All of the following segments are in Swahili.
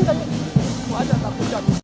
galing. Wala, tapos yan.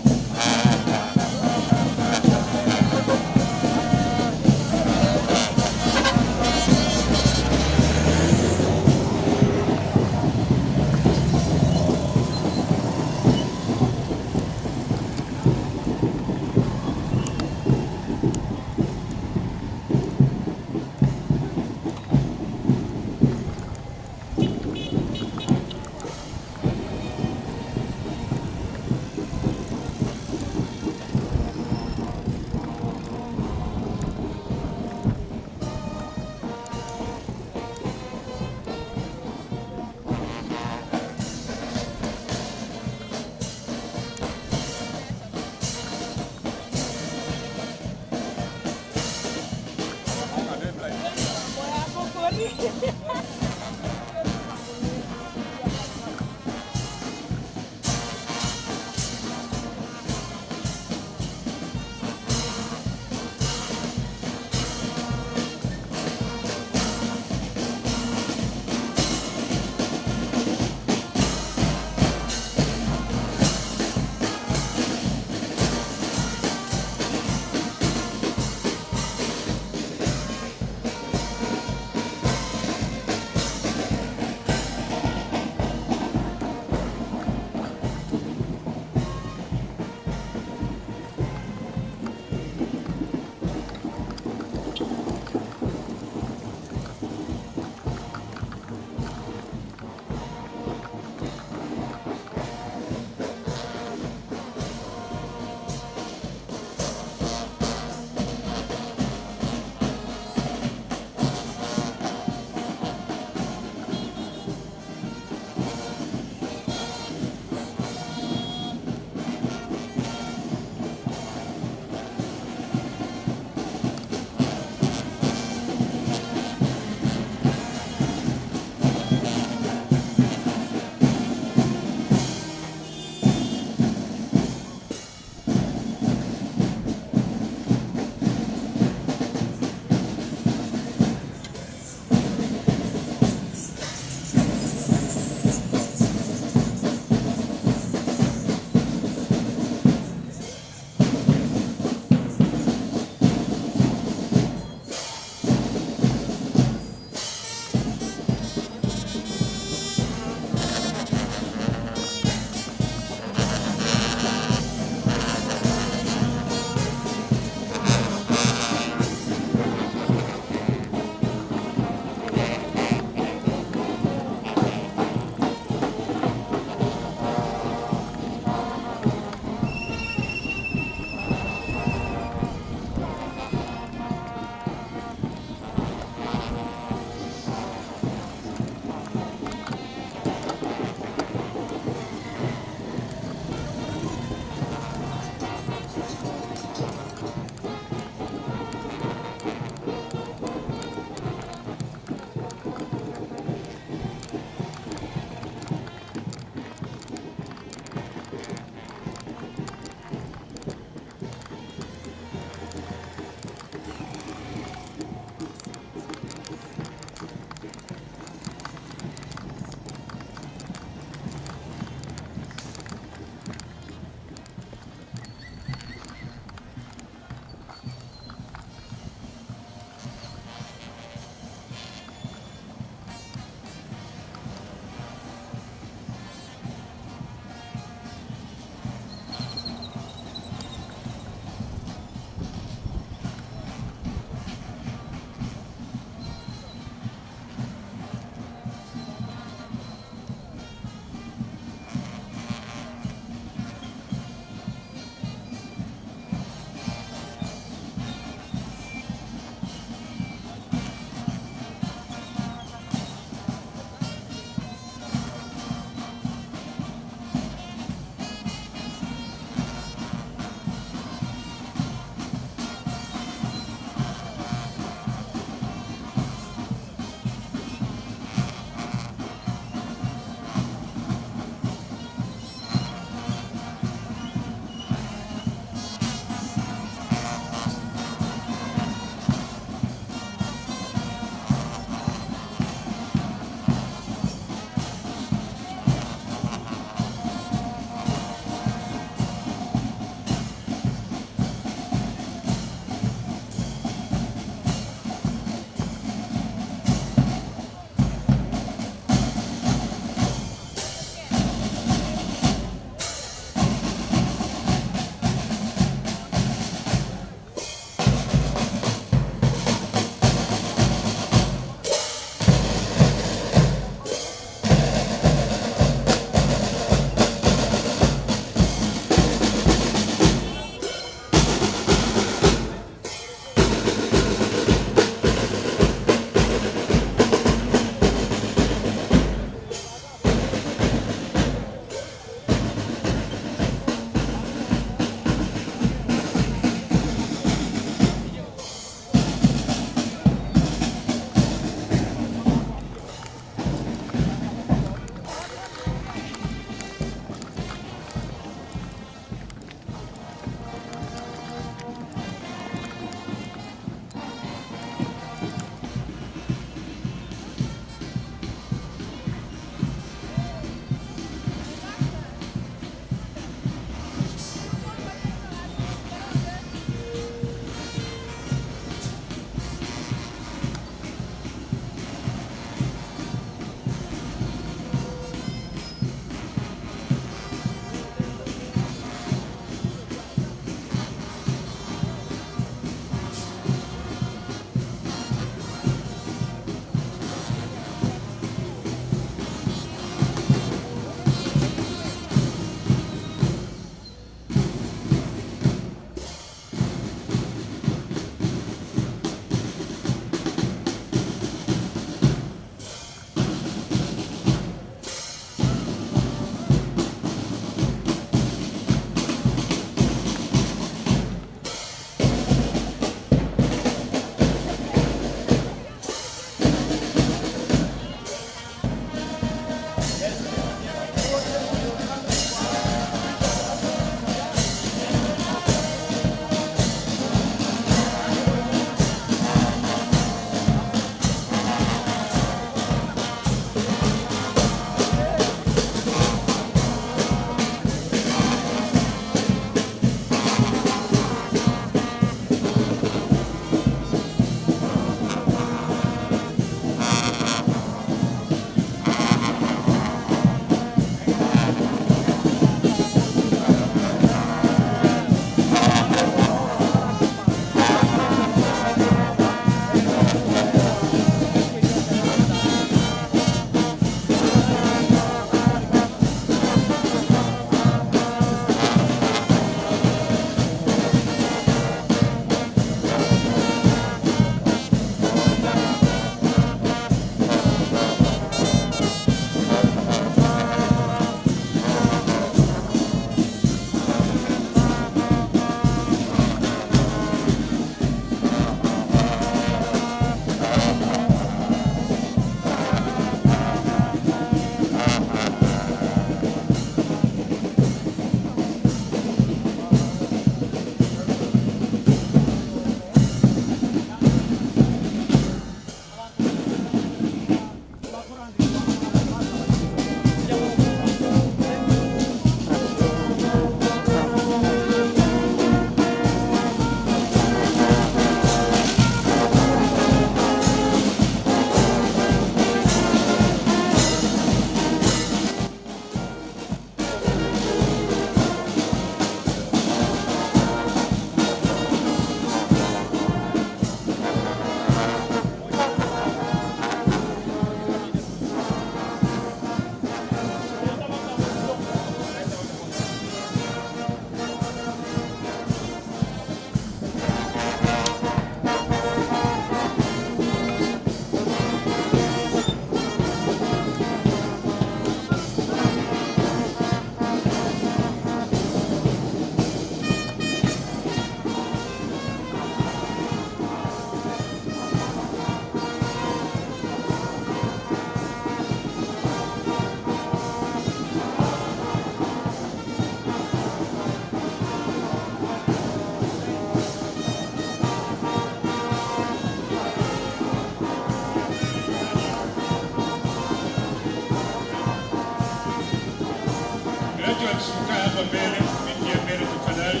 Graduates mkae hapa mbele, viti ya mbele tafadhali.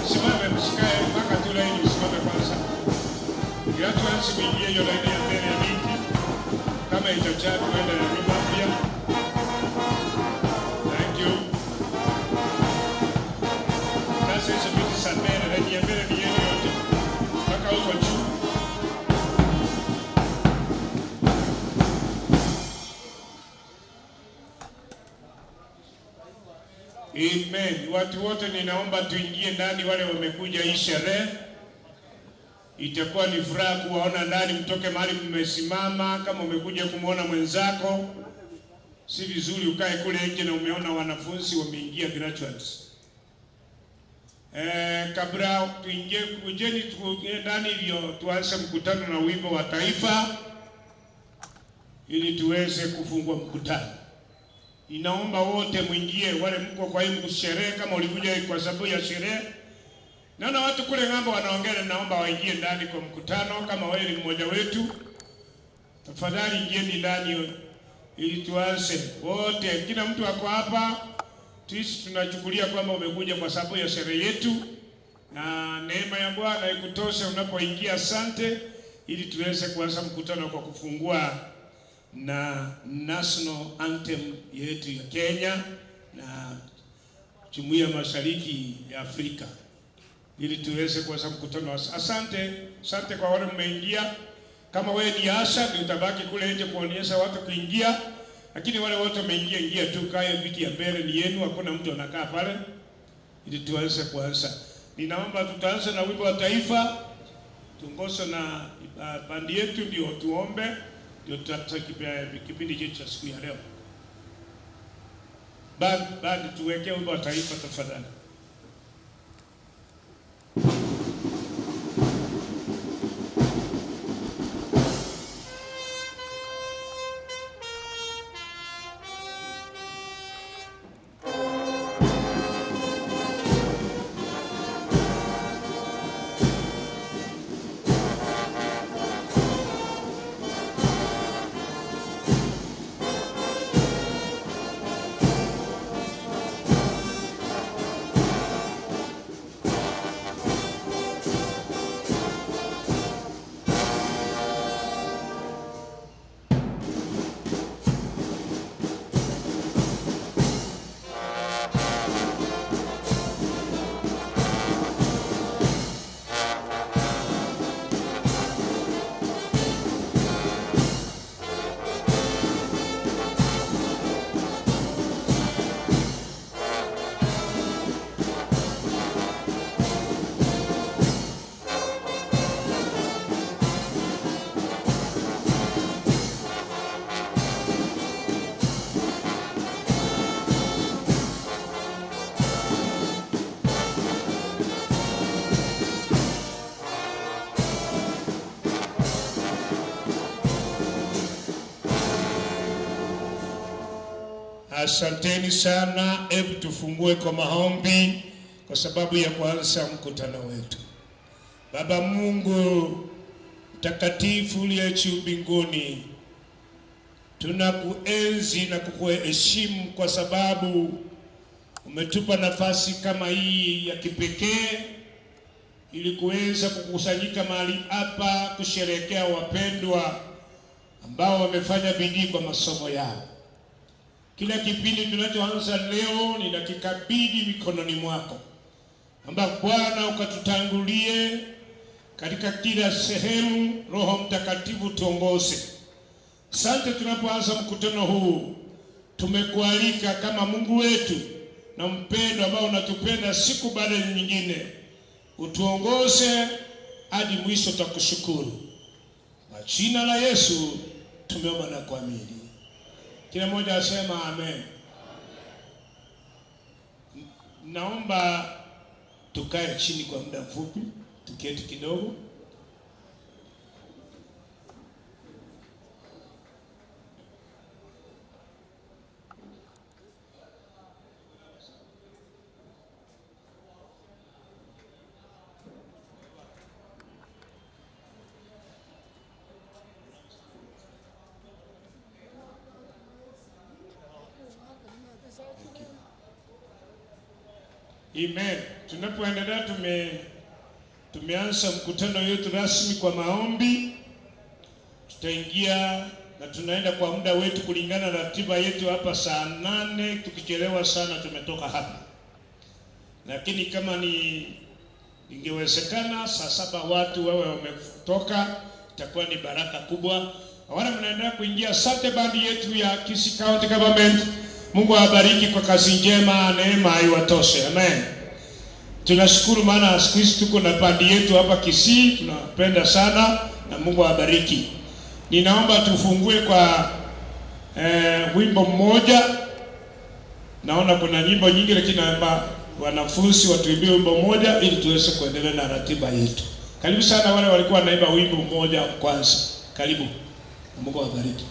Simame msikae mpaka tu laini usimame kwanza. Graduates mwingie hiyo laini ya mbele ya viti. Kama itajaa tuende na nyuma pia. Thank you. Sasa hizo viti za mbele, laini ya mbele ni yenu yote. Mpaka huko juu. Amen. Watu wote ninaomba tuingie ndani, wale wamekuja hii sherehe. Itakuwa ni furaha kuwaona ndani, mtoke mahali mmesimama. Kama umekuja kumuona mwenzako, si vizuri ukae kule nje na umeona wanafunzi wameingia graduates. Kabla tuingie kujeni ndani hivyo tuanze mkutano na wimbo wa taifa ili tuweze kufungua mkutano. Ninaomba wote mwingie, wale mko kwa hii sherehe, kama ulikuja kwa sababu ya sherehe. Naona watu kule ng'ambo wanaongea, naomba waingie ndani kwa mkutano. Kama wewe ni mmoja wetu, tafadhali ingieni ndani ili tuanze wote. Kila mtu ako hapa, tunachukulia kwamba umekuja kwa sababu ya sherehe yetu, na neema ya Bwana ikutoshe unapoingia. Asante, ili tuweze kuanza mkutano kwa kufungua na national anthem yetu ya Kenya na Jumuiya Mashariki ya Afrika, ili tuweze kuanza mkutano. Asante kwa wale mmeingia. Kama wewe ni asha, utabaki kule nje kuonyesha watu kuingia, lakini wale wote wameingia, ingia tu, kae viti ya mbele ni yenu, hakuna mtu anakaa pale, ili tuweze kuanza. Ninaomba tutaanza na wimbo wa taifa, tuongozwe na bandi yetu, ndio tuombe. Ndio tutatoa kipindi chetu cha siku ya leo. Bado tuwekee wimbo wa taifa tafadhali. Asanteni sana. Hebu tufungue kwa maombi kwa sababu ya kuanza mkutano wetu. Baba Mungu mtakatifu uliye juu mbinguni, tunakuenzi na kukuheshimu kwa sababu umetupa nafasi kama hii ya kipekee ili kuweza kukusanyika mahali hapa kusherehekea wapendwa ambao wamefanya bidii kwa masomo yao. Kila kipindi tunachoanza leo ninakikabidhi mikononi mwako, ambapo Bwana ukatutangulie katika kila sehemu. Roho Mtakatifu tuongoze. Asante, tunapoanza mkutano huu tumekualika kama Mungu wetu na mpendo ambao unatupenda siku baada ya nyingine. Utuongoze hadi mwisho, tutakushukuru. Kwa jina la Yesu tumeomba na kuamini. Kila mmoja asema amen. Naomba tukae chini kwa muda mfupi, tuketi kidogo. Amen. Tunapoendelea tumeanza mkutano wetu rasmi kwa maombi. Tutaingia na tunaenda kwa muda wetu kulingana na ratiba yetu hapa saa 8. Tukichelewa sana tumetoka hapa. Lakini kama ingewezekana saa 7 watu wawe wametoka, itakuwa ni baraka kubwa. Wale mnaendelea kuingia Saturday band yetu ya Kisii County Government. Mungu awabariki kwa kazi njema, neema iwatoshe. Amen. Tunashukuru maana siku hizi tuko na band yetu hapa Kisii, tunapenda sana na Mungu awabariki. Ninaomba tufungue kwa wimbo mmoja. Naona kuna nyimbo nyingi lakini naomba wanafunzi watuimbie wimbo mmoja ili tuweze kuendelea na ratiba yetu. Karibu sana wale walikuwa wanaimba wimbo mmoja kwanza. Karibu. Mungu awabariki.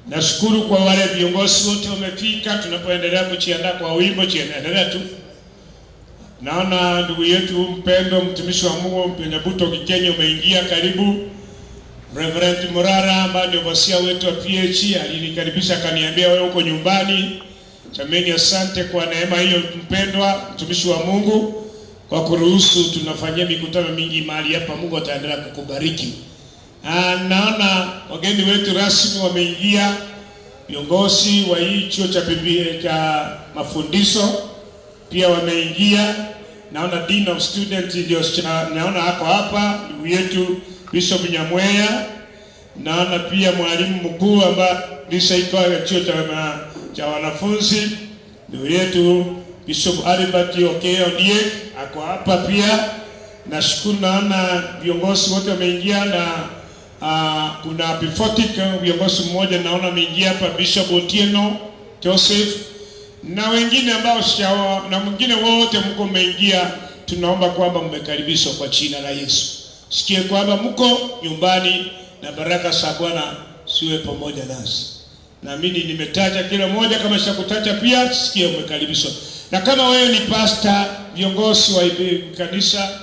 Nashukuru kwa wale viongozi wote wamefika. Tunapoendelea kujiandaa kwa wimbo, endelea tu. Naona ndugu yetu mpendo mtumishi wa Mungu Mpenyabuto Kikenya umeingia, karibu. Reverend Morara ambaye ndio bosia wetu wa PH alinikaribisha akaniambia wewe uko nyumbani. Jameni, asante kwa neema hiyo mpendwa mtumishi wa Mungu kwa kuruhusu tunafanyia mikutano mingi mahali hapa. Mungu ataendelea kukubariki. Naona wageni wetu rasmi wameingia, viongozi wa hii chuo cha Biblia cha mafundisho pia wameingia. Naona Dean of Students ndio naona hako hapa, ndugu yetu Bishop Nyamweya. Naona pia mwalimu mkuu ambaye iko chuo cha wanafunzi, ndugu yetu Bishop Albert Okeyo ndiye ako hapa pia. Nashukuru naona viongozi wote wameingia na kuna Bifotic viongozi mmoja naona ameingia hapa, Bishop Otieno Joseph na wengine ambao na mwingine wote mko mmeingia. Tunaomba kwamba mmekaribishwa kwa jina la Yesu. Sikie kwamba mko nyumbani na baraka za Bwana siwe pamoja nasi. Naamini nimetaja kila mmoja, kama shakutaja pia sikie mmekaribishwa. Na kama wewe ni pastor, viongozi wa kanisa,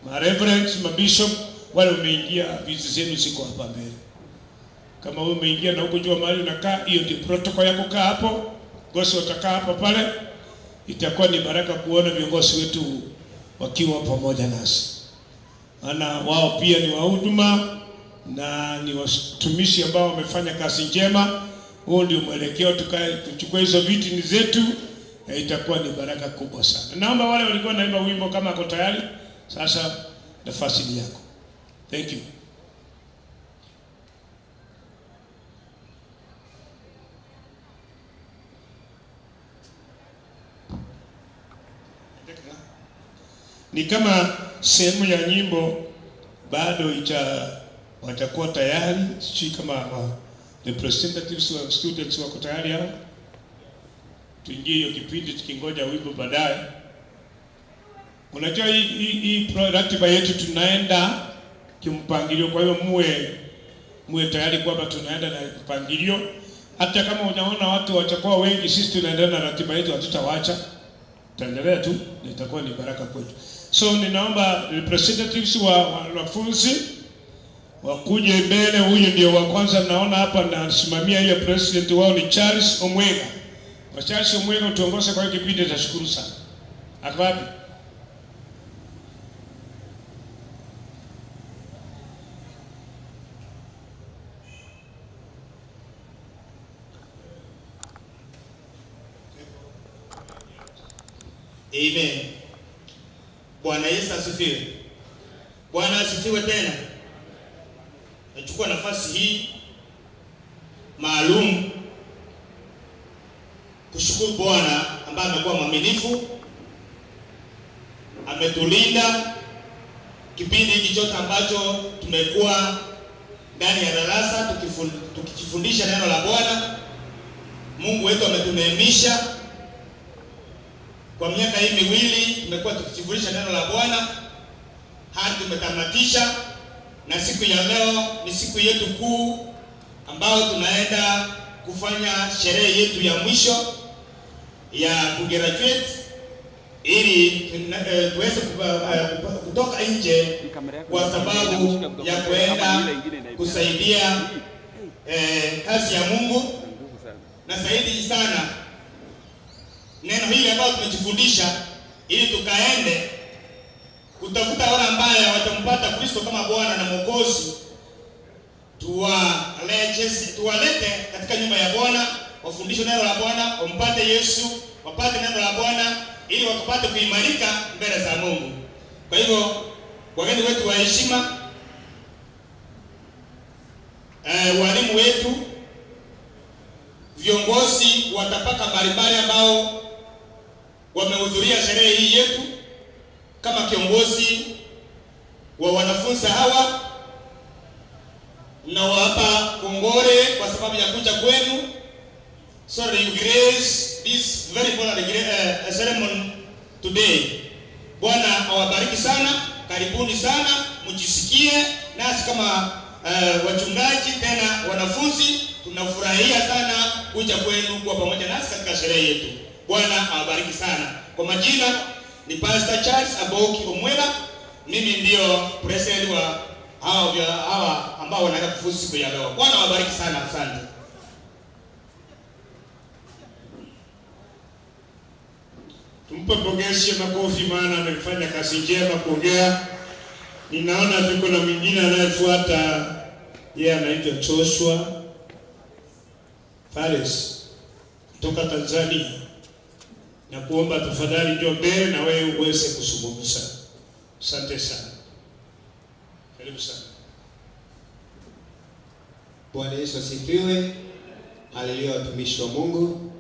ma reverends, ma bishop, wale umeingia, viti zenu ziko hapa mbele. Kama wewe umeingia na uko jua mahali unakaa, hiyo ndio protocol yako, kaa hapo. Viongozi watakaa hapa pale. Itakuwa ni baraka kuona viongozi wetu wakiwa pamoja nasi. Ana wao pia ni wahuduma na ni watumishi ambao wamefanya kazi njema. Huo ndio mwelekeo, tuchukue hizo viti ni zetu. Itakuwa ni baraka kubwa sana. Naomba wale walikuwa naimba wimbo kama wako tayari. Sasa nafasi ni yako. Thank you. Ni kama sehemu ya nyimbo bado watakuwa tayari, si kama representatives wa students wako tayari hao. Tuingie hiyo kipindi tukingoja wimbo baadaye. Unajua hii ratiba yetu tunaenda kimpangilio, kwa hiyo muwe tayari kwamba tunaenda na mpangilio. Hata kama unaona watu watakuwa wengi, sisi tunaendelea na ratiba yetu, hatutawaacha. Tutaendelea tu, itakuwa ni baraka kwetu. So ninaomba representatives wa wanafunzi wakuje mbele. Huyu ndio wa kwanza naona hapa na anasimamia hiyo, president wao ni Charles Omwega. Kwa Charles Omwega utuongoze kwa hiyo kipindi, nitashukuru sana. Ako wapi? Amen. Bwana Yesu asifiwe. Bwana asifiwe tena. Nachukua nafasi hii maalum kushukuru Bwana ambaye amekuwa mwaminifu, ametulinda kipindi hiki chote ambacho tumekuwa ndani ya darasa tukijifundisha neno la Bwana. Mungu wetu ametuneemisha kwa miaka hii miwili tumekuwa tukijifundisha neno la Bwana hadi tumetamatisha, na siku ya leo ni siku yetu kuu ambao tunaenda kufanya sherehe yetu ya mwisho ya kugraduate ili tuweze kutoka nje kwa sababu ya kuenda kusaidia kazi ya Mungu. Na zaidi sana neno hili ambalo tumejifundisha ili tukaende kutafuta wale ambao watampata Kristo kama Bwana na Mwokozi, tuwalete katika nyumba ya Bwana, wafundishwe neno la Bwana, wampate Yesu, wapate neno la Bwana ili wakapate kuimarika mbele za Mungu. Kwa hivyo wageni wetu wa heshima, walimu wetu, viongozi wa tabaka mbalimbali ambao wamehudhuria sherehe hii yetu, kama kiongozi wa wanafunzi hawa, na wapa kongole kwa sababu ya kuja kwenu. So that you grace this very important ceremony today. Bwana awabariki sana, karibuni sana, mjisikie nasi kama wachungaji tena wanafunzi tunafurahia sana kuja kwenu kwa pamoja nasi katika sherehe yetu. Bwana awabariki sana. Kwa majina ni Pastor Charles Aboki Omwela. Mimi ndio president wa hawa ambao wanaenda kufuzu siku ya leo. Bwana awabariki sana, asante. Tumpe pongezi makofi, maana amefanya kazi njema kuongea. Ninaona tuko na mwingine anayefuata, yeye anaitwa Joshua Fales kutoka Tanzania. Na kuomba tafadhali njoo mbele na wewe uweze kuzungumza. Asante sana. Karibu sana. Bwana Yesu asifiwe. Haleluya, watumishi wa Mungu.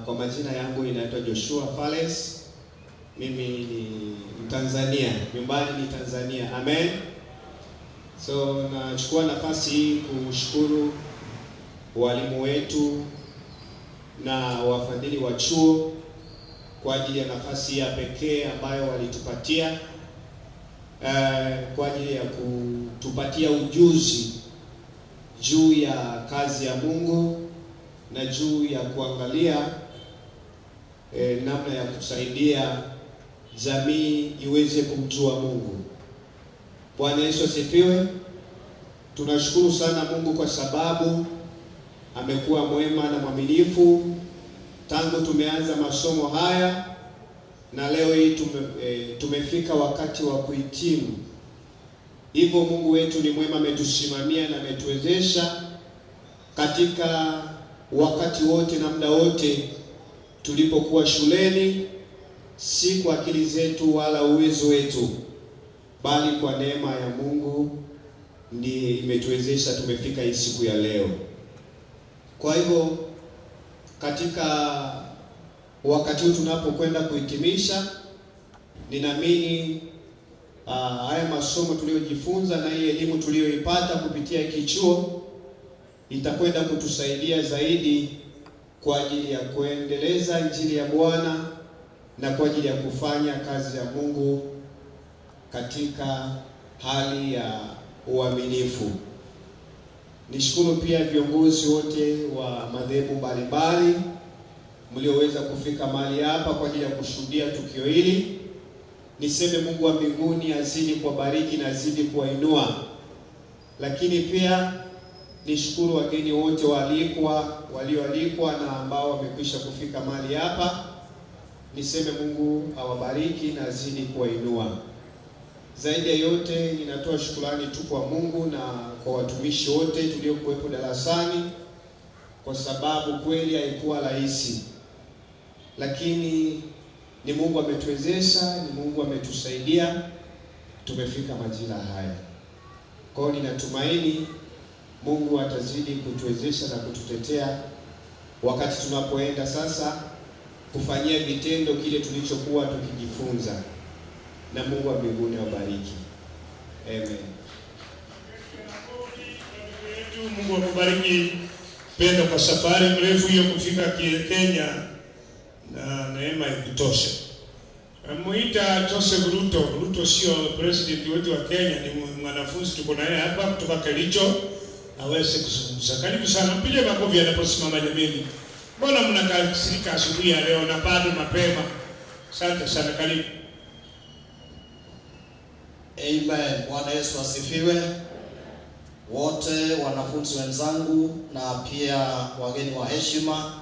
Kwa majina yangu ninaitwa Joshua Fales. Mimi ni Tanzania, nyumbani ni Tanzania. Amen. So nachukua nafasi hii kushukuru walimu wetu na wafadhili wa chuo kwa ajili ya nafasi ya pekee ambayo walitupatia kwa ajili ya kutupatia ujuzi juu ya kazi ya Mungu na juu ya kuangalia namna ya kusaidia jamii iweze kumjua Mungu. Bwana Yesu asifiwe. Tunashukuru sana Mungu kwa sababu amekuwa mwema na mwaminifu tangu tumeanza masomo haya, na leo hii tumefika wakati wa kuhitimu. Hivyo Mungu wetu ni mwema, ametusimamia na ametuwezesha katika wakati wote na muda wote tulipokuwa shuleni, si kwa akili zetu wala uwezo wetu, bali kwa neema ya Mungu ndiye imetuwezesha tumefika hii siku ya leo. Kwa hivyo katika wakati huu tunapokwenda kuhitimisha, ninaamini haya masomo tuliyojifunza na hii elimu tuliyoipata kupitia kichuo itakwenda kutusaidia zaidi kwa ajili ya kuendeleza injili ya Bwana na kwa ajili ya kufanya kazi ya Mungu katika hali ya uaminifu. Nishukuru pia viongozi wote wa madhehebu mbalimbali mlioweza kufika mahali hapa kwa ajili ya kushuhudia tukio hili. Niseme Mungu wa mbinguni azidi kuwabariki na azidi kuwainua. Lakini pia nishukuru wageni wote walioalikwa na ambao wamekwisha kufika mahali hapa. Niseme Mungu awabariki na azidi kuwainua. Zaidi ya yote ninatoa shukrani tu kwa Mungu na kwa watumishi wote tuliokuwepo darasani, kwa sababu kweli haikuwa rahisi, lakini ni Mungu ametuwezesha, ni Mungu ametusaidia tumefika majira haya. Kwa hiyo ninatumaini Mungu atazidi kutuwezesha na kututetea wakati tunapoenda sasa kufanyia vitendo kile tulichokuwa tukijifunza. Na Mungu wa mbinguni awabariki. Amen. Mungu akubariki penda kwa safari mrefu hiyo kufika Kenya na neema ikutoshe. Muita Joseph Ruto. Ruto sio president wetu wa Kenya, ni mwanafunzi tuko naye hapa kutoka Kericho, aweze kuzungumza. Karibu sana, mpige makofi anaposimama jameni. Mbona mnakasirika asubuhi ya leo na bado mapema? Asante sana, karibu. Amen. Bwana Yesu asifiwe. Wote wanafunzi wenzangu na pia wageni wa heshima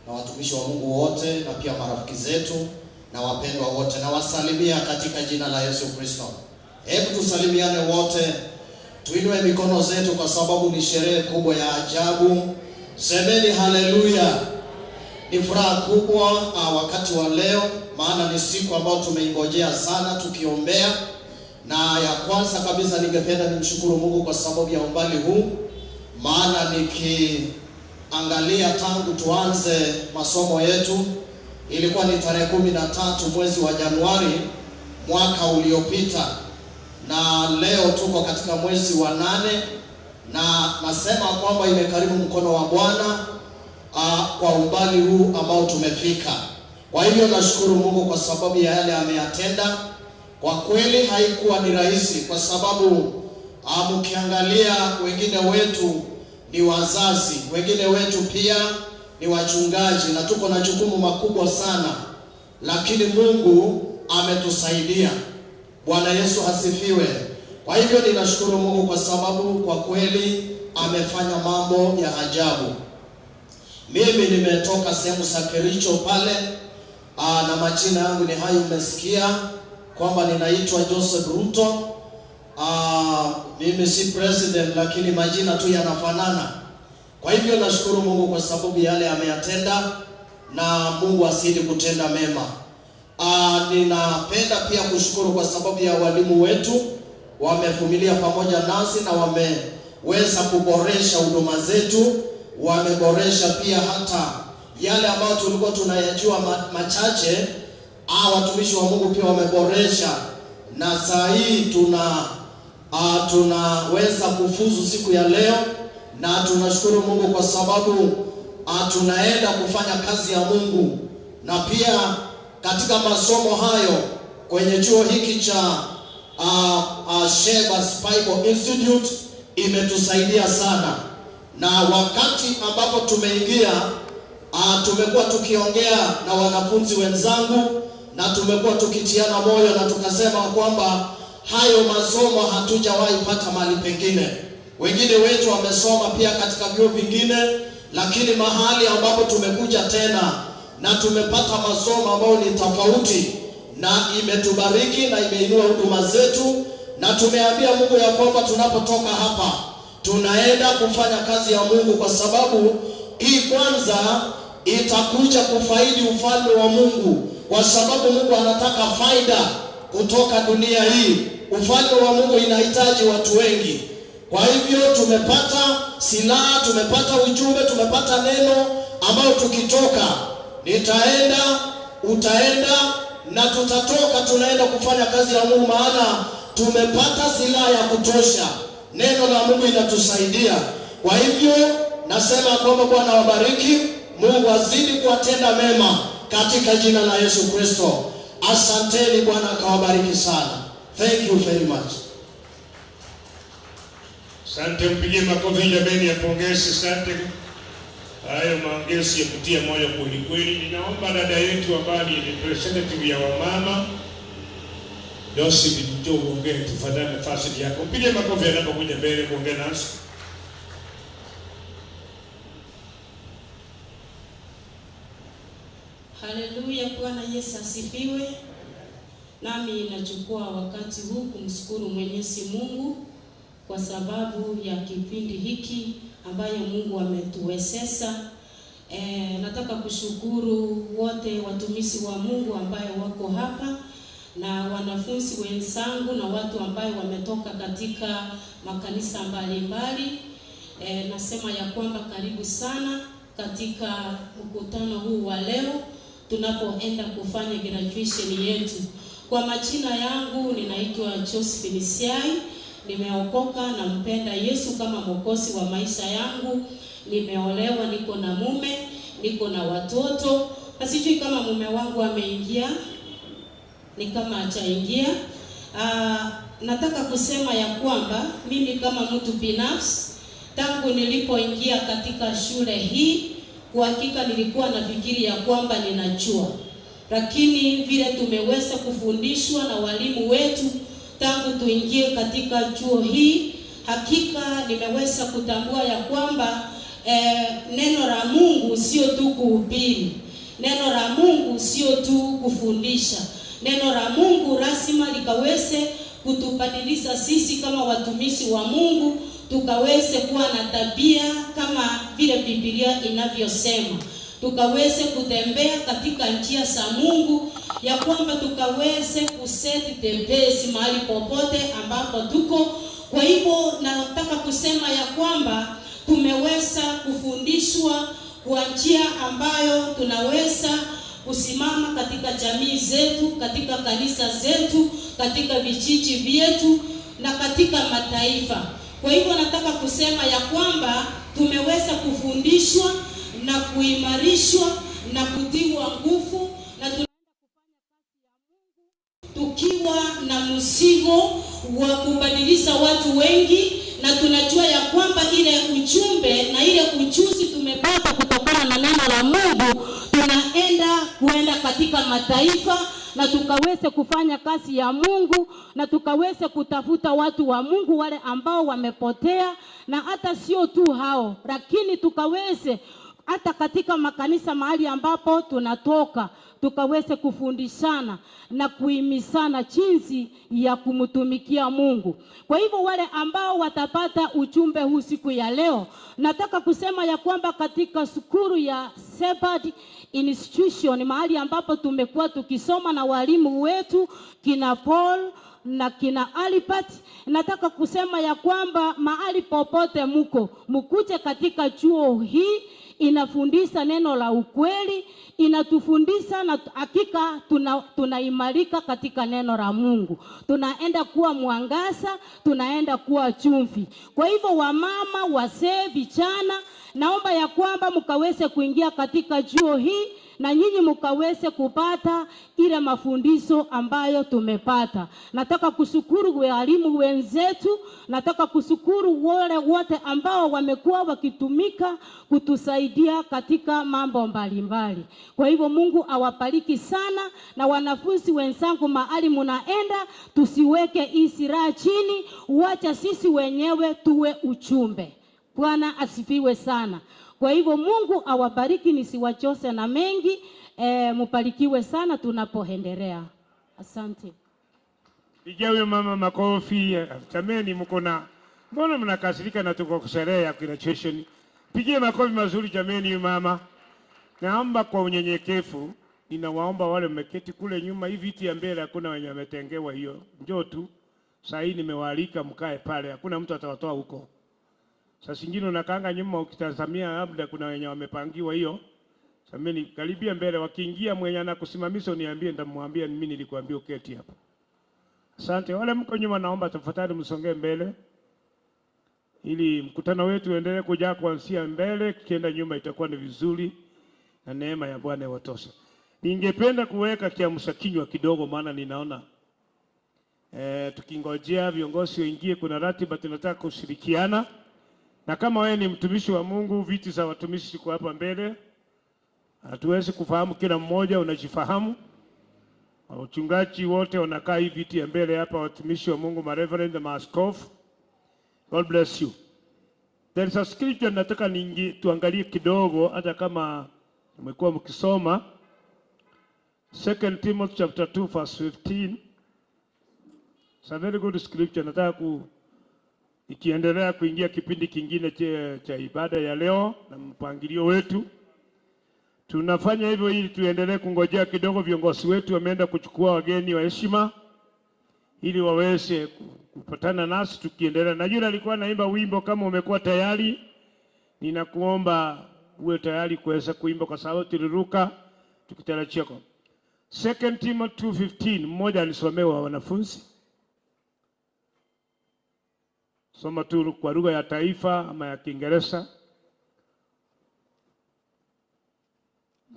na watumishi wa Mungu wote na pia marafiki zetu na wapendwa wote, na wasalimia katika jina la Yesu Kristo. Hebu tusalimiane wote, tuinue mikono zetu kwa sababu ni sherehe kubwa ya ajabu. Semeni haleluya. Ni furaha kubwa wakati wa leo, maana ni siku ambayo tumeingojea sana tukiombea. Na ya kwanza kabisa ningependa nimshukuru Mungu kwa sababu ya umbali huu, maana nikiangalia tangu tuanze masomo yetu ilikuwa ni tarehe 13 mwezi wa Januari mwaka uliopita, na leo tuko katika mwezi wa 8, na nasema kwamba imekaribu mkono wa Bwana kwa umbali huu ambao tumefika. Kwa hivyo nashukuru Mungu kwa sababu ya yale ameyatenda. Kwa kweli haikuwa ni rahisi, kwa sababu mkiangalia wengine wetu ni wazazi, wengine wetu pia ni wachungaji, na tuko na jukumu makubwa sana, lakini Mungu ametusaidia. Bwana Yesu asifiwe. Kwa hivyo ninashukuru Mungu kwa sababu kwa kweli amefanya mambo ya ajabu. Mimi nimetoka sehemu za Kericho pale, na majina yangu ni hayo umesikia kwamba ninaitwa Joseph Ruto. Mimi si president, lakini majina tu yanafanana. Kwa hivyo nashukuru Mungu kwa sababu yale ameyatenda, na Mungu asidi kutenda mema. Ninapenda pia kushukuru kwa sababu ya walimu wetu, wamevumilia pamoja nasi na wameweza kuboresha huduma zetu, wameboresha pia hata yale ambayo tulikuwa tunayajua machache. Watumishi wa Mungu pia wameboresha, na saa hii tunaweza kufuzu siku ya leo, na tunashukuru Mungu kwa sababu tunaenda kufanya kazi ya Mungu. Na pia katika masomo hayo kwenye chuo hiki cha Shebas Bible Institute imetusaidia sana, na wakati ambapo tumeingia tumekuwa tukiongea na wanafunzi wenzangu, na tumekuwa tukitiana moyo, na tukasema kwamba hayo masomo hatujawahi pata mahali pengine. Wengine wetu wamesoma pia katika vyuo vingine, lakini mahali ambapo tumekuja tena na tumepata masomo ambayo ni tofauti, na imetubariki na imeinua huduma zetu, na tumeambia Mungu ya kwamba tunapotoka hapa tunaenda kufanya kazi ya Mungu, kwa sababu hii kwanza itakuja kufaidi ufalme wa Mungu, kwa sababu Mungu anataka faida kutoka dunia hii. Ufalme wa Mungu inahitaji watu wengi. Kwa hivyo tumepata silaha, tumepata ujumbe, tumepata neno ambao tukitoka, nitaenda, utaenda, na tutatoka tunaenda kufanya kazi ya Mungu, maana tumepata silaha ya kutosha. Neno la Mungu inatusaidia. Kwa hivyo nasema kwamba Bwana wabariki, Mungu azidi kuwatenda mema katika jina la Yesu Kristo. Asanteni, Bwana akawabariki sana. Thank you very much. Asante, mpige makofi jameni ya pongezi. Asante. Hayo maongezi ya kutia moyo kweli kweli. Ninaomba dada yetu ambaye ni representative ya wamama Joseph, njoo uongee tafadhali, nafasi yako. Mpige makofi anapokuja mbele kuongea nasi. Haleluya, Bwana Yesu asifiwe. Nami nachukua wakati huu kumshukuru Mwenyezi Mungu kwa sababu ya kipindi hiki ambayo Mungu ametuwezesha. Nataka kushukuru wote watumishi wa Mungu ambayo wako hapa, na wanafunzi wenzangu na watu ambao wametoka katika makanisa mbalimbali. Nasema ya kwamba karibu sana katika mkutano huu wa leo tunapoenda kufanya graduation yetu. Kwa majina yangu ninaitwa Josephine Siai, nimeokoka na mpenda Yesu kama mwokozi wa maisha yangu. Nimeolewa, niko na mume, niko na watoto. Sijui kama mume wangu ameingia. ni kama ataingia. Nataka kusema ya kwamba mimi kama mtu binafsi, tangu nilipoingia katika shule hii, kwa hakika nilikuwa nafikiri ya kwamba ninajua, lakini vile tumeweza kufundishwa na walimu wetu tangu tuingie katika chuo hii, hakika nimeweza kutambua ya kwamba neno la Mungu sio tu kuhubiri, neno la Mungu sio tu kufundisha. Neno la Mungu lazima likaweze kutubadilisha sisi kama watumishi wa Mungu, tukaweze kuwa na tabia kama vile Biblia inavyosema, tukaweze kutembea katika njia za Mungu, ya kwamba tukaweze kuset the pace mahali popote ambapo tuko. Kwa hivyo nataka kusema ya kwamba tumeweza kufundishwa kwa njia ambayo tunaweza kusimama katika jamii zetu, katika kanisa zetu, katika vijiji vyetu na katika mataifa. Kwa hivyo nataka kusema ya kwamba tumeweza kufundishwa na kuimarishwa na kutiwa nguvu, na tunaenda kufanya kazi ya Mungu tukiwa na mzigo wa kubadilisha watu wengi, na tunajua ya kwamba ile ujumbe na ile ujuzi tumepata kutokana na neno la Mungu, kuenda katika mataifa na tukaweze kufanya kazi ya Mungu, na tukaweze kutafuta watu wa Mungu wale ambao wamepotea, na hata sio tu hao, lakini tukaweze hata katika makanisa mahali ambapo tunatoka, tukaweze kufundishana na kuhimizana jinsi ya kumtumikia Mungu. Kwa hivyo wale ambao watapata ujumbe huu siku ya leo, nataka kusema ya kwamba katika shule ya Shepherd Institution, mahali ambapo tumekuwa tukisoma na walimu wetu kina Paul na kina Albert, nataka kusema ya kwamba mahali popote mkuje katika chuo hii, inafundisha neno la ukweli, inatufundisha, na hakika tunaimarika katika neno la Mungu. Tunaenda kuwa mwangaza, tunaenda kuwa chumvi. Kwa hivyo wamama, wazee, vijana, naomba ya kwamba mkaweze kuingia katika chuo hii na nyinyi mkaweze kupata ile mafundisho ambayo tumepata. Nataka kushukuru walimu wenzetu, nataka kushukuru wale wote ambao wamekuwa wakitumika kutusaidia katika mambo mbalimbali. Kwa hivyo Mungu awabariki sana, na wanafunzi wenzangu mahali mnaenda, tusiweke hii silaha chini, wacha sisi wenyewe tuwe ujumbe. Bwana asifiwe sana. Kwa hivyo Mungu awabariki, nisiwachose na mengi. Mbarikiwe sana tunapoendelea. Asante. Pigia huyo mama makofi. Jameni, mbona mnakasirika na tuko kusherehe ya graduation? Pigia makofi mazuri jameni huyo mama. Naomba kwa unyenyekevu, ninawaomba wale mmeketi kule nyuma, hivi viti ya mbele hakuna wenye wametengewa hiyo. Njoo tu. Sasa hii nimewaalika mkae pale. Hakuna mtu atawatoa huko. Sasa nyingine unakaanga nyuma ukitazamia labda kuna wenye wamepangiwa hiyo. Sameni karibia mbele, wakiingia mwenye anakusimamisha niambie, nitamwambia mimi nilikwambia uketi hapa. Asante. Wale mko nyuma naomba tafadhali msongee mbele, ili mkutano wetu uendelee kujaa kuanzia mbele, kienda nyuma itakuwa ni vizuri na neema ya Bwana iwatoshe. Ningependa kuweka kiamsha kinywa kidogo, maana ninaona tukingojea viongozi waingie, kuna ratiba tunataka kushirikiana. Na kama wewe ni mtumishi wa Mungu, viti za watumishi kwa hapa mbele. Hatuwezi kufahamu kila mmoja, unajifahamu. Wachungaji wote wanakaa hivi viti ya mbele hapa, watumishi wa Mungu, mareverend, maaskofu. God bless you. There is a scripture nataka tuangalie kidogo, hata kama umekuwa mkisoma. 2 Timothy chapter 2 verse 15. It's a very good scripture. Nataka ikiendelea kuingia kipindi kingine cha ibada ya leo na mpangilio wetu. Tunafanya hivyo ili tuendelee kungojea kidogo. Viongozi wetu wameenda kuchukua wageni wa heshima ili waweze kupatana nasi tukiendelea. Na yule alikuwa anaimba wimbo, kama umekuwa tayari, ninakuomba uwe tayari kuweza kuimba kwa sababu tuliruka tukitarajia kwa 2 Timothy 2:15. Mmoja alisomewa wanafunzi. Soma tu kwa lugha ya taifa ama ya Kiingereza.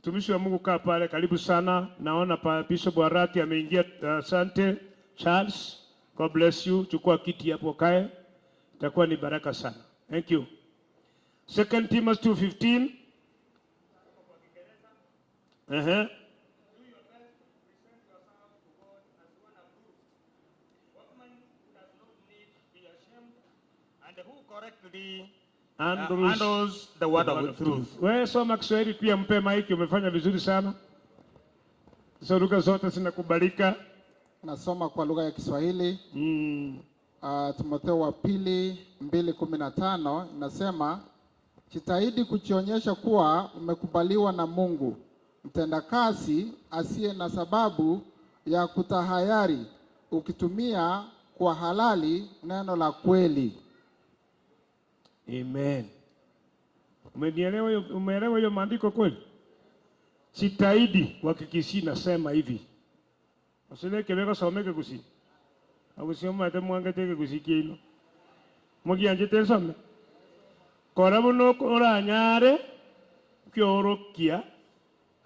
Mtumishi wa Mungu kaa pale, karibu sana. Naona pa Bishop Warati ameingia. Asante Charles, God bless you. Chukua kiti hapo kae, itakuwa ni baraka sana. Thank you. 2 Timothy 2:15. Handles the word of truth. Wewe soma Kiswahili pia, mpe maiki, umefanya vizuri sana. Hizo lugha zote zinakubalika. Nasoma kwa lugha ya Kiswahili. Timotheo wa pili 2:15 inasema, jitahidi kujionyesha kuwa umekubaliwa na Mungu, mtendakazi asiye na sababu ya kutahayari, ukitumia kwa halali neno la kweli. Amen. Umeelewa hiyo maandiko kweli? Jitahidi wakikisi nasema hivi. Usileke beka someke kusi. Agusoma ate mwangete kusikia ino. Mugi anjete some. Korabuno oranyare kyorokia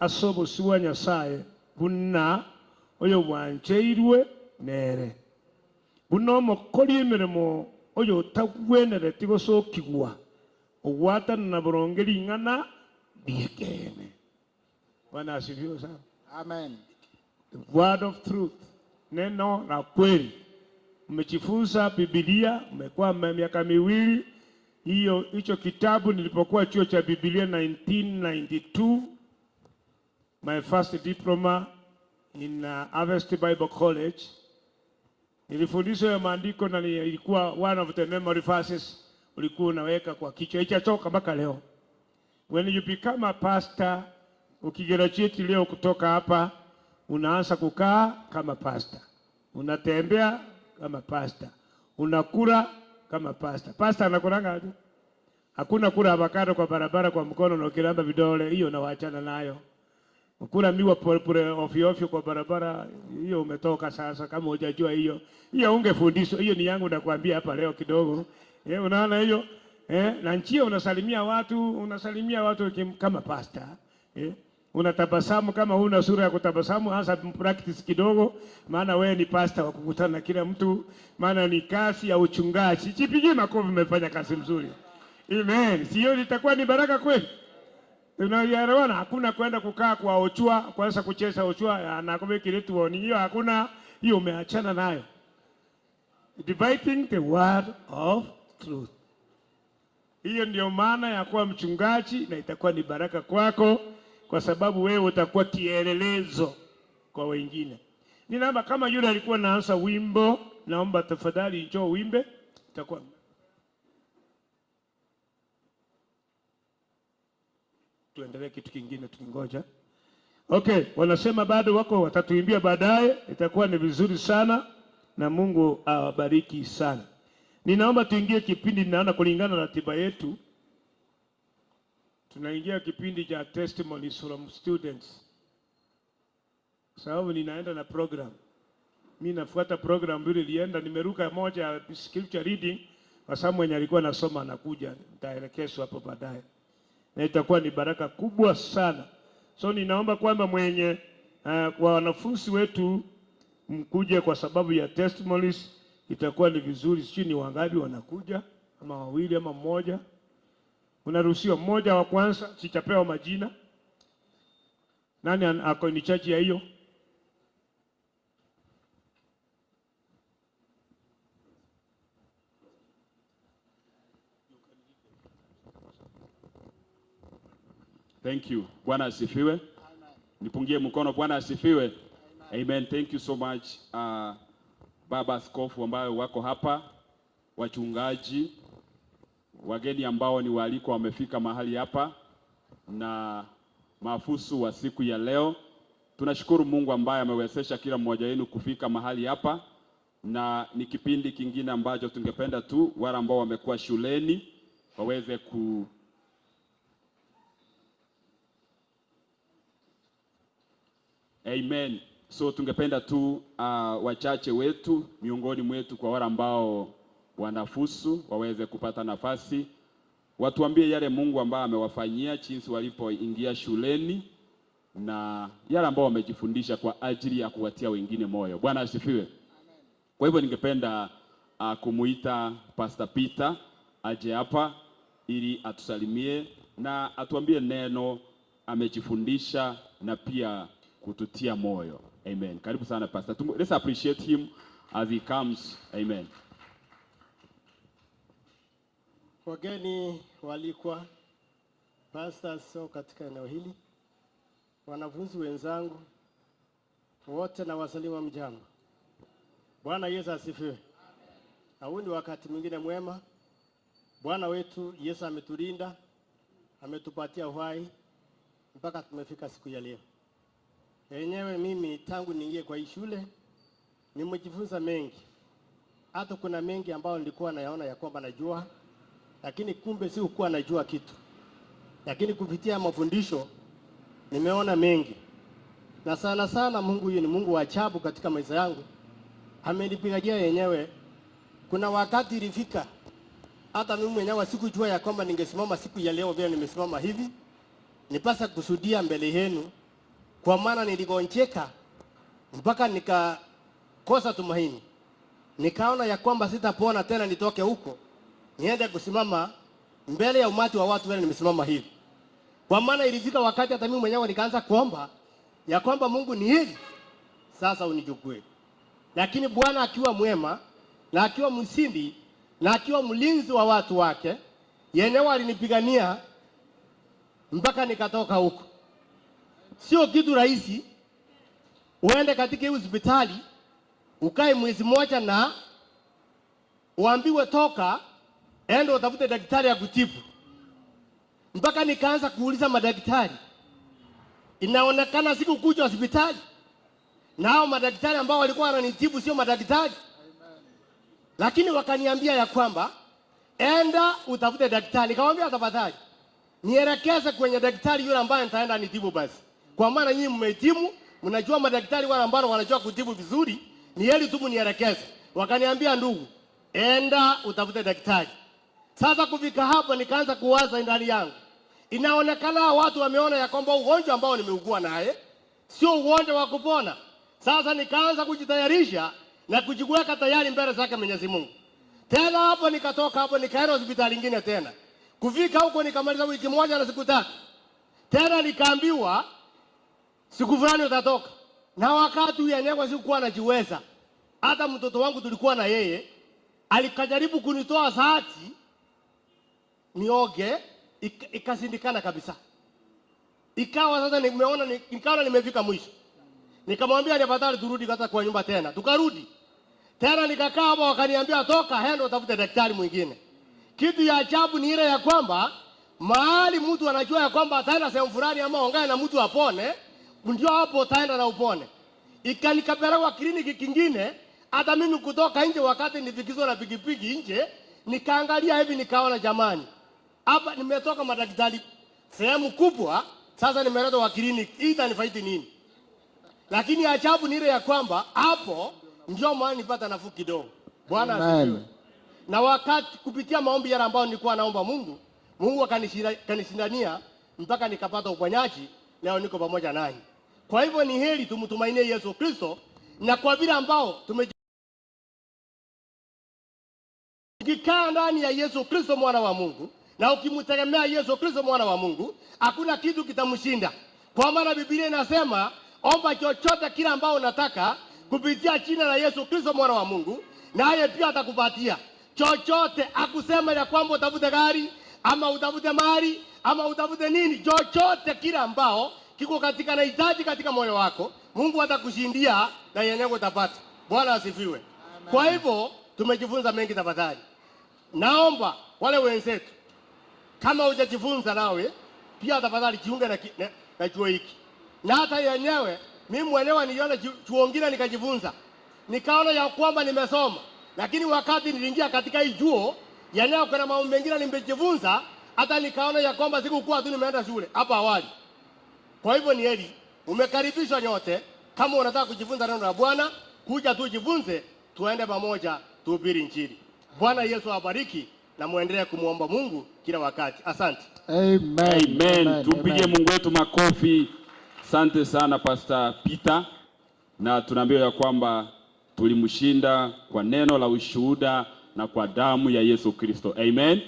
asobo suwa Nyasaye bunna oyo bwancheirwe nere. Buno mokori emiremo oyo tagwenere tigosokigwa. Owata na borongeri ngana biekene. Bwana asifiwe sana. Amen. The word of truth. Neno la kweli. Mmejifunza Biblia, mmekuwa miaka miwili. Hicho kitabu nilipokuwa chuo cha Biblia 1992. My first diploma in Harvest Bible College. Nilifundishwa ya maandiko na ilikuwa one of the memory verses ulikuwa unaweka kwa kichwa. Ichachoka mpaka leo. When you become a pastor, ukigraduate leo kutoka hapa, unaanza kukaa kama pastor. Unatembea kama pastor. Unakula kama pastor. Pastor anakulanga aje? Hakuna kula avocado kwa barabara kwa mkono na ukilamba vidole, hiyo nawaachana nayo. Ukula miwa pole ovyo kwa barabara, hiyo umetoka sasa kama hujajua hiyo. Hiyo ungefundishwa, hiyo ni yangu nakwambia hapa leo kidogo. Unaona hiyo? Na njia unasalimia watu kama pastor. Unatabasamu kama huna sura ya kutabasamu, hasa practice kidogo, maana wewe ni pastor wa kukutana na kila mtu, maana ni kazi ya uchungaji. Jipigie makofi, umefanya kazi nzuri. Amen. Sio litakuwa ni baraka kweli? Unaelewana? Hakuna kwenda kukaa kwa ochua, kwanza kucheza ochua na kumbe kiletu ni hiyo, hakuna hiyo, umeachana nayo. Dividing the word of truth. Hiyo ndio maana ya kuwa mchungaji, na itakuwa ni baraka kwako kwa sababu wewe utakuwa kielelezo kwa wengine. Ninaomba kama yule alikuwa anaanza wimbo, naomba tafadhali njoo wimbe, itakuwa tuendelee kitu kingine tukingoja. Okay, wanasema bado wako watatuimbia baadaye, itakuwa ni vizuri sana na Mungu awabariki sana. Ninaomba tuingie kipindi, ninaona kulingana na ratiba yetu tunaingia kipindi cha testimonies from students. Sababu ninaenda na program. Mimi nafuata program bila lienda, nimeruka moja ya scripture reading kwa sababu mwenye alikuwa anasoma anakuja, nitaelekezwa hapo baadaye. Na itakuwa ni baraka kubwa sana. So ninaomba kwamba mwenye kwa wanafunzi wetu mkuje kwa sababu ya testimonies, itakuwa ni vizuri. Sio ni wangapi wanakuja, ama wawili ama mmoja. Unaruhusiwa mmoja wa kwanza, sitapewa majina. Nani ako ni chachi ya hiyo? Thank you. Bwana asifiwe. Amen. Nipungie mkono. Bwana asifiwe. Amen. Amen. Thank you so much. Baba Askofu ambao wako hapa, wachungaji, wageni ambao ni waalikwa wamefika mahali hapa, na maafusu wa siku ya leo. Tunashukuru Mungu ambaye amewezesha kila mmoja wenu kufika mahali hapa, na ni kipindi kingine ambacho tungependa tu wale ambao wamekuwa shuleni waweze Amen. So tungependa tu wachache wetu miongoni mwetu kwa wale ambao wanafusu waweze kupata nafasi, watuambie yale Mungu ambaye amewafanyia jinsi walipoingia shuleni, na yale ambao wamejifundisha kwa ajili ya kuwatia wengine moyo. Bwana asifiwe. Kwa hivyo ningependa kumuita Pastor Peter aje hapa ili atusalimie na atuambie neno amejifundisha na pia kututia moyo. Amen. Karibu sana Pastor. Let's appreciate him as he comes. Amen. Wageni walikwa, pastors katika eneo hili, wanafunzi wenzangu wote na wasalimu mjambo. Bwana Yesu asifiwe. Na huu ni wakati mwingine mwema. Bwana wetu Yesu ametulinda, ametupatia uhai mpaka tumefika siku ya leo. Yenyewe mimi tangu niingie kwa hii shule nimejifunza mengi. Hata kuna mengi ambayo nilikuwa nayaona ya kwamba najua, lakini kumbe si ukuwa najua kitu. Lakini kupitia mafundisho nimeona mengi. Na sana sana Mungu huyu ni Mungu wa ajabu katika maisha yangu. Amenipigia yenyewe. Kuna wakati ilifika hata mimi mwenyewe sikujua ya kwamba ningesimama siku ya leo vile nimesimama hivi. Nipasa kusudia mbele yenu kwa maana niligonjeka mpaka nikakosa tumaini. Nikaona ya kwamba sitapona tena nitoke huko niende kusimama mbele ya umati wa watu vile nimesimama hivi. Kwa maana ilifika wakati hata mimi mwenyewe nikaanza kuomba ya kwamba Mungu ni hivi sasa unichukue. Lakini Bwana akiwa mwema na akiwa msindi na akiwa mlinzi wa watu wake, yenyewe alinipigania mpaka nikatoka huko. Sio kitu rahisi uende katika hospitali ukae mwezi mmoja na uambiwe toka ende utafute daktari akutibu. Mpaka nikaanza kuuliza madaktari. Inaonekana siku kuja hospitali na hao madaktari ambao walikuwa wananitibu sio madaktari. Lakini wakaniambia ya kwamba enda utafute daktari. Nikamwambia tafadhali nielekeze kwenye daktari yule ambaye nitaenda nitibu basi. Kwa maana nyinyi mmehitimu, mnajua madaktari wale ambao wanajua kutibu vizuri, ni heri tu mnielekeze. Wakaniambia ndugu, enda utafute daktari. Sasa kufika hapa nikaanza kuwaza ndani yangu. Inaonekana watu wameona ya kwamba ugonjwa ambao nimeugua naye sio ugonjwa wa kupona. Sasa nikaanza kujitayarisha na kujiweka tayari mbele zake Mwenyezi Mungu. Tena hapo nikatoka hapo nikaenda hospitali nyingine tena. Kufika huko nikamaliza wiki moja na siku 3. Tena nikaambiwa siku fulani utatoka. Na wakati yenyewe sikuwa najiweza. Hata mtoto wangu tulikuwa na yeye alikajaribu kunitoa saati nioge, ikasindikana kabisa. Ikawa sasa nikaona nimefika mwisho. Nikamwambia tafadhali turudi hata kwa nyumba tena. Tukarudi. Tena nikakaa hapo wakaniambia toka hendo utafute daktari mwingine. Kitu ya ajabu ni ile ya kwamba mahali mtu anajua ya kwamba ataenda sehemu fulani ama ongea na mtu apone, ndio hapo utaenda na upone. Ikanikapeleka kliniki kingine, hata mimi kutoka nje wakati nifikizwa na pikipiki nje, nikaangalia hivi nikaona jamani. Hapa nimetoka madaktari sehemu kubwa, sasa nimeletwa wa kliniki. Hii itanifaidi nini? Lakini ajabu ni ile ya kwamba hapo ndio maana nipata nafuu kidogo. Bwana asifiwe. Na wakati kupitia maombi yale ambayo nilikuwa naomba Mungu akanishindania mpaka nikapata uponyaji. Leo niko pamoja nanyi. Kwa hivyo ni heri tumtumainie Yesu Kristo, na kwa vile ambao tumejikaa ndani ya Yesu Kristo mwana wa Mungu, na ukimtegemea Yesu Kristo mwana wa Mungu, hakuna kitu kitamshinda. Kwa maana Biblia inasema omba chochote kila ambao unataka kupitia jina la Yesu Kristo mwana wa Mungu, naye pia atakupatia chochote. Akusema ya kwamba utafute gari ama utafute mali ama utafute nini, chochote kila ambao kiko katika nahitaji katika moyo wako, Mungu atakushindia na yenyewe utapata. Bwana asifiwe. Kwa hivyo tumejifunza mengi. Tafadhali naomba wale wenzetu, kama hujajifunza nawe pia tafadhali jiunge na chuo hiki. Na hata yenyewe mimi mwenyewe niliona chuo kingine nikajifunza, nikaona ya kwamba nimesoma, lakini wakati niliingia katika hii chuo yenyewe kuna mambo mengine nimejifunza, hata nikaona ya kwamba sikukuwa tu nimeenda shule hapa awali. Kwa hivyo ni heri umekaribishwa nyote. Kama unataka kujifunza neno la Bwana, kuja tu jifunze, tuende pamoja tuhubiri Injili. Bwana Yesu awabariki na muendelee kumuomba Mungu kila wakati. Asante. Amen. Tumpigie Mungu wetu makofi Asante sana Pastor Peter, na tunaambiwa ya kwamba tulimshinda kwa neno la ushuhuda na kwa damu ya Yesu Kristo. Amen.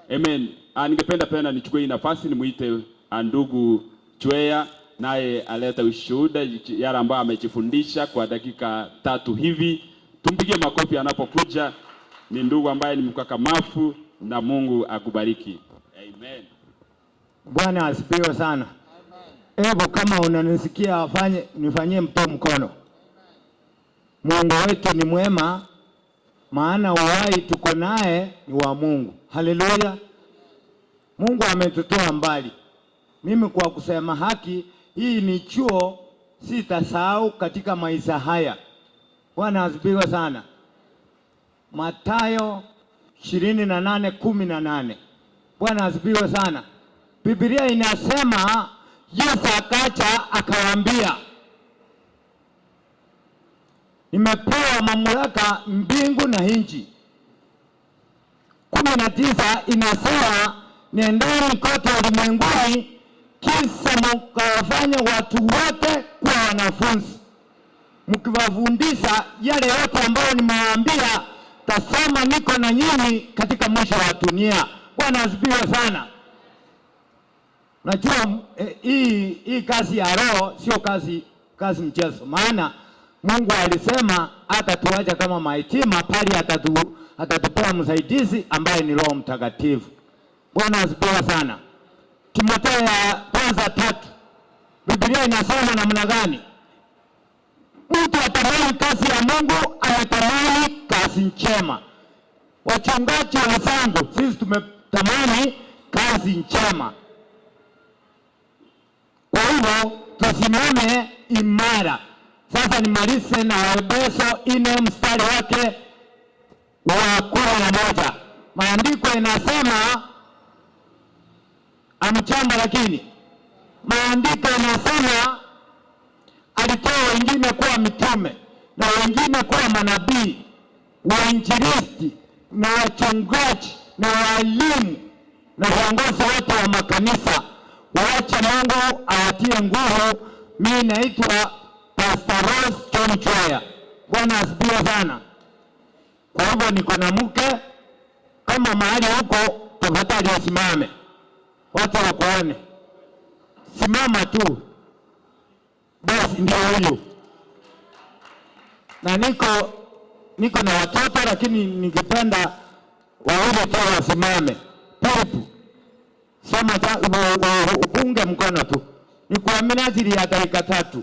Amen. Ningependa pena nichukue hii nafasi nimuite ndugu Chwea, naye aleta ushuhuda yale ambayo amejifundisha kwa dakika 3 hivi. Tumpigie makofi anapokuja. Ni ndugu ambaye ni mkakamafu na Mungu akubariki. Amen. Bwana asifiwe sana. Hebu kama unanisikia nifanyie mkono. Mungu wetu ni mwema, maana uhai tuko naye ni wa Mungu. Haleluya. Mungu ametutoa mbali. Mimi kwa kusema haki, hii ni chuo sitasahau katika maisha haya. Bwana asifiwe sana. Mathayo 28:18. Bwana asifiwe sana. Biblia inasema Yesu akaja akawaambia, nimepewa mamlaka mbingu na nchi. 19 inasema nendeni kote ulimwenguni kisha mkawafanye watu wote kuwa wanafunzi, mkiwafundisha yale yote ambayo nimewaambia, tasema niko na nyinyi katika mwisho wa dunia. Bwana asifiwe sana. Najua hii kazi ya roho sio kazi mchezo, maana Mungu alisema atatuacha kama mayatima, bali atatupea msaidizi ambaye ni Roho Mtakatifu. Bwana asifiwe sana. Timotheo ya kwanza 3. Biblia inasema namna gani? Mtu atamani kazi ya Mungu anatamani kazi njema. Wachungaji wenzangu, sisi tumetamani kazi njema. Kwa hivyo tusimame imara. Sasa nimalize na Waefeso 4 mstari wake wa 11. Maandiko inasema amchamba, lakini maandiko inasema alitoa wengine kuwa mitume na wengine kuwa manabii, wainjilisti na wachungaji na walimu na viongozi wote wa makanisa. Waache Mungu awatie nguvu. Mimi naitwa Pastor Rose John Chwea. Bwana asifiwe sana. Kwa hivyo niko na mke, kama mahali huko tafadhali usimame, watu wakuone. Simama tu basi, ndio huyu. Na niko na watoto, lakini ningependa wawili tu wasimame. Pepu sema upunge mkono tu, ni kwa minajili ya dakika 3.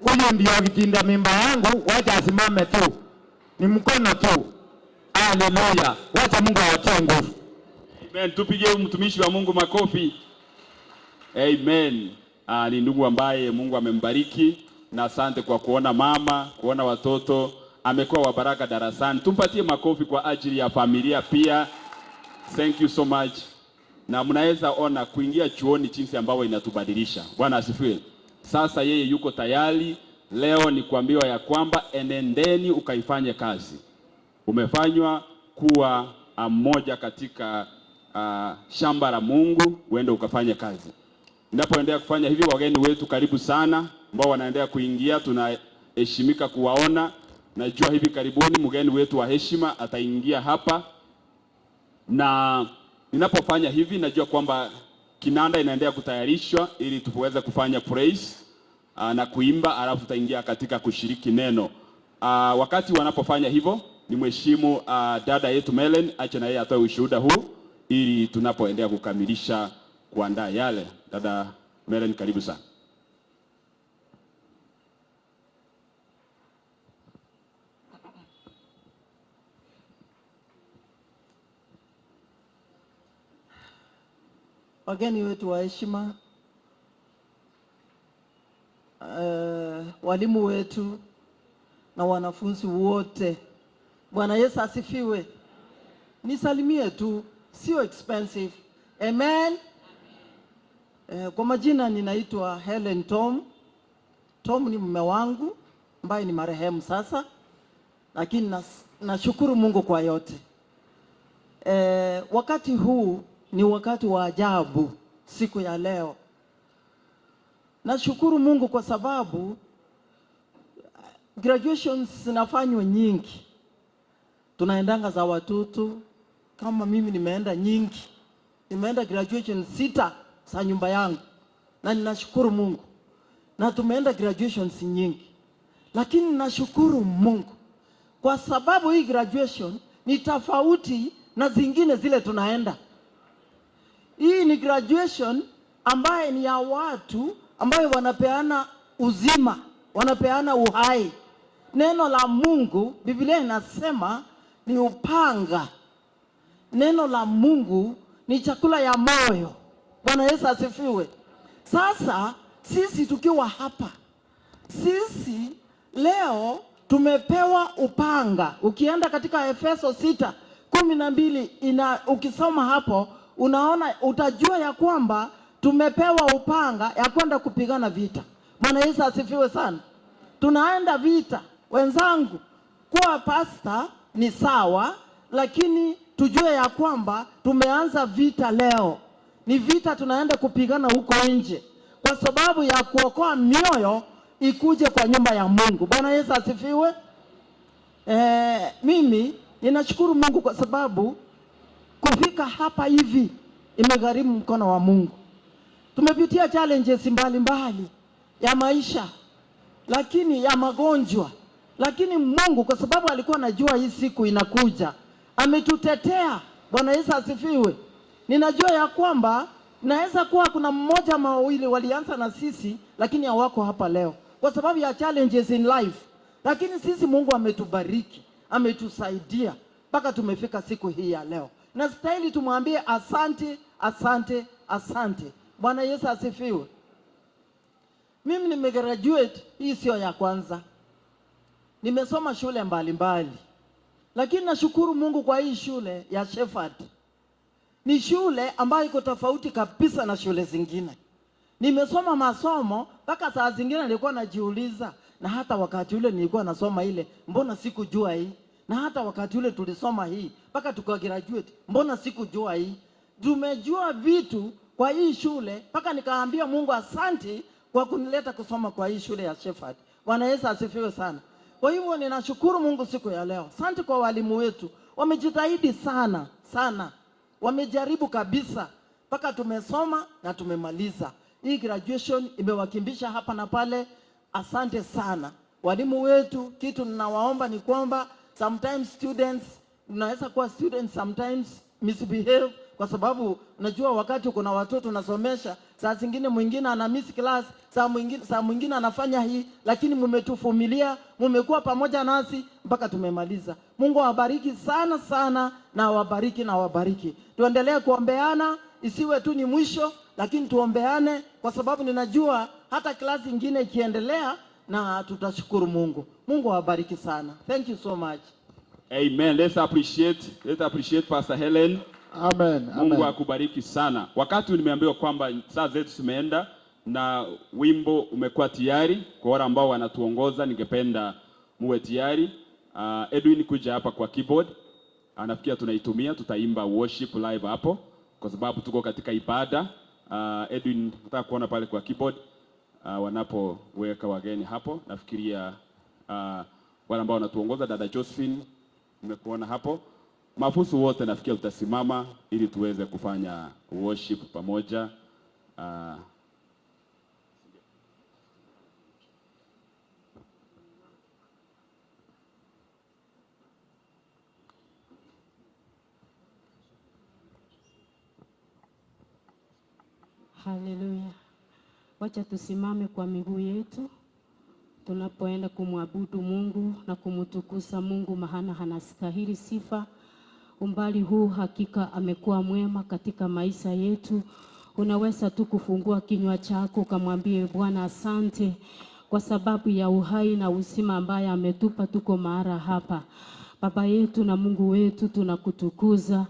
Huyu ndio kitinda mimba yangu, wacha asimame tu, ni mkono tu. Haleluya, wacha Mungu awatie nguvu. Amen. Tupigie mtumishi wa Mungu makofi. Amen. Ni ndugu ambaye Mungu amembariki, na asante kwa kuona mama, kuona watoto, amekuwa wa baraka darasani. Tumpatie makofi kwa ajili ya familia pia. Thank you so much. Na mnaweza ona kuingia chuoni jinsi ambavyo inatubadilisha. Bwana asifiwe. Sasa yeye yuko tayari. Leo ni kuambiwa ya kwamba enendeni ukaifanye kazi. Umefanywa kuwa mmoja katika shamba la Mungu, uende ukafanye kazi. Ninapoendelea kufanya hivi, wageni wetu karibu sana ambao wanaendelea kuingia, tunaheshimika kuwaona. Najua hivi karibuni mgeni wetu wa heshima ataingia hapa, na ninapofanya hivi najua kwamba kinanda inaendelea kutayarishwa ili tuweze kufanya praise na kuimba, alafu tutaingia katika kushiriki neno. Wakati wanapofanya hivyo, ni mheshimu dada yetu Melen acha na yeye atoe ushuhuda huu ili tunapoendelea kukamilisha kuandaa yale. Dada Melen, karibu sana. Wageni wetu wa heshima, walimu wetu na wanafunzi wote, Bwana Yesu asifiwe. Nisalimie tu, sio expensive. Amen. Kwa majina ninaitwa Helen Tom. Tom ni mume wangu ambaye ni marehemu sasa, lakini nashukuru Mungu kwa yote. Wakati huu ni wakati wa ajabu siku ya leo. Nashukuru Mungu kwa sababu graduations zinafanywa nyingi. Tunaendanga za watoto, kama mimi nimeenda nyingi. Nimeenda graduation 6 za nyumba yangu. Na ninashukuru Mungu. Na tumeenda graduations nyingi. Lakini nashukuru Mungu kwa sababu hii graduation ni tofauti na zingine zile tunaenda. Hii ni graduation ambaye ni ya watu ambayo wanapeana uzima, wanapeana uhai. Neno la Mungu, Biblia inasema ni upanga. Neno la Mungu ni chakula ya moyo. Bwana Yesu asifiwe. Sasa sisi tukiwa hapa, sisi leo tumepewa upanga. Ukienda katika Efeso 6:12 ukisoma hapo, unaona, utajua ya kwamba tumepewa upanga ya kwenda kupigana vita. Bwana Yesu asifiwe sana. Tunaenda vita. Wenzangu, kuwa pasta ni sawa, lakini tujue ya kwamba tumeanza vita leo. Ni vita tunaenda kupigana huko nje, kwa sababu ya kuokoa mioyo ikuje kwa nyumba ya Mungu. Bwana Yesu asifiwe. Mimi ninashukuru Mungu kwa sababu kufika hapa hivi imegharimu mkono wa Mungu. Tumepitia challenges mbalimbali ya maisha, lakini ya magonjwa, lakini Mungu kwa sababu alikuwa anajua hii siku inakuja, ametutetea. Bwana Yesu asifiwe. Ninajua ya kwamba naweza kuwa kuna mmoja mawili walianza na sisi lakini hawako hapa leo kwa sababu ya challenges in life, lakini sisi Mungu ametubariki, ametusaidia mpaka tumefika siku hii ya leo. Na stahili tumwambie asante, asante, asante. Bwana Yesu asifiwe. Mimi nimegraduate, hii sio ya kwanza. Nimesoma shule mbalimbali. Lakini nashukuru Mungu kwa hii shule ya Shepherd. Ni shule ambayo iko tofauti kabisa na shule zingine. Nimesoma masomo mpaka saa zingine nilikuwa najiuliza, na hata wakati ule nilikuwa nasoma ile, mbona sikujua hii? Na hata wakati ule tulisoma hii mpaka tukagraduate, mbona sikujua hii? Tumejua vitu kwa hii shule mpaka nikaambia Mungu asante kwa kunileta kusoma kwa hii shule ya Shepherd. Bwana Yesu asifiwe sana. Kwa hivyo ninashukuru Mungu siku ya leo. Asante kwa walimu wetu. Wamejitahidi sana sana. Wamejaribu kabisa mpaka tumesoma na tumemaliza. Hii graduation imewakimbisha hapa na pale. Asante sana walimu wetu. Kitu ninawaomba ni kwamba sometimes students, unaweza kuwa students sometimes misbehave, kwa sababu unajua wakati kuna watoto unasomesha, saa zingine mwingine ana miss class, saa mwingine anafanya hii, lakini mmetuvumilia, mmekuwa pamoja nasi mpaka tumemaliza. Mungu awabariki sana sana, na wabariki na wabariki. Tuendelee kuombeana, isiwe tu ni mwisho, lakini tuombeane, kwa sababu ninajua hata klasi nyingine ikiendelea, na tutashukuru Mungu. Mungu awabariki sana. Thank you so much. Amen. Let's appreciate Pastor Helen. Amen. Mungu akubariki sana. Wakati nimeambiwa kwamba saa zetu zimeenda na wimbo umekuwa tayari, kwa wale ambao wanatuongoza ningependa muwe tayari. Edwin kuja hapa kwa keyboard. Anafikia tunaitumia, tutaimba worship live hapo kwa sababu tuko katika ibada. Edwin nataka kuona pale kwa keyboard wanapoweka wageni hapo. Nafikiria wale ambao wanatuongoza, dada Josephine nimekuona hapo. Mafusu wote nafikia utasimama ili tuweze kufanya worship pamoja. Haleluya. Wacha tusimame kwa miguu yetu tunapoenda kumwabudu Mungu na kumtukuza Mungu, maana anastahili sifa. Umbali huu hakika amekuwa mwema katika maisha yetu. Unaweza tu kufungua kinywa chako kumwambia Bwana asante kwa sababu ya uhai na uzima ambaye ametupa. Tuko mahali hapa. Baba yetu na Mungu wetu, tunakutukuza,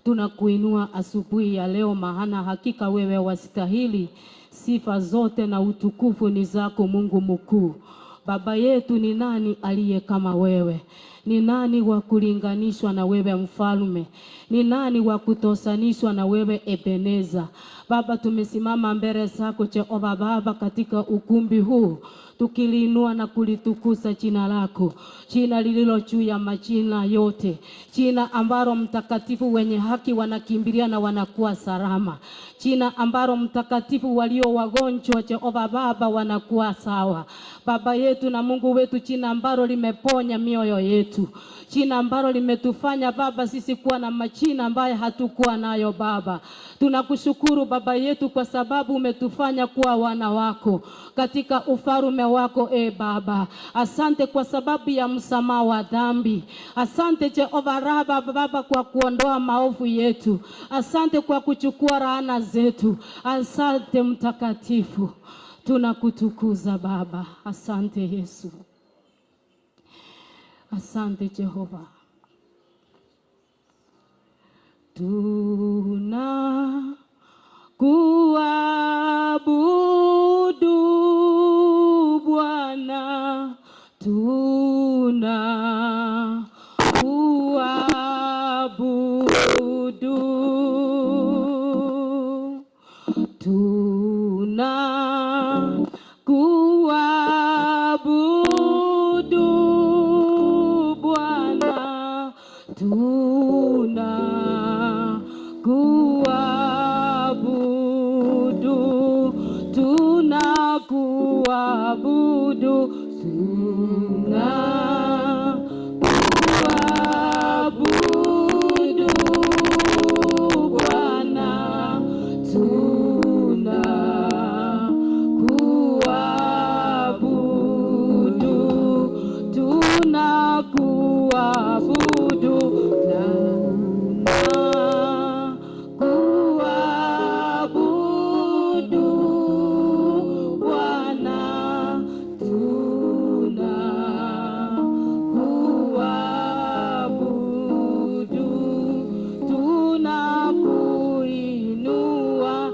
tunakuinua asubuhi ya leo, maana hakika wewe wastahili sifa zote na utukufu ni zako Mungu mkuu. Baba yetu, ni nani aliye kama wewe? Ni nani wa kulinganishwa na wewe mfalme? Ni nani wa kutosanishwa na wewe Ebeneza? Baba, tumesimama mbele zako Jehova Baba katika ukumbi huu, tukiliinua na kulitukuza jina lako, jina lililo juu ya majina yote, jina ambalo mtakatifu wenye haki wanakimbilia na wanakuwa salama, jina ambalo mtakatifu walio wagonjwa Jehova Baba wanakuwa sawa. Baba yetu na Mungu wetu, jina ambalo limeponya mioyo yetu, jina ambalo limetufanya Baba sisi kuwa na majina ambayo hatukuwa nayo Baba. Tunakushukuru Baba yetu kwa sababu umetufanya kuwa wana wako katika ufalme wako Baba. Asante kwa sababu ya msamaha wa dhambi. Asante Jehova Raba Baba kwa kuondoa maovu yetu. Asante kwa kuchukua laana zetu. Asante mtakatifu. Tunakutukuza Baba. Asante Yesu. Asante Jehova. Tunakuabudu Bwana, tunakuabudu, tunakuabudu Bwana, tunakuabudu, tunakuabudu, tunakuabudu Bwana, tunakuabudu, tunakuabudu, tunakuabudu Bwana, tunakuabudu, tunakuinua,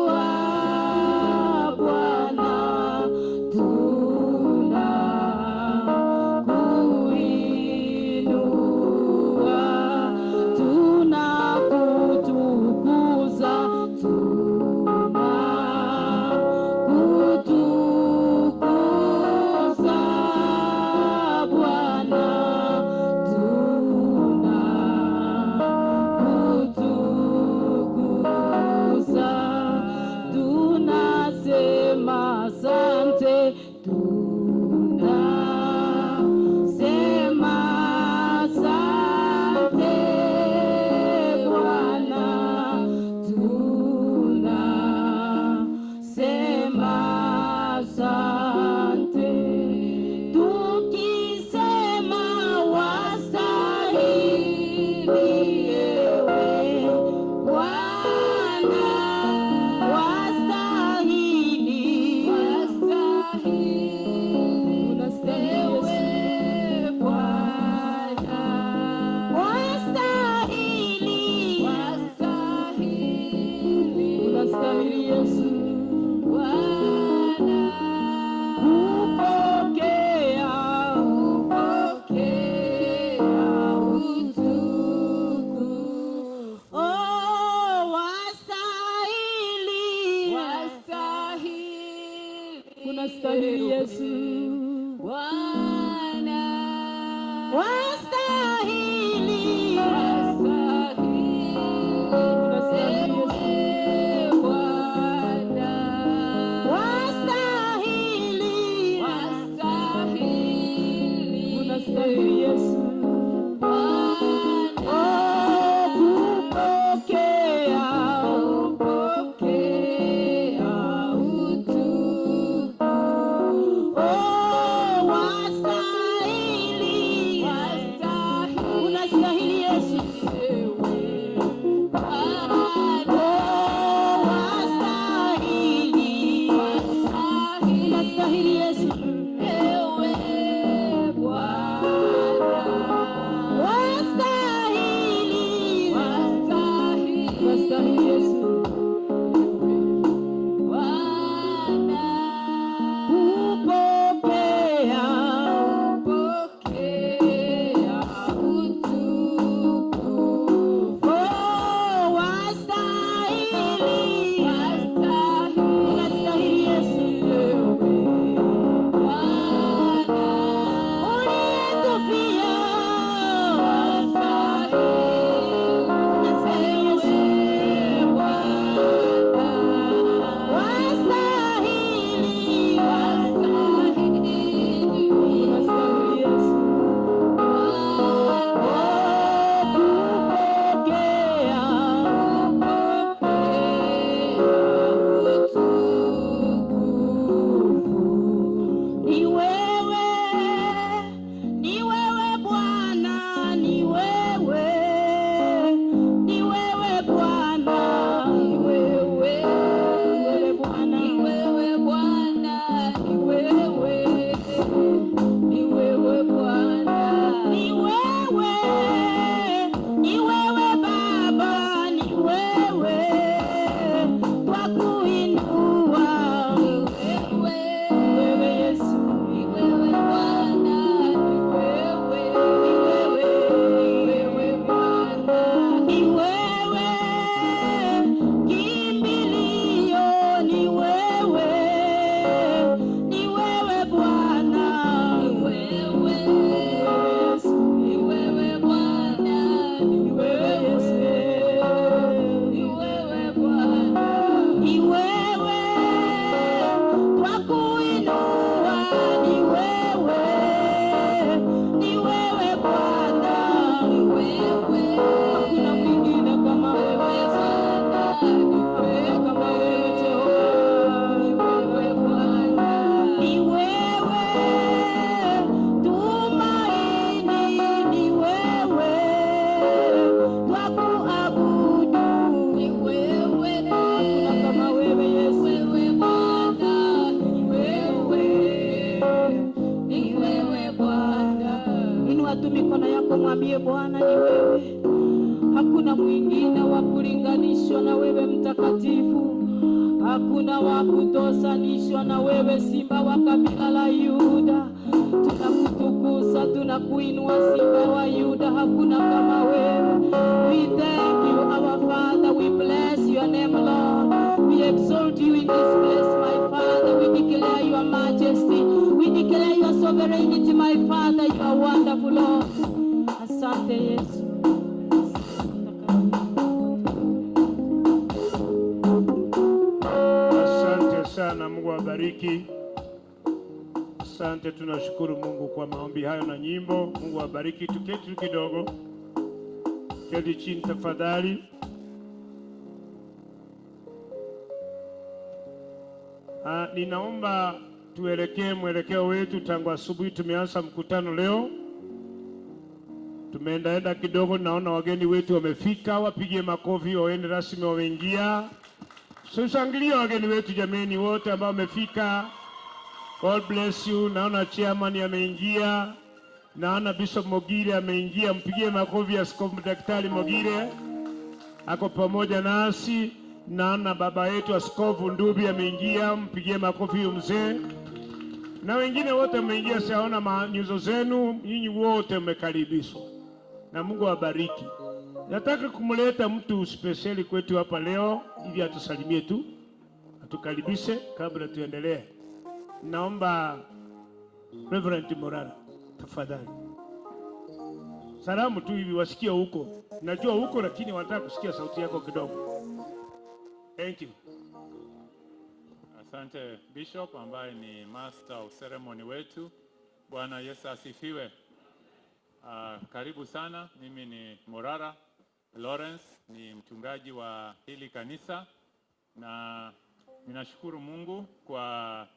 tunakuinua Bwana, tunakuinua, tunakutukuza, tunakutukuza Bwana, tunakutukuza, tunasema asante, tunasema asante Bwana, tunasema asante, tukisema wastahili ewe Bwana, wastahili, unastahili Bwana, wastahili, unastahili Yesu Bwana, upokea utukufu. Oh, wastahili, unastahili Yesu Bwana, wastahili, unastahili Yesu Bwana, wastahili, unastahili Yesu Bwana, kupokea utukufu. Oh, wastahili, unastahili Yesu Bwana, wastahili, unastahili Yesu ewe Bwana, wastahili, unastahili Yesu Bwana, kupokea utukufu. ni wewe, tumaini ni wewe, twakuabudu ni wewe, hakuna kama wewe Yesu, wewe Bwana, ni wewe Bwana. Inua tu mikono yako mwambie Bwana ni wewe. Hakuna mwingine wa kulinganishwa na wewe mtakatifu. Hakuna wa kutosanishwa na wewe simba wa kabila la Yuda. Tunakutukuza, tunakuinua simba wa Yuda. Hakuna kama wewe. We thank you our Father. We bless your name Lord. We exalt you in this place my Father. We declare your majesty. We declare your sovereignty my Father. You are wonderful Lord. Asante Yesu. Asante sana, Mungu awabariki. Asante, tunashukuru Mungu kwa maombi hayo na nyimbo. Mungu awabariki. Tuketi tu kidogo. Keti chini tafadhali. Ninaomba tuelekee mwelekeo wetu. Tangu asubuhi tumeanza mkutano leo. Tumeendaenda kidogo, naona wageni wetu wamefika. Wapigie makofi, waende rasmi wameingia. Shangilia wageni wetu jameni wote ambao wamefika. God bless you. Naona chairman ameingia. Naona Bishop Mogire ameingia. Mpigie makofi Askofu Daktari Mogire. Ako pamoja nasi. Naona baba yetu Askofu Ndubi ameingia. Mpigie makofi mzee. Na wengine wote wameingia, siaona nyuso zenu. Nyinyi wote mmekaribishwa. Na Mungu awabariki. Nataka kumleta mtu speciali kwetu hapa leo ili atusalimie tu, atukaribishe kabla tuendelee. Naomba Reverend Morara tafadhali. Salamu tu hivi wasikie huko. Najua huko lakini wanataka kusikia sauti yako kidogo. Thank you. Asante Bishop ambaye ni Master of Ceremony wetu. Bwana Yesu asifiwe. Karibu sana. Mimi ni Morara Lawrence, ni mchungaji wa hili kanisa, na ninashukuru Mungu kwa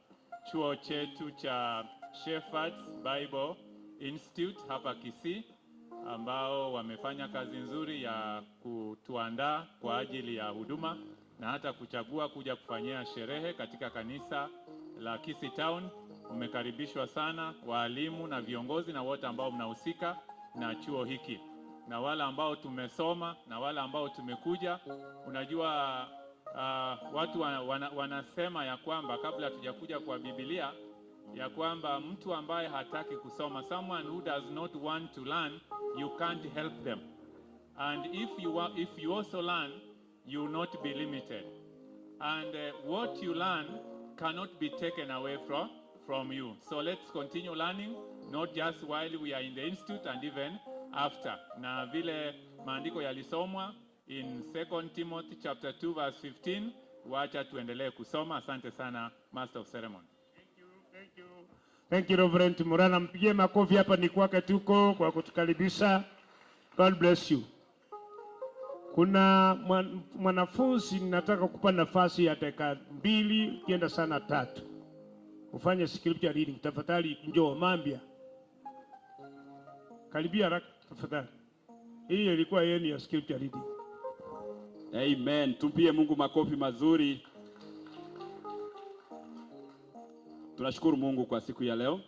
chuo chetu cha Shepherds Bible Institute hapa Kisii, ambao wamefanya kazi nzuri ya kutuandaa kwa ajili ya huduma na hata kuchagua kuja kufanyia sherehe katika kanisa la Kisii Town. Umekaribishwa sana walimu na viongozi na wote ambao mnahusika na chuo hiki, na wale ambao tumesoma na wale ambao tumekuja. Unajua watu wanasema ya kwamba kabla tujakuja kwa Biblia ya kwamba mtu ambaye hataki kusoma, someone who does not want to learn, you can't help them, and if you also learn, you will not be limited, and what you learn cannot be taken away from you. So let's continue learning, not just while we are in the institute and even after. Na vile maandiko yalisomwa in 2 Timothy chapter 2 verse 15, wacha tuendelee kusoma. Asante sana Master of Ceremony. Thank you Reverend Morana. Mpigie makofi hapa ni kwake tuko kwa kutukaribisha. God bless you. Kuna mwanafunzi nataka kukupa nafasi ya dakika 2 kienda sana 3. Ufanye scripture reading tafadhali. Njoo Mambia. Karibia haraka tafadhali. Hii ilikuwa yenu ya scripture reading. Amen. Tumpie Mungu makofi mazuri. Tunashukuru Mungu kwa siku ya leo.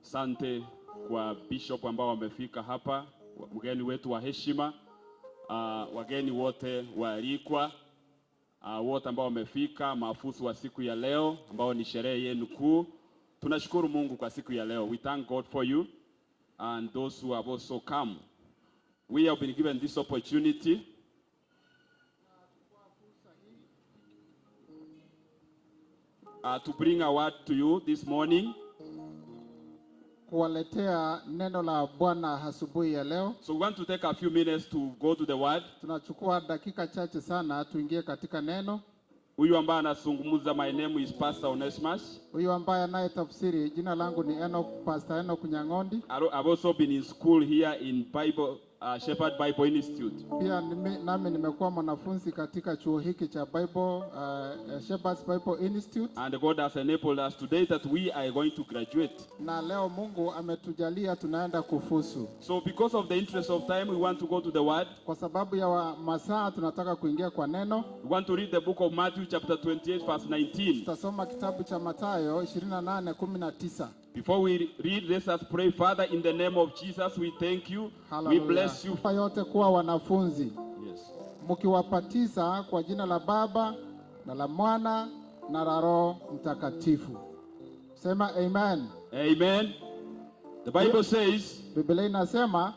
Asante kwa bishop ambao wamefika hapa, mgeni wetu wa heshima, wageni wote waalikwa, wote ambao wamefika, maafusu wa siku ya leo ambao ni sherehe yenu kuu. Tunashukuru Mungu kwa siku ya leo. We thank God for you and those who have also come. We have been given this opportunity to bring a word to you this morning. Kuwaletea neno la Bwana asubuhi ya leo. So we want to take a few minutes to go to the word. Tunachukua dakika chache sana tuingie katika neno. Huyu ambaye anazungumza, my name is Pastor Onesimus. Huyu ambaye anayetafsiri, jina langu ni Pastor Enoch Nyangondi. I've also been in school here in Bible Shepherd Bible Institute. Pia nami nimekuwa mwanafunzi katika chuo hiki cha Bible Shepherd's Bible Institute. And God has enabled us today that we are going to graduate. Na leo Mungu ametujalia tunaenda kufusu. So because of the interest of time, we want to go to the word. Kwa sababu ya masaa tunataka kuingia kwa neno. We want to read the book of Matthew chapter 28 verse 19. Tutasoma kitabu cha Mathayo 28:19. Before we read, let us pray. Father, in the name of Jesus, we thank you. Hallelujah. We bless you. Yote kuwa wanafunzi. Yes. Mkiwapatiza kwa jina la Baba na la Mwana na la Roho Mtakatifu. Sema amen. Amen. The Bible says, Biblia inasema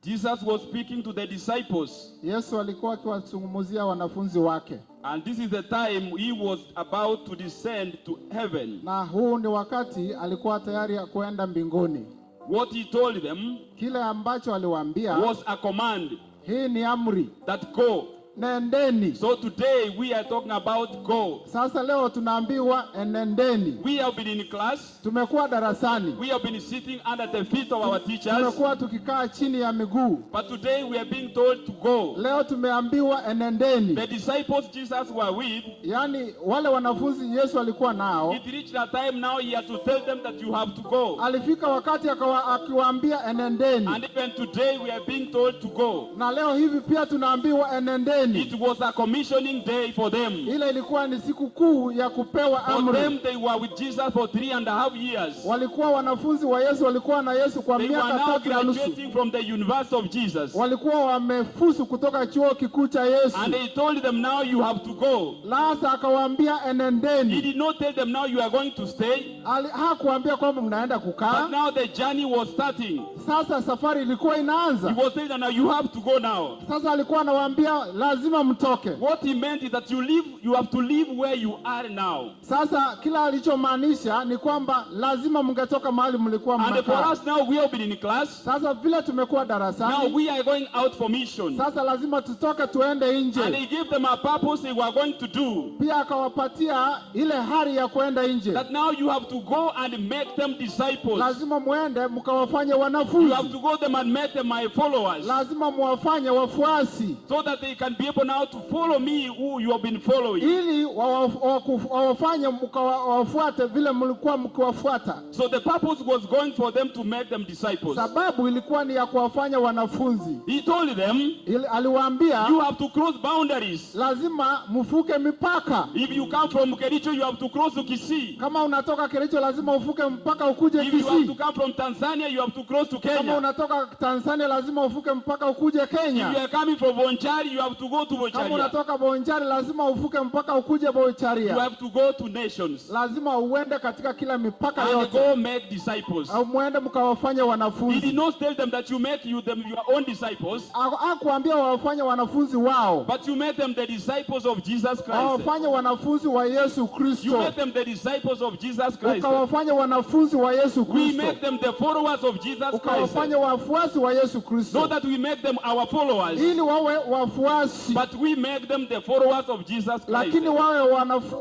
Jesus was speaking to the disciples. Yesu alikuwa akiwazungumzia wanafunzi wake. And this is the time he was about to descend to heaven. Na huu ni wakati alikuwa tayari kuenda mbinguni. What he told them, kile ambacho aliwaambia, was a command. Hii ni amri. That go. Nendeni. So today we are talking about go. Sasa leo tunaambiwa enendeni. We have been in class. Tumekuwa darasani. We have been sitting under the feet of our teachers. Tumekuwa tukikaa chini ya miguu. But today we are being told to go. Leo tumeambiwa enendeni. The disciples Jesus were with, yani wale wanafunzi Yesu alikuwa nao, it reached a time now he had to tell them that you have to go. Alifika wakati akiwaambia enendeni. And even today we are being told to go. Na leo hivi pia tunaambiwa enendeni. It was a commissioning day for them. Ile ilikuwa ni siku kuu ya kupewa amri. For them, they were with Jesus for 3.5 years. Walikuwa wanafunzi wa Yesu, walikuwa na Yesu kwa miaka 3 na nusu. They were now graduating from the University of Jesus. Walikuwa wamefusu kutoka chuo kikuu cha Yesu. And he told them now you have to go. Sasa akawaambia enendeni. He did not tell them now you are going to stay. Hakuambia kwamba mnaenda kukaa. But now the journey was starting. Sasa safari ilikuwa inaanza. He was saying that now you have to go now. Sasa alikuwa anawaambia lazima mtoke. What he meant is that you have to live where you are now. Sasa kila alichomaanisha ni kwamba lazima mngetoka mahali mlikuwa mnakaa. And for us now we have been in class. Sasa vile tumekuwa darasani. Now we are going out for mission. Sasa lazima tutoke tuende nje. And he gave them a purpose they were going to do. Pia akawapatia ile hari ya kwenda nje. That now you have to go and make them disciples. Lazima muende mkawafanye wanafunzi. You have to go them and make them my followers. Lazima muwafanye wafuasi. So that they can be able now to follow me who you have been following. Ili wawafanye mkawafuate vile mlikuwa mkiwafuata. So the purpose was going for them to make them disciples. Sababu ilikuwa ni ya kuwafanya wanafunzi. He told them, aliwaambia, you have to cross boundaries. Lazima mfuke mipaka. If you come from Kericho, you have to cross to Kisii. Kama unatoka Kericho lazima ufuke mpaka ukuje Kisii. If you have to come from Tanzania, you have to cross to Kenya. Kama unatoka Tanzania lazima ufuke mpaka ukuje Kenya. If you are coming from Bonchari, you have to go to Bonchari. Kama unatoka Bonchari lazima ufuke mpaka ukuje Boncharia. You have to go to nations. Lazima uende katika kila mipaka and yote. Go make disciples. Au muende mkawafanye wanafunzi. He did not tell them that you make them your own disciples. Hakuambia wawafanye wanafunzi wao. But you make them the disciples of Jesus Christ. Wawafanye wanafunzi wa Yesu Kristo. You make them the disciples of Jesus Christ. Ukawafanye wanafunzi wa Yesu Kristo. We make them the followers of Jesus Christ. Ukawafanye wafuasi wa Yesu Kristo. So that we make them our followers. Ili wawe wafuasi. But we make them the followers of Jesus Christ. Lakini wawe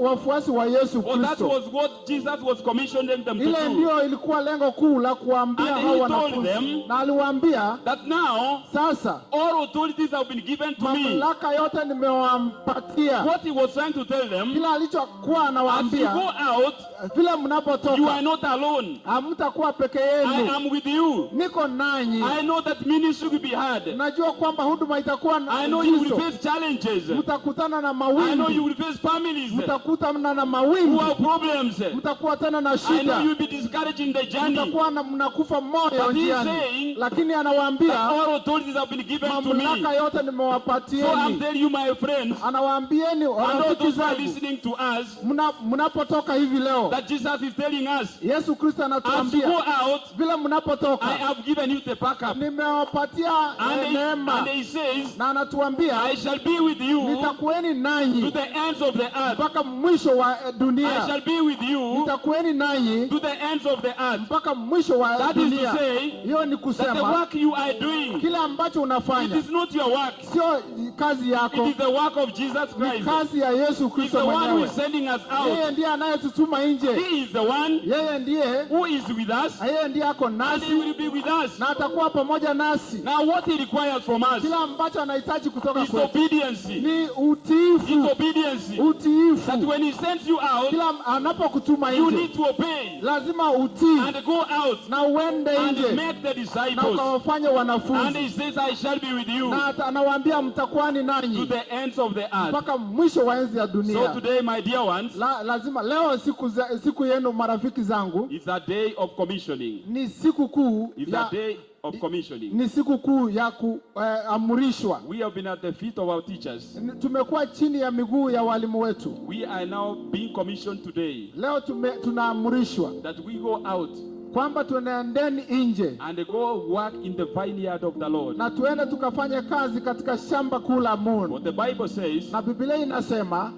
wafuasi wa Yesu Kristo. That was what Jesus was commissioning them to do. Ile ndio ilikuwa lengo kuu la kuambia hao wanafunzi. Na aliwaambia that now sasa all authorities have been given to me. Mamlaka yote nimewampatia. What he was trying to tell them, kila alichokuwa anawaambia, as you go out, vile mnapotoka, you are not alone. Hamtakuwa peke yenu. I am with you. Niko nanyi. I know that ministry will be hard. Najua kwamba huduma itakuwa I know you will face challenges. Mtakutana na mawimbi. I know you will face families. Mtakutana na mawimbi. Who have problems. Mtakuwa tena na shida. I know you will be discouraged in the journey. Mtakuwa mnakufa moyo njiani. Lakini anawaambia all authorities have been given to me. Mamlaka yote nimewapatieni. So I'm telling you my friends. Anawaambieni rafiki zangu listening to us. Mnapotoka hivi leo. That Jesus is telling us. Yesu Kristo anatuambia. As you go out. Vile mnapotoka. I have given you the backup. Nimewapatia neema. And he says. Na anatuambia. I shall be with you. Nitakuweni nanyi. To the ends of the earth. Mpaka mwisho wa dunia. I shall be with you. Nitakuweni nanyi. To the ends of the earth. Mpaka mwisho wa dunia. That is to say. Hiyo ni kusema. That the work you are doing. Kile ambacho unafanya. It is not your work. Sio kazi yako. It is the work of Jesus Christ. Ni kazi ya Yesu Kristo mwenyewe. He is the one who is mwenyewe. sending us out. Yeye ndiye anayetutuma nje. nje. He is the one Yeye ndiye who is with us, yeye ndiye ako and he nasi will be with us. na atakuwa pamoja nasi. Now what he requires from us Kila ambacho anahitaji kutoka is kwetu obedience. ni utiifu. Is obedience. That Utiifu. when he sends you out, Kila anapokutuma you nje need to obey lazima utii and go out na uende and nje make the na disciples. ukawafanye And wanafunzi, he says, I shall be with you na anawaambia mtakuwa ni to nanyi the ends of the earth. mpaka mwisho wa enzi ya So dunia. today, my dear ones, Lazima leo siku yenu marafiki zangu it's a day of commissioning. ni siku kuu It's ya a day of commissioning. ni siku kuu ya kuamrishwa. We have been at the feet of our teachers. Tumekuwa chini ya miguu ya walimu wetu. We are now being commissioned today Leo tunaamrishwa that we go out kwamba tunaendeni nje and go work in the vineyard of the Lord. na tuende tukafanye kazi katika shamba kuu la Mungu. What the Bible says, Na Biblia inasema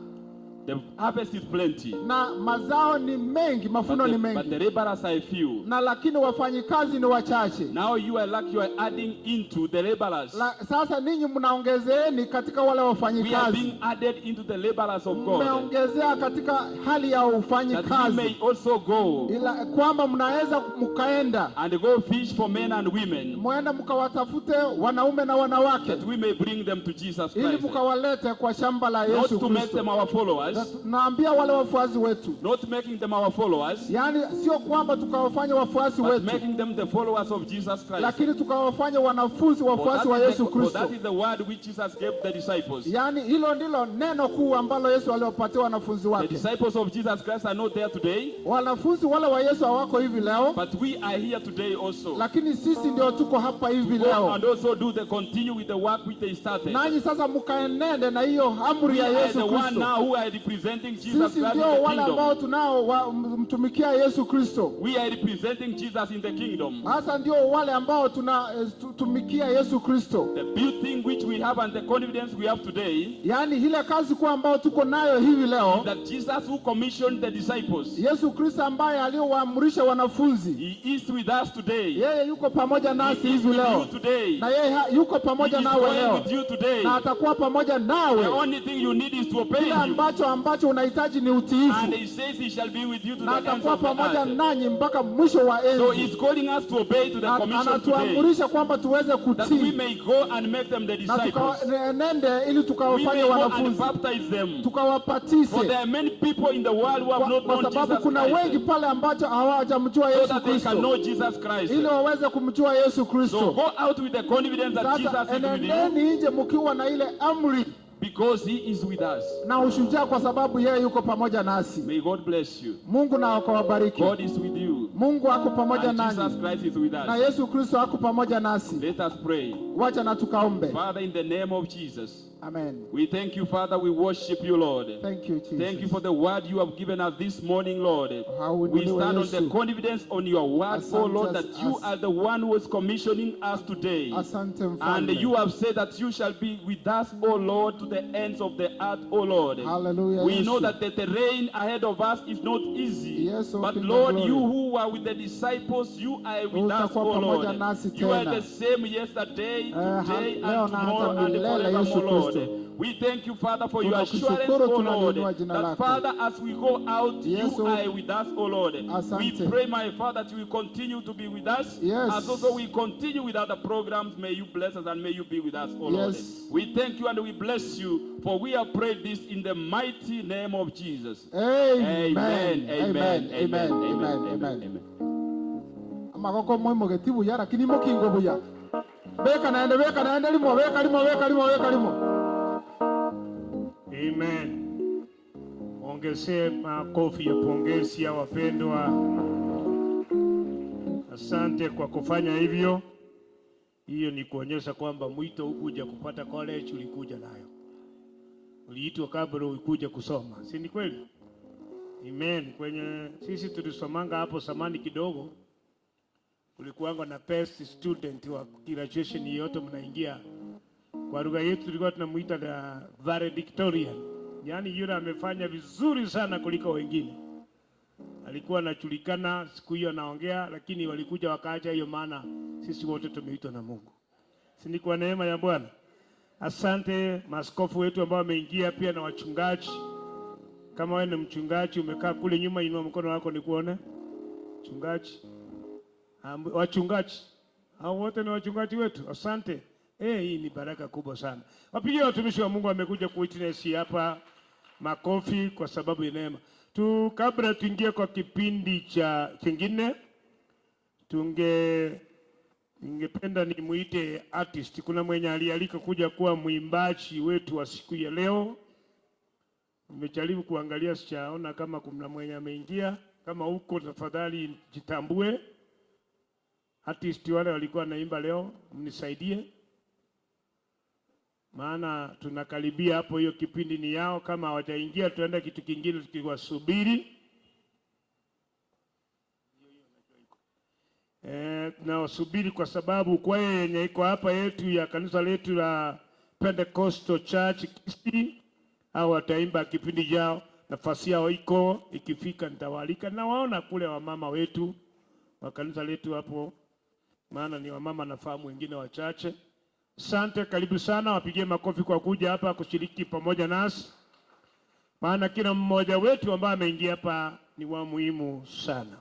the harvest is plenty, na mazao ni mengi, mafuno ni but the mengi, laborers are few. na lakini wafanyikazi ni wachache. Now you are adding into the laborers. Sasa ninyi mnaongezeeni katika wale We are wafanyikazi, being added into the laborers of God, mmeongezea katika hali ya that we may ufanyikazi, also go ila kwamba mnaweza mkaenda and go fish for men and women, mwenda mkawatafute wanaume na wanawake, that we may bring them to Jesus ili Christ. mkawalete kwa shamba la Not Yesu to make Kristo. them our followers, Naambia wale wafuasi wetu, not making them our followers, yani sio kwamba tukawafanya wafuasi but wetu, making them the followers of Jesus Christ. lakini tukawafanya wanafunzi wafuasi wa Yesu For Kristo. that is the word which Jesus gave the disciples. Yani hilo ndilo neno kuu ambalo Yesu aliwapatia wanafunzi The wake. disciples of Jesus Christ are not there today, Wanafunzi wale wa Yesu hawako hivi leo, but we are here today also. lakini sisi ndio tuko hapa hivi Go leo. and also continue with the work which they started. Nanyi sasa mkaenende na hiyo amri We ya are Yesu the one Kristo. now who are representing Jesus Sisi Christ in ndio the wale ambao kingdom. tunao mtumikia Yesu Kristo. We are representing Jesus in the kingdom. Hasa ndio wale ambao tunatumikia Yesu Kristo. The building which we have and the confidence we have today, Yani ile kazi kuu ambayo tuko nayo hivi leo, that Jesus who commissioned the disciples, Yesu Kristo ambaye aliyowaamrisha wanafunzi, he is with us today. yeye yuko pamoja nasi He is hivi with leo, you today. na yeye yuko He pamoja is nawe going leo, with you today. na atakuwa pamoja The nawe. only thing you need is to obey Kile him. ambacho unahitaji ni utiifu, And he says he shall be with you to na the ends atakuwa of the pamoja earth. nanyi mpaka mwisho wa So enzi. he's calling us to obey to the commission today, Anatuamrisha kwamba tuweze that we kutii may go and make them the na disciples. tukaenende ili We tukawafanye may go and wanafunzi, baptize them. For tukawapatise, there are many people in the world who have not kwa known sababu Jesus kuna wengi Christ, pale ambacho hawajamjua so Yesu that they can Kristo, know Jesus Christ. ili waweze kumjua Yesu So Kristo. go out with the confidence that Jesus Sasa is with you, enendeni nje mkiwa na ile amri because he is with us. na ushujaa, kwa sababu yeye yuko pamoja nasi. May God bless you. Mungu na akawabariki. God is with you. Mungu ako pamoja And Jesus nanyi Christ is with na us. Yesu Kristo ako pamoja nasi. Let us pray. Wacha na tukaombe. Father, in the name of Jesus, Amen. we thank you, Father. We worship you, Lord. Thank you, Jesus. Thank you for the word you have given us this morning, Lord. We stand on the confidence on your word, oh Lord, that you are the one who is commissioning us today. Asante And Mfalme. you have said that you shall be with us, O Lord, to the ends of the earth, O Lord. Hallelujah. We know Yesu. that the terrain ahead of us is not easy. Yes, O But King of Lord, glory. you who are with the disciples, you are with us, Utakuwa O pamoja Lord. nasi You are tena. the same yesterday, today, leo and na tomorrow, hata and milele, forevermore, Yesu Lord. Kristo. We thank you, Father, for your Tunakushukuru, assurance, O Lord, tunaliinua jina that lako. Father, as we go out, Yes, you O- are with us, O Lord. Asante. We pray, my Father, that you will continue to be with us. Yes. As also we continue with other programs, may you bless us and may you be with us, O Lord. Yes. We thank you and we bless you, for we have prayed this in the mighty name of Jesus. Amen. Amen. Amen. Amen. Amen. Amen. Amagoko mwe mugetibu ya lakini mukingo buya. Beka naende limo beka limo. Amen. Ongezee makofi ya pongezi ya wapendwa. Asante kwa kufanya hivyo. Hiyo ni kuonyesha kwamba mwito ukuja kupata college ulikuja nayo. Uliitwa kabla ulikuja kusoma. Si ni kweli? Amen. Kwenye sisi tulisomanga hapo zamani kidogo. Kulikuwa na best student wa graduation yote mnaingia. Kwa lugha yetu tulikuwa tunamuita the valedictorian. Yaani yule amefanya vizuri sana kuliko wengine. Alikuwa anajulikana siku hiyo anaongea, lakini walikuja wakaacha hiyo, maana sisi wote tumeitwa na Mungu. Si ni kwa neema ya Bwana. Asante maaskofu wetu ambao wameingia pia na wachungaji. Kama wewe ni mchungaji umekaa kule nyuma, inua mkono wako nikuone. Mchungaji. Wachungaji. Hao wote ni wachungaji wetu. Asante. Hii ni baraka kubwa sana. Wapigie watumishi wa Mungu wamekuja kuwitness hapa makofi kwa sababu ya neema. Kabla tuingie kwa kipindi cha kingine, ningependa nimuite artist. Kuna mwenye alialika kuja kuwa mwimbaji wetu wa siku ya leo. Nimejaribu kuangalia, sijaona kama kuna mwenye ameingia. Kama huko tafadhali jitambue. Artist wale walikuwa naimba leo, mnisaidie. Maana tunakaribia hapo, hiyo kipindi ni yao. Kama hawajaingia tuenda kitu kingine tukiwasubiri. Na wasubiri kwa sababu kwa yenye iko hapa yetu ya kanisa letu la Pentecostal Church Kisti, au wataimba kipindi jao. Nafasi yao iko, ikifika nitawalika. Na waona kule wamama wetu wa kanisa letu hapo, maana ni wamama nafahamu wengine wachache. Asante, karibu sana, wapigie makofi kwa kuja hapa kushiriki pamoja nasi. Maana kila mmoja wetu ambaye ameingia hapa ni wa muhimu sana.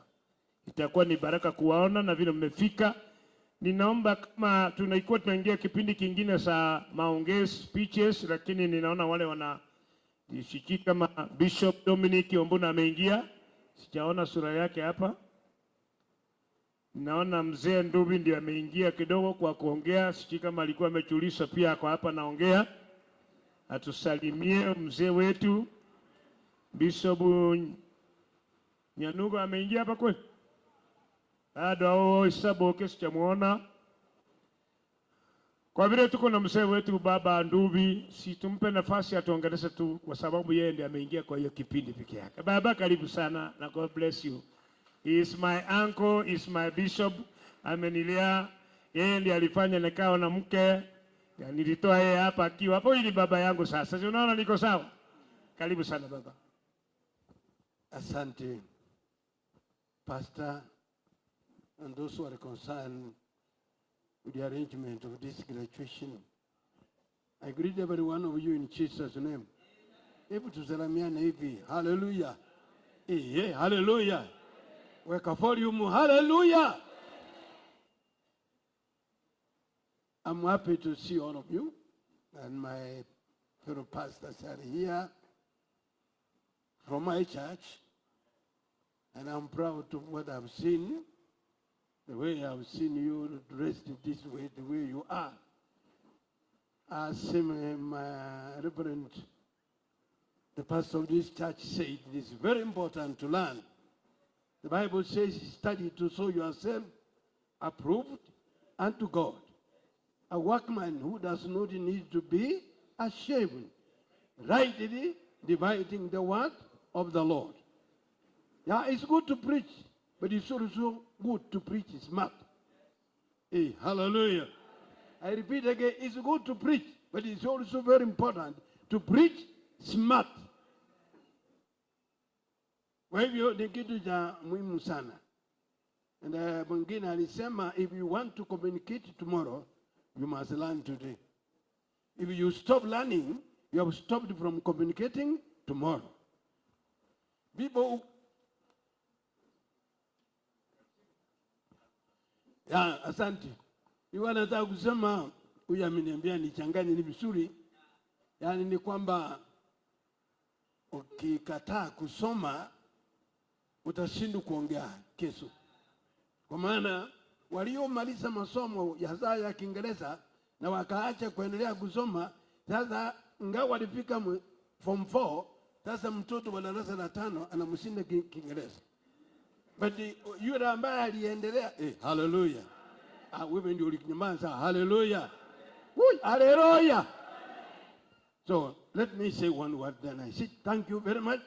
Itakuwa ni baraka kuwaona na vile mmefika. Ninaomba kama tunaikuwa tunaingia kipindi kingine za maongezi speeches, lakini ninaona wale wanashiki kama Bishop Dominic Ombuna ameingia. Sijaona sura yake hapa. Naona mzee Ndubi ndiye ameingia kidogo kwa kuongea. Siki kama alikuwa amechulisha pia kwa hapa naongea. Atusalimie mzee wetu Bishop Nyanuga ameingia hapa kweli? Bado Isabu kesi chamuona. Kwa vile tuko na mzee wetu baba Ndubi, si tumpe nafasi atuongeleshe tu kwa sababu yeye ndiye ameingia kwa hiyo kipindi peke yake. Baba karibu sana na God bless you. He is my uncle, is my bishop. Amenilea, yeye ndiye alifanya nikao na mke. Nilitoa yeye hapa akiwa hapo, ili baba yangu sasa. Si unaona niko sawa? Karibu sana baba. Asante Pastor and those who are concerned with the arrangement of this graduation. I greet every one of you in Jesus' name. Hebu tusalamiane hivi. Hallelujah. Hallelujah. Weka volume. Hallelujah. I'm happy to see all of you, and my fellow pastors are here from my church, and I'm proud of what I've seen, the way I've seen you dressed this way, the way you are. As my Reverend, the pastor of this church, said, it is very important to learn. The Bible says, study to show yourself approved unto God, a workman who does not need to be ashamed, rightly dividing the word of the Lord. Yeah, it's good to preach, but it's also good to preach smart. Hallelujah. I repeat again, it's good to preach, but it's also very important to preach smart. Kwa hivyo ni kitu cha muhimu sana. And mwingine alisema, if you want to communicate tomorrow, you must learn today. If you stop learning, you have stopped from communicating tomorrow. People, asante. Iwa nataka kusema, huyu ameniambia nichanganye ni vizuri. Yani ni kwamba ukikataa kusoma utashindwa kuongea kesho. Kwa maana waliomaliza masomo ya saa ya Kiingereza na wakaacha kuendelea kusoma, sasa ingawa walifika form 4, sasa mtoto wa darasa la 5 anamshinda Kiingereza. But yule ambaye aliendelea, hallelujah. Wewe ndio ulikinyamaza, hallelujah. Hallelujah. So let me say one word, then I say thank you very much.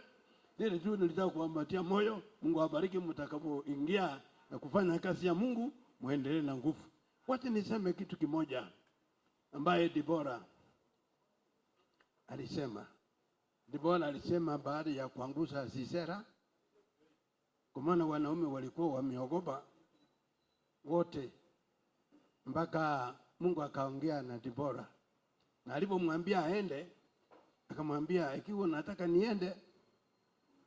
Lile tu nilitaka kuambatia moyo. Mungu awabariki mtakapoingia na kufanya kazi ya Mungu, muendelee na nguvu. Wacha niseme kitu kimoja ambaye Debora alisema. Debora alisema baada ya kuangusha Sisera, kwa maana wanaume walikuwa wameogopa wote, mpaka Mungu akaongea na Debora. Na alipomwambia aende, akamwambia ikiwa nataka niende,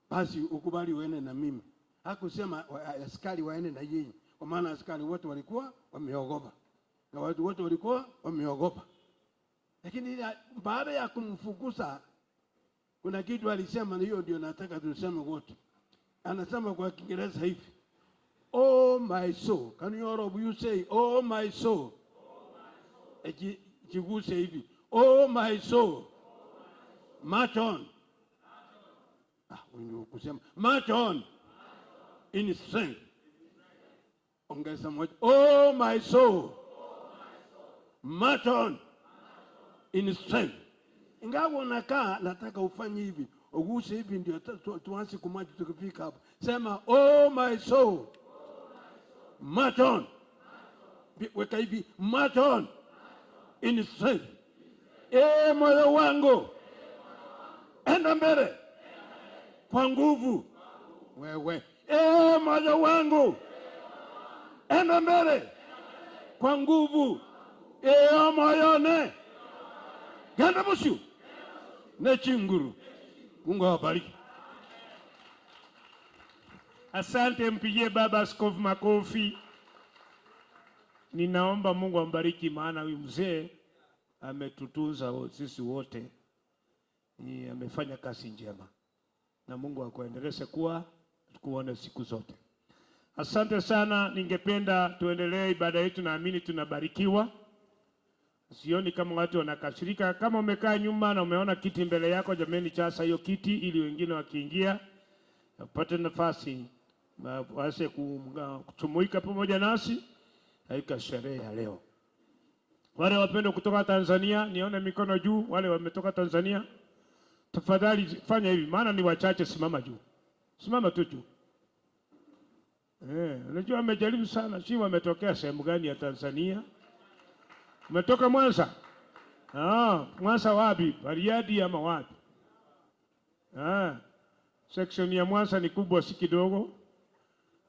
basi ukubali uende na mimi. Hakusema askari waende na yeye, kwa maana askari wote walikuwa wameogopa na watu wote walikuwa wameogopa. Lakini baada ya kumfukuza, kuna kitu alisema, hiyo ndio nataka tuseme wote. Anasema kwa Kiingereza hivi, oh my soul. Can you all of you say, oh my soul? Jiguse hivi, oh my soul, march on. Wengi kusema march on in strength. Ongeza moja, oh my soul, march on in strength. Ingawa unakaa, nataka ufanye hivi, uguse hivi, ndio tuanze kumaji tukifika hapo. Sema oh my soul, march on. Weka hivi, march on in strength. Moyo wangu, enda mbele kwa nguvu. Wewe, moyo wangu, enda mbele kwa nguvu. Moyone, ganda bushu ne chinguru. Mungu awabariki. Asante, mpigie baba askofu makofi. Ninaomba Mungu ambariki, maana huyu mzee ametutunza sisi wote. Amefanya kazi njema, na Mungu akuendeleze kuone siku zote. Asante sana. Ningependa tuendelee ibada yetu, naamini tunabarikiwa. Sioni kama watu wanakasirika. Kama umekaa nyuma na umeona kiti mbele yako, jameni, chasa hiyo kiti ili wengine wakiingia wapate nafasi waweze kujumuika pamoja nasi katika sherehe ya leo. Wale wapendwa kutoka Tanzania, nione mikono juu. Wale wametoka Tanzania, tafadhali fanya hivi, maana ni wachache. Simama juu, simama tu juu. Unajua amejaribu sana. Si wametokea sehemu gani ya Tanzania? Umetoka Mwanza? Mwanza wapi? Bariadi ama wapi? Section ya Mwanza ni kubwa, si kidogo.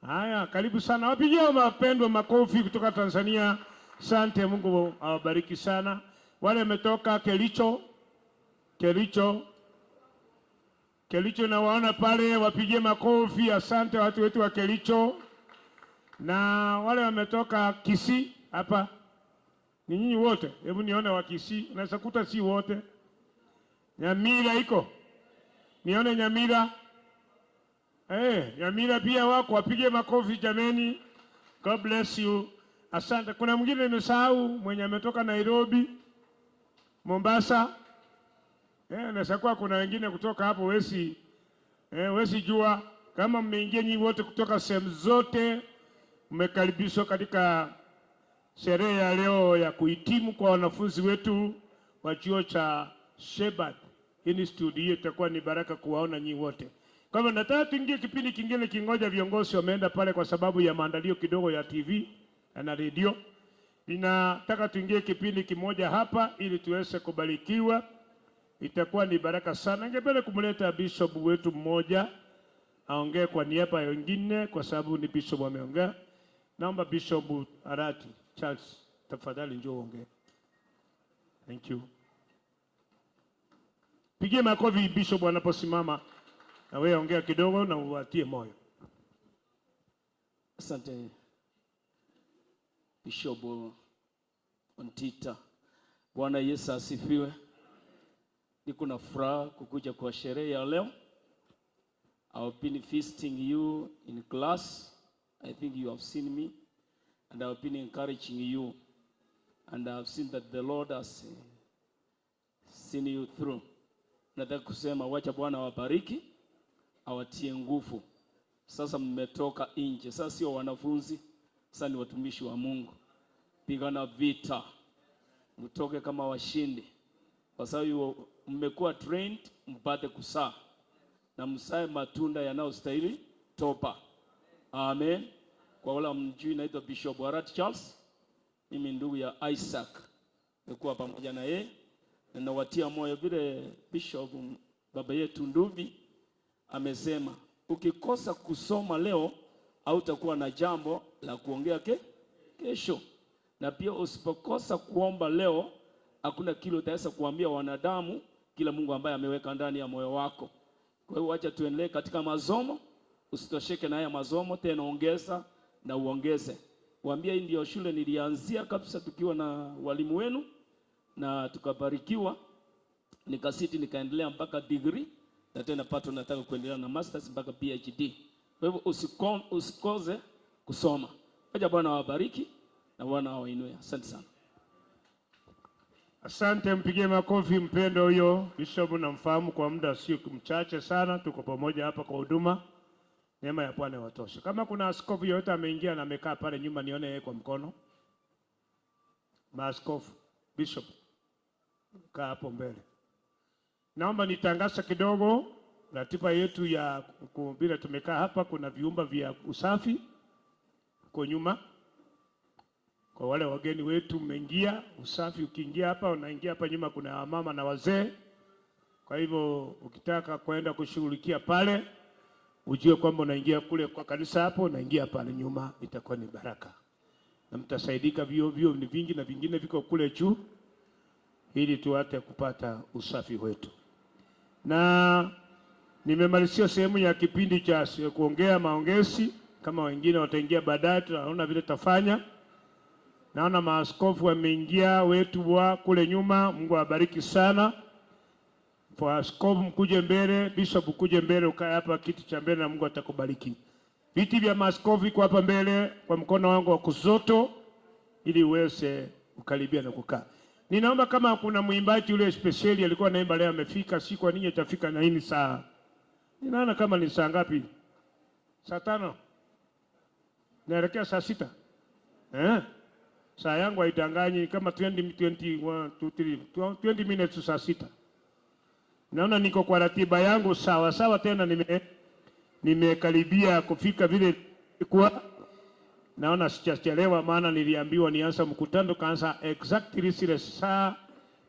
Haya, karibu sana. Wapigie mapendwa makofi kutoka Tanzania. Asante, Mungu awabariki sana. Wale wametoka Kericho na waona pale, wapigie makofi. Asante watu wetu wa Kericho. Na wale wametoka Kisii hapa, ni nyinyi wote. Hebu nione wa Kisii, unaweza kuta si wote. Nyamira iko, nione Nyamira. Nyamira pia wako, wapige makofi jameni. God bless you. Asante. Kuna mwingine nimesahau, mwenye ametoka Nairobi, Mombasa. Naweza kuwa kuna wengine kutoka hapo wesi jua. Kama mmeingia nyinyi wote kutoka sehemu zote, mmekaribishwa katika sherehe ya leo ya kuhitimu kwa wanafunzi wetu wa chuo cha Shepherd Institute. Hiyo itakuwa ni baraka kuwaona nyinyi wote. Kwa hivyo nataka tuingie kipindi kingine kingoja. Viongozi wameenda pale kwa sababu ya maandalio kidogo ya TV na radio. Ninataka tuingie kipindi kimoja hapa ili tuweze kubarikiwa. Itakuwa ni baraka sana. Ningependa kumleta bishop wetu mmoja aongee kwa niaba ya wengine, kwa sababu ni bishop ameongea. Naomba Bishop Arati Charles, tafadhali njoo ongee. Thank you. Pigie makofi bishop anaposimama, na wewe ongea kidogo na uwatie moyo. Asante Bishop Ontita. Bwana Yesu asifiwe. Niko na furaha kukuja kwa sherehe ya leo. I've been visiting you in class. I think you have seen me, and I've been encouraging you, and I've seen that the Lord has seen you through. Nataka kusema wacha Bwana wabariki, awatie nguvu. Sasa mmetoka nje, sasa sio wanafunzi, sasa ni watumishi wa Mungu. Pigana vita, mtoke kama washindi, kwa sababu mmekuwa trained mpate kusaa, na msae matunda yanayostahili topa. Amen. Kwa wala mjui, naitwa Bishop Arati Charles. Mimi ndugu ya Isaac, nimekuwa pamoja na yeye, na nawatia moyo vile Bishop baba yetu Ndubi amesema, ukikosa kusoma leo hautakuwa na jambo la kuongea kesho. Na pia usipokosa kuomba leo, hakuna kile utaweza kuambia wanadamu kila Mungu ambaye ameweka ndani ya moyo wako. Kwa hiyo acha tuendelee katika masomo, usitosheke na haya masomo, tena ongeza na uongeze. Waambia hii ndio shule nilianzia kabisa tukiwa na walimu wenu na tukabarikiwa, nikasiti nikaendelea mpaka degree na tena pato nataka kuendelea na masters mpaka PhD. Kwa hivyo usikoze kusoma. Acha Bwana wabariki na Bwana awainue. Asante sana. Asante, mpigie makofi mpendo huyo. Bishop namfahamu kwa muda sio mchache sana, tuko pamoja hapa kwa huduma. Neema ya Bwana watosha. Kama kuna askofu yote ameingia na amekaa pale nyuma, nione yeye kwa mkono. Maaskofu, bishop, kaa hapo mbele. Naomba nitangaza kidogo ratiba yetu ya bila tumekaa hapa. Kuna viumba vya usafi kwa nyuma. Kwa wale wageni wetu mmeingia, usafi ukiingia hapa, unaingia hapa nyuma kuna mama na wazee. Kwa hivyo ukitaka kwenda kushughulikia pale, ujue kwamba unaingia kule kwa kanisa hapo, unaingia pale nyuma, itakuwa ni baraka. Na mtasaidika, vio ni vingi na vingine viko kule juu ili tuate kupata usafi wetu. Na nimemalizia sehemu ya kipindi cha kuongea maongezi, kama wengine wataingia baadaye tunaona vile tafanya. Naona maaskofu wameingia wetu wa kule nyuma, Mungu awabariki sana. Kwa askofu mkuje mbele, bishop kuje mbele, ukae hapa kiti cha mbele na Mungu atakubariki. Viti vya maaskofu kwa hapa mbele kwa mkono wangu wa kushoto ili uweze ukaribia na kukaa. Ninaomba kama kuna mwimbaji yule special alikuwa anaimba leo amefika, si kwa nini atafika na hii saa. Ninaona kama ni saa ngapi? Saa 5. Naelekea saa 6. Saa yangu haidanganyi, kama 20 minutes saa 6. Naona niko kwa ratiba yangu sawa sawa, tena nimekaribia kufika vile kwa. Naona sichachelewa, maana niliambiwa nianza mkutano kaanza exactly zile saa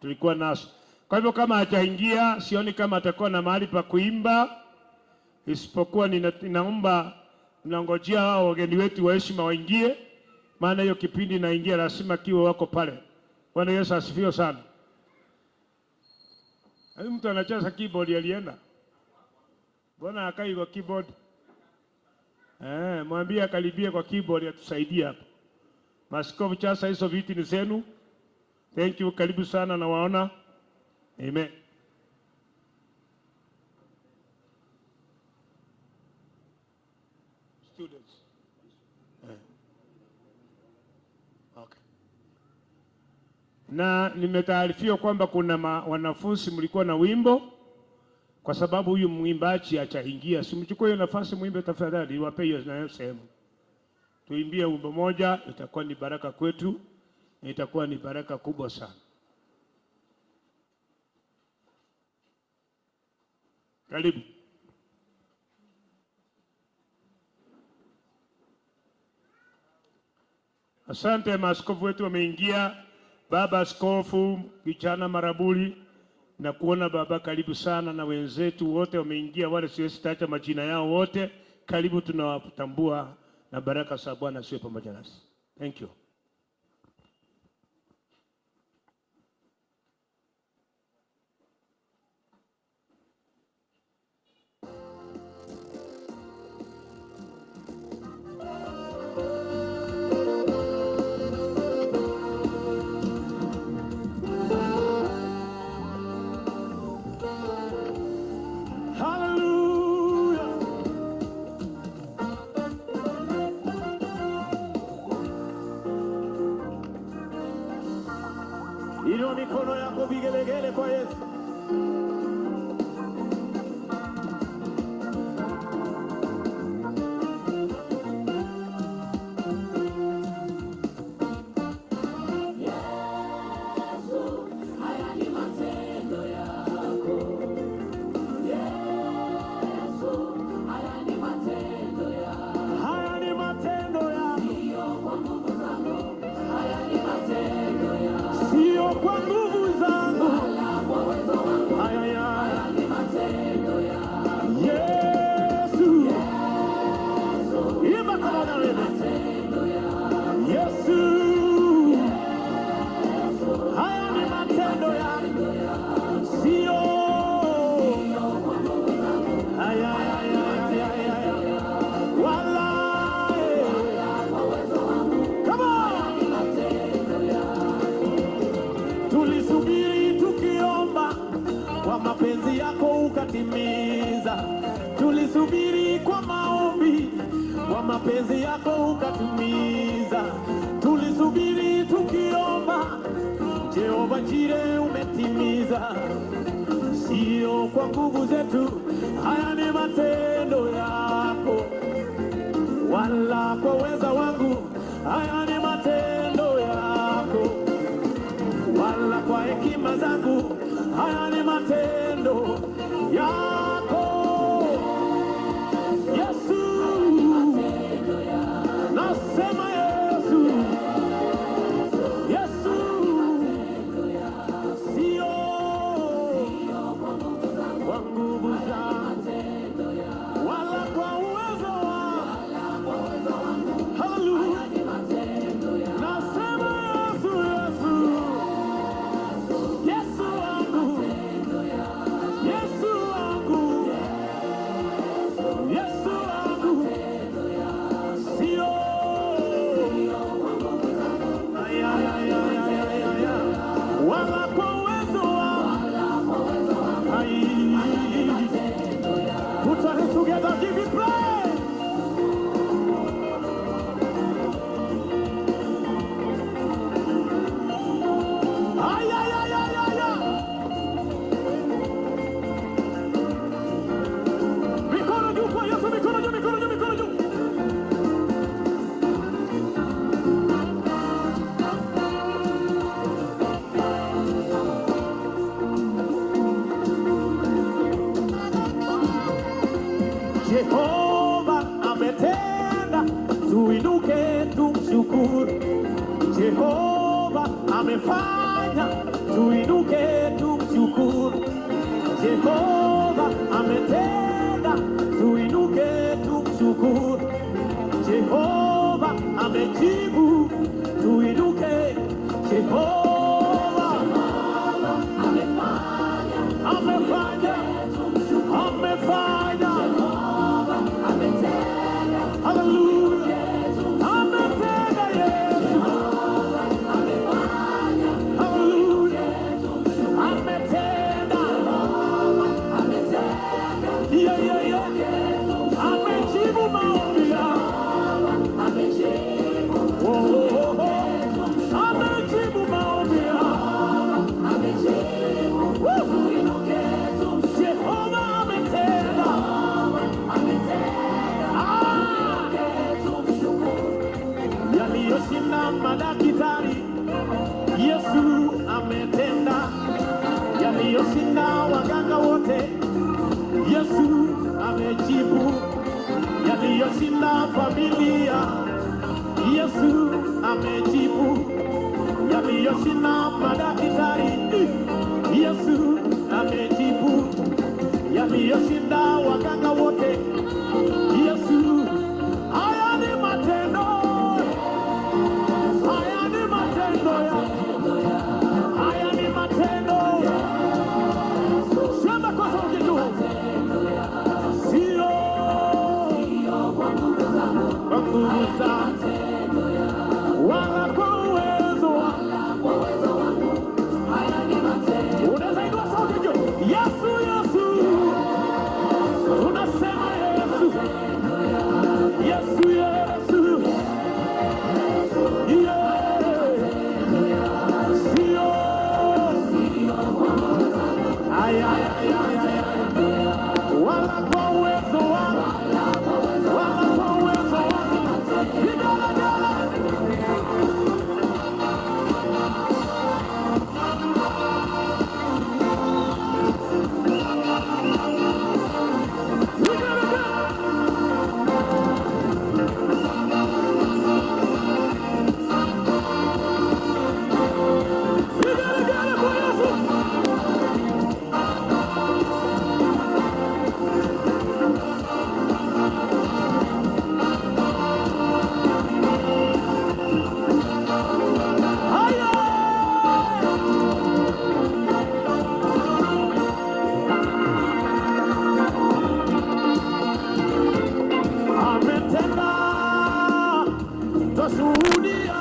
tulikuwa nazo. Kwa hivyo kama hajaingia, sioni kama atakuwa na mahali pa kuimba, isipokuwa ninaomba mnangojea hao wageni wetu wa heshima waingie, maana hiyo kipindi naingia lazima kiwe wako pale. Bwana Yesu asifiwe sana. Huyu mtu anacheza keyboard alienda. Bwana akai kwa keyboard. Mwambie akaribie kwa keyboard atusaidie hapa. Maaskofu chasa hizo viti ni zenu. Thank you, karibu sana na waona. Amen. Students. Okay. Na nimetaarifiwa kwamba kuna wanafunzi mlikuwa na wimbo, kwa sababu huyu mwimbaji achaingia. Simchukue hiyo nafasi muimbe tafadhali, wape hiyo na sehemu. Tuimbie wimbo moja, itakuwa ni baraka kwetu, itakuwa ni baraka kubwa sana. Karibu. Asante, maaskofu wetu wameingia. Baba askofu kijana Marabuli, na kuona baba, karibu sana, na wenzetu wote wameingia, wale siwezi tacha majina yao wote. Karibu, tunawatambua na baraka za Bwana siwe pamoja nasi. Thank you. Inua mikono yako vigelegele kwa Yesu. Kwa nguvu zangu wala kwa mapenzi yako ukatumiza. Tulisubiri tukiomba, Jehova Jire umetimiza. Sio kwa nguvu zetu, haya ni matendo yako, wala kwa uweza wangu, haya ni matendo yako, wala kwa hekima zangu, haya ni matendo yako. Yesu, nasema Yesu, Yesu, sio kwa nguvu zangu, wala kwa uwezo wangu. Hallelujah. Nasema Yesu, Yesu, Yesu wangu, Yesu wangu, Yesu wangu, sio wala kwa uwezo wangu. Put our hands together, give me praise. Mikono juu kwa Yesu, mikono juu, mikono juu, mikono juu. Jehova ametenda, tuinuke tumshukuru. Jehova amefanya, tuinuke tumshukuru. Jehova ametenda, tuinuke tumshukuru. Jehova amejibu, tuinuke. Jehova amefanya, amefanya, amefanya. Hallelujah. Ametenda Yesu. Hallelujah. Ametenda. Yeah, yeah, yeah. Amejibu maombi yangu. Oh, oh, oh. Amejibu maombi yangu. Woo. Jehova ametenda. Yaliyoshinda madaktari, Yesu ametenda. Yaliyoshinda waganga wote, Yesu amejibu. Yaliyoshinda familia, Yesu amejibu. Yaliyoshinda madaktari, Yesu amejibu. Yaliyoshinda waganga wote, Yesu. Haya ni matendo, haya ni matendo ya, haya ni matendo. Sema kwa sauti juu, sio kwa nguvu zangu, wala kwa uwezo wangu. Unaweza inua sauti juu, Yesu, Yesu, unasema Yesu, Yesu, Yesu, yeah, sio ay, ay, ay, ay, ay, wala kwa uwezo wangu, wala kwa uwezo wangu. Vigelegele. Ametenda, twashuhudia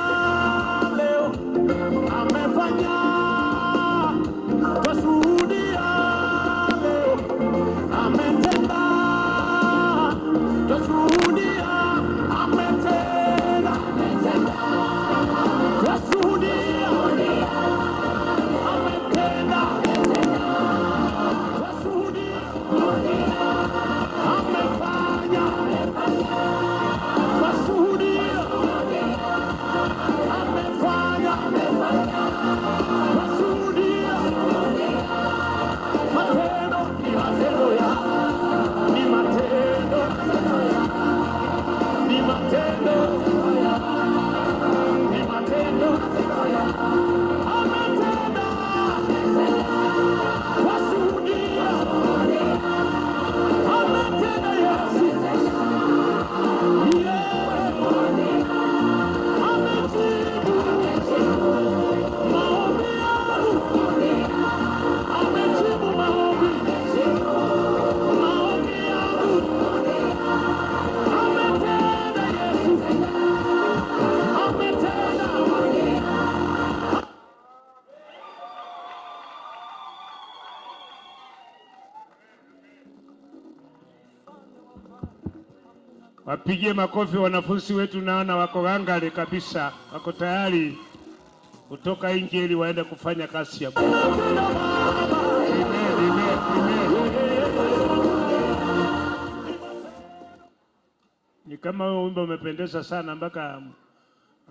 Wapigie makofi wanafunzi wetu, naona wako gangari kabisa, wako tayari kutoka nje ili waende kufanya kazi ya Mungu. Ni kama wewe wimbo umependeza sana mpaka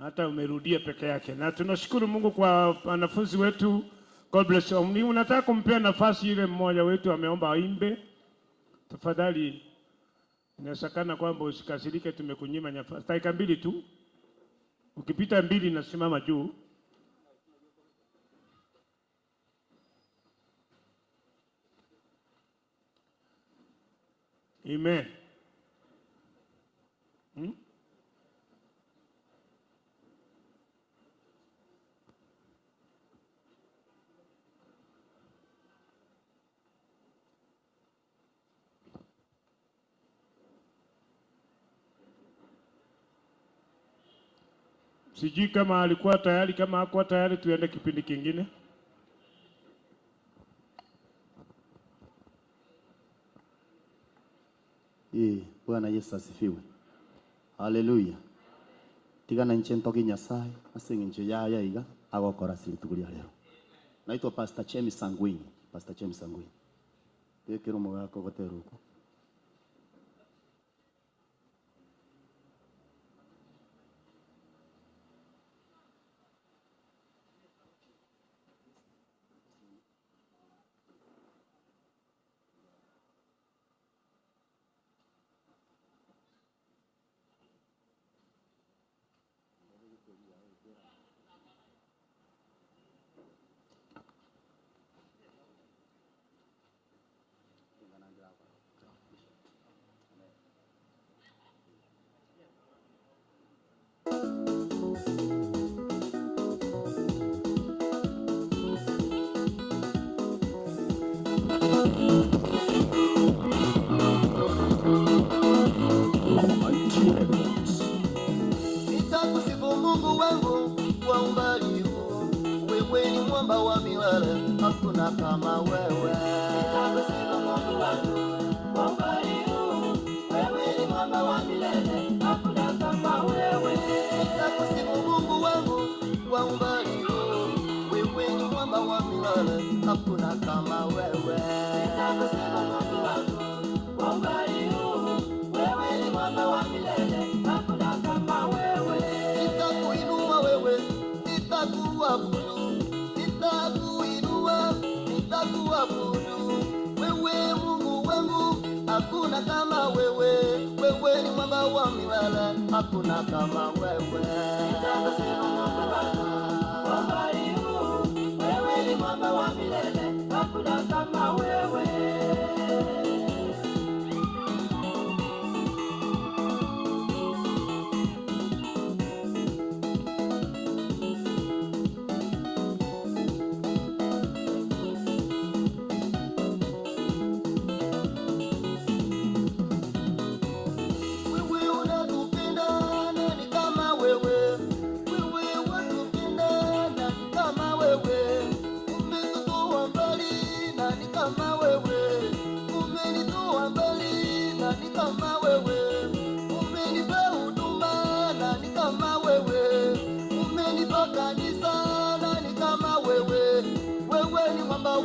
hata umerudia peke yake. Na tunashukuru Mungu kwa wanafunzi wetu. God bless you. Ni unataka kumpea nafasi ile mmoja wetu ameomba aimbe. Tafadhali, inawezekana kwamba usikasirike, tumekunyima nafasi. Dakika 2 tu. Ukipita 2 nasimama juu. Amen. Sijui kama alikuwa tayari, kama hakuwa tayari tuende kipindi kingine. Bwana Yesu asifiwe. Haleluya. Tigana nchento Nyasaye asinginjo yaya iga agokora sintuguri leo. Naitwa Pastor Chemi Sangwini. Pastor Chemi Sangwini. Tekero mogako goteruko. Nitakusifu Mungu wangu kwa umbali huu, wewe ni mwamba wa milele, hakuna kama wewe. Nitakusifu Mungu wangu kwa umbali huu, wewe ni mwamba wa milele, hakuna kama wewe. Nitakusifu Mungu wangu kwa umbali huu, wewe ni mwamba wa milele, hakuna kama wewe. Nitakusifu Mungu wangu kwa umbali huu, wewe ni mwamba wa milele, hakuna kama wewe. Nitakuinua wewe, nitakuabudu, nitakuinua, nitakuabudu. Wewe Mungu wangu, hakuna kama wewe. Wewe ni mwamba wa milele, hakuna kama wewe. Nitakusifu Mungu wangu kwa umbali huu, wewe ni mwamba wa milele, hakuna kama wewe.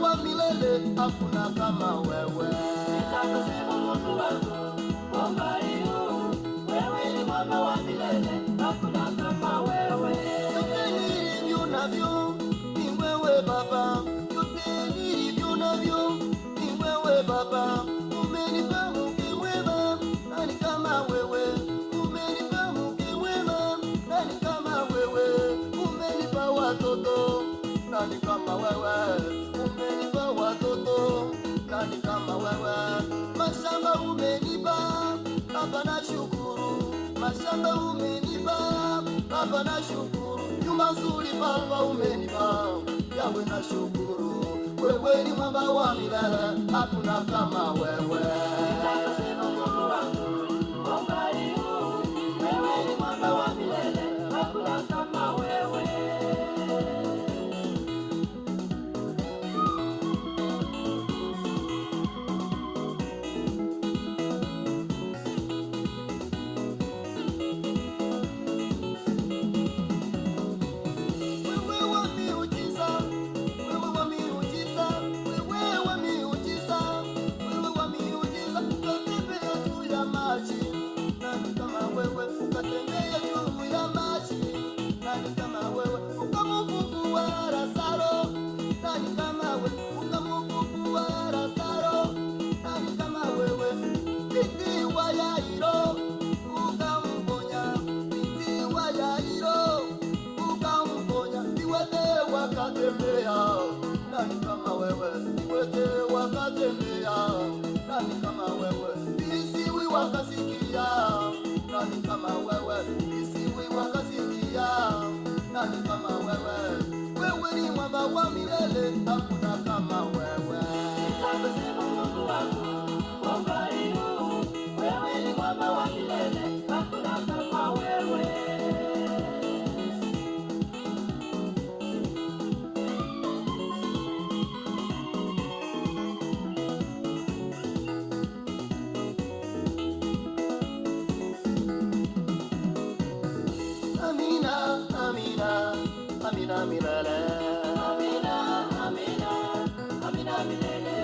Wa milele, hakuna kama wewe. Nitakusifu Mungu wangu kwa umbali huu, wewe ni mwamba wa milele, hakuna kama wewe. Yote nilivyo navyo ni wewe Baba, yote nilivyo navyo ni wewe Baba. Umenipa mke mwema, nani kama wewe? Umenipa mke mwema, nani kama wewe? Umenipa watoto, nani kama wewe? Umenipa watoto, nani kama wewe? Mashamba umenipa, Baba na shukuru. Mashamba umenipa, Baba na shukuru. Nyumba nzuri Baba umenipa, Yawe na shukuru. Wewe ni mwamba wa milele, hakuna kama wewe. Nitakusifu Mungu wangu kwa umbali huu, wewe ni mwamba wa milele, hakuna kama wewe. wakasikia, nani kama wewe? Visiwi wakasikia, nani kama wewe? Wewe ni mwamba wa milele, hakuna kama wewe. Nitasema Mungu wangu, wewe ni mwamba wa milele, hakuna kama wewe. Amina, amina, amina milele. Amina, amina, amina milele.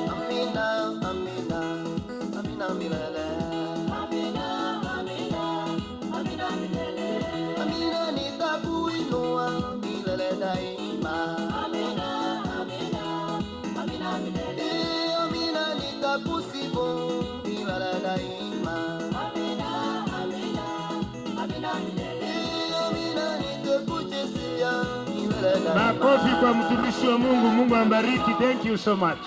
Amina, amina, amina milele. Amina, amina, amina milele. Amina nitakuinua milele daima. Amina, amina, amina milele. Amina nitakusifu milele daima. Amina, amina, amina milele. Makofi kwa mtumishi wa Mungu. Mungu ambariki. Thank you so much.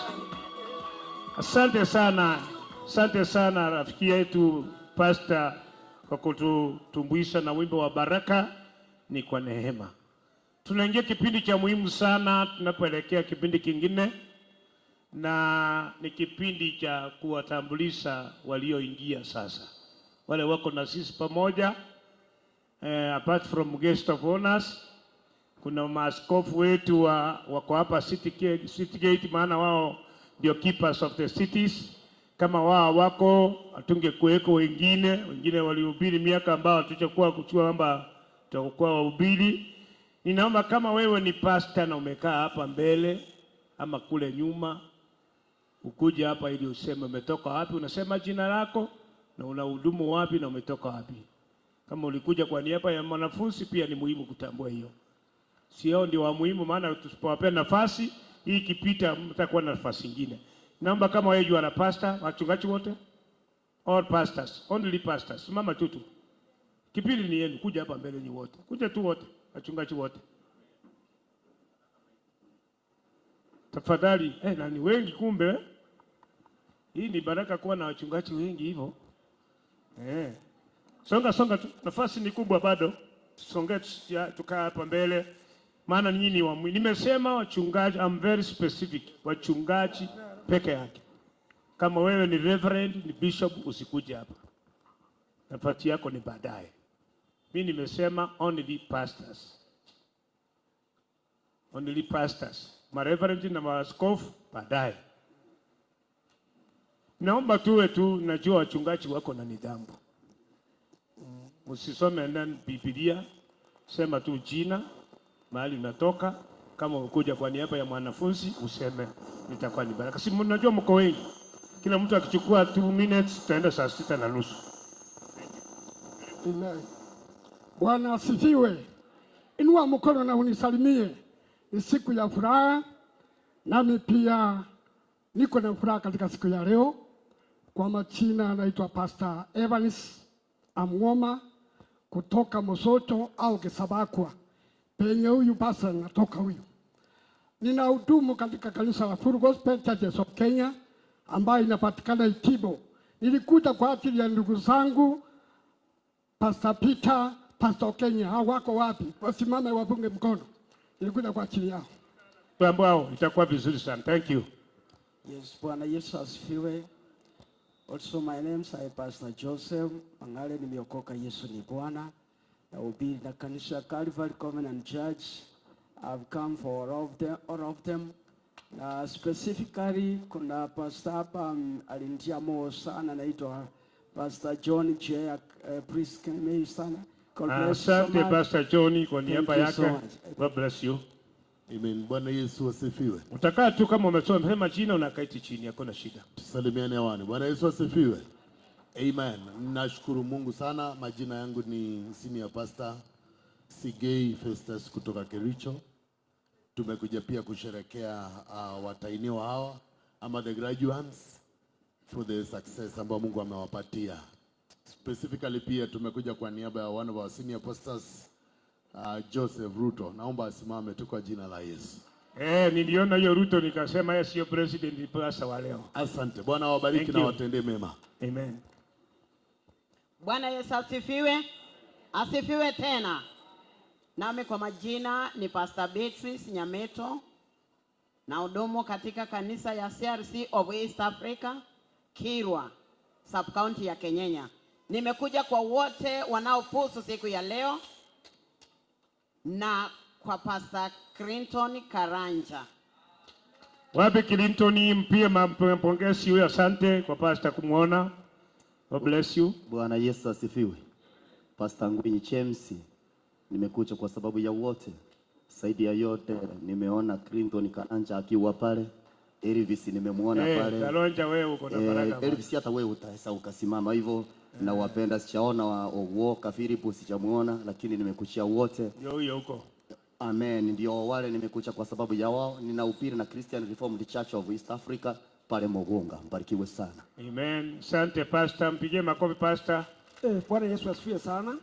Asante sana rafiki yetu Pastor kwa kututumbuisha na wimbo wa baraka ni kwa neema. Tunaingia kipindi cha muhimu sana tunapoelekea kipindi kingine, na ni kipindi cha kuwatambulisha walioingia sasa, wale wako na sisi pamoja. Apart from guest of honors, kuna maaskofu wetu wako hapa City Gate, maana wao ndio keepers of the cities. Kama wao wako atungekuweko wengine walihubiri miaka ambao tutakuwa kuchua kwamba tutakuwa wahubiri. Ninaomba kama wewe ni pastor na umekaa hapa mbele ama kule nyuma, ukuja hapa ili useme umetoka wapi, unasema jina lako na unahudumu wapi na umetoka wapi. Kama ulikuja kwa niaba ya mwanafunzi pia ni muhimu kutambua hiyo. Sio ndio wa muhimu, maana tusipowapea nafasi hii kipita mtakuwa na nafasi nyingine. Naomba kama wewe jua na pastor, wachungaji wote, all pastors, only pastors, mama tutu. Kipindi ni yenu, kuja hapa mbele ni wote. Kuja tu wote, wachungaji wote. Tafadhali, na ni wengi kumbe. Hii ni baraka kuwa na wachungaji wengi hivyo. Songa tu, nafasi ni kubwa bado. Songa tukaa hapa mbele. Maana nyinyi wa nimesema wachungaji, I'm very specific. Wachungaji peke yake. Kama wewe ni reverend, ni bishop, usikuje hapa. Nafasi yako ni baadaye. Mimi nimesema only pastors. Only pastors. Ma reverend na maaskofu baadaye. Naomba tuwe tu, najua wachungaji wako na nidhamu. Usisome ndani Biblia, sema tu jina, mahali unatoka. Kama ukuja kwa niaba ya mwanafunzi useme nitakuwa ni baraka. Si mnajua mko wengi. Kila mtu akichukua 2 minutes tutaenda saa 6:30. Amen. Bwana asifiwe. Inua mkono na unisalimie. Ni siku ya furaha, nami pia niko na furaha katika siku ya leo. Kwa majina naitwa Pastor Evans Amwoma kutoka Mosoto au Kisabakwa. Penye huyu pastor natoka huyu. Ninahudumu katika kanisa la Full Gospel Churches of Kenya ambayo inapatikana Itibo. Nilikuja kwa ajili ya ndugu zangu Pastor Peter, Pastor Kenya. Hao wako wapi? Wasimame wapunge mkono. Nilikuja kwa ajili yao. Ambao itakuwa vizuri sana. Thank you. Yes, Bwana Yesu asifiwe. Also my name is Pastor Joseph Mangale, nimeokoka. Yesu ni Bwana. Na ubiri na kanisa Calvary Covenant Church. I've come for all of them. Specifically kuna pastor hapa alinitia moyo sana, anaitwa Pastor John J. Priest Kemei sana. Asante Pastor John kwa niaba yake. God bless you. Amen. Bwana Yesu asifiwe. Utakaa tu kama umesoma sema jina unakaiti chini, hakuna shida. Tusalimiane hewani. Bwana Yesu asifiwe. Amen. Nashukuru Mungu sana. Majina yangu ni Senior Pastor Sigei Festus kutoka Kericho. Tumekuja pia kusherekea watainiwa hawa ama the graduates for the success ambao Mungu amewapatia. Specifically pia tumekuja kwa niaba ya one of our senior pastors Joseph Ruto. Naomba asimame tu kwa jina la Yesu. Niliona hiyo Ruto nikasema yeye sio president pasa wa leo. Asante. Bwana awabariki na watendee mema. Amen. Bwana Yesu asifiwe. Asifiwe tena. Nami kwa majina ni Pastor Beatrice Nyameto, na hudumu katika kanisa ya CRC of East Africa, Kirwa, sub-county ya Kenyenya. Nimekuja kwa wote wanaofusu siku ya leo na kwa Pastor Clinton Karanja. Wapi Clinton, mpie mpongezi huyo, asante kwa pastor kumuona. God bless you. Bwana Yesu asifiwe. Pastor Ngwinyi James, nimekuja kwa sababu ya wote. Zaidi ya yote nimeona Clinton Karanja akiwa pale. Elvis nimemuona pale. Kalonja wewe uko na baraka. Elvis hata wewe utaweza ukasimama hivyo. Na wapenda sichaona Walker Philip sichamuona, lakini nimekuchia wote. Yo huko. Amen. Ndio wale nimekuja kwa sababu ya wao. Ninahubiri na Christian Reformed Church of East Africa pale Mogonga. Mbarikiwe sana. Amen. Asante pastor, mpige makofi pastor. Bwana Yesu asifiwe sana.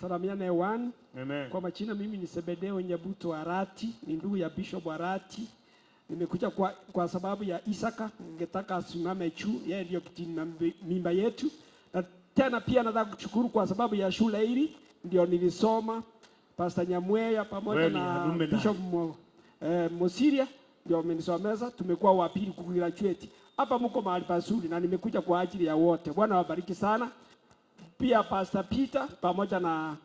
Salamiane one. Amen. Kwa majina mimi ni Sebedeo Nyabuto Arati, ni ndugu ya Bishop Arati. Nimekuja kwa sababu ya Isaka, ningetaka asimame juu, yeye ndio kitini mimba yetu. Na tena pia nataka kushukuru kwa sababu ya shule hili ndio nilisoma. Pastor Nyamweya pamoja na Bishop Mosiria ndio wamenisomeza. Tumekuwa wa pili kugraduate. Hapa mko mahali pazuri na nimekuja kwa ajili ya wote. Bwana wabariki sana. Pia Pastor Peter pamoja na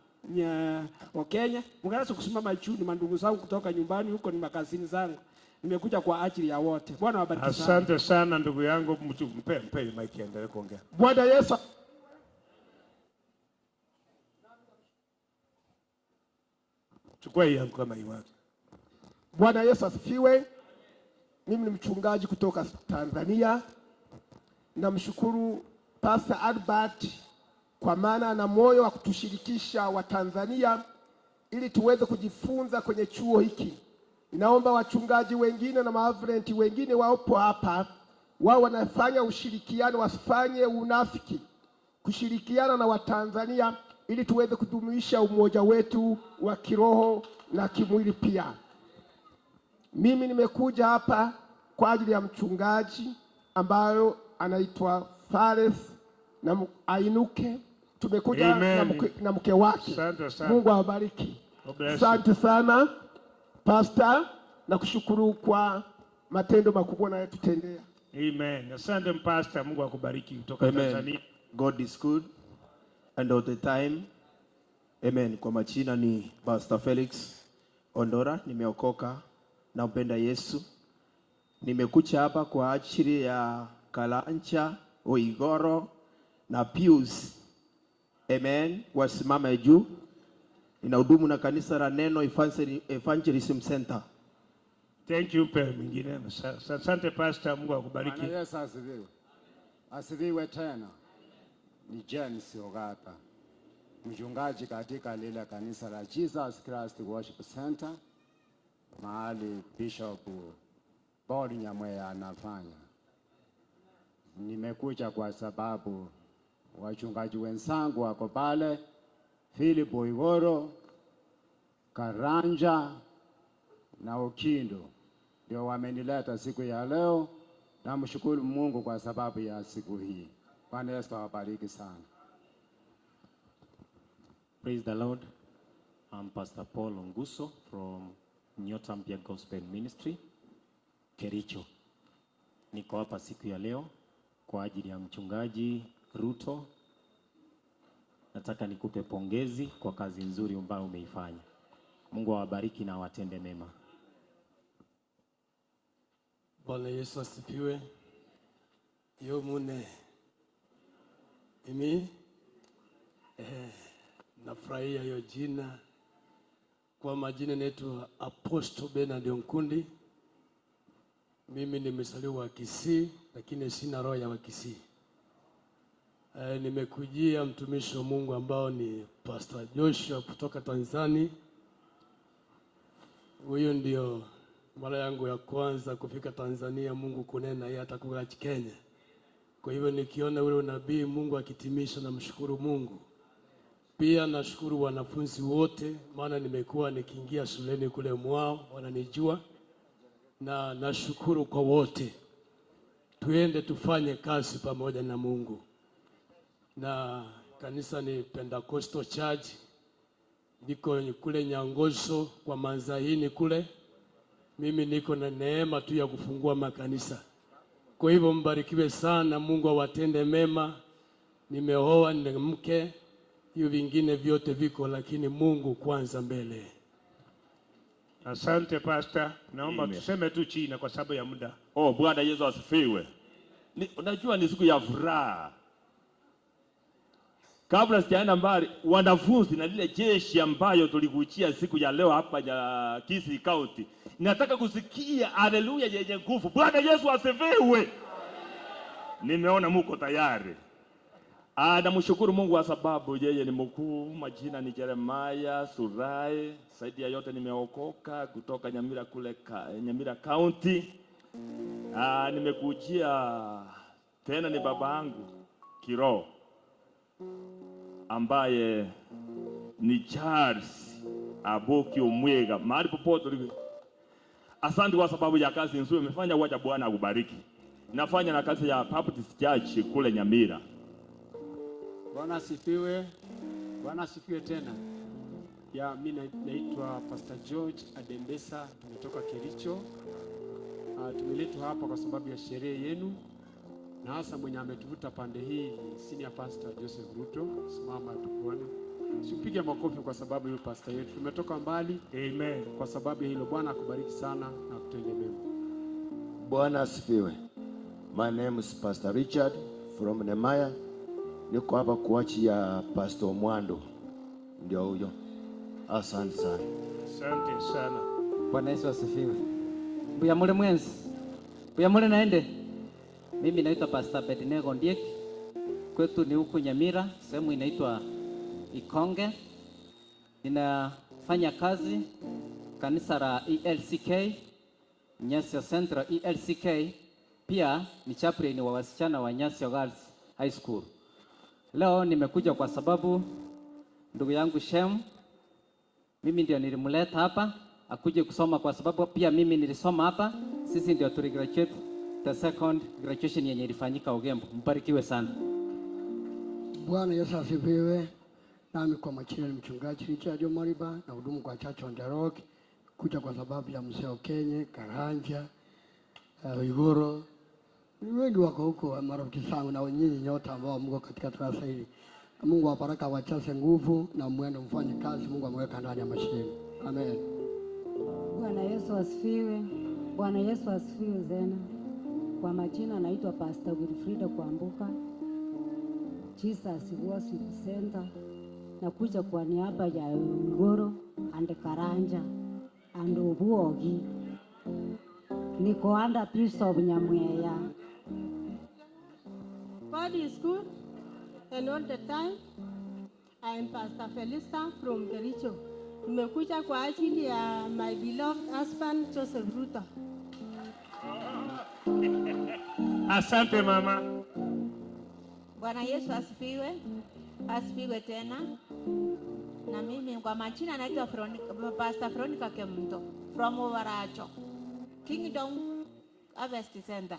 Wakenya. Mngeweza kusimama juu, ni mandugu zangu kutoka nyumbani huko, ni makazini zangu. Nimekuja kwa ajili ya wote. Bwana wabariki sana. Asante sana ndugu yangu, mpe mic endelee kuongea. Bwana Yesu. Chukua hii yangu kama iwake. Bwana Yesu asifiwe. Mimi ni mchungaji kutoka Tanzania. Namshukuru Pastor Albert kwa maana ana moyo wa kutushirikisha wa Tanzania ili tuweze kujifunza kwenye chuo hiki. Ninaomba wachungaji wengine na maavrenti wengine wapo hapa, wao wanafanya ushirikiano, wasifanye unafiki, kushirikiana na Watanzania ili tuweze kudumisha umoja wetu wa kiroho na kimwili pia. Mimi nimekuja hapa kwa ajili ya mchungaji ambayo anaitwa Fares na Ainuke. Tumekuja na mke wake. Mungu awabariki. Asante sana Pastor, na kushukuru kwa matendo makubwa unayotutendea. Amen. Asante Pastor, Mungu akubariki kutoka Tanzania. God is good and all the time. Amen. Kwa majina ni Pastor Felix Ondora, nimeokoka na mpenda Yesu. Nimekuja hapa kwa ajili ya Karanja, Oigoro na Pius. Amen. Wasimame juu. Ninahudumu na kanisa la Neno Evangelism Center. Thank you pale mwingine. Asante Pastor, Mungu akubariki. Bwana Yesu asifiwe. Asifiwe tena. Ni James Ogata, mchungaji katika lile kanisa la Jesus Christ Worship Center, mahali Bishop Paul Nyamweya anafanya. Nimekuja kwa sababu wachungaji wenzangu wako pale, Philip Oigoro, Karanja na Okindo ndio wamenileta siku ya leo. Namshukuru Mungu kwa sababu ya siku hii. Bwana Yesu awabariki sana. Praise the Lord. I'm Pastor Paul Onguso from Nyota Mpya Gospel Ministry, Kericho. Niko hapa siku ya leo kwa ajili ya mchungaji Ruto. Nataka nikupe pongezi kwa kazi nzuri ambayo umeifanya. Mungu awabariki na awatende mema. Bwana Yesu asifiwe. Mune mimi nafurahia hiyo jina. Kwa majina naitwa Apostle Bernard Nkundi. Mimi nimesaliwa Kisii lakini sina roho ya Wakisii. Nimekujia mtumishi wa Mungu ambao ni Pastor Joshua kutoka Tanzania. Huyo ndio mara yangu ya kwanza kufika Tanzania, Mungu kunena yeye atakuwa Kenya. Kwa hivyo nikiona ule unabii Mungu akitimisha, na mshukuru Mungu. Pia nashukuru wanafunzi wote, maana nimekuwa nikiingia shuleni kule mwao, wananijua. Na nashukuru kwa wote. Tuende tufanye kazi pamoja na Mungu. Na kanisa ni Pentecostal Church. Niko kule Nyangoso kwa Manzahini kule. Mimi niko na neema tu ya kufungua makanisa. Kwa hivyo mbarikiwe sana, Mungu awatende mema. Nimeoa, nina mke, hiyo vingine vyote viko, lakini Mungu kwanza mbele. Asante Pastor. Naomba tuseme tu chini kwa sababu ya muda. Oh, Bwana Yesu asifiwe. Unajua ni siku ya furaha. Kabla sijaenda mbali, wanafunzi na lile jeshi ambayo tulikuchia siku ya leo hapa ya Kisii County, nataka kusikia haleluya yenye nguvu. Bwana Yesu asifiwe. Nimeona muko tayari. Namshukuru Mungu kwa sababu yeye ni mkuu. Majina ni Jeremiah Surai. Zaidi ya yote nimeokoka kutoka Nyamira kule Nyamira County. Nimekujia tena ni baba yangu kiroho ambaye ni Charles Aboki Omwega. Mahali popote ulipo. Asante kwa sababu ya kazi nzuri umefanya. Wacha Bwana akubariki. Nafanya na kazi ya Baptist Church kule Nyamira. Bwana asifiwe. Bwana asifiwe tena. Mimi naitwa Pastor George Adembesa, tumetoka Kericho. Tumeletwa hapa kwa sababu ya sherehe yenu, na hasa mwenye ametuvuta pande hii ni Senior Pastor Joseph Ruto. Simama tukuone. Sipige makofi kwa sababu yule pastor yetu. Tumetoka mbali. Amen. Kwa sababu ya hilo, Bwana akubariki sana na kutende mema. Bwana asifiwe. My name is Pastor Richard from Nemaya. Niko hapa kuachia Pastor Mwando. Ndio huyo. Asante sana. Asante sana. Bwana Yesu asifiwe. Buya mule mwenzi. Buya mule naende. Mimi naitwa Pastor Bednego Ndiek. Kwetu ni huku Nyamira, sehemu inaitwa Ikonge. Ninafanya kazi kanisa la ELCK, Nyasio Central ELCK. Pia ni chaplain wa wasichana wa Nyasio Girls High School. Leo nimekuja kwa sababu ndugu yangu Shem, mimi ndio nilimleta hapa akuje kusoma kwa sababu pia mimi nilisoma hapa. Sisi ndio tuligraduate the second graduation yenye ilifanyika Ugembo. Mbarikiwe sana. Bwana Yesu asifiwe. Nami kwa majina ni mchungaji Richard Omariba na hudumu kwa Church on the Rock. Kuja kwa sababu ya Mseo Kenya, Karanja, Igoro. Wengi wako huko marafiki zangu na nyinyi nyote ambao mko katika darasa hili. Mungu awabariki, awajaze nguvu na mwende mfanye kazi Mungu ameweka ndani ya mashine. Amen. Bwana Yesu asifiwe. Bwana Yesu asifiwe tena. Kwa majina naitwa Pastor Wilfrida Kwambuka, Jesus Worship Center. Nakuja kwa niaba ya Igoro and Karanja and Obuogi. Niko under Bishop Nyamweya. God is good and all the time. I am Pastor Felista from Kericho. Nimekuja kwa ajili ya my beloved husband Joseph Ruto. Asante mama. Bwana Yesu asifiwe. Asifiwe tena. Na mimi kwa majina naitwa Pastor Veronica Kemuto from Ovaracho, Kingdom Harvest Center.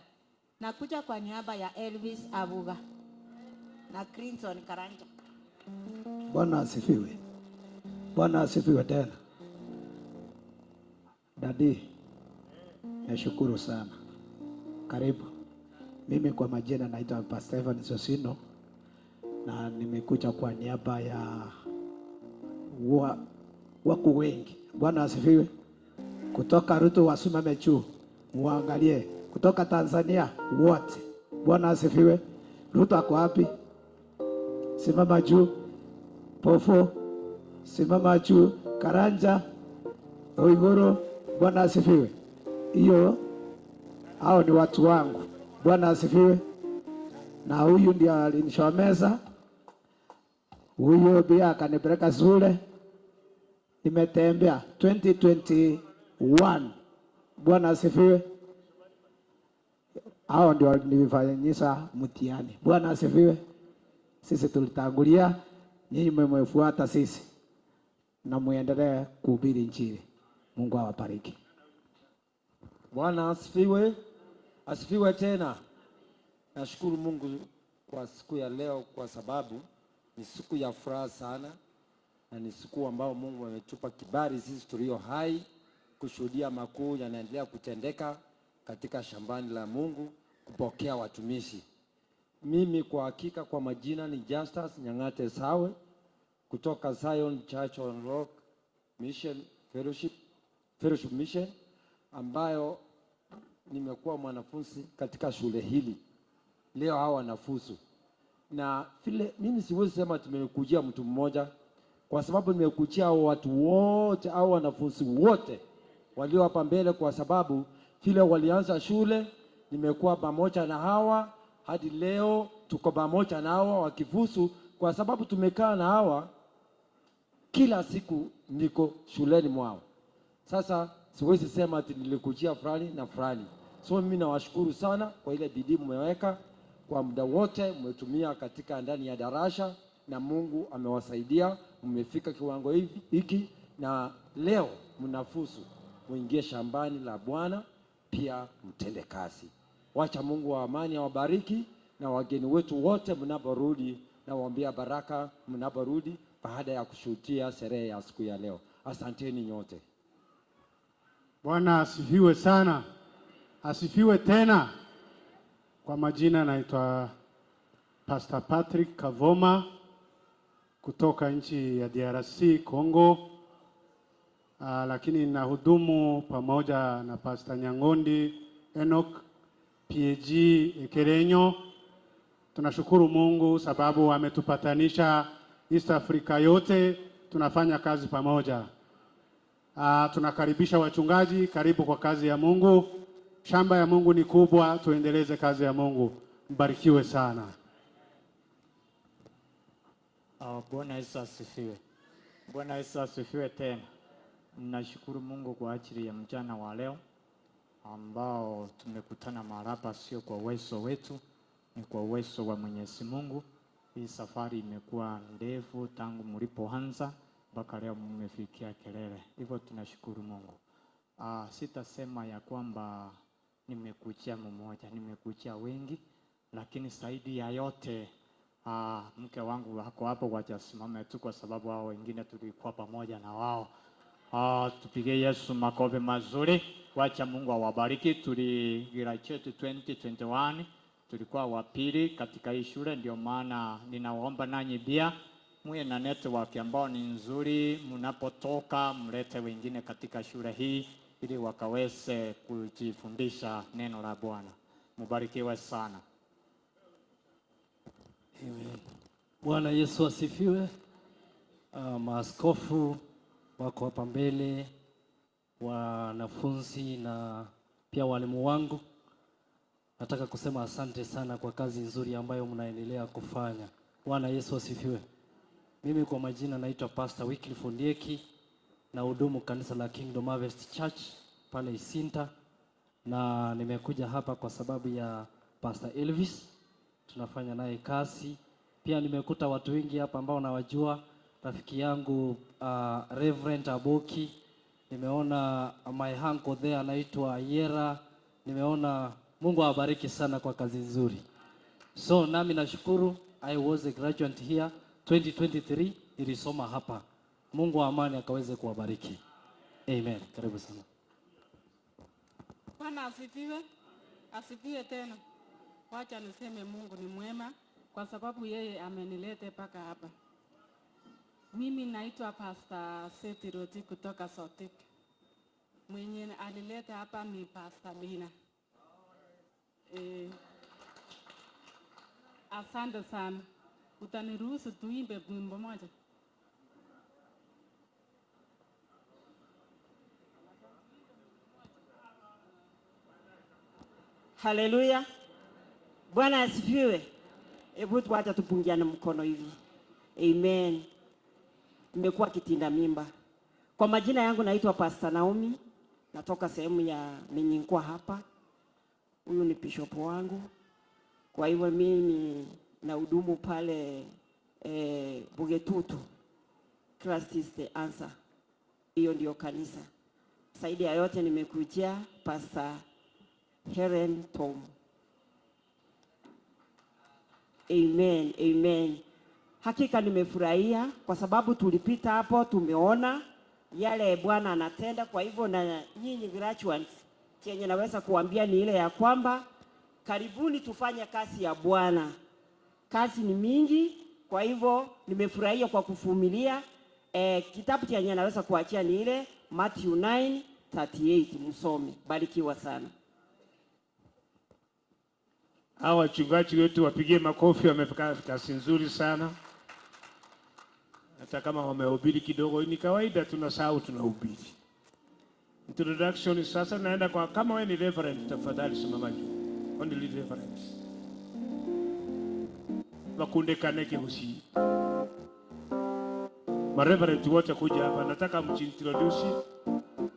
Nakuja kwa niaba ya Elvis Abuga na Clinton Karanja. Bwana asifiwe. Bwana asifiwe tena. Dadi, nashukuru sana. Karibu. Mimi kwa majina naitwa Pastor Evan Sosino na nimekuja kwa niaba ya wako wengi. Bwana asifiwe. Kutoka Ruto wasimame juu. Muangalie. Kutoka Tanzania wote. Bwana asifiwe. Ruto ako wapi? Simama juu. Pofo. Simama juu. Karanja. Oigoro. Bwana asifiwe. Hiyo hao ni watu wangu. Bwana asifiwe. Na huyu ndiye alinishomeza. Huyo pia akanipeleka shule. Nimetembea 2021. Bwana asifiwe. Hao ndio nilifanyisha mtihani. Bwana asifiwe. Sisi tulitangulia, nyinyi mmefuata sisi. Na muendelee kuhubiri injili. Mungu awabariki. Bwana asifiwe. Asifiwe tena. Nashukuru Mungu kwa siku ya leo kwa sababu Ni siku ya furaha sana, na ni siku ambao Mungu ametupa kibali sisi tulio hai kushuhudia makuu yanaendelea kutendeka katika shambani la Mungu, kupokea watumishi. Mimi kwa hakika kwa majina ni Justus Nyang'ate Sawe kutoka Zion Church on Rock Mission Fellowship Mission, ambayo nimekuwa mwanafunzi katika shule hili. Leo hawa wanafuzu. Na vile mimi siwezi sema tumekujia mtu mmoja, kwa sababu nimekujia watu wote au wanafunzi wote walio hapa mbele, kwa sababu vile walianza shule nimekuwa pamoja na hawa hadi leo tuko pamoja na hawa wakifuzu, kwa sababu tumekaa na hawa kila siku niko shuleni mwao. Sasa siwezi sema ati nilikujia fulani na fulani. So mimi nawashukuru sana kwa ile bidii mmeweka kwa muda wote mmetumia katika ndani ya darasha, na Mungu amewasaidia mmefika kiwango hiki, na leo mnafuzu muingie shambani la Bwana, pia mtende kazi. Wacha Mungu wa amani awabariki, na wageni wetu wote mnaporudi na waombea baraka mnaporudi baada ya kushuhudia sherehe ya siku ya leo. Asanteni nyote. Bwana asifiwe sana. Asifiwe tena. Kwa majina naitwa Pastor Patrick Kavoma kutoka nchi ya DRC Congo. Lakini nahudumu pamoja na Pastor Nyangondi Enoch PAG Ekerenyo. Tunashukuru Mungu sababu ametupatanisha East Africa yote, tunafanya kazi pamoja. Tunakaribisha wachungaji, karibu kwa kazi ya Mungu. Shamba ya Mungu ni kubwa, tuendeleze kazi ya Mungu. Mbarikiwe sana. Bwana Yesu asifiwe. Bwana Yesu asifiwe tena. Ninashukuru Mungu kwa ajili ya mchana wa leo ambao tumekutana mahali hapa, sio kwa uwezo wetu, ni kwa uwezo wa Mwenyezi Mungu. Hii safari imekuwa ndefu tangu mlipoanza mpaka leo mmefikia kelele. Hivyo tunashukuru Mungu. Sitasema ya kwamba nimekuja mmoja, nimekuja wengi, lakini zaidi ya yote mke wangu wako hapo, wajasimame tu kwa sababu hao wengine tulikuwa pamoja na wao. Tupige Yesu makofi mazuri. Wacha Mungu awabariki. Graduate 2021 tulikuwa wa pili katika hii shule, ndio maana ninawaomba nanyi pia muwe na network ambao ni nzuri. Mnapotoka mlete wengine katika shule hii ili wakaweze kujifundisha neno la Bwana. Mubarikiwe sana. Amen. Bwana Yesu asifiwe. Maaskofu wako hapa mbele, wanafunzi na pia walimu wangu, nataka kusema asante sana kwa kazi nzuri ambayo mnaendelea kufanya. Bwana Yesu asifiwe. Mimi kwa majina naitwa Pastor Wycliffe Ondieki, na hudumu kanisa la Kingdom Harvest Church pale Isinta, na nimekuja hapa kwa sababu ya Pastor Elvis, tunafanya naye kazi. Pia nimekuta watu wengi hapa ambao nawajua, rafiki yangu Reverend Aboki, nimeona my uncle there anaitwa Yera, nimeona. Mungu awabariki sana kwa kazi nzuri. So nami nashukuru, I was a graduate here 2023, nilisoma hapa. Mungu wa amani akaweze kuwabariki. Amen. Karibu sana. Bwana asifiwe. Asifiwe tena. Wacha niseme Mungu ni mwema kwa sababu yeye amenilete mpaka hapa. Mimi naitwa Pastor Seti Roti kutoka Sotik. Mwenye alileta hapa ni Pastor Lina. Asante sana. Utaniruhusu tuimbe wimbo moja? Haleluya. Bwana asifiwe. Hebu tuacha tupungiane mkono hivi. Amen. Nimekuwa kitinda mimba. Kwa majina yangu naitwa Pastor Naomi. Natoka sehemu ya Minyinkwa hapa. Huyu ni bishop wangu. Kwa hivyo mimi na hudumu pale Bugetutu. Christ is the answer. Hiyo ndio kanisa. Zaidi ya yote nimekujia Pastor Helen Tom. Amen, amen. Hakika nimefurahia kwa sababu tulipita hapo, tumeona yale Bwana anatenda. Kwa hivyo na nyinyi graduates, chenye naweza kuambia ni ile ya kwamba karibuni tufanye kazi ya Bwana. Kazi ni mingi, kwa hivyo nimefurahia kwa kuvumilia. Kitabu chenye naweza kuachia ni ile Matthew 9:38, msome. Barikiwa sana. Hawa wachungaji wetu wapigie makofi, wamefanya kazi nzuri sana. Hata kama wamehubiri kidogo, ni kawaida tunasahau tunahubiri. Introduction sasa naenda kwa, kama wewe ni reverend tafadhali simama juu. Only reverend. Makunde kaneke husi. Mareverend wote kuja hapa, nataka mjintroduce.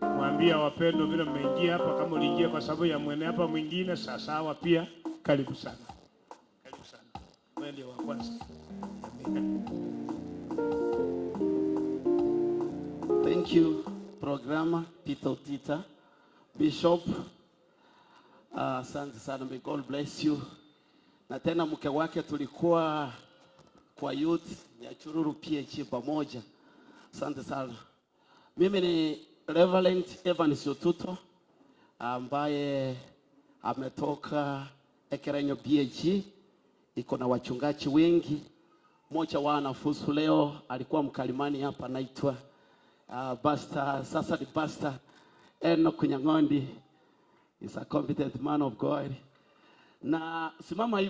Mwambie wapendwa vile mmeingia hapa, kama uliingia kwa sababu ya mwene hapa mwingine sawa pia. Karibu sana. Karibu sana. Wewe ndio wa kwanza. Thank you, Programmer Peter Otita, Bishop. Asante sana, may God bless you. Na tena mke wake tulikuwa kwa youth ya Chururu PH pamoja. Asante sana. Mimi ni Reverend Evans Otuto ambaye ametoka Ekerenyo PH. Iko na wachungaji wengi. Mmoja wa wanafunzi leo alikuwa mkalimani hapa anaitwa Pastor, sasa ni Pastor Enoch Nyangondi. Is a competent man of God. Na simama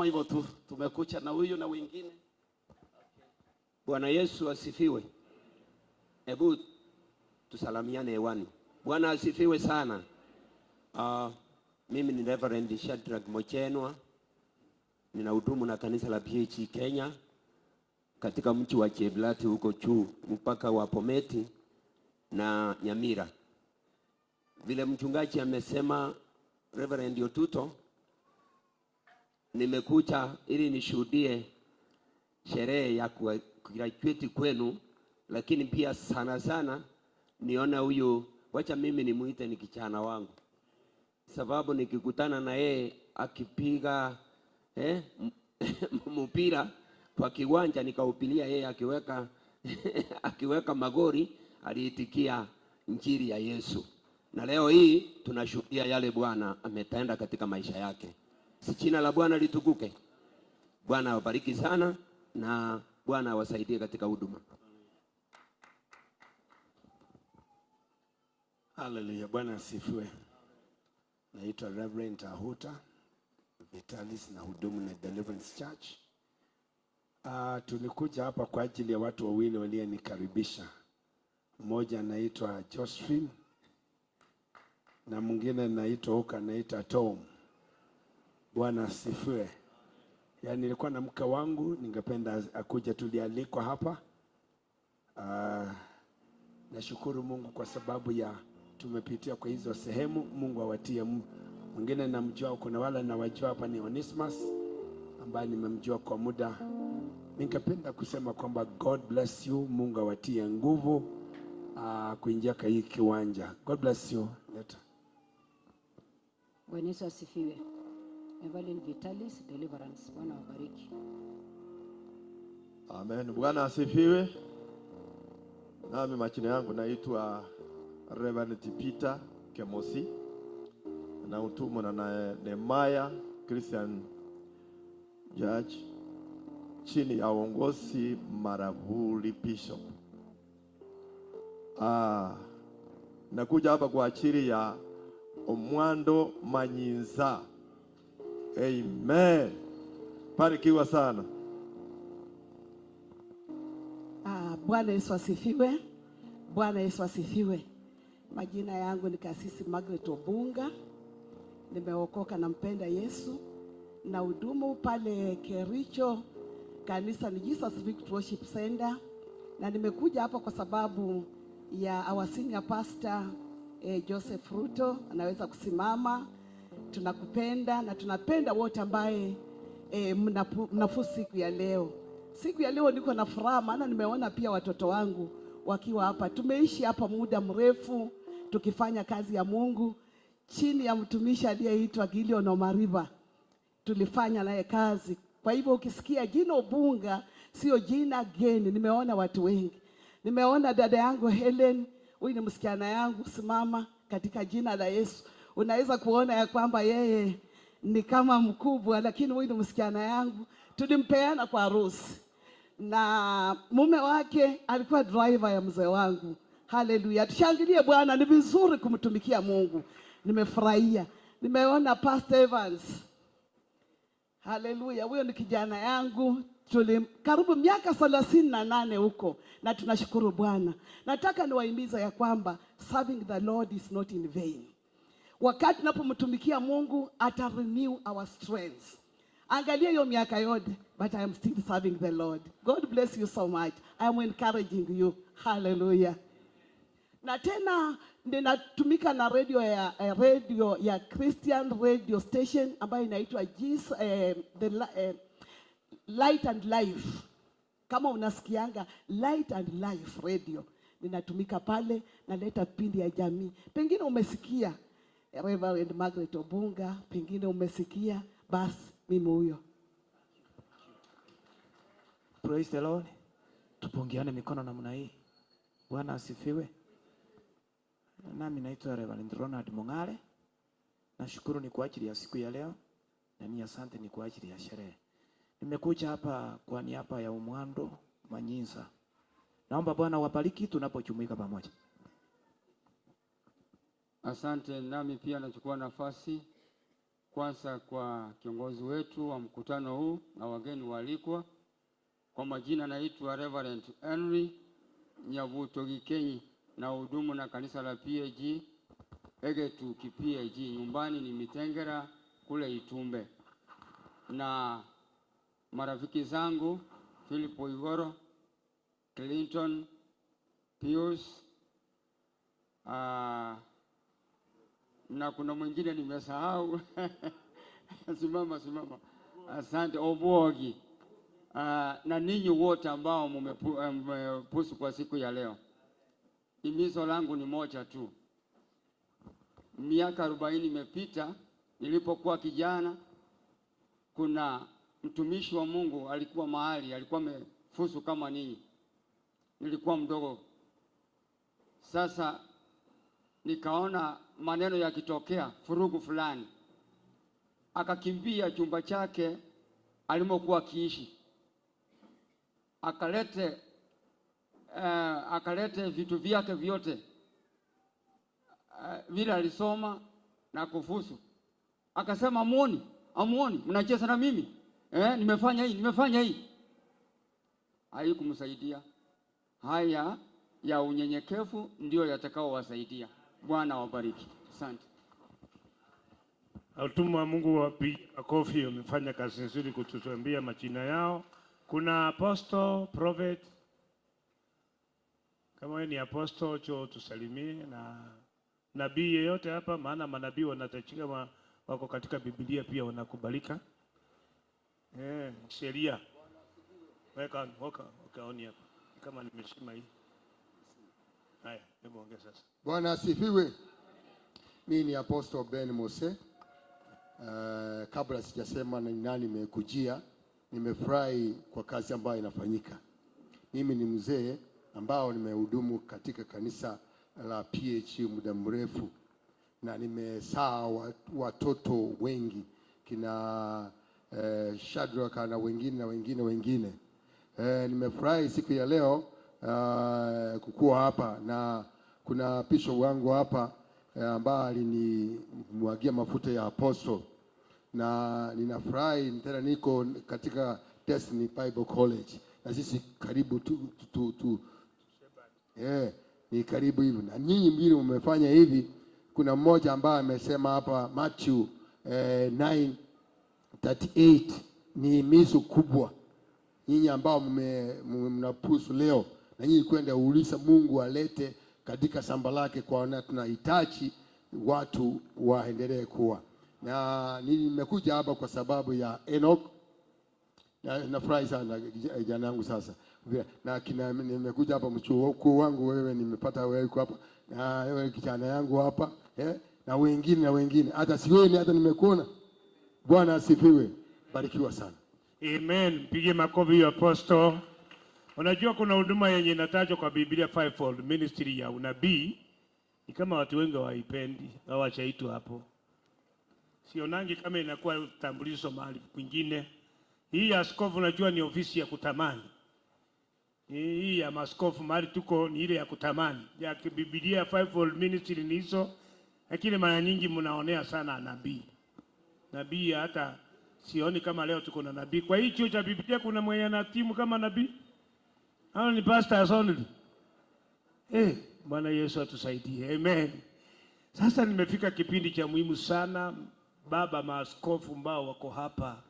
hivyo tu, tumekucha na huyu na wengine. Bwana Yesu asifiwe. Hebu tusalamiane hewani. Bwana asifiwe sana. Mimi ni Reverend Shadrack Mochenwa. Ninahudumu na kanisa la PH Kenya katika mji wa Cheblati huko juu mpaka wa Pometi na Nyamira. Vile mchungaji amesema, Reverend Otuto, nimekuja ili nishuhudie sherehe ya graduate kwenu, lakini pia sana niona huyu, wacha mimi nimuite ni kijana wangu, sababu nikikutana na yeye akipiga mpira kwa kiwanja nikaupilia yeye akiweka magori, aliitikia injili ya Yesu. Na leo hii tunashuhudia yale Bwana ametenda katika maisha yake. Si jina la Bwana litukuke. Bwana awabariki sana na Bwana awasaidie katika huduma. Hallelujah. Bwana asifiwe. Naitwa Reverend Ahuta Vitalis na hudumu na Deliverance Church. Tulikuja hapa kwa ajili ya watu wawili walionikaribisha. Mmoja anaitwa Josephine na mwingine anaitwa Tom. Bwana asifiwe. Yaani nilikuwa na mke wangu, ningependa akuja, tulialikwa hapa. Nashukuru Mungu kwa sababu ya tumepitia kwa hizo sehemu. Mungu awatie. Mwingine namjua, kuna wale nawajua hapa ni Onesmus ambaye nimemjua kwa muda. Ningependa kusema kwamba God bless you. Mungu awatie nguvu kuingia kwa hii kiwanja. God bless you. Later. Bwana Yesu asifiwe. Evelyn Vitalis, Deliverance. Bwana wabariki. Amen. Bwana asifiwe. Nami majina yangu naitwa Reverend Peter Kemosi. Na utumo na Nehemiah Christian Church chini ya uongozi Maravuli Bishop. Nakuja hapa kwa ajili ya Omwando Manyinza. Amen. Barikiwa sana. Bwana Yesu asifiwe. Bwana Yesu asifiwe. Majina yangu ni Kasisi Margaret Obunga. Nimeokoka na mpenda Yesu. Na hudumu pale Kericho, kanisa ni Jesus Victory Worship Center. Na nimekuja hapa kwa sababu ya our senior pastor Joseph Ruto. Anaweza kusimama. Tunakupenda na tunapenda wote ambaye mnafu siku ya leo. Siku ya leo niko na furaha maana nimeona pia watoto wangu wakiwa hapa. Tumeishi hapa muda mrefu tukifanya kazi ya Mungu chini ya mtumishi aliyeitwa Gideon Omariba. Tulifanya naye kazi. Kwa hivyo ukisikia jina Obunga sio jina geni. Nimeona watu wengi, nimeona dada yangu Helen, huyu ni msichana yangu, simama katika jina la Yesu. Unaweza kuona ya kwamba yeye ni kama mkubwa, lakini huyu ni msichana yangu. Tulimpeana kwa harusi na mume wake alikuwa driver ya mzee wangu. Haleluya, tushangilie Bwana. Ni vizuri kumtumikia Mungu. Nimefurahia, nimeona Pastor Evans. Haleluya, huyo ni kijana yangu, karibu miaka 38 huko, na tunashukuru Bwana. Nataka niwahimiza ya kwamba serving the Lord is not in vain. Wakati tunapomtumikia Mungu ata renew our strength. Angalia hiyo miaka yote, but I am still serving the Lord. God bless you so much. I am encouraging you. Hallelujah. Na tena ninatumika na radio ya Christian radio station ambayo inaitwa Light and Life. Kama unasikianga Light and Life radio, ninatumika pale, naleta vipindi ya jamii. Pengine umesikia Reverend Margaret Obunga, pengine umesikia, basi mimi huyo. Praise the Lord. Tupungiane mikono namna hii. Bwana asifiwe. Nami naitwa Reverend Ronald Mongale. Nashukuru ni kwa ajili ya siku ya leo, na ni asante ni kwa ajili ya sherehe. Nimekuja hapa kwa niaba ya Umwando Manyinza. Naomba Bwana wabariki tunapojumuika pamoja. Asante. Nami pia nachukua nafasi kwanza kwa kiongozi wetu wa mkutano huu na wageni waalikwa. Kwa majina naitwa Reverend Henry Nyabuto Gikenyi, na hudumu na kanisa la PAG Egetu PAG. Nyumbani ni Mitengera kule Itumbe, na marafiki zangu Philip Igoro, Clinton, Pius, na kuna mwingine nimesahau. simama. Asante, Obuogi, na ninyi wote ambao mmepusu kwa siku ya leo. Himizo langu ni moja tu. Miaka 40 imepita, nilipokuwa kijana, kuna mtumishi wa Mungu alikuwa mahali, alikuwa amefusu kama ninyi. Nilikuwa mdogo. Sasa nikaona maneno yakitokea, furugu fulani. Akakimbia chumba chake alimokuwa kiishi. Akalete vitu vyake vyote vile alisoma na kufusu. Akasema, amuoni mnacheza na mimi? Nimefanya hii. Haikumsaidia. Haya ya unyenyekevu ndio yatakao wasaidia. Bwana wabariki. Asante. Utumwa wa Mungu wapi makofi, wamefanya kazi nzuri kutuambia majina yao. Kuna apostle, prophet. Kama wewe ni apostle, cho tusalimie, na nabii yeyote hapa, maana manabii wanatachika wako katika Biblia pia wanakubalika. Sheria. Weka oni hapa. Kama nimeshima hii. Haya, hebu ongea sasa. Bwana asifiwe. Mimi ni Apostle Ben Mose. Kabla sijasema ni nani nimekujia, nimefurahi kwa kazi ambayo inafanyika. Mimi ni mzee ambao nimehudumu katika kanisa la PH muda mrefu, na nimesaa watoto wengi kina Shadrach na wengine. Nimefurahi siku ya leo kukua hapa, na kuna bishop wangu hapa ambaye alinimwagia mafuta ya apostle, na ninafurahi tena niko katika Destiny Bible College, na sisi karibu ni karibu hivi, na nyinyi mbili mmefanya hivi. Kuna mmoja ambaye amesema hapa Matthew 9:38 ni mizo kubwa. Nyinyi ambao mnapusu leo, na nyinyi kwenda uliza Mungu alete katika shamba lake, kwa tunahitaji watu waendelee kuwa. Na nimekuja hapa kwa sababu ya Enoch. Nafurahi sana jana yangu sasa. Na nimekuja hapa mchukuu wangu wewe, nimepata wewe hapa, na wewe kijana yangu hapa, na wengine hata siweni hata nimekuona. Bwana asifiwe. Barikiwa sana. Amen. Mpige makofi ya apostle. Unajua kuna huduma yenye inatajwa kwa Biblia fivefold ministry ya unabii. Ni kama watu wengi hawaipendi, hawachaitwa hapo. Sionangi kama inakuwa utambulisho mahali kwingine. Hii ya askofu unajua ni ofisi ya kutamani. Hii ya maskofu mahali tuko ni ile ya kutamani. Ya Biblia fivefold ministry ni hizo. Lakini mara nyingi mnaonea sana nabii. Nabii hata sioni kama leo tuko na nabii. Kwa hii chuo cha Biblia kuna mwenye anatimu kama nabii? Hao ni pastors only. Bwana Yesu atusaidie. Amen. Sasa nimefika kipindi cha muhimu sana. Baba maaskofu ambao wako hapa,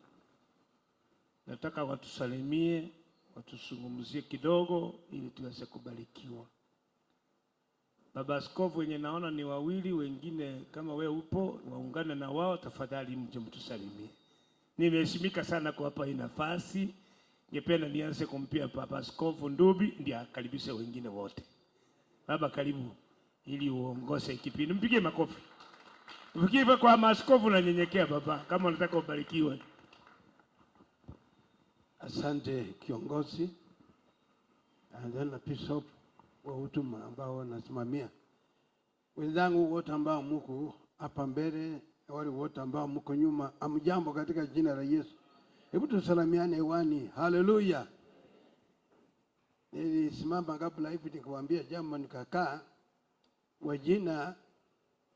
nataka watusalimie, watuzungumzie kidogo ili tuweze kubarikiwa. Baba askofu wenye naona ni wawili, wengine kama we upo waungane na wao, tafadhali mje mtusalimie. Nimeheshimika sana kwa hapa hii nafasi. Ningependa nianze kumpia Baba Askofu Ndubi ndiye akaribishe wengine wote. Baba karibu ili uongoze kipindi. Mpige makofi. Ukiva kwa maaskofu na nyenyekea baba kama unataka ubarikiwe. Asante kiongozi. And then the bishop wa huduma ambao wanasimamia. Wenzangu wote ambao mko hapa mbele, wale wote ambao mko nyuma, amjambo katika jina la Yesu. Hebu tusalimiane hewani. Haleluya. Nilisimama kabla hivi nikamwambia jambo nikakaa. Wa jina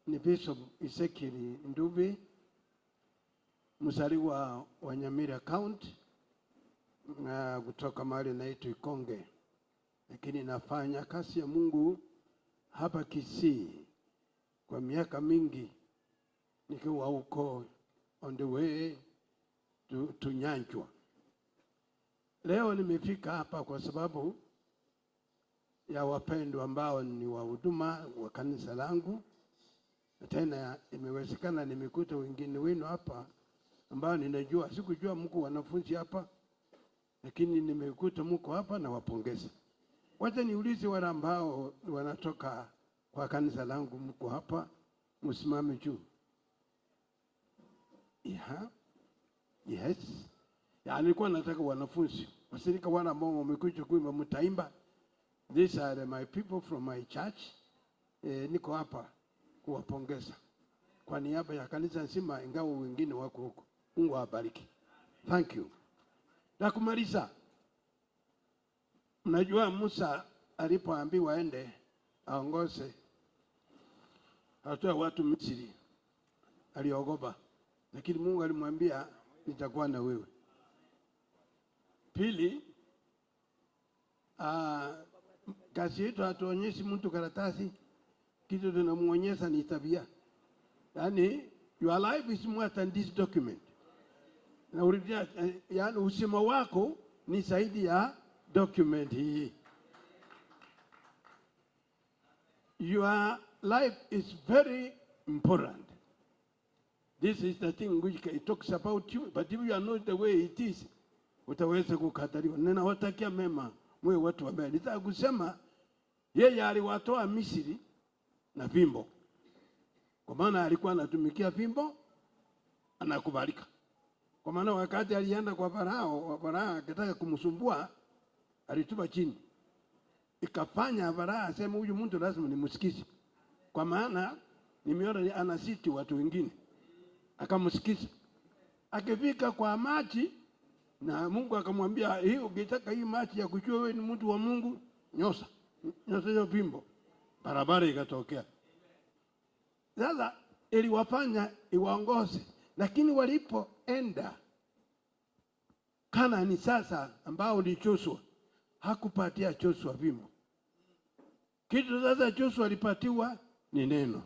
ni Bishop Ezekiel Ndubi, mzaliwa wa Nyamira County, kutoka mahali naitwa Ikonge. Lakini nafanya kazi ya Mungu hapa Kisii kwa miaka mingi, nikiwa huko on the way to Nyanchwa. Leo nimefika hapa kwa sababu ya wapendwa ambao ni wa huduma wa kanisa langu. Tena imewezekana nimekuta wengine wenu hapa ambao ninajua, sikujua mko wanafunzi hapa, lakini nimekuta mko hapa na wapongeza. Wacha niulize wale ambao wanatoka kwa kanisa langu mko hapa, msimame juu. Yes. Ya nilikuwa nataka wanafunzi wasirika wale ambao wamekuja kuimba mtaimba. These are my people from my church. Niko hapa kuwapongeza kwa niaba ya kanisa nzima, ingawa wengine wako huko. Mungu awabariki. Thank you. Na kumaliza, mnajua Musa alipoambiwa aende aongoze atoe watu Misri, aliogopa, lakini Mungu alimwambia nitakuwa na wewe. Pili, kazi yetu hatuonyeshi mtu karatasi, kitu tunamuonyesha ni tabia. Yani, your life is more than this document. Na urudia, yani usema wako ni zaidi ya document hii. Your life is very important. This is the thing which it talks about you, but if you are not the way it is, utaweza kukataliwa. Ninawatakia mema mwe watu wa mbele. Nitaka kusema yeye aliwatoa Misri na fimbo. Kwa maana alikuwa anatumikia fimbo, anakubalika. Kwa maana wakati alienda kwa Farao, Farao akitaka kumsumbua, alitupa chini. Ikafanya Farao asema huyu mtu lazima nimsikize. Kwa maana nimeona anasiti watu wengine. Akamsikiza. Akifika kwa maji, na Mungu akamwambia, hii ukitaka hii maji ya kujua wewe ni mtu wa Mungu, nyosa hiyo fimbo. Barabara ikatokea. Sasa iliwafanya iwaongoze, lakini walipoenda Kanaani sasa ambao ni Joshua, hakupatia Joshua fimbo. Kitu sasa Joshua alipatiwa ni neno.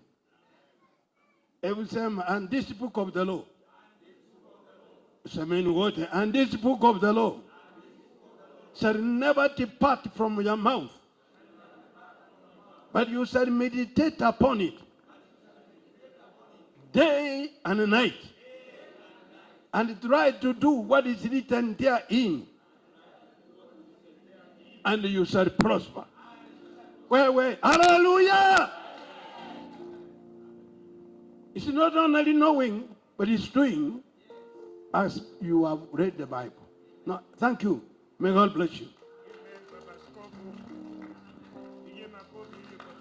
Hebu sema, and this book of the law. Semeni wote, and this book of the law shall never depart from your mouth, but you shall meditate upon it day and night, and try to do what is written therein, and you shall prosper. Where? Hallelujah! It's not only knowing, but it's doing as you have read the Bible. No, thank you. May God bless you.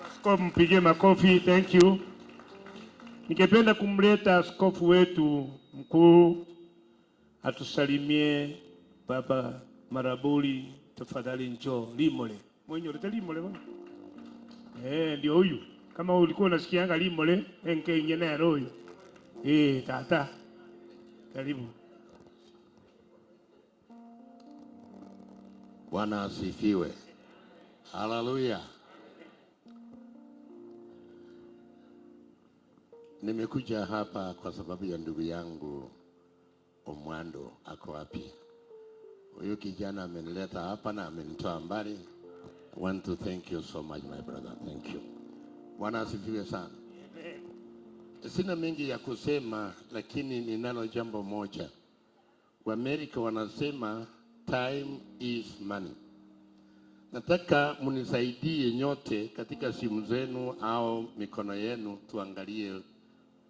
Askofu, mpige makofi. Thank you. Ningependa kumleta askofu wetu mkuu atusalimie. Baba Marabuli, tafadhali njoo. Limole. Mwenye uleta Limole bwana? Ndio huyu. Kama ulikuwa unasikianga Limole, enke nyene ya royo. Tata. Karibu. Bwana asifiwe. Haleluya. Nimekuja hapa kwa sababu ya ndugu yangu Omwando. Ako wapi? Huyu kijana amenileta hapa na amenitoa mbali. I want to thank you so much my brother. Thank you. Bwana asifiwe sana. Sina mengi ya kusema, lakini ninalo jambo moja. Waamerika wanasema time is money. Nataka munisaidie nyote katika simu zenu au mikono yenu, tuangalie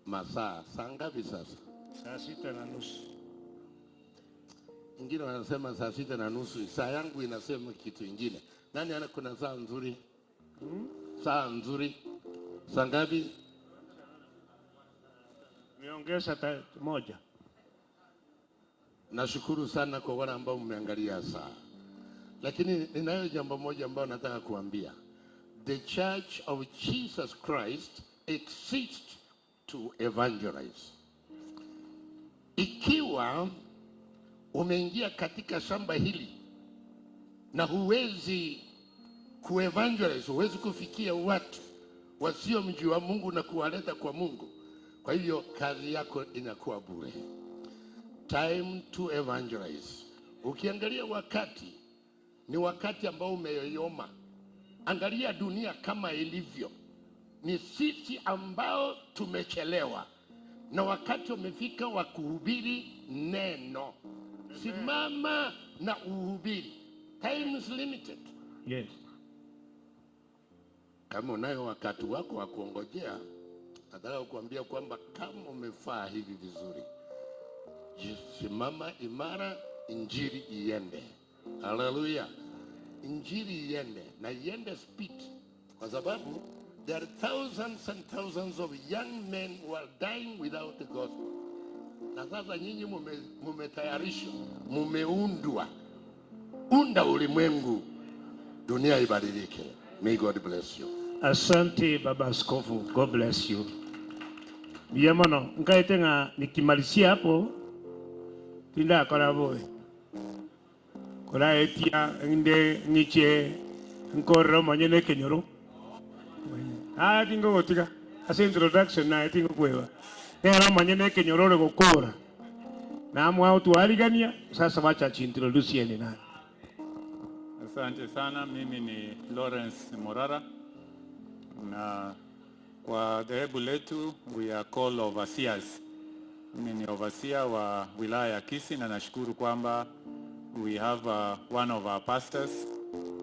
masaa. Saa ngapi sasa? Saa 6:30. Ingine wanasema saa 6:30. Saa yangu inasema kitu ingine. Nani ana kuna saa nzuri? Saa nzuri. Saa ngapi? Niongeza moja. Nashukuru sana kwa wale ambao mmeangalia saa. Lakini ninayo jambo moja ambalo nataka kuambia. The Church of Jesus Christ exists to evangelize. Ikiwa umeingia katika shamba hili na huwezi kuevangelize, huwezi kufikia watu wasiomjua Mungu na kuwaleta kwa Mungu, kwa hivyo kazi yako inakuwa bure. Time to evangelize. Ukiangalia wakati, ni wakati ambao umeyoyoma. Angalia dunia kama ilivyo. Ni sisi ambao tumechelewa, na wakati umefika wa kuhubiri neno. Simama na uhubiri. Time is limited. Yes. Kama unayo wakati wako wa kuongojea, nataka kukuambia kwamba kama umefaa hivi vizuri, simama imara, injili iende. Haleluya. Injili iende, na iende speed, kwa sababu there are thousands and thousands of young men who are dying without the gospel. Na sasa nyinyi mumetayarishwa, mumeundwa. Unda ulimwengu, dunia ibadilike. May God bless you. Asante Baba Askofu. God bless you. Biamono, nkaitenga nikimalizia hapo, tinda koraboe. Kora etia inde niche nkoro manyene kenyoro. Tingo gotika. Asa introduction na tingo kwewa. Era manyene kenyoro gukura. Na amwa utualigania, sasa wacha introduce yeye nani. Asante sana. Mimi ni Lawrence Morara, na kwa dhehebu letu we are called overseers. Mimi ni overseer wa wilaya ya Kisii, na nashukuru kwamba we have one of our pastors,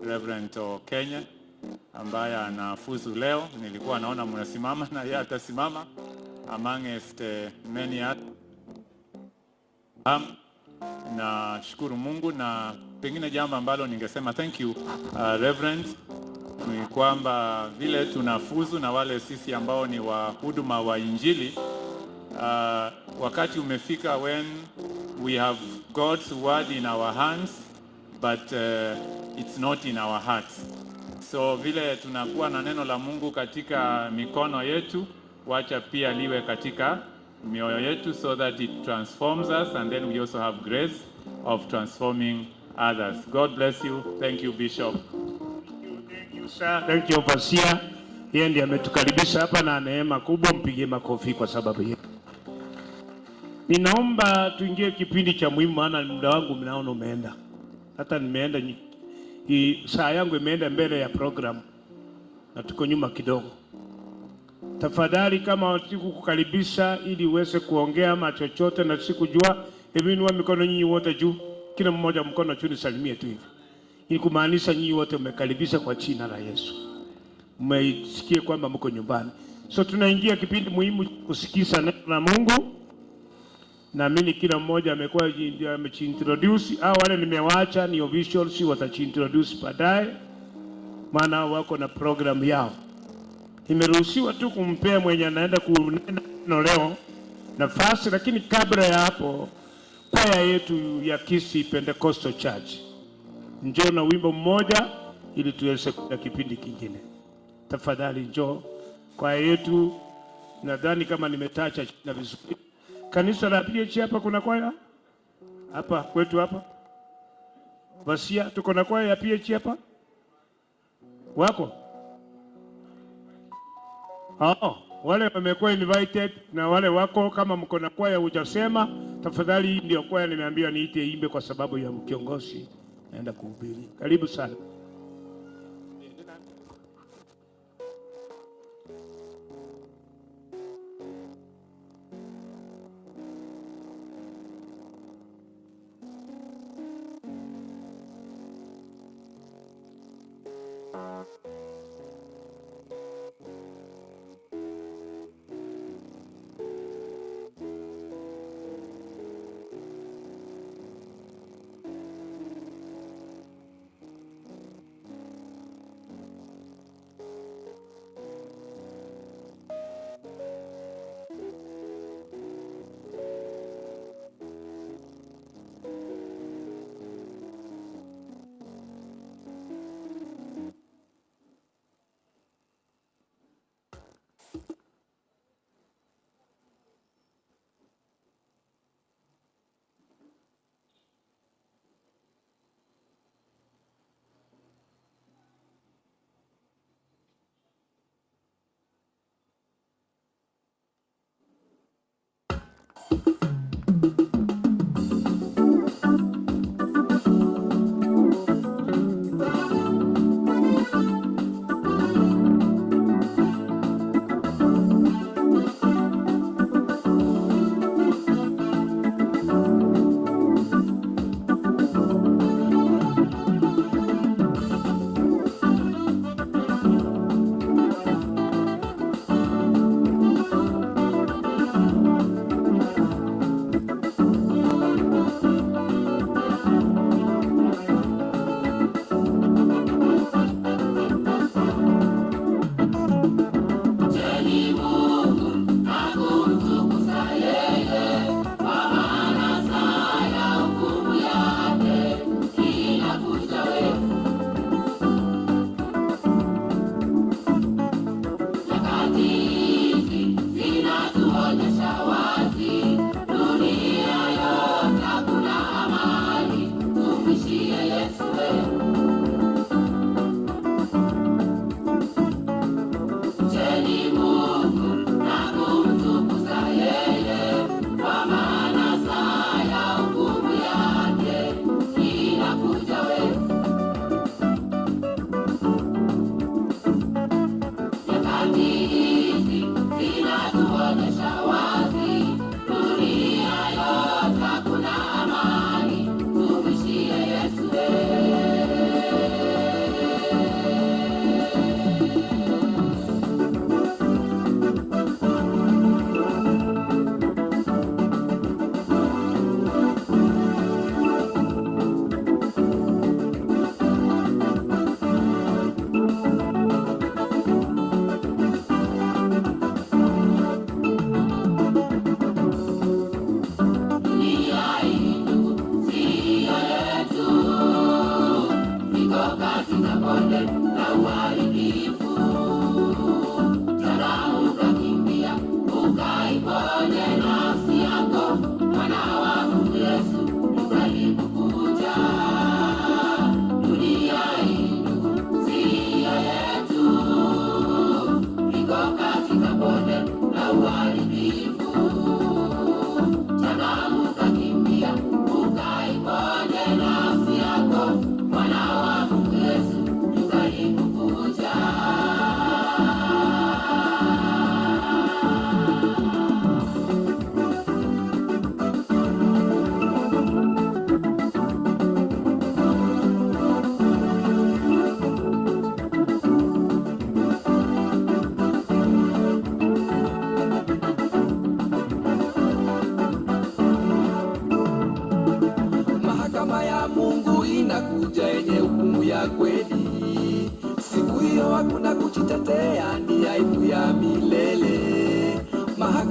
Reverend Kenya, ambaye anafuzu leo. Nilikuwa naona mnasimama na yeye atasimama amongst many others. Na shukuru Mungu, na pengine jambo ambalo ningesema thank you Reverend, ni kwamba vile tunafuzu na wale sisi ambao ni wahuduma wa Injili, wakati umefika when we have God's word in our hands but it's not in our hearts. So vile tunakuwa na neno la Mungu katika mikono yetu, wacha pia liwe katika mioyo yetu, so that it transforms us, and then we also have grace of transforming others. God bless you. Thank you, Bishop. Thank you, sir. Thank you, Overseer. Yeye ndiye ametukaribisha hapa na neema kubwa, mpige makofi kwa sababu hiyo. Ninaomba tuingie kipindi cha muhimu, maana muda wangu mnaona umeenda. Hata nimeenda saa yangu imeenda mbele ya program na tuko nyuma kidogo. Tafadhali kama sikukukaribisha ili uweze kuongea ama chochote na sikujua, inua mikono nyinyi wote juu. Kila mmoja mkono juu, nisalimie tu hivi. Ili kumaanisha nyinyi wote umekaribisha kwa jina la Yesu. Mmesikia kwamba mko nyumbani. So tunaingia kipindi muhimu kusikiza neno la Mungu. Naamini kila mmoja amekuwa amejiintroduce, au wale nimewaacha ni officials watajiintroduce baadaye, maana wako na program yao. Nimeruhusiwa tu kumpea mwenye anaenda kunena leo nafasi, lakini kabla ya hapo kwaya yetu ya Kisii Pentecostal Church njoo na wimbo mmoja ili tuweze kuenda kipindi kingine. Tafadhali njoo kwaya yetu. Nadhani kama nimetacha na vizuri. Kanisa la PH hapa kuna kwaya? Hapa kwetu hapa? Vasia tuko na kwaya ya PH hapa? Wako? Wale wamekuwa invited na wale wako. Kama mko na kwaya hujasema, tafadhali hii ndio kwaya nimeambiwa niite imbe kwa sababu ya kiongozi naenda kuhubiri. Karibu sana.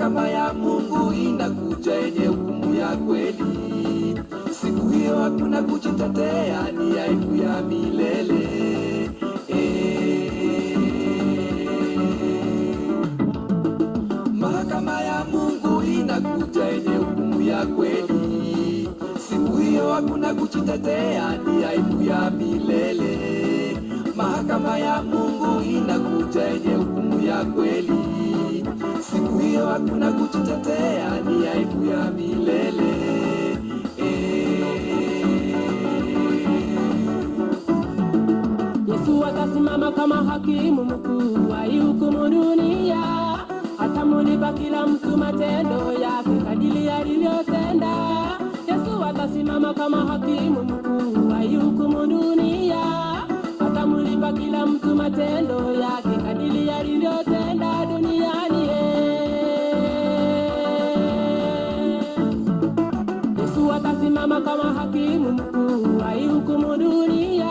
Mahakama ya Mungu inakuja yenye hukumu ya kweli. Siku hiyo hakuna kujitetea, ni aibu ya milele. Mahakama ya Mungu inakuja yenye hukumu ya kweli. Siku hiyo hakuna kujitetea, ni aibu ya milele. Mahakama ya Mungu inakuja yenye hukumu ya kweli. Siku hiyo hakuna kujitetea, ni aibu ya milele. Yesu atasimama kama hakimu mkuu, aihukumu dunia. Atamulipa kila mtu matendo yake kadiri alivyotenda. Yesu atasimama kama hakimu mkuu, aihukumu dunia. Atamulipa kila mtu matendo yake kadiri alivyotenda duniani. Yesu atasimama kama hakimu mkuu, aihukumu dunia.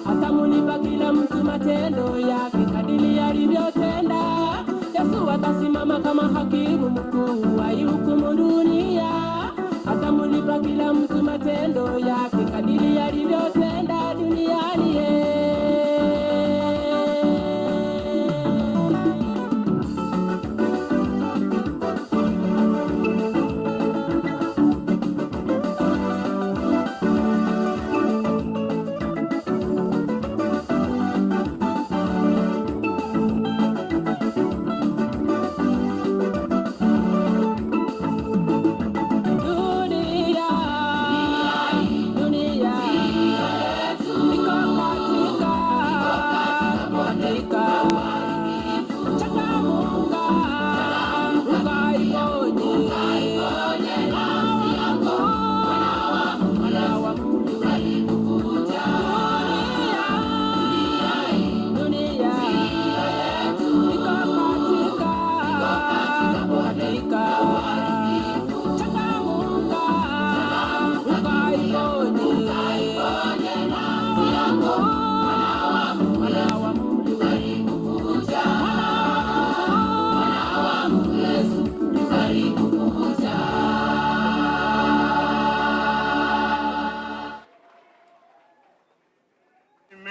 Atamulipa kila mtu matendo yake kadiri alivyotenda. Yesu atasimama kama hakimu mkuu, aihukumu dunia. Atamulipa kila mtu matendo yake kadiri alivyotenda duniani.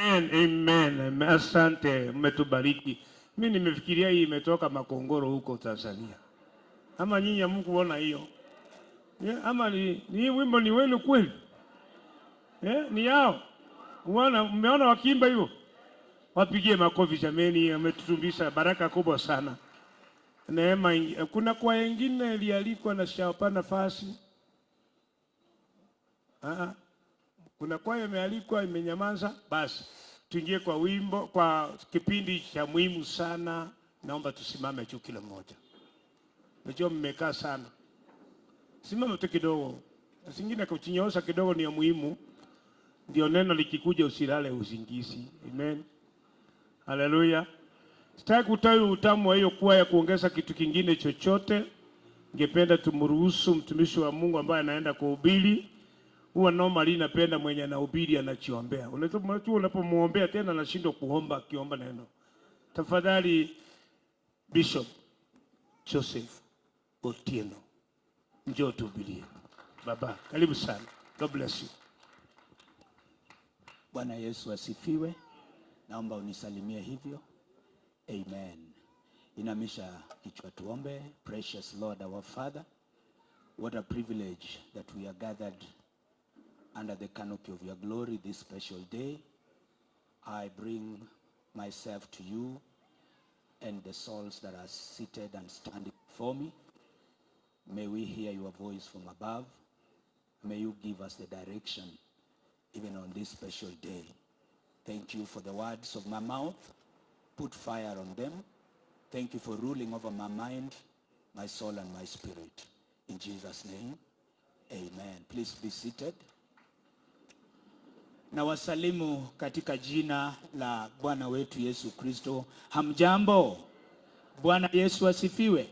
Amen. Asante, mmetubariki. Mimi nimefikiria hii imetoka Makongoro huko Tanzania. Ama nyinyi hamkuona hiyo? Ama ni wimbo ni wenu kweli? Ni yao. Mmeona wakiimba hivyo? Wapigie makofi jameni, ametutumbisha baraka kubwa sana. Neema. Kuna kwa wengine ilialikwa na shapa nafasi. Kuna kwa imealikwa imenyamaza, basi tuingie kwa wimbo, kwa kipindi cha muhimu sana. Naomba tusimame juu kila mmoja. Najua mmekaa sana. Simama tu kidogo. Singine kuchinyoosha kidogo ni ya muhimu. Ndio neno likikuja usilale usingizi. Amen. Haleluya. Sitaki kutoa utamu wa hiyo kwaya kuongeza kitu kingine chochote. Ningependa tumruhusu mtumishi wa Mungu ambaye anaenda kuhubiri. Huwa normally napenda mwenye anahubiri anachiombea. Unapomuombea tena anashindwa kuomba akiomba neno. Tafadhali Bishop Joseph Otieno, njoo tuhubirie. Baba, karibu sana. God bless you. Bwana Yesu asifiwe. Naomba unisalimie hivyo. Amen. Inamisha kichwa tuombe. Precious Lord our Father, what a privilege that we are gathered under the canopy of your glory this special day. I bring myself to you and the souls that are seated and standing before me. May we hear your voice from above. May you give us the direction even on this special day. Thank you for the words of my mouth. Put fire on them. Thank you for ruling over my mind, my soul, and my spirit. In Jesus' name, amen. Please be seated. Na wasalimu katika jina la Bwana wetu Yesu Kristo. Hamjambo. Bwana Yesu asifiwe.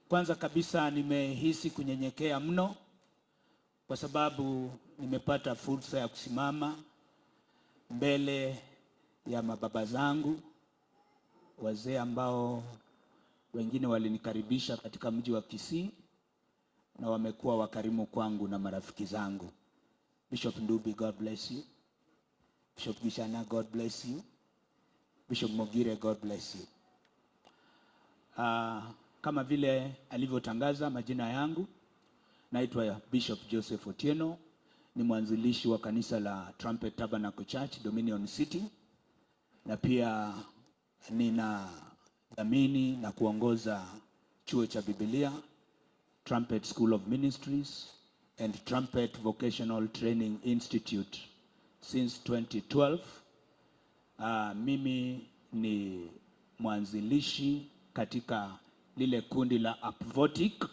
Kwanza kabisa nimehisi kunyenyekea mno kwa sababu nimepata fursa ya kusimama mbele ya mababa zangu, wazee ambao wengine walinikaribisha katika mji wa Kisii na wamekuwa wakarimu kwangu na marafiki zangu. Bishop Ndubi, God bless you. Bishop Gishana, God bless you. Bishop Mogire, God bless you. Kama vile alivyotangaza majina yangu, naitwa Bishop Joseph Otieno, ni mwanzilishi wa kanisa la Trumpet Tabernacle Church Dominion City, na pia nina dhamini na kuongoza chuo cha Biblia, Trumpet School of Ministries and Trumpet Vocational Training Institute since 2012. Mimi ni mwanzilishi katika lile kundi la Apvotic,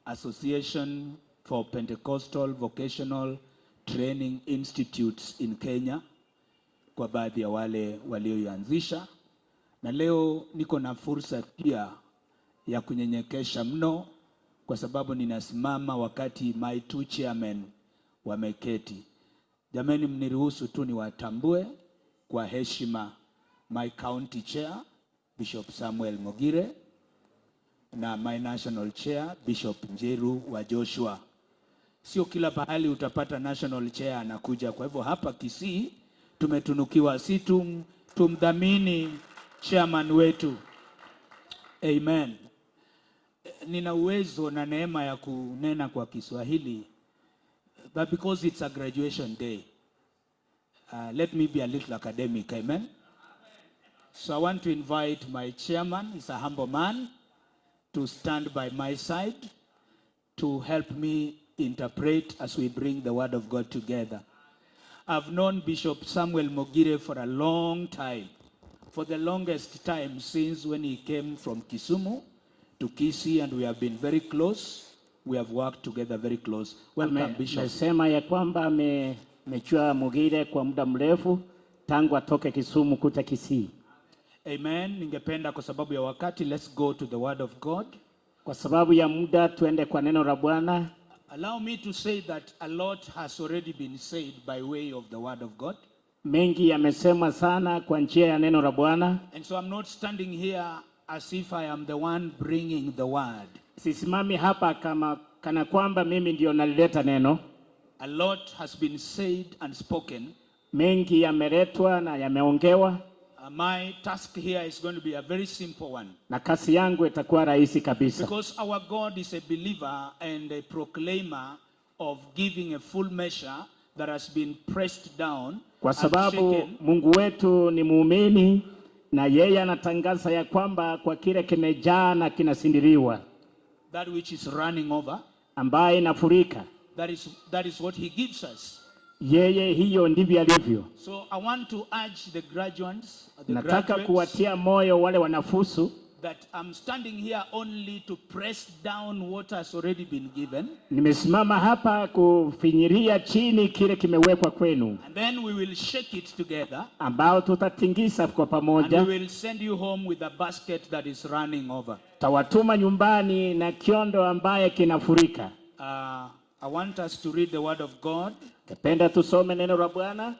Association for Pentecostal Vocational Training Institutes in Kenya, kwa baadhi ya wale walioanzisha. Na leo niko na fursa pia ya kunyenyekesha mno, kwa sababu ninasimama wakati my two chairmen wameketi. Jamani, mniruhusu tu niwatambue kwa heshima my county chair Bishop Samuel Mogire na my national chair Bishop Njeru wa Joshua. Sio kila pahali utapata national chair anakuja, kwa hivyo hapa Kisii tumetunukiwa, si tumdhamini chairman wetu. Amen. Nina uwezo na neema ya kunena kwa Kiswahili, but because it's a graduation day, let me be a little academic. Amen. So I want to invite my chairman, he's a humble man, to stand by my side to help me interpret as we bring the word of God together. I've known Bishop Samuel Mogire for a long time, for the longest time since when he came from Kisumu to Kisii, and we have been very close. We have worked together very close. Welcome, Bishop. Nasema ya kwamba amechua Mogire kwa muda mrefu tangu atoke Kisumu kuja Kisii. Amen. Ningependa kwa sababu ya wakati, let's go to the word of God. Kwa sababu ya muda tuende kwa neno la Bwana. Allow me to say that a lot has already been said by way of the word of God. Mengi yamesemwa sana kwa njia ya neno la Bwana. And so I'm not standing here as if I am the one bringing the word. Sisimami hapa kana kwamba mimi ndio nalileta neno. A lot has been said and spoken. Mengi yameletwa na yameongewa. My task here is going to be a very simple one. Na kazi yangu itakuwa rahisi kabisa. Because our God is a believer and a proclaimer of giving a full measure that has been pressed down. Kwa sababu Mungu wetu ni muumini na yeye anatangaza ya kwamba kwa kile kimejaa na kinasindiriwa, that which is running over, ambaye inafurika, that is what he gives us. Yeye hiyo ndivyo alivyo. So I want to urge the graduates, nataka kuwatia moyo wale wanafusu, that I'm standing here only to press down what has already been given. Nimesimama hapa kufinyiria chini kile kimewekwa kwenu. And then we will shake it together. Ambao tutatingisa kwa pamoja. And we will send you home with a basket that is running over. Tawatuma nyumbani na kiondo ambaye kinafurika. I want us to read the word of God. Napenda tusome neno la Bwana.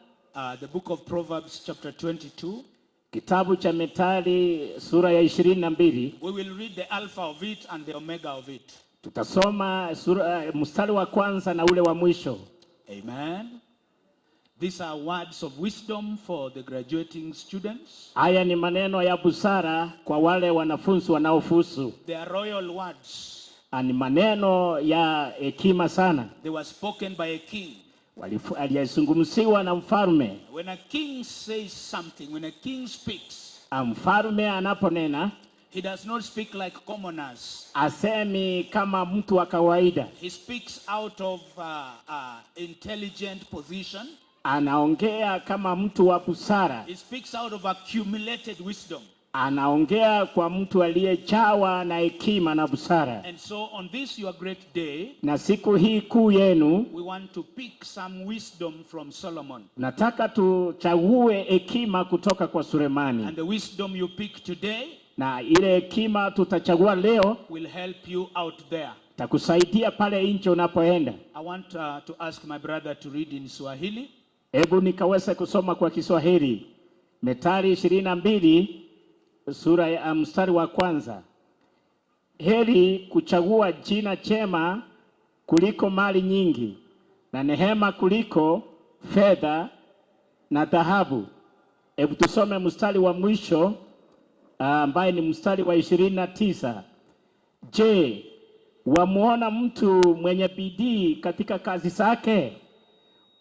The book of Proverbs chapter 22. Kitabu cha Methali sura ya 22. We will read the alpha of it and the omega of it. Tutasoma mstari wa kwanza na ule wa mwisho. Amen. These are words of wisdom for the graduating students. Haya ni maneno ya busara kwa wale wanafunzi wanaofusu. They are royal words. Ni maneno ya hekima sana. They were spoken by a king. Aliyezungumziwa na mfalme. When a king says something, when a king speaks, mfalme anaponena, he does not speak like commoners. Asemi kama mtu wa kawaida. He speaks out of intelligent position. Anaongea kama mtu wa busara. He speaks out of accumulated wisdom. Anaongea kwa mtu aliyejawa na hekima na busara. And so on this your great day, na siku hii kuu yenu, we want to pick some wisdom from Solomon. Nataka tuchague hekima kutoka kwa Sulemani. And the wisdom you pick today, na ile hekima tutachagua leo, will help you out there. Takusaidia pale nje unapoenda. I want to ask my brother to read in Swahili. Hebu nikaweza kusoma kwa Kiswahili. Methali 22 sura ya mstari wa kwanza. heri kuchagua jina chema kuliko mali nyingi, na neema kuliko fedha na dhahabu. Hebu tusome mstari wa mwisho ambaye ni mstari wa 29. Je, wamuona mtu mwenye bidii katika kazi zake?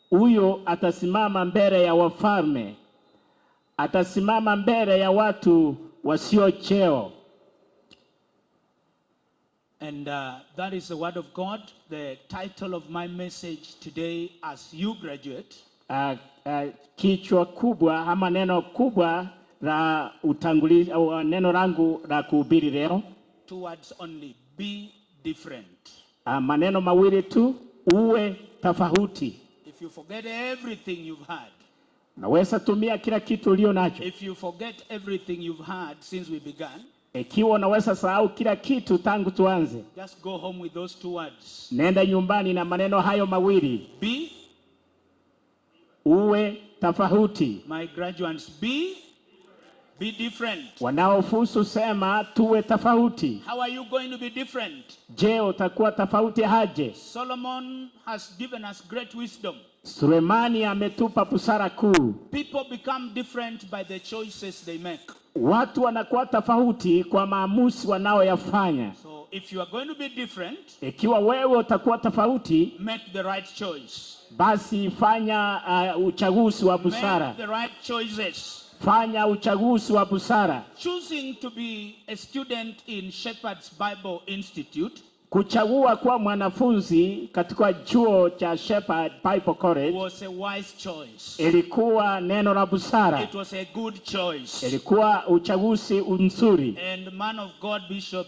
Huyo atasimama mbele ya wafalme, atasimama mbele ya watu wasio cheo. And that is the word of God. The title of my message today as you graduate. Kichwa kubwa ama neno kubwa la utangulizi au neno langu la kuhubiri leo. Two words only: be different. Maneno mawili tu: uwe tofauti. If you forget everything you've had. Naweza tumia kila kitu ulio nacho. If you forget everything you've had since we began. Ikiwa unaweza sahau kila kitu tangu tuanze. Just go home with those two words. Nenda nyumbani na maneno hayo mawili. Be. Uwe tofauti. My graduates, be different. Wanaofusu sema tuwe tofauti. How are you going to be different? Je, utakuwa tofauti aje? Solomon has given us great wisdom. Sulemani ametupa busara kuu. People become different by the choices they make. Watu wanakuwa tofauti kwa maamuzi wanaoyafanya. So if you are going to be different, ikiwa wewe utakuwa tofauti, make the right choice. Basi fanya uchaguzi wa busara. Make the right choices. Fanya uchaguzi wa busara. Choosing to be a student in Shepherd's Bible Institute, kuchagua kuwa mwanafunzi katika chuo cha Shepherd Bible College, was a wise choice. Ilikuwa neno la busara. It was a good choice. Ilikuwa uchaguzi mzuri. And man of God, Bishop,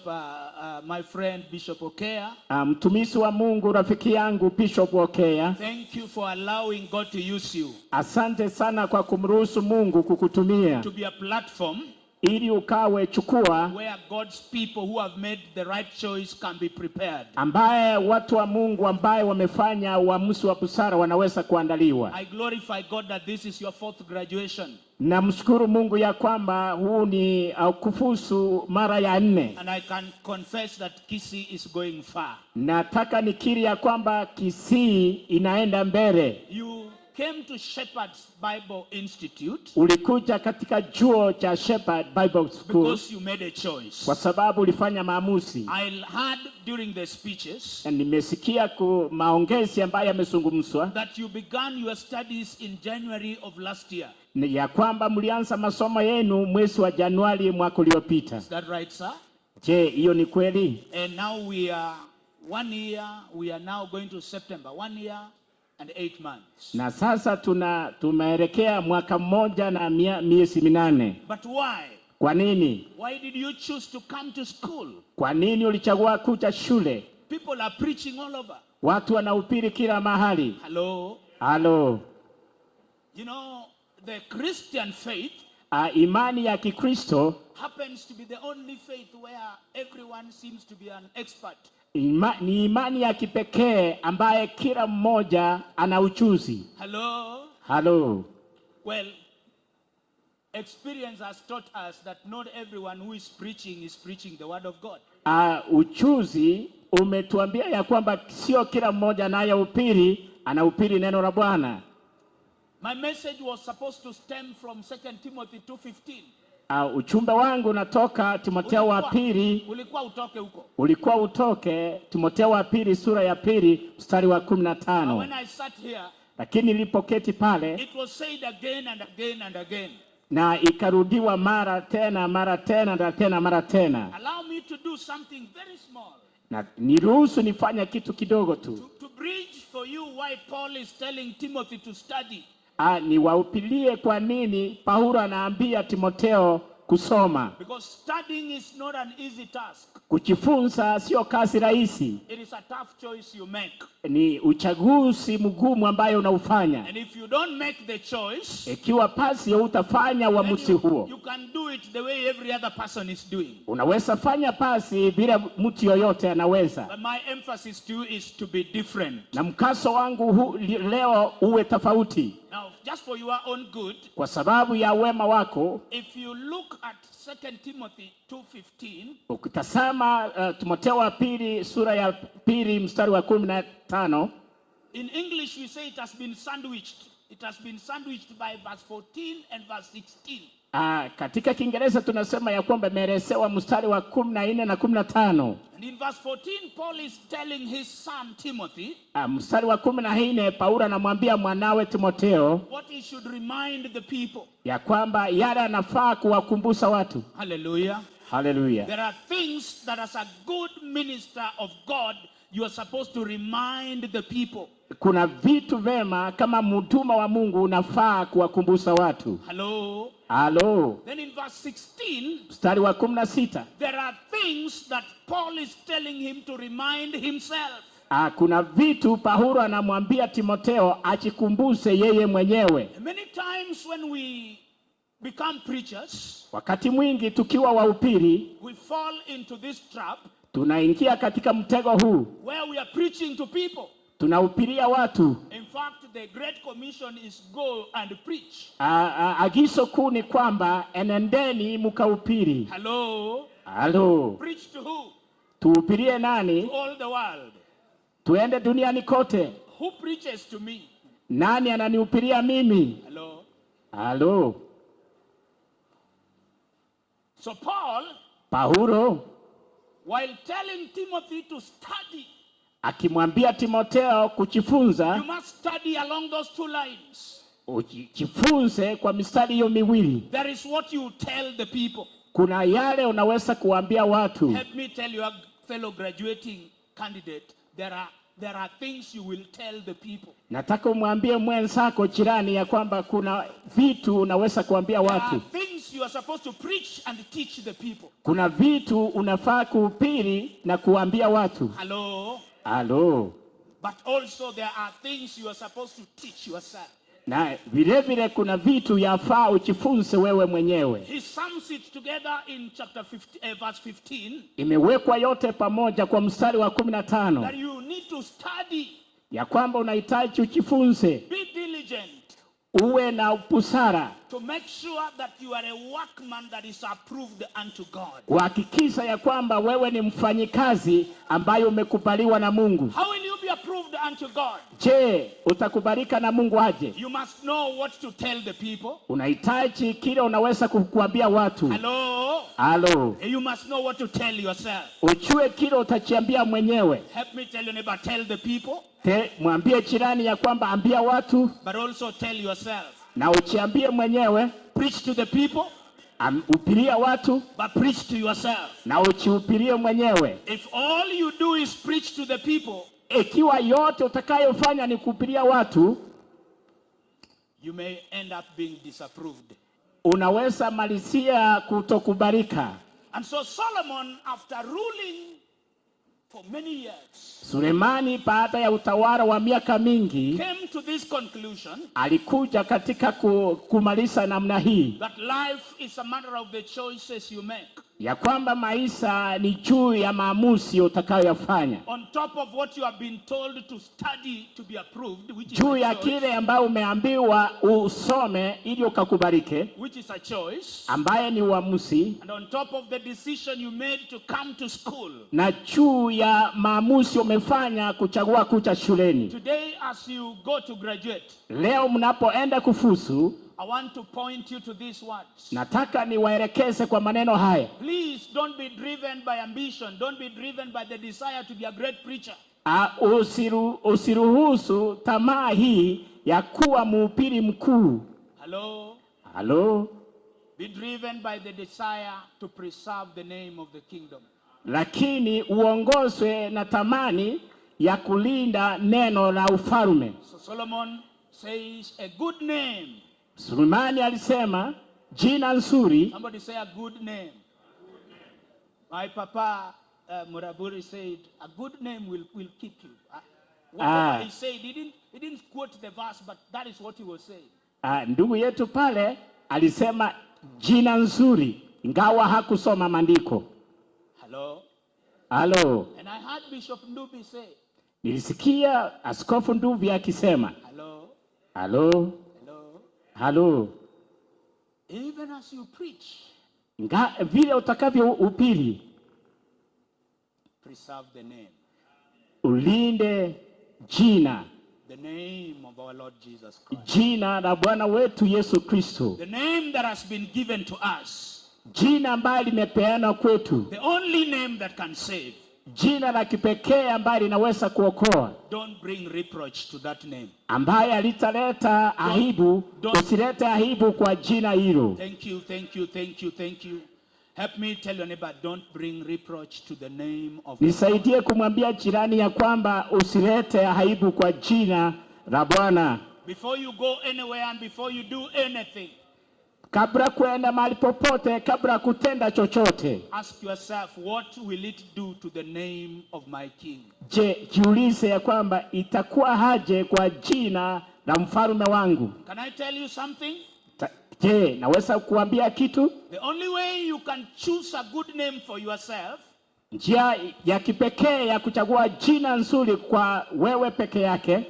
my friend Bishop Okea, mtumishi wa Mungu rafiki yangu Bishop Okea, thank you for allowing God to use you. Asante sana kwa kumruhusu Mungu kukutumia. To be a platform ili ukawe chukua where God's people who have made the right choice can be prepared. Ambaye watu wa Mungu ambaye wamefanya uamuzi wa busara wanaweza kuandaliwa. I glorify God that this is your 4th graduation. Namshukuru Mungu ya kwamba huu ni kufuzu mara ya 4. And I can confess that Kisii is going far. Nataka nikiri ya kwamba Kisii inaenda mbele. You came to Shepherd's Bible Institute. Ulikuja katika chuo cha Shepherd Bible School. Because you made a choice. Kwa sababu ulifanya maamuzi. I heard during the speeches. Nimesikia maongezi ambayo yamezungumzwa. That you began your studies in January of last year. Ya kwamba mlianza masomo yenu mwezi wa Januari mwaka uliopita. Is that right, sir? Je, hiyo ni kweli? And now we are 1 year. We are now going to September. 1 year and 8 months. Na sasa tumeelekea mwaka mmoja na miezi 8. But why? Kwa nini? Why did you choose to come to school? Kwa nini ulichagua kuja shule? People are preaching all over. Watu wanahubiri kila mahali. Hello. You know, the Christian faith imani ya Kikristo happens to be the only faith where everyone seems to be an expert. Ni imani ya kipekee ambaye kila mmoja ana ujuzi. Hello. Well, experience has taught us that not everyone who is preaching the word of God. Ujuzi umetuambia ya kwamba sio kila mmoja anayehubiri anahubiri neno la Bwana. My message was supposed to stem from 2 Timothy 2:15. Uchumbe wangu natoka Timotheo wa pili. Ulikuwa utoke Timotheo wa pili sura ya 2 mstari wa 15. When I sat here, lakini nilipoketi pale, it was said again and again and again. Na ikarudiwa mara tena na tena. Allow me to do something very small. Na niruhusu nifanye kitu kidogo tu. To bridge for you why Paul is telling Timothy to study. Niwaupilie kwa nini Paulo anaambia Timotheo kusoma. Because studying is not an easy task. Kujifunza sio kazi rahisi. It is a tough choice you make. Ni uchaguzi mgumu ambayo unaufanya. And if you don't make the choice, ikiwa pasi utafanya uamuzi huo, you can do it the way every other person is doing. Unaweza fanya pasi bila mtu yoyote anaweza. But my emphasis to you is to be different. Na mkaso wangu leo uwe tofauti. Now, just for your own good, kwa sababu ya wema wako, if you look at 2 Timothy 2:15, Ukitazama Timotheo wa pili sura ya pili mstari wa 15, in English we say it has been sandwiched. It has been sandwiched by verse 14 and verse 16. katika Kiingereza tunasema ya kwamba imeelezewa mstari wa 14 na 15. And in verse 14 Paul is telling his son Timothy, mstari wa 14 Paulo anamwambia mwanawe Timotheo what he should remind the people. ya kwamba yale anafaa kuwakumbusha watu. Hallelujah. Hallelujah. There are things that as a good minister of God you are supposed to remind the people. Kuna vitu vema kama mtuma wa Mungu unafaa kuwakumbusha watu. Hello. Hello. Then in verse 16, mstari wa 16, there are things that Paul is telling him to remind himself. kuna vitu Paulo anamwambia Timotheo ajikumbushe yeye mwenyewe. Many times when we become preachers, wakati mwingi tukiwa wahubiri, we fall into this trap tunaingia katika mtego huu where we are preaching to people. Tunahubiria watu. In fact, the Great Commission is go and preach. Agizo kuu ni kwamba enendeni mkahubiri. Hello. Hello. Preach to who? Tuhubirie nani? To all the world. Tuende duniani kote. Who preaches to me? Nani ananihubiria mimi? Hello. Hello. So Paulo while telling Timothy to study, akimwambia Timotheo kujifunza, you must study along those two lines. Ujifunze kwa mistari hiyo miwili. There is what you tell the people. Kuna yale unaweza kuambia watu. Help me tell your fellow graduating candidate, there are things you will tell the people. Nataka umwambie mwenzako jirani ya kwamba kuna vitu unaweza kuambia watu. There are things you are supposed to preach and teach the people. Kuna vitu unafaa kuhubiri na kuambia watu. Hello. Hello. But also there are things you are supposed to teach yourself. Na vile vile kuna vitu yafaa ujifunze wewe mwenyewe. He sums it together in chapter 15, verse 15. Imewekwa yote pamoja kwa mstari wa 15. That you need to study. Ya kwamba unahitaji ujifunze. Be diligent. Uwe na busara. To make sure that you are a workman that is approved unto God. Kuhakikisha ya kwamba wewe ni mfanyikazi ambaye umekubaliwa na Mungu. How will you be approved unto God? Je, utakubalika na Mungu aje? You must know what to tell the people. Unahitaji kile unaweza kukuambia watu. Hello. Hello. You must know what to tell yourself. Ujue kile utachiambia mwenyewe. Help me tell your neighbor, tell the people. Mwambie jirani ya kwamba ambia watu. But also tell yourself. Na uchiambie mwenyewe. Preach to the people. Uhubiria watu. But preach to yourself. Na uchihubirie mwenyewe. If all you do is preach to the people, ikiwa yote utakayofanya ni kuhubiria watu, you may end up being disapproved. Unaweza malizia kutokubalika. And so Solomon, after ruling for many years, Sulemani baada ya utawala wa miaka mingi came to this conclusion, alikuja katika kumaliza namna hii, that life is a matter of the choices you make. Ya kwamba maisha ni juu ya maamuzi utakayoyafanya. On top of what you have been told to study to be approved, which is juu ya kile ambayo umeambiwa usome ili ukakubalike, which is a choice, ambaye ni uamuzi, and on top of the decision you made to come to school, na juu ya maamuzi umefanya kuchagua kuja shuleni. Today as you go to graduate, leo mnapoenda kufuzu, I want to point you to these words. Nataka niwaelekeze kwa maneno haya. Please don't be driven by ambition. Don't be driven by the desire to be a great preacher. Usiruhusu tamaa hii ya kuwa mhubiri mkuu. Hello. Hello. Be driven by the desire to preserve the name of the kingdom. Lakini uongozwe na tamani ya kulinda neno la ufalme. So Solomon says a good name. Sulemani alisema jina nzuri. Somebody say a good name. My papa Muraburi said a good name will keep you. Whatever he said, he didn't quote the verse, but that is what he was saying. Ndugu yetu pale alisema jina nzuri, ingawa hakusoma maandiko. Hello. Hello. And I heard Bishop Ndubi say. Nilisikia Askofu Ndubi akisema. Hello. Hello. Hello. Hello. Even as you preach, vile utakavyo upili, preserve the name. ulinde jina, The name of our Lord Jesus Christ. jina la Bwana wetu Yesu Kristo, The name that has been given to us. jina ambalo limepeanwa kwetu, The only name that can save. jina la kipekee ambalo linaweza kuokoa, Don't bring reproach to that name. ambaye alitaleta aibu. Usilete aibu kwa jina hilo. Thank you, thank you, thank you, thank you. Help me tell your neighbor, don't bring reproach to the name of Nisaidie kumwambia jirani ya kwamba usilete aibu kwa jina la Bwana. Before you go anywhere and before you do anything, Kabla kwenda mahali popote, kabla kutenda chochote, ask yourself, what will it do to the name of my king? je, jiulize ya kwamba itakuwa haje kwa jina la mfalme wangu? Can I tell you something? Je, naweza kuambia kitu? The only way you can choose a good name for yourself Njia ya kipekee ya kuchagua jina nzuri kwa wewe peke yake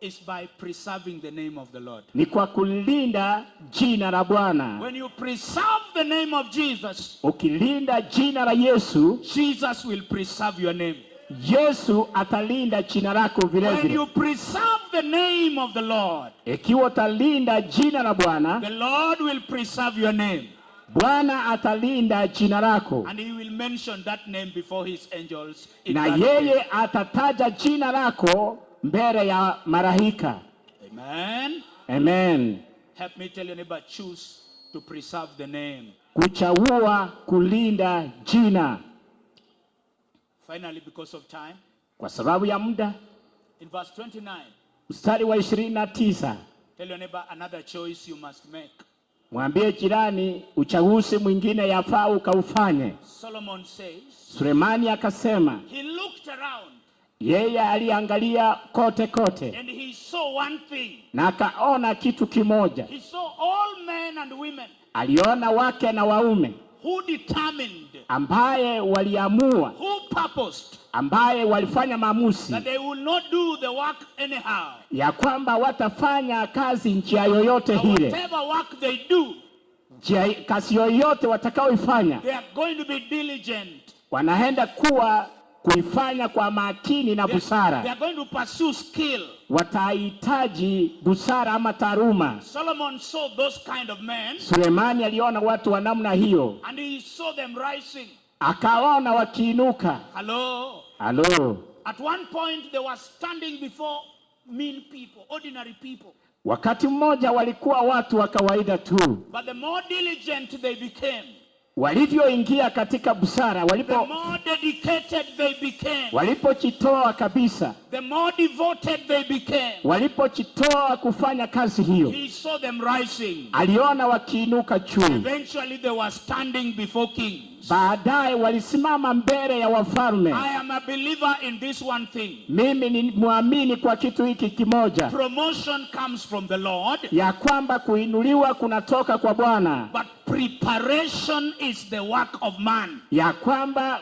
is by preserving the name of the Lord. ni kwa kulinda jina la Bwana. When you preserve the name of Jesus, ukilinda jina la Yesu, Jesus will preserve your name. Yesu atalinda jina lako vile When vile. you preserve the name of the Lord, Ikiwa utalinda jina la Bwana, the Lord will preserve your name. Bwana atalinda jina lako. And he will mention that name before his angels. in Na that yeye day. atataja jina lako mbele ya malaika. Amen. Amen. Help me tell your neighbor, choose to preserve the name. Kuchagua kulinda jina. Finally, because of time, Kwa sababu ya muda, in verse 29, mstari wa 29, tell your neighbor another choice you must make. mwambie jirani uchaguzi mwingine yafaa ukaufanye. Solomon says, Sulemani akasema, he looked around yeye aliangalia kote kote and he saw one thing. na akaona kitu kimoja. He saw all men and women Aliona wake na waume who determined, ambaye waliamua, who purposed ambaye walifanya maamuzi that they will not do the work anyhow. ya kwamba watafanya kazi njia yoyote ile. Whatever work they do, Kazi yoyote watakaoifanya, they are going to be diligent. wanaenda kuifanya kwa makini na They busara. are going to pursue skill. Watahitaji busara ama taaluma. Solomon saw those kind of men, Sulemani aliona watu wa namna hiyo, and he saw them rising. akaona wakiinuka. Hello. Halo. At one point they were standing before mean people, ordinary people. Wakati mmoja walikuwa watu wa kawaida tu. But the more diligent they became, Walivyoingia katika busara, the more dedicated they became, walipojitoa kabisa, the more devoted they became. walipojitoa kufanya kazi hiyo, He saw them rising. aliona wakiinuka juu. Eventually they were standing before kings. Baadaye walisimama mbele ya wafalme. I am a believer in this one thing. Mimi ni muamini kwa kitu hiki kimoja, Promotion comes from the Lord, ya kwamba kuinuliwa kunatoka kwa Bwana, but preparation is the work of man. ya kwamba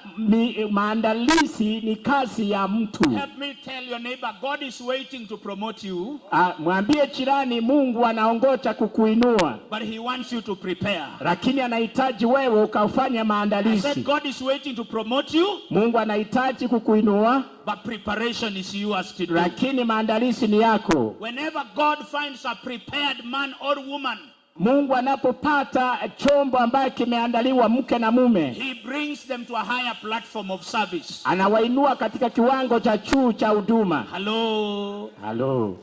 maandalizi ni kazi ya mtu. Help me tell your neighbor, God is waiting to promote you, Mwambie jirani, Mungu anaongoja kukuinua, but he wants you to prepare. lakini anahitaji wewe ukafanya I maandalizi. said God is waiting to promote you, Mungu anahitaji kukuinua, but preparation is yours to do. lakini maandalizi ni yako. Whenever God finds a prepared man or woman, Mungu anapopata chombo ambaye kimeandaliwa mke na mume, he brings them to a higher platform of service. anawainua katika kiwango cha juu cha huduma. Hello. Halo.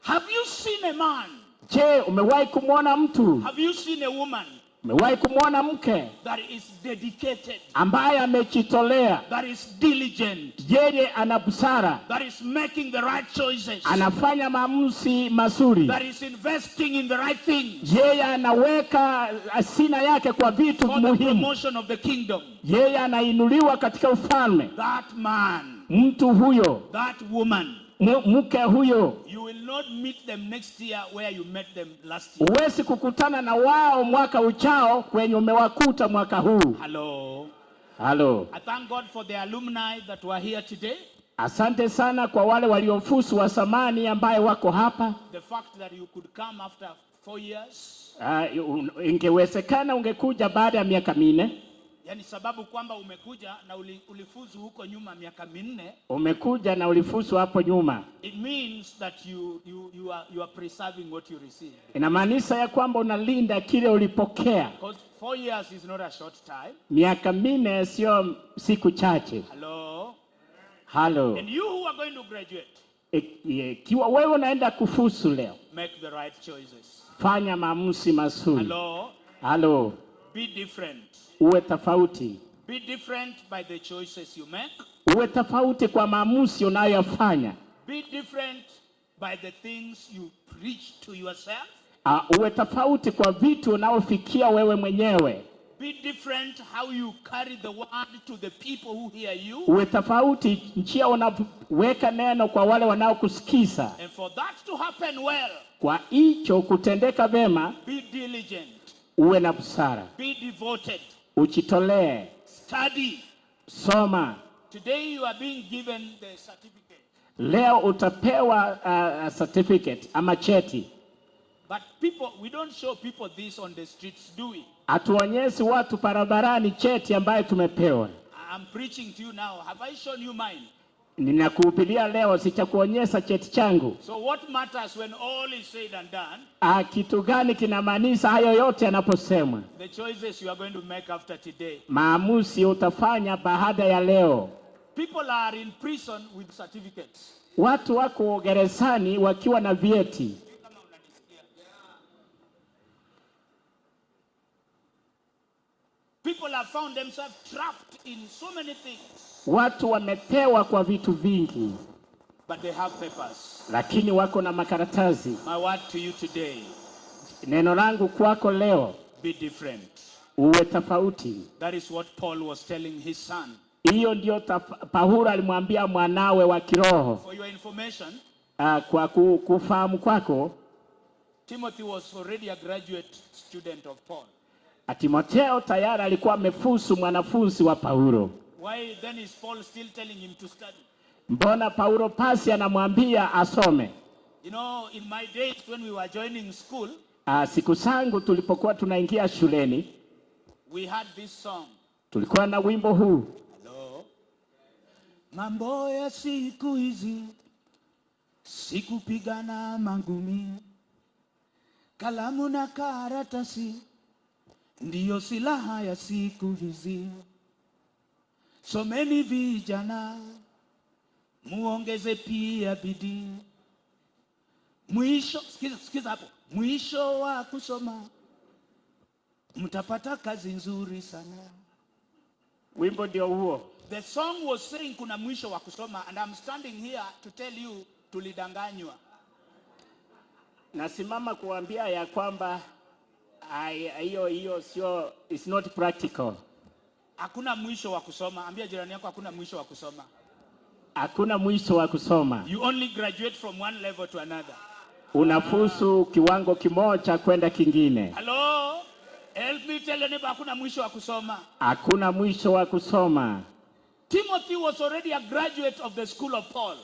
Have you seen a man? Je, umewahi kumwona mtu? Have you seen a woman Umewahi kumwona mke that is dedicated, ambaye amejitolea, that is diligent, yeye ana busara, that is making the right choices, anafanya maamuzi mazuri, that is investing in the right things yeye anaweka asina yake kwa vitu for the muhimu, promotion of the kingdom? yeye anainuliwa katika ufalme. That man, Mtu huyo, that woman, mke huyo, you will not meet them next year where you met them last year. huwezi kukutana na wao mwaka ujao kwenye umewakuta mwaka huu. Hello. Halo. I thank God for the alumni that were here today. Asante sana kwa wale waliofusu wa samani ambaye wako hapa. The fact that you could come after 4 years. Ingewezekana ungekuja baada ya miaka 4. Yani sababu kwamba umekuja na ulifuzu huko nyuma miaka 4. Umekuja na ulifuzu hapo nyuma. It means that you are preserving what you received. Inamaanisha ya kwamba unalinda kile ulipokea. Because 4 years is not a short time. Miaka 4 sio siku chache. Hello. And you who are going to graduate, kiwa wewe unaenda kufuzu leo, make the right choices. Fanya maamuzi mazuri. Hello. Be different. Uwe tofauti. Be different by the choices you make. Uwe tofauti kwa maamuzi unayofanya. Be different by the things you preach to yourself. Uwe tofauti kwa vitu unaofikia wewe mwenyewe. Be different how you carry the word to the people who hear you. Uwe tofauti njia unaweka neno kwa wale wanaokusikiza. And for that to happen well, kwa hicho kutendeka vema, be diligent. Uwe na busara. Be devoted. Ujitolee. Study. Soma. Today you are being given the certificate. Leo utapewa certificate ama cheti. But people, we don't show people this on the streets, do we? Atuonyesi watu barabarani cheti ambaye tumepewa. I'm preaching to you now. Have I shown you mine? Ninakuhubiria leo, sitakuonyesha cheti changu. So what matters when all is said and done? Kitu gani kinamaanisha hayo yote yanaposemwa? The choices you are going to make after today. Maamuzi utafanya baada ya leo. People are in prison with certificates. Watu wako gerezani wakiwa na vyeti. People have found themselves trapped in so many things. Watu wamepewa kwa vitu vingi. But they have papers. Lakini wako na makaratasi. My word to you today. Neno langu kwako leo. Be different. Uwe tofauti. That is what Paul was telling his son. Hiyo ndio Paulo alimwambia mwanawe wa kiroho. For your information, kwa kufahamu kwako, Timothy was already a graduate student of Paul. Timotheo tayari alikuwa amefuzu mwanafunzi wa Paulo. Why then is Paul still telling him to study? Mbona Paulo pasi anamwambia asome? You know, in my days when we were joining school, siku zangu tulipokuwa tunaingia shuleni, we had this song. Tulikuwa na wimbo huu. Hello. Mambo ya siku hizi, sikupigana mangumi, kalamu na karatasi ndiyo silaha ya siku hizi. Someni vijana, muongeze pia bidii. Mwisho, sikiza hapo. Mwisho wa kusoma, mtapata kazi nzuri sana. Wimbo ndio huo. The song was saying kuna mwisho wa kusoma, and I'm standing here to tell you tulidanganywa. Nasimama kuambia ya kwamba hiyo sio, it's not practical. Hakuna mwisho wa kusoma. Ambia jirani yako hakuna mwisho wa kusoma. Hakuna mwisho wa kusoma. You only graduate from one level to another. Unafuzu kiwango kimoja kwenda kingine. Hello? Help me tell your neighbor hakuna mwisho wa kusoma. Hakuna mwisho wa kusoma. Timothy was already a graduate of the school of Paul.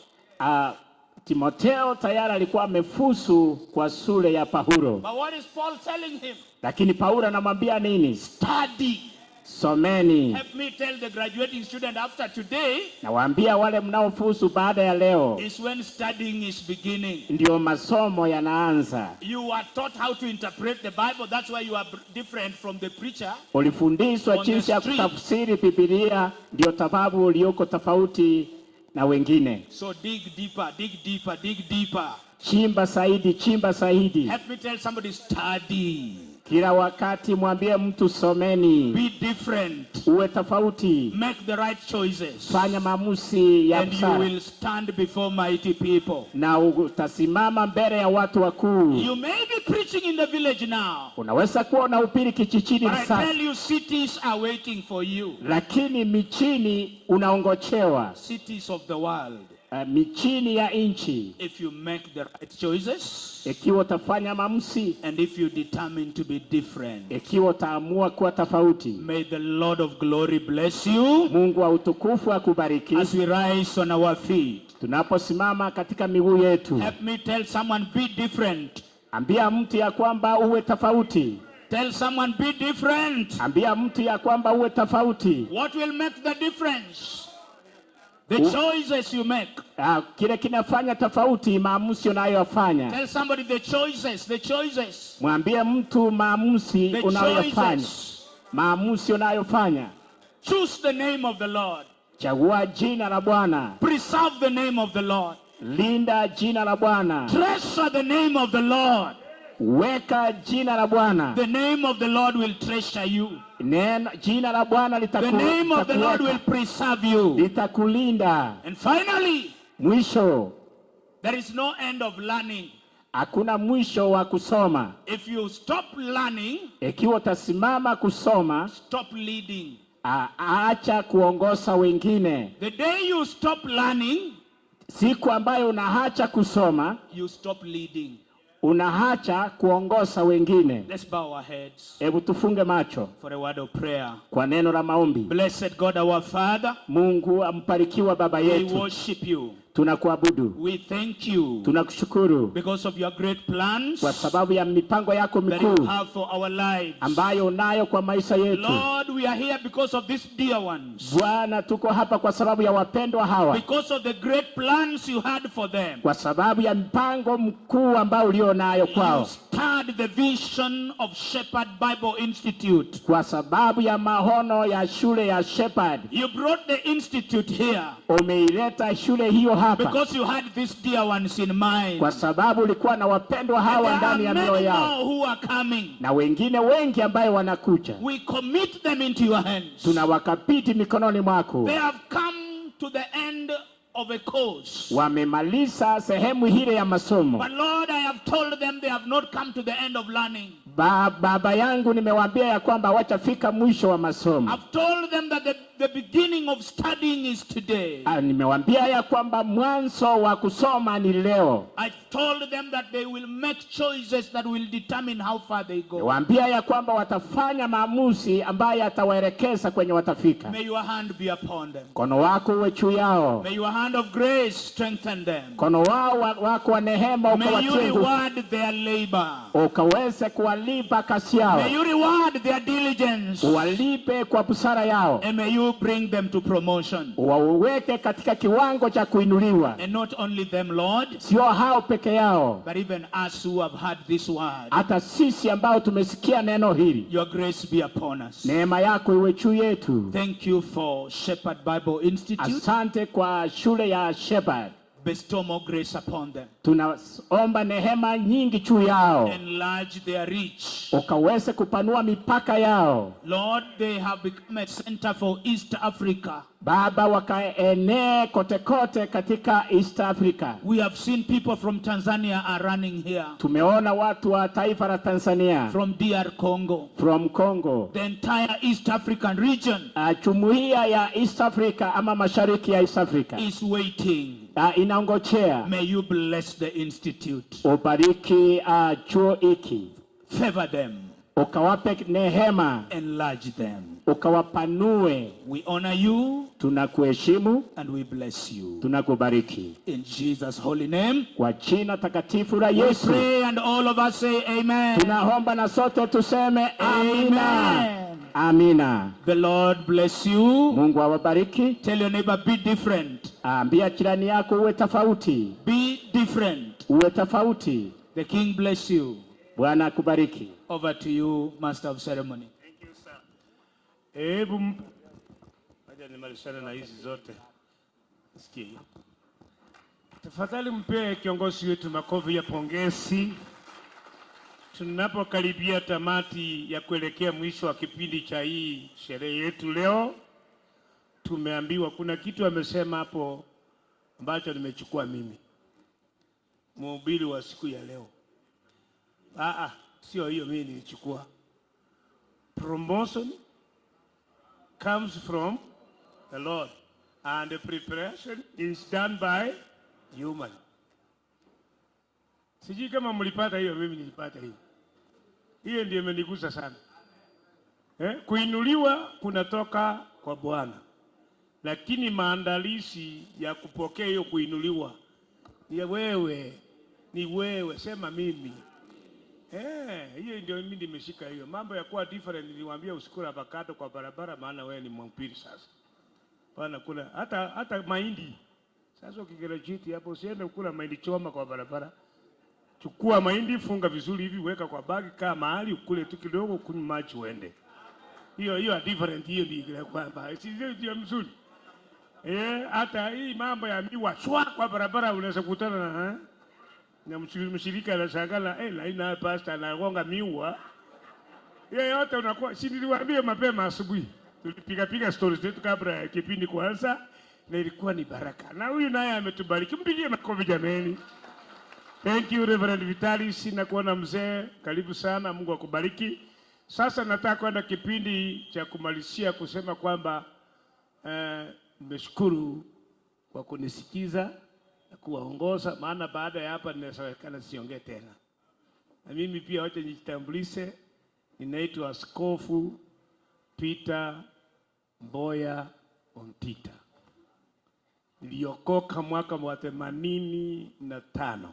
Timotheo tayari alikuwa amefuzu kwa shule ya Paulo. But what is Paul telling him? Lakini Paulo anamwambia nini? Study. Someni. Help me tell the graduating student after today. Nawaambia wale mnaofuzu baada ya leo. Is when studying is beginning. Ndio masomo yanaanza. You are taught how to interpret the Bible. That's why you are different from the preacher. Ulifundishwa jinsi ya kutafsiri Biblia, ndio sababu ulioko tofauti na wengine. So dig deeper, dig deeper, dig deeper. Chimba zaidi, chimba zaidi. Help me tell somebody study. Kila wakati mwambie mtu someni. Be different. Uwe tofauti. Make the right choices. Fanya maamuzi ya busara. And you will stand before mighty people. Na utasimama mbele ya watu wakuu. You may be preaching in the village now. Unaweza kuwa unahubiri kijijini sasa. I tell you, cities are waiting for you. Lakini michini unaongochewa. Cities of the world. Michini ya nchi. If you make the right choices. Ikiwa utafanya maamuzi. And if you determine to be different. Ikiwa utaamua kuwa tofauti. May the Lord of glory bless you. Mungu wa utukufu akubariki. As we rise on our feet. Tunaposimama katika miguu yetu. Help me tell someone be different. Ambia mtu ya kwamba uwe tofauti. Tell someone be different. Ambia mtu ya kwamba uwe tofauti. What will make the difference? The choices you make. Kile kinafanya tofauti maamuzi unayofanya. Tell somebody the choices. Mwambie mtu maamuzi unayofanya. Maamuzi unayofanya. Choose the name of the Lord. Chagua jina la Bwana. Preserve the name of the Lord. Linda jina la Bwana. Treasure the name of the Lord. Weka jina la Bwana. The name of the Lord will treasure you. Jina la Bwana the name of the Lord will preserve you. Litakulinda. And finally, mwisho, there is no end of learning. Hakuna mwisho wa kusoma. If you stop learning, ikiwa utasimama kusoma, stop leading. Acha kuongoza wengine. The day you stop learning, siku ambayo unaacha kusoma, you stop leading. Unaacha kuongoza wengine. Let's bow our heads. Hebu tufunge macho for a word of prayer. Kwa neno la maombi. Blessed God our Father, Mungu ambarikiwa baba yetu. We worship you. Tunakuabudu. We thank you. Tunakushukuru. Because of your great plans. Kwa sababu ya mipango yako mikuu. That you have for our lives. Ambayo unayo kwa maisha yetu. Lord, we are here because of these dear ones. Bwana, tuko hapa kwa sababu ya wapendwa hawa. Because of the great plans you had for them. Kwa sababu ya mpango mkuu ambao ulionayo kwao. You started the vision of Shepherd Bible Institute. Kwa sababu ya maono ya shule ya Shepherd. You brought the institute here. Umeileta shule hiyo hapa. Because you had these dear ones in mind. Kwa sababu ulikuwa na wapendwa hawa ndani ya mioyo yao. Who are coming. Na wengine wengi ambao wanakuja. We commit them into your hands. Tunawakabidhi mikononi mwako. They have come to the end of a course. Wamemaliza sehemu ile ya masomo. But Lord, I have told them they have not come to the end of learning. Baba yangu nimewaambia ya kwamba hawatafika mwisho wa masomo. I've told them that the beginning of studying is today. Nimewaambia ya kwamba mwanzo wa kusoma ni leo. I told them that they will make choices that will determine how far they go. Nimewaambia ya kwamba watafanya maamuzi ambayo yatawaelekeza kwenye watafika. May your hand be upon them. Mkono wako uwe juu yao. May your hand of grace strengthen them. Mkono wako wa neema ukawatie nguvu. May you reward their labor. Ukaweze kuwalipa kazi yao. May you reward their diligence. Walipe kwa busara yao. And may you bring them to promotion. Waweke katika kiwango cha kuinuliwa. And not only them, Lord, sio hao peke yao, but even us who have heard this word. Hata sisi ambao tumesikia neno hili. Your grace be upon us. Neema yako iwe juu yetu. Thank you for Shepherd Bible Institute. Asante kwa shule ya Shepherd. Bestow more grace upon them. Tunaomba neema nyingi juu yao. Enlarge their reach. Ukaweze kupanua mipaka yao. Lord, they have become a center for East Africa. Baba, wakaenee kote kote katika East Africa. We have seen people from Tanzania are running here. Tumeona watu wa taifa la Tanzania. From DR Congo. From Congo. The entire East African region. Jumuiya ya East Africa ama mashariki ya East Africa. Is waiting. Inaongojea. May you bless the institute. Ubariki chuo hiki. Favor them. Ukawape neema. Enlarge them. Ukawapanue. We honor you. Tunakuheshimu. And we bless you. Tunakubariki. In Jesus' holy name. Kwa jina takatifu la Yesu. We pray and all of us say amen. Tunaomba na sote tuseme amina. Amina. The Lord bless you. Mungu awabariki. Tell your neighbor be different. Ambia jirani yako uwe tofauti. Be different. Uwe tofauti. The King bless you. Bwana akubariki. Over to you, Master of Ceremony. Thank you, sir. Acha nimalizane na hizi zote. Sikia. Tafadhali mpe kiongozi wetu makofi ya pongezi. Tunapokaribia tamati ya kuelekea mwisho wa kipindi cha hii sherehe yetu leo, tumeambiwa kuna kitu amesema hapo ambacho nimechukua mimi. Mhubiri wa siku ya leo. Sio hiyo mimi nilichukua. Promotion comes from the Lord and the preparation is done by human. Sijui kama mlipata hiyo, mimi nilipata hiyo. Hiyo ndio imenigusa sana. Kuinuliwa kunatoka kwa Bwana. Lakini maandalizi ya kupokea hiyo kuinuliwa ni wewe, sema mimi. Hiyo ndio mimi nimeshika hiyo. Mambo ya kuwa different niliwaambia usikula avocado kwa barabara maana wewe ni mhubiri sasa. Bana kula hata mahindi. Sasa ukigraduate hapo usiende kula mahindi choma kwa barabara. Chukua mahindi, funga vizuri hivi, weka kwa bagi, kaa mahali ukule tu kidogo, kunywa maji uende. Hiyo different, hiyo ndio kwamba sio mzuri. Hata hii mambo ya miwa shwa kwa barabara unaweza kukutana na mshirika anashangala laina pastor anagonga miwa. Yote unakuwa si niliwaambia mapema asubuhi. Tulipiga stories zetu kabla ya kipindi kuanza na ilikuwa ni baraka. Na huyu naye ametubariki. Mpigie makofi jameni. Thank you Reverend Vitalis, na kuona mzee, karibu sana, Mungu akubariki. Sasa nataka kwenda kipindi cha kumalizia kusema kwamba nimeshukuru kwa kunisikiza na kuwaongoza, maana baada ya hapa ninawezekana siongee tena. Na mimi pia wacha nijitambulishe, ninaitwa Askofu Peter Mboya Ontita. Niliokoka mwaka wa 85.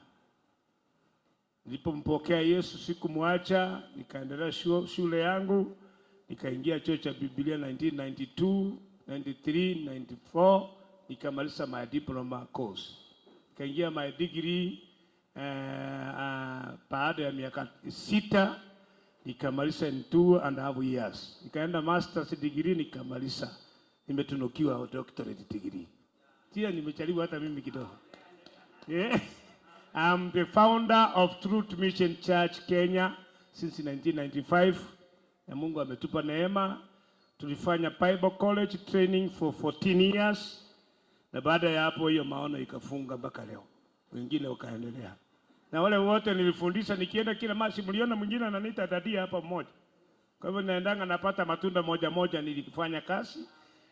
Nilipompokea Yesu sikumwacha, nikaendelea shule yangu, nikaingia chuo cha Biblia 1992, 93, 94, nikamaliza my diploma course. Nikaingia my degree baada ya miaka 6, nikamaliza in 2.5 years. Nikaenda master's degree nikamaliza. Nimetunukiwa doctorate degree. Tia nimechaliwa hata mimi kidogo. I'm the founder of Truth Mission Church Kenya since 1995. Na Mungu ametupa neema. Tulifanya Bible College training for 14 years. Na baada ya hapo hiyo maono ikafunga mpaka leo. Wengine wakaendelea. Na wale wote nilifundisha nikienda kila masi, mliona mwingine ananiita dadia hapa mmoja. Kwa hivyo naendanga napata matunda moja nilifanya kazi.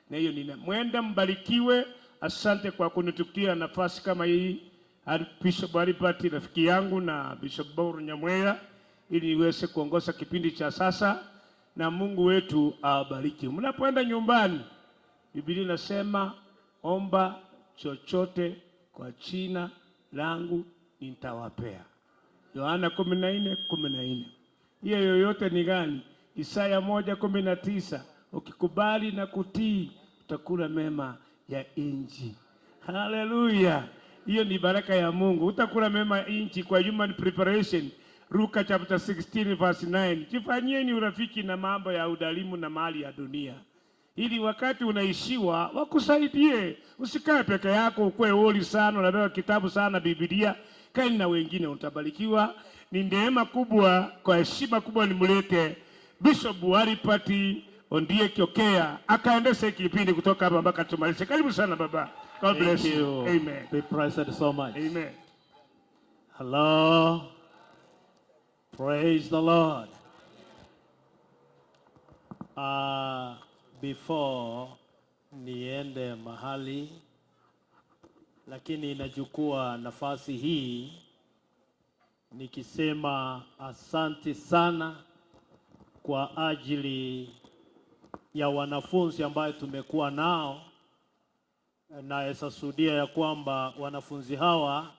Na hiyo mwende mbarikiwe. Asante kwa kunitukia nafasi kama hii. Bishop Alipati rafiki yangu na Bishop Bauru Nyamweya ili niweze kuongoza kipindi cha sasa, na Mungu wetu awabariki. Mnapoenda nyumbani, Biblia inasema omba chochote kwa jina langu nitawapea. Yohana 14:14. Hiyo yoyote ni gani? Isaya 1:19. Ukikubali na kutii utakula mema ya nchi. Hallelujah. Hiyo ni baraka ya Mungu. Utakula mema inchi kwa human preparation. Luka chapter 16 verse 9. Jifanyieni urafiki na mambo ya udalimu na mali ya dunia, ili wakati unaishiwa wakusaidie. Usikae peke yako ukue holi sana unabeba kitabu sana Biblia. Kaeni na wengine utabarikiwa. Ni neema kubwa, kwa heshima kubwa nimlete Bishop Alipati Ondie Kiokea akaendesha kipindi kutoka hapa mpaka tumalize. Karibu sana baba. God bless you. Amen. Be praised so much. Amen. Hello. Praise the Lord. Before niende mahali, lakini inachukua nafasi hii nikisema asante sana kwa ajili ya wanafunzi ambayo tumekuwa nao. Naweza shuhudia ya kwamba wanafunzi hawa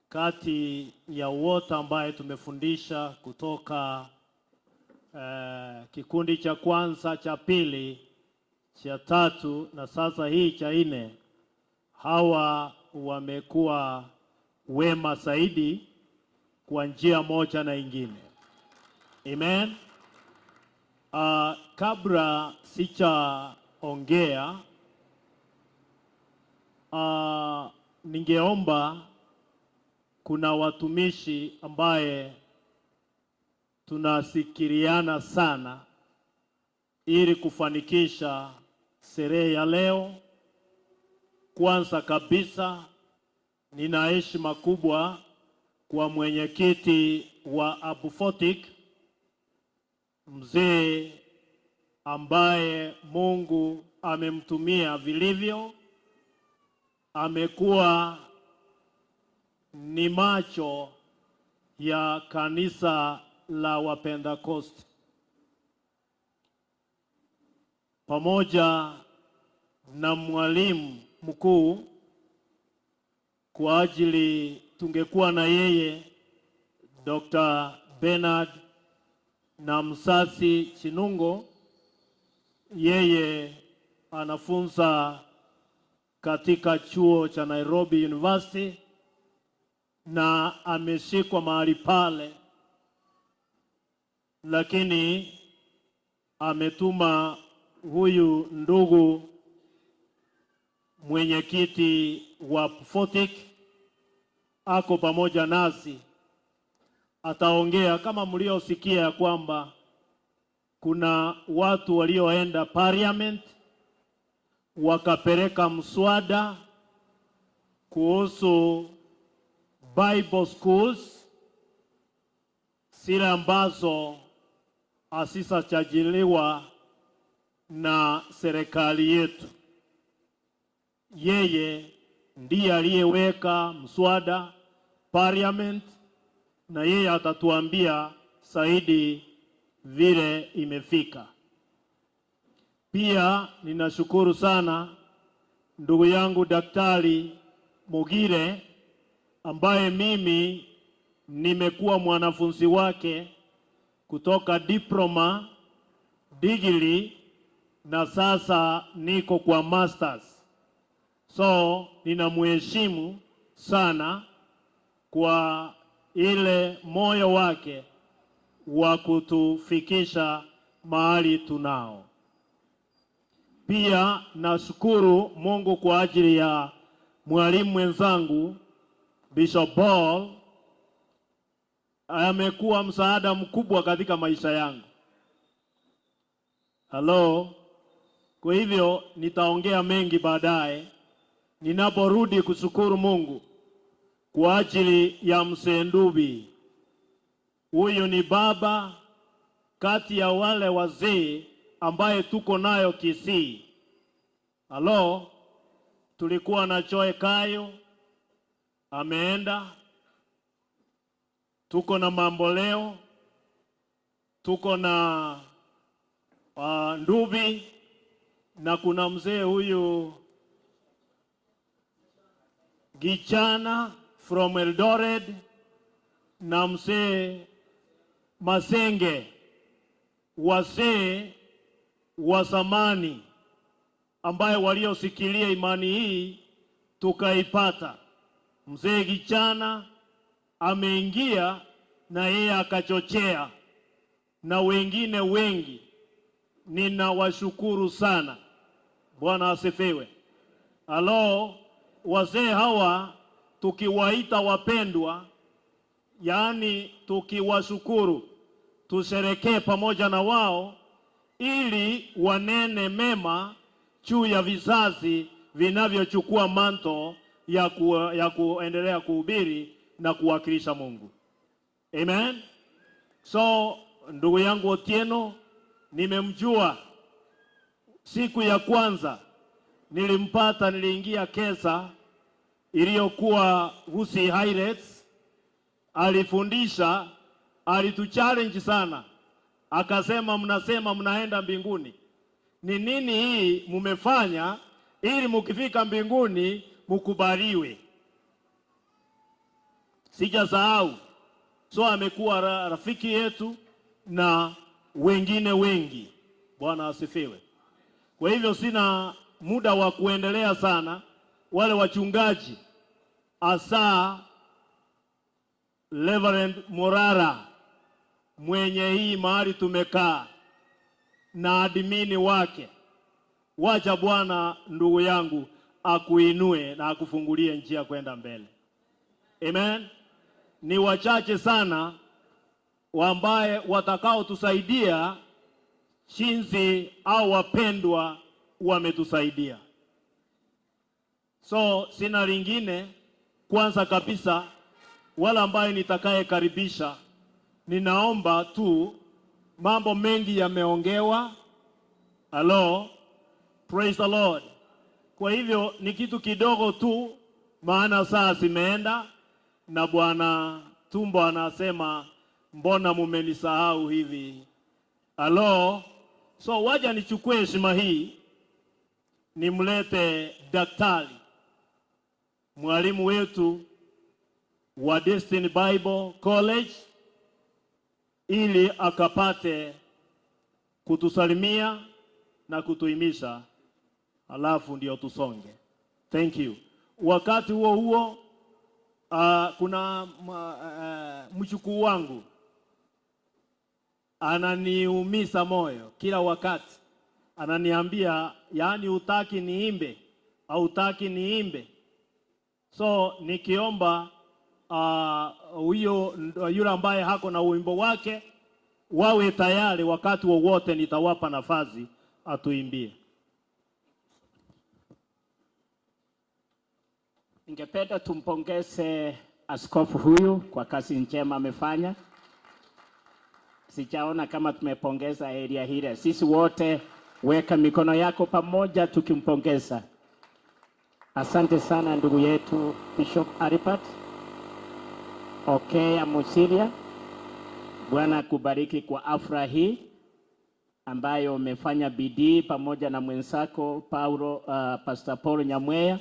kati ya wote ambaye tumefundisha kutoka kikundi cha kwanza, cha pili, cha tatu na sasa hii cha 4, hawa wamekuwa wema zaidi kwa njia moja na ingine. Amen. Kabla sijaongea, ningeomba, kuna watumishi ambaye tunasikiriana sana ili kufanikisha sherehe ya leo. Kwanza kabisa, nina heshima kubwa kwa mwenyekiti wa Apostolic, mzee ambaye Mungu amemtumia vilivyo. Amekuwa ni macho ya kanisa la Wapentekoste, pamoja na mwalimu mkuu. Kwa ajili tungekuwa na yeye Dr. Bernard na Msasi Chinungo. Yeye anafunza katika chuo cha Nairobi University na ameshikwa mahali pale, lakini ametuma huyu ndugu mwenyekiti wa Pfotic ako pamoja nasi. Ataongea kama mliosikia kwamba kuna watu walioenda parliament wakapeleka mswada kuhusu Bible schools zile ambazo asisachajiliwa na serikali yetu. Yeye ndiye aliyeweka mswada parliament, na yeye atatuambia zaidi vile imefika. Pia ninashukuru sana ndugu yangu Daktari Mugire ambaye mimi nimekuwa mwanafunzi wake kutoka diploma, degree na sasa niko kwa masters. So ninamheshimu sana kwa ile moyo wake wa kutufikisha mahali tunao. Pia nashukuru Mungu kwa ajili ya mwalimu mwenzangu Bishop Paul. Amekuwa msaada mkubwa katika maisha yangu. Kwa hivyo nitaongea mengi baadaye ninaporudi kushukuru Mungu kwa ajili ya Mzee Ndubi. Huyu ni baba kati ya wale wazee ambaye tuko nayo Kisii. Tulikuwa na Joe Kayo, ameenda. Tuko na Mamboleo, tuko na Ndubi, na kuna mzee huyu Gichana from Eldoret, na mzee Masenge, wazee wa zamani ambaye waliosikilia imani hii tukaipata. Mzee Gichana ameingia na yeye akachochea, na wengine wengi. Ninawashukuru sana. Bwana asifiwe. Wazee hawa tukiwaita wapendwa, yaani tukiwashukuru, tusherekee pamoja na wao ili wanene mema juu ya vizazi vinavyochukua manto ya kuendelea kuhubiri na kuwakilisha Mungu. Amen. So ndugu yangu Otieno nimemjua siku ya kwanza nilimpata, niliingia Kesa iliyokuwa Gusii Highlands. Alifundisha, alituchallenge sana. Akasema, mnasema mnaenda mbinguni, ni nini hii mumefanya ili mukifika mbinguni mukubaliwe? Sijasahau. So amekuwa rafiki yetu na wengine wengi. Bwana asifiwe. Kwa hivyo sina muda wa kuendelea sana. Wale wachungaji, asa Reverend Morara mwenye hii mahali tumekaa na admini wake, wacha Bwana ndugu yangu akuinue na akufungulie njia kwenda mbele. Amen. Ni wachache sana ambaye watakao tusaidia jinsi au wapendwa wametusaidia. So sina lingine. Kwanza kabisa, wala ambaye nitakaye karibisha, ninaomba tu, mambo mengi yameongewa. Praise the Lord. Kwa hivyo ni kitu kidogo tu, maana saa zimeenda na Bwana Tumbo anasema mbona mumenisahau hivi? So waja nichukue heshima hii nimlete daktari, mwalimu wetu wa Destiny Bible College, ili akapate kutusalimia na kutuhimisha, alafu ndio tusonge. Thank you. Wakati huo huo kuna mchukuu wangu ananiumiza moyo kila wakati. Ananiambia, yaani utaki niimbe au utaki niimbe. So nikiomba huyo yule ambaye hako na wimbo wake wawe tayari, wakati wowote nitawapa nafasi atuimbie. Ningependa tumpongeze askofu huyu kwa kazi njema amefanya. Sijaona kama tumepongeza area hile. Sisi wote weka mikono yako pamoja tukimpongeza. Asante sana ndugu yetu Bishop Aripat. Okay, Amusilia. Bwana kubariki kwa afra hii ambayo umefanya bidii pamoja na mwenzako Pastor Paul Nyamweya.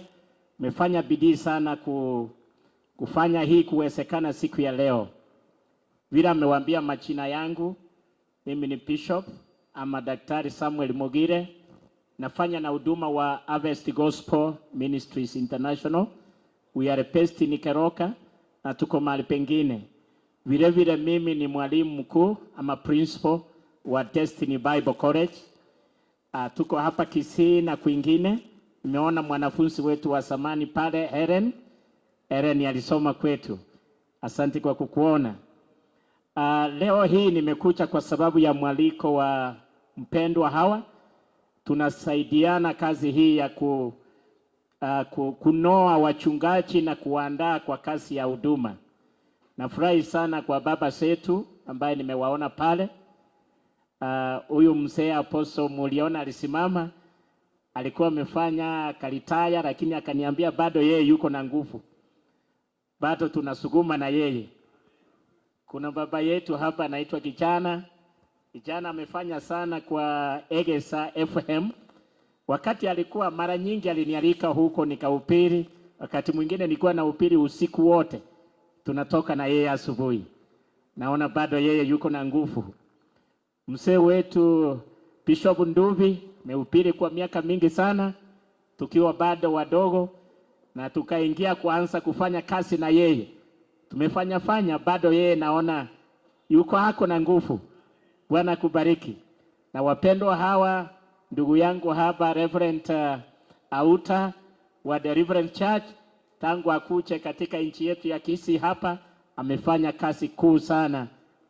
Umefanya bidii sana kufanya hii kuwezekana siku ya leo. Vile amewaambia majina yangu, mimi ni Bishop ama Daktari Samuel Mogire. Nafanya na huduma wa Harvest Gospel Ministries International. We are based in Keroka na tuko mahali pengine. Vile vile mimi ni mwalimu mkuu ama principal wa Destiny Bible College. Tuko hapa Kisii na kwingine. Nimeona mwanafunzi wetu wa zamani pale Heren alisoma kwetu. Asante kwa kukuona. Leo hii nimekuja kwa sababu ya mwaliko wa mpendwa hawa. Tunasaidiana kazi hii ya kunoa wachungaji na kuandaa kwa kazi ya huduma. Nafurahi sana kwa baba zetu ambaye nimewaona pale. Huyu mzee Apostle Muliona alisimama, alikuwa amefanya kalitaya, lakini akaniambia bado yeye yuko na nguvu. Bado tunasuguma na yeye. Kuna baba yetu hapa anaitwa Kijana. Kijana amefanya sana kwa Egesa FM. Wakati alikuwa mara nyingi alinialika huko nikahubiri, wakati mwingine nilikuwa na hubiri usiku wote. Tunatoka na yeye asubuhi. Naona bado yeye yuko na nguvu. Mzee wetu Bishop Nduvi mehubiri kwa miaka mingi sana tukiwa bado wadogo, na tukaingia kuanza kufanya kazi na yeye. Tumefanya bado yeye naona yuko hako na nguvu. Bwana kubariki. Na wapendwa hawa ndugu yangu hapa Reverend Auta wa The Reverend Church, tangu akuje katika nchi yetu ya Kisii hapa amefanya kazi kuu sana,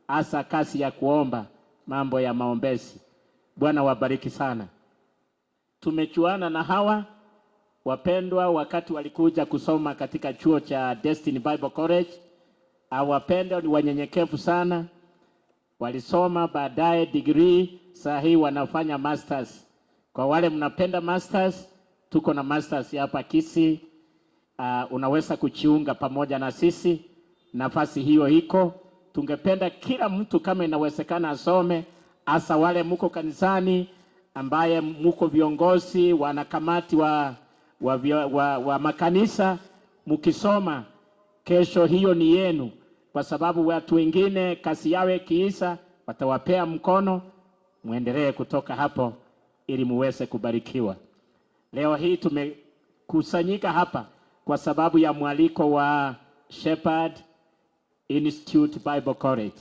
hasa kazi ya kuomba, mambo ya maombezi. Bwana wabariki sana. Tumechuana na hawa wapendwa wakati walikuja kusoma katika chuo cha Destiny Bible College. Wapendwa ni wanyenyekevu sana. Walisoma baadaye degree, saa hii wanafanya masters. Kwa wale mnapenda masters, tuko na masters hapa Kisii. Unaweza kujiunga pamoja na sisi. Nafasi hiyo iko. Tungependa kila mtu kama inawezekana asome, hasa wale mko kanisani ambaye mko viongozi wanakamati wa makanisa, mkisoma kesho hiyo ni yenu, kwa sababu watu wengine kazi yao ikiisha watawapea mkono, muendelee kutoka hapo ili muweze kubarikiwa. Leo hii tumekusanyika hapa kwa sababu ya mwaliko wa Shepherd Institute Bible College.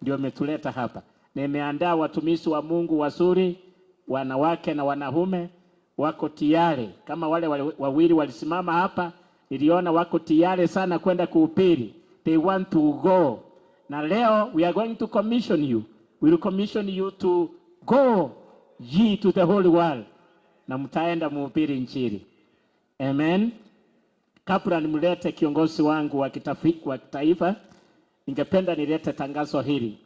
Ndio umetuleta hapa. Nimeandaa watumishi wa Mungu wazuri, wanawake na wanaume wako tayari. Kama wale wawili walisimama hapa, niliona wako tayari sana kwenda kuhubiri. They want to go. Na leo we are going to commission you. We will commission you to go ye to the whole world. Na mtaenda mhubiri injili. Amen. Kabla nimlete kiongozi wangu wa kitaifa, ningependa nilete tangazo hili.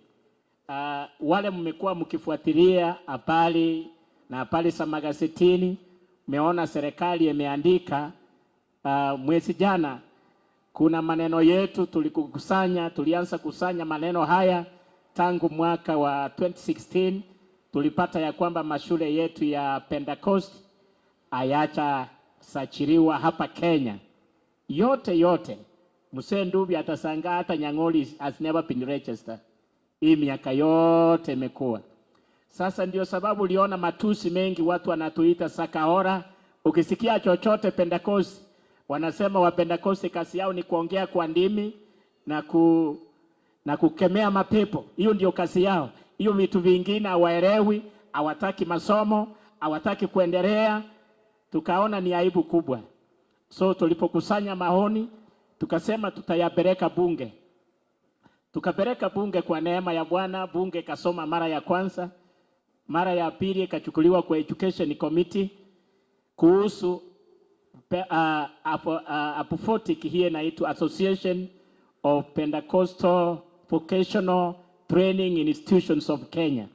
Wale mmekuwa mkifuatilia habari na habari za magazetini, meona serikali imeandika mwezi jana kuna maneno yetu tulianza kusanya maneno haya tangu mwaka wa 2016. Tulipata ya kwamba mashule yetu ya Pentecost ayacha sajiliwa hapa Kenya. Yote Mzee Ndubi atasanga hata Nyang'oli has never been registered. hii miaka yote imekuwa. Sasa ndio sababu uliona matusi mengi, watu wanatuita sakahora. Ukisikia chochote Pentecost, wanasema wa Pentecost kazi yao ni kuongea kwa ndimi na kukemea mapepo. Hiyo ndio kazi yao. Hiyo vitu vingine hawaelewi, hawataki masomo, hawataki kuendelea. Tukaona ni aibu kubwa. So tulipokusanya maoni, tukasema tutayapeleka bunge. Tukapeleka bunge kwa neema ya Bwana, bunge kasoma mara ya kwanza, mara ya pili ikachukuliwa kwa Education Committee kuhusu apophotic hii inaitwa Association of Pentecostal Vocational Training Institutions of Kenya.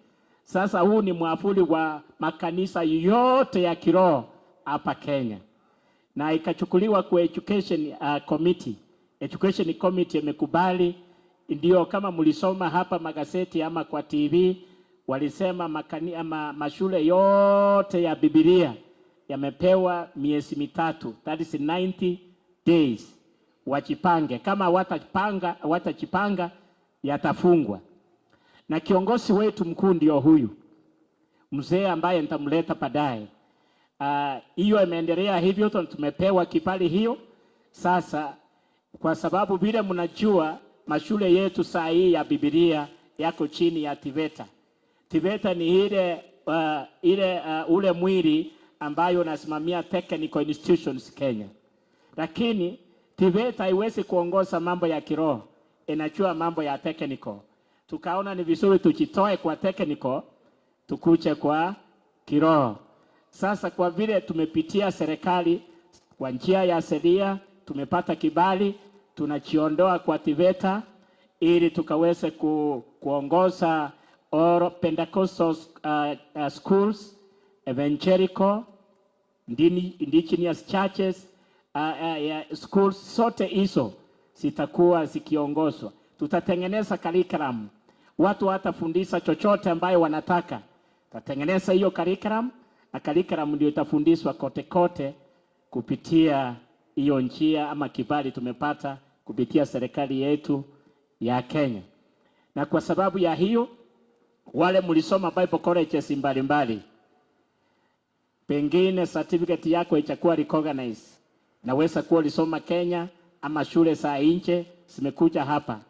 Sasa huu ni mwavuli wa makanisa yote ya kiroho hapa Kenya. Na ikachukuliwa kwa Education Committee. Education Committee imekubali. Ndio kama mlisoma hapa magazeti ama kwa TV, walisema mashule yote ya Biblia yamepewa miezi 3, that is 90 days. Wajipange, kama watachipanga yatafungwa. Na kiongozi wetu mkuu ndio huyu mzee ambaye nitamleta baadaye. Hiyo imeendelea hivyo, tumepewa kibali hiyo. Sasa kwa sababu vile mnajua mashule yetu saa hii ya Biblia yako chini ya TVETA. TVETA ni ule mwili ambayo unasimamia technical institutions Kenya. Lakini TVETA haiwezi kuongoza mambo ya kiroho, inajua mambo ya technical. Tukaona ni vizuri tujitoe kwa technical, tukuje kwa kiroho. Sasa kwa vile tumepitia serikali kwa njia ya sheria, tumepata kibali, tunachiondoa kwa TVETA ili tukaweze kuongoza all Pentecostal schools, evangelical, indigenous churches, schools zote hizo zitakuwa zikiongozwa. Tutatengeneza curriculum. Watu watafundisha chochote ambayo wanataka. Tutatengeneza hiyo curriculum, na curriculum ndio itafundishwa kote kote kupitia hiyo njia ama kibali tumepata kupitia serikali yetu ya Kenya. Na kwa sababu ya hiyo, wale mlisoma Bible colleges mbalimbali, pengine certificate yako itakuwa recognized. Naweza kuwa ulisoma Kenya ama shule za nje zimekuja hapa.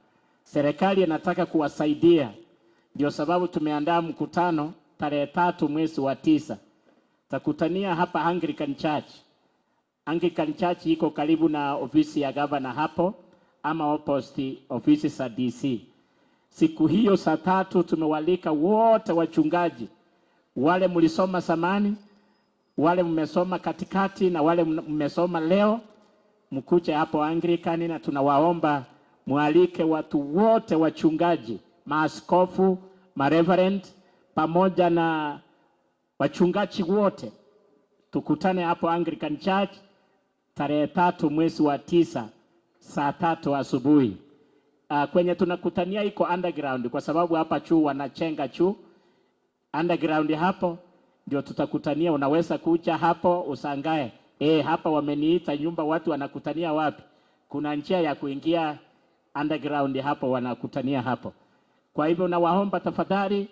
Serikali inataka kuwasaidia. Ndio sababu tumeandaa mkutano tarehe 3 mwezi wa 9. Takutania hapa Anglican Church. Anglican Church iko karibu na ofisi ya gavana hapo ama opposite ofisi za DC. Siku hiyo saa 3 tumewalika wote wachungaji. Wale mlisoma zamani, wale mmesoma katikati na wale mmesoma leo, mkuje hapo Anglican, na tunawaomba mwalike watu wote wachungaji, maaskofu, mareverend pamoja na wachungaji wote. Tukutane hapo Anglican Church tarehe 3 mwezi wa 9 saa 3 asubuhi. Kwenye tunakutania iko underground kwa sababu hapa chuo wanachenga chuo. Underground hapo ndio tutakutania. Unaweza kuja hapo usangae, hapa wameniita nyumba, watu wanakutania wapi? Kuna njia ya kuingia underground hapo, wanakutania hapo. Kwa hivyo nawaomba tafadhali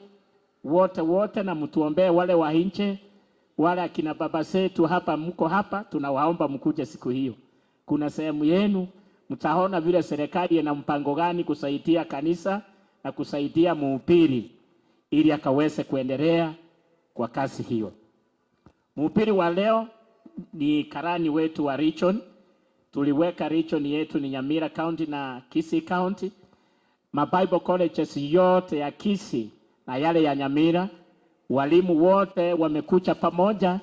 wote na mtuombee wale wa nje, wale akina baba zetu hapa, mko hapa, tunawaomba mkuje siku hiyo. Kuna sehemu yenu mtaona vile serikali ina mpango gani kusaidia kanisa na kusaidia mhubiri ili akaweze kuendelea kwa kazi hiyo. Mhubiri wa leo ni karani wetu wa region. Tuliweka region yetu ni Nyamira County na Kisii County. Bible colleges yote ya Kisii na yale ya Nyamira, walimu wote wamekuja pamoja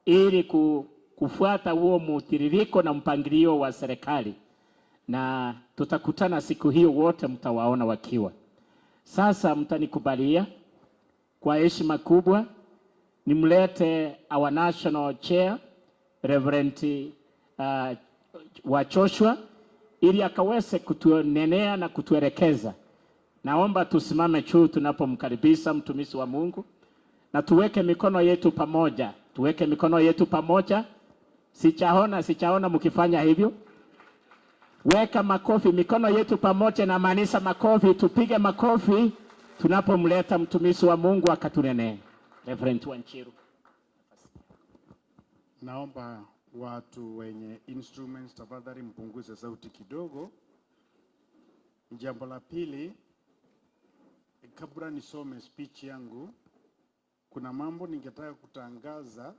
ili kufuata huo mtiririko na mpangilio wa serikali. Na tutakutana siku hiyo, wote mtawaona wakiwa. Sasa mtanikubalia kwa heshima kubwa nimlete our national chair Reverend wa Joshua ili akaweze kutunenea na kutuelekeza. Naomba tusimame juu tunapomkaribisha mtumishi wa Mungu, na tuweke mikono yetu pamoja. Tuweke mikono yetu pamoja. Sichaona mkifanya hivyo. Weka makofi, mikono yetu pamoja, na maanisha makofi, tupige makofi tunapomleta mtumishi wa Mungu akatunenea. Reverend Wanjiru. Naomba watu wenye instruments tafadhali mpunguze sauti kidogo. Jambo la pili, kabla nisome speech yangu, kuna mambo ningetaka kutangaza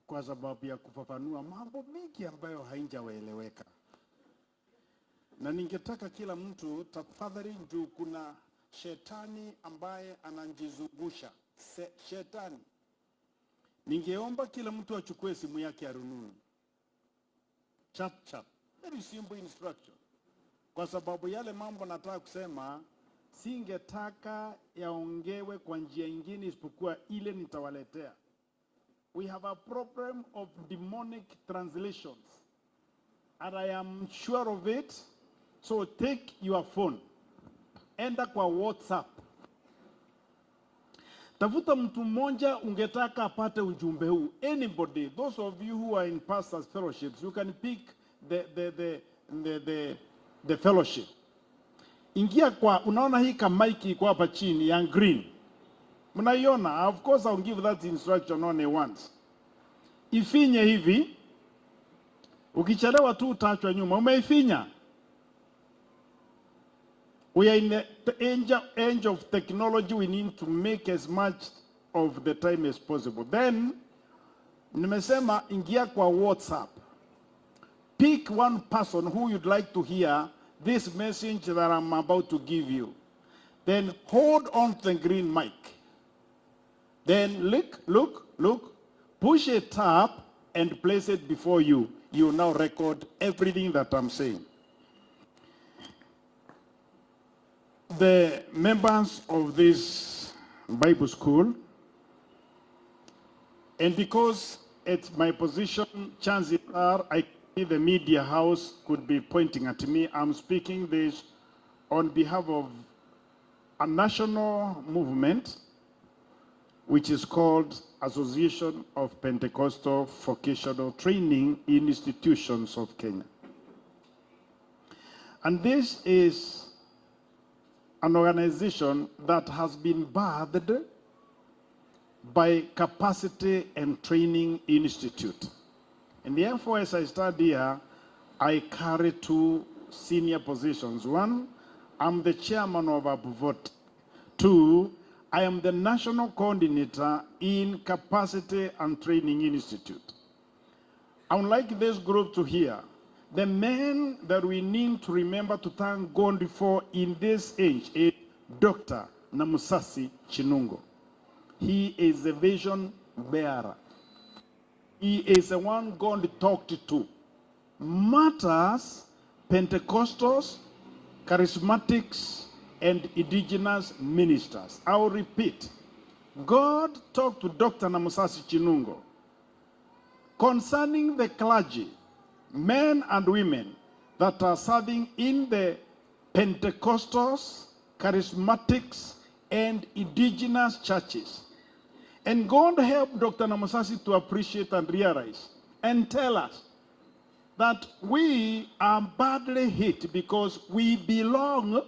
kwa sababu ya kufafanua mambo mengi ambayo haijaeleweka. Na ningetaka kila mtu tafadhali, juu kuna shetani ambaye anajizungusha. Shetani. Ningeomba kila mtu achukue simu yake ya rununu. Chap. Very simple instruction. Kwa sababu yale mambo nataka kusema, singetaka yaongewe kwa njia nyingine isipokuwa ile nitawaletea. We have a problem of demonic translations. And I am sure of it. So take your phone. Enda kwa WhatsApp. Tafuta mtu mmoja ungetaka apate ujumbe huu. Anybody, those of you who are in pastors fellowships, you can pick the fellowship. Ingia kwa, unaona hii kama mic iko hapa chini ya green. Mnaiona? Of course I'll give that instruction only once. Ifinye hivi. Ukichelewa tu utaachwa nyuma. Umeifinya? We are in the age of technology. We need to make as much of the time as possible. Then, nimesema ingia kwa WhatsApp. Pick one person who you'd like to hear this message that I'm about to give you. Then hold on to the green mic. Then look, push a tab and place it before you. You now record everything that I'm saying. The members of this Bible school, and because it's my position, chances are the media house could be pointing at me. I'm speaking this on behalf of a national movement which is called Association of Pentecostal Vocational Training Institutions of Kenya. And this is an organization that has been birthed by Capacity and Training Institute. And therefore, as I stand here, I carry two senior positions. One, I'm the chairman of ABUVOT. Two, I am the national coordinator in Capacity and Training Institute. I would like this group to hear the man that we need to remember to thank God for in this age is Dr. Namusasi Chinungo. He is a vision bearer. He is the one God talked to. Martyrs, Pentecostals, charismatics, and indigenous ministers. I will repeat. God talked to Dr. Namusasi Chinungo concerning the clergy, men and women that are serving in the Pentecostals, charismatics, and indigenous churches. And God helped Dr. Namusasi to appreciate and realize and tell us that we are badly hit because we belong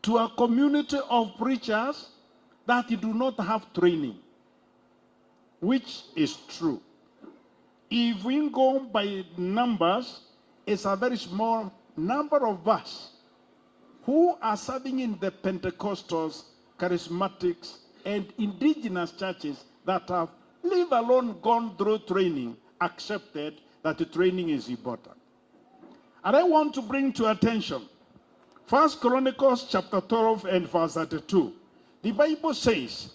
to a community of preachers that do not have training, which is true. If we go by numbers, it's a very small number of us who are serving in the Pentecostals, charismatics, and indigenous churches that have, leave alone, gone through training, accepted that the training is important. And I want to bring to attention 1 Chronicles chapter 12 and verse 32. The Bible says,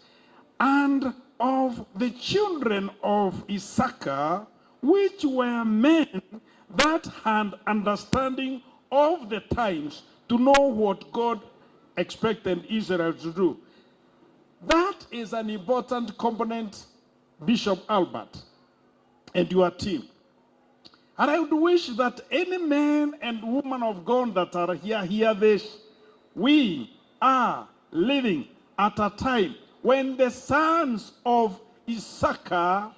and of the children of Issachar, which were men that had understanding of the times to know what God expected Israel to do. That is an important component, Bishop Albert, and your team. And I would wish that any man and woman of God that are here hear this. We are living at a time when the sons of Issachar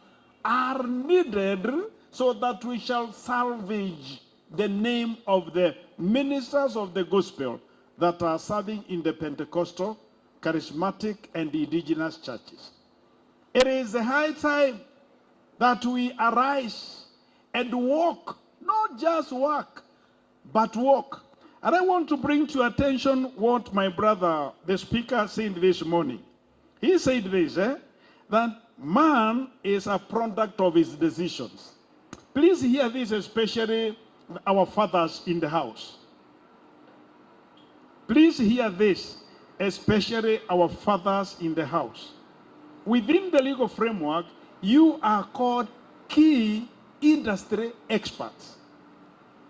are needed so that we shall salvage the name of the ministers of the gospel that are serving in the Pentecostal, charismatic, and indigenous churches. It is a high time that we arise and walk, not just work, but walk. And I want to bring to your attention what my brother, the speaker, said this morning. He said this, that man is a product of his decisions. Please hear this, especially our fathers in the house. Please hear this, especially our fathers in the house. Within the legal framework, you are called key industry experts.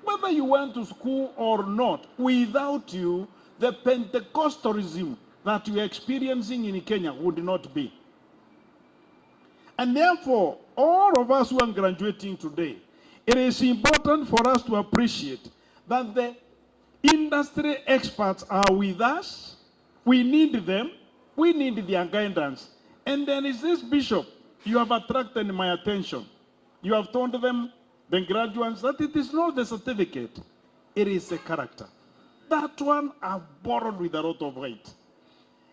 Whether you went to school or not, without you, the Pentecostalism that you are experiencing in Kenya would not be. And therefore, all of us who are graduating today, it is important for us to appreciate that the industry experts are with us. We need them. We need their guidance. And then is this bishop, you have attracted my attention. You have told them, the graduates, that it is not the certificate, it is the character. That one I've borrowed with a lot of weight.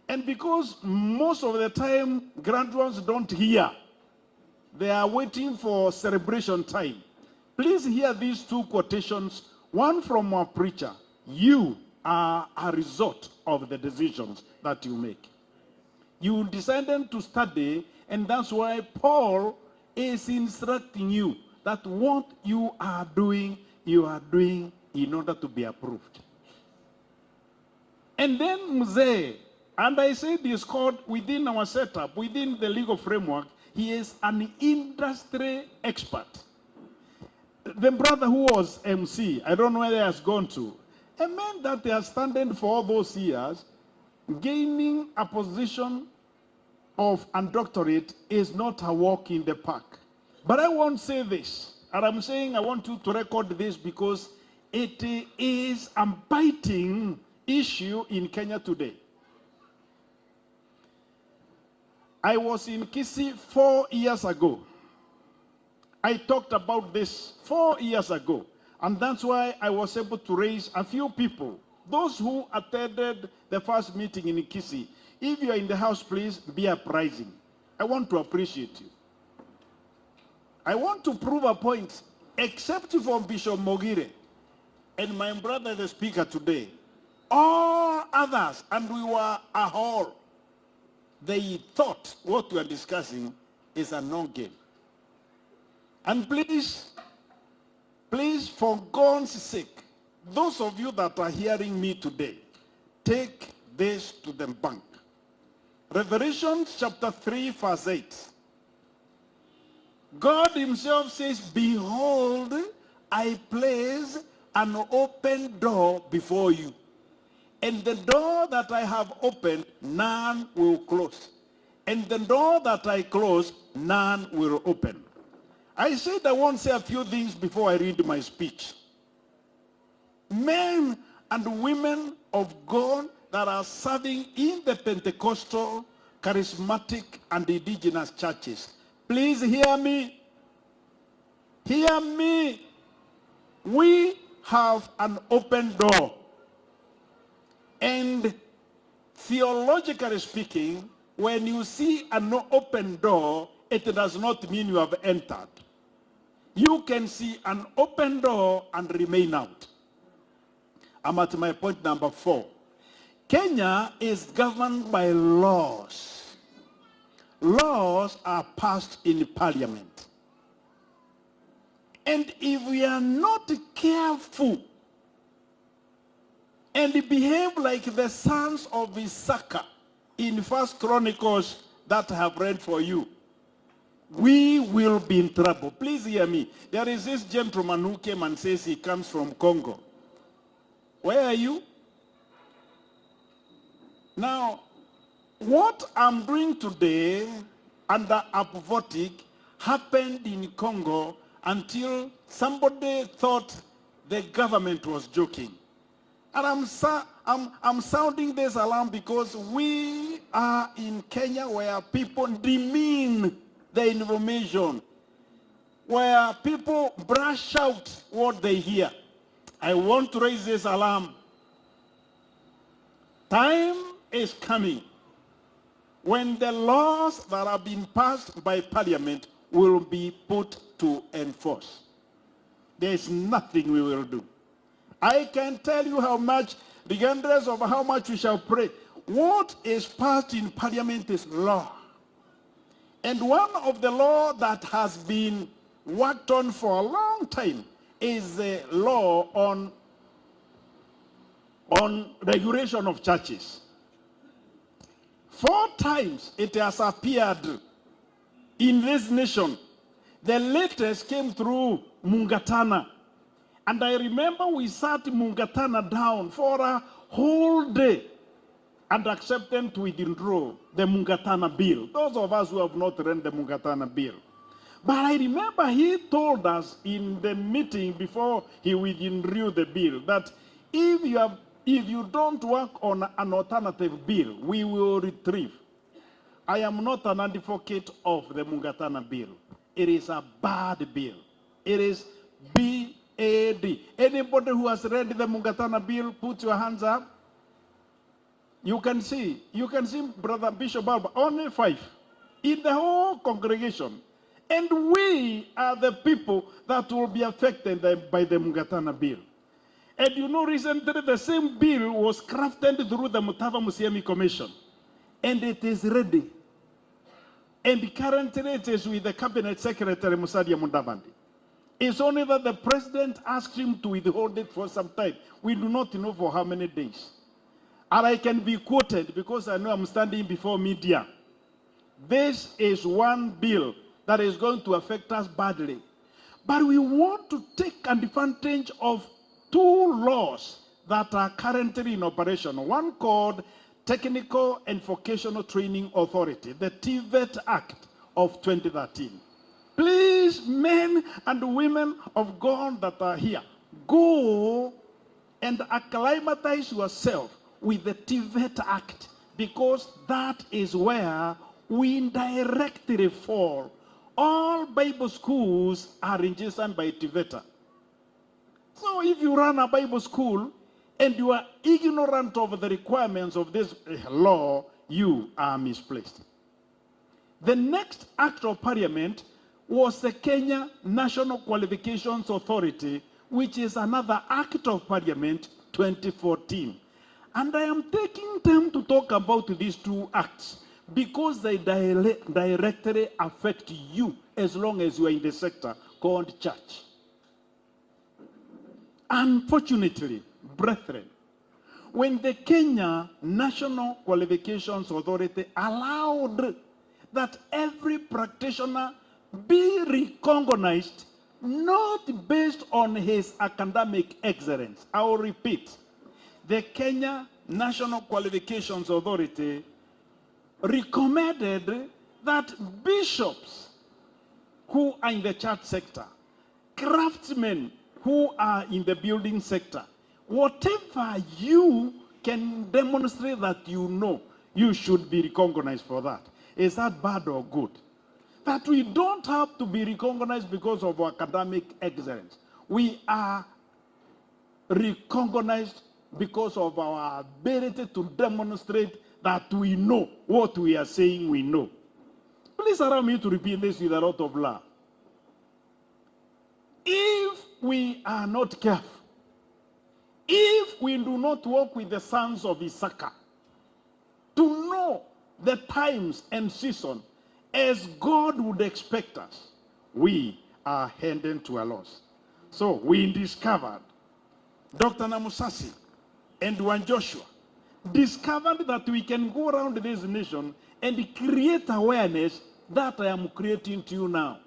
And because most of the time graduates don't hear, they are waiting for celebration time. Please hear these two quotations, one from our preacher. You are a result of the decisions that you make. You decided to study, and that's why Paul is instructing you that what you are doing in order to be approved. And then Mzee, and I said this called within our setup, within the legal framework, he is an industry expert. The brother who was MC, I don't know where he has gone to, a man that they are standing for all those years, gaining a position of a doctorate is not a walk in the park. But I won't say this, and I'm saying I want you to record this because it is a biting issue in Kenya today. I was in Kisii 4 years ago. I talked about this 4 years ago, and that's why I was able to raise a few people. Those who attended the first meeting in Kisii, if you are in the house, please be uprising. I want to appreciate you. I want to prove a point, except for Bishop Mogire and my brother, the speaker today. All others, and we were a whole, they thought what we are discussing is a non-game. And please, for God's sake, those of you that are hearing me today, take this to the bank. Revelation chapter 3, verse 8. God himself says, behold, I place an open door before you. And the door that I have opened, none will close. And the door that I close, none will open. I said I won't say a few things before I read my speech. Men and women of God that are serving in the Pentecostal, charismatic, and indigenous churches, please hear me. Hear me. We have an open door. And theologically speaking, when you see an open door, it does not mean you have entered. You can see an open door and remain out. I'm at my point number 4. Kenya is governed by laws. Laws are passed in parliament. And if we are not careful and behave like the sons of Issachar in 1 Chronicles that I have read for you, we will be in trouble. Please hear me. There is this gentleman who came and says he comes from Congo. Where are you? Now, what I'm doing today under Apvotic happened in Congo until somebody thought the government was joking. And I'm sounding this alarm because we are in Kenya where people demean the information, where people brush out what they hear. I want to raise this alarm. Time is coming when the laws that have been passed by Parliament will be put to enforce. There is nothing we will do. I can tell you how much, regardless of how much we shall pray, what is passed in Parliament is law. And one of the law that has been worked on for a long time is the law on regulation of churches. 4 times it has appeared in this nation. The latest came through Mungatana. And I remember we sat Mungatana down for a whole day and accepted to withdraw the Mungatana bill. Those of us who have not read the Mungatana bill. But I remember he told us in the meeting before he withdrew the bill that if you don't work on an alternative bill, we will retrieve. I am not an advocate of the Mungatana bill. It is a bad bill. It is BAD. Anybody who has read the Mungatana bill, put your hands up. You can see Brother Bishop Alba, only 5 in the whole congregation. And we are the people that will be affected by the Mungatana bill. And you know, recently the same bill was crafted through the Mutava Musiemi Commission. And it is ready. And currently it is with the Cabinet Secretary Musalia Mudavadi. It's only that the President asked him to withhold it for some time. We do not know for how many days. And I can be quoted because I know I'm standing before media. This is one bill that is going to affect us badly. But we want to take advantage of 2 laws that are currently in operation. One called Technical and Vocational Training Authority, the TVET Act of 2013. Please, men and women of God that are here, go and acclimatize yourself with the TVET Act, because that is where we indirectly fall. All Bible schools are registered by TVET. So if you run a Bible school and you are ignorant of the requirements of this law, you are misplaced. The next act of Parliament was the Kenya National Qualifications Authority, which is another act of Parliament 2014. And I am taking time to talk about these 2 acts because they directly affect you as long as you are in the sector called church. Unfortunately, brethren, when the Kenya National Qualifications Authority allowed that every practitioner be recognized not based on his academic excellence. I will repeat. The Kenya National Qualifications Authority recommended that bishops who are in the church sector, craftsmen who are in the building sector, whatever you can demonstrate that you know, you should be recognized for that. Is that bad or good? That we don't have to be recognized because of our academic excellence. We are recognized because of our ability to demonstrate that we know what we are saying we know. Please allow me to repeat this with a lot of love. If we are not careful, if we do not walk with the sons of Issachar to know the times and season as God would expect us, we are heading to a loss. So we discovered, Dr. Namusasi and Juan Joshua discovered that we can go around this nation and create awareness that I am creating to you now.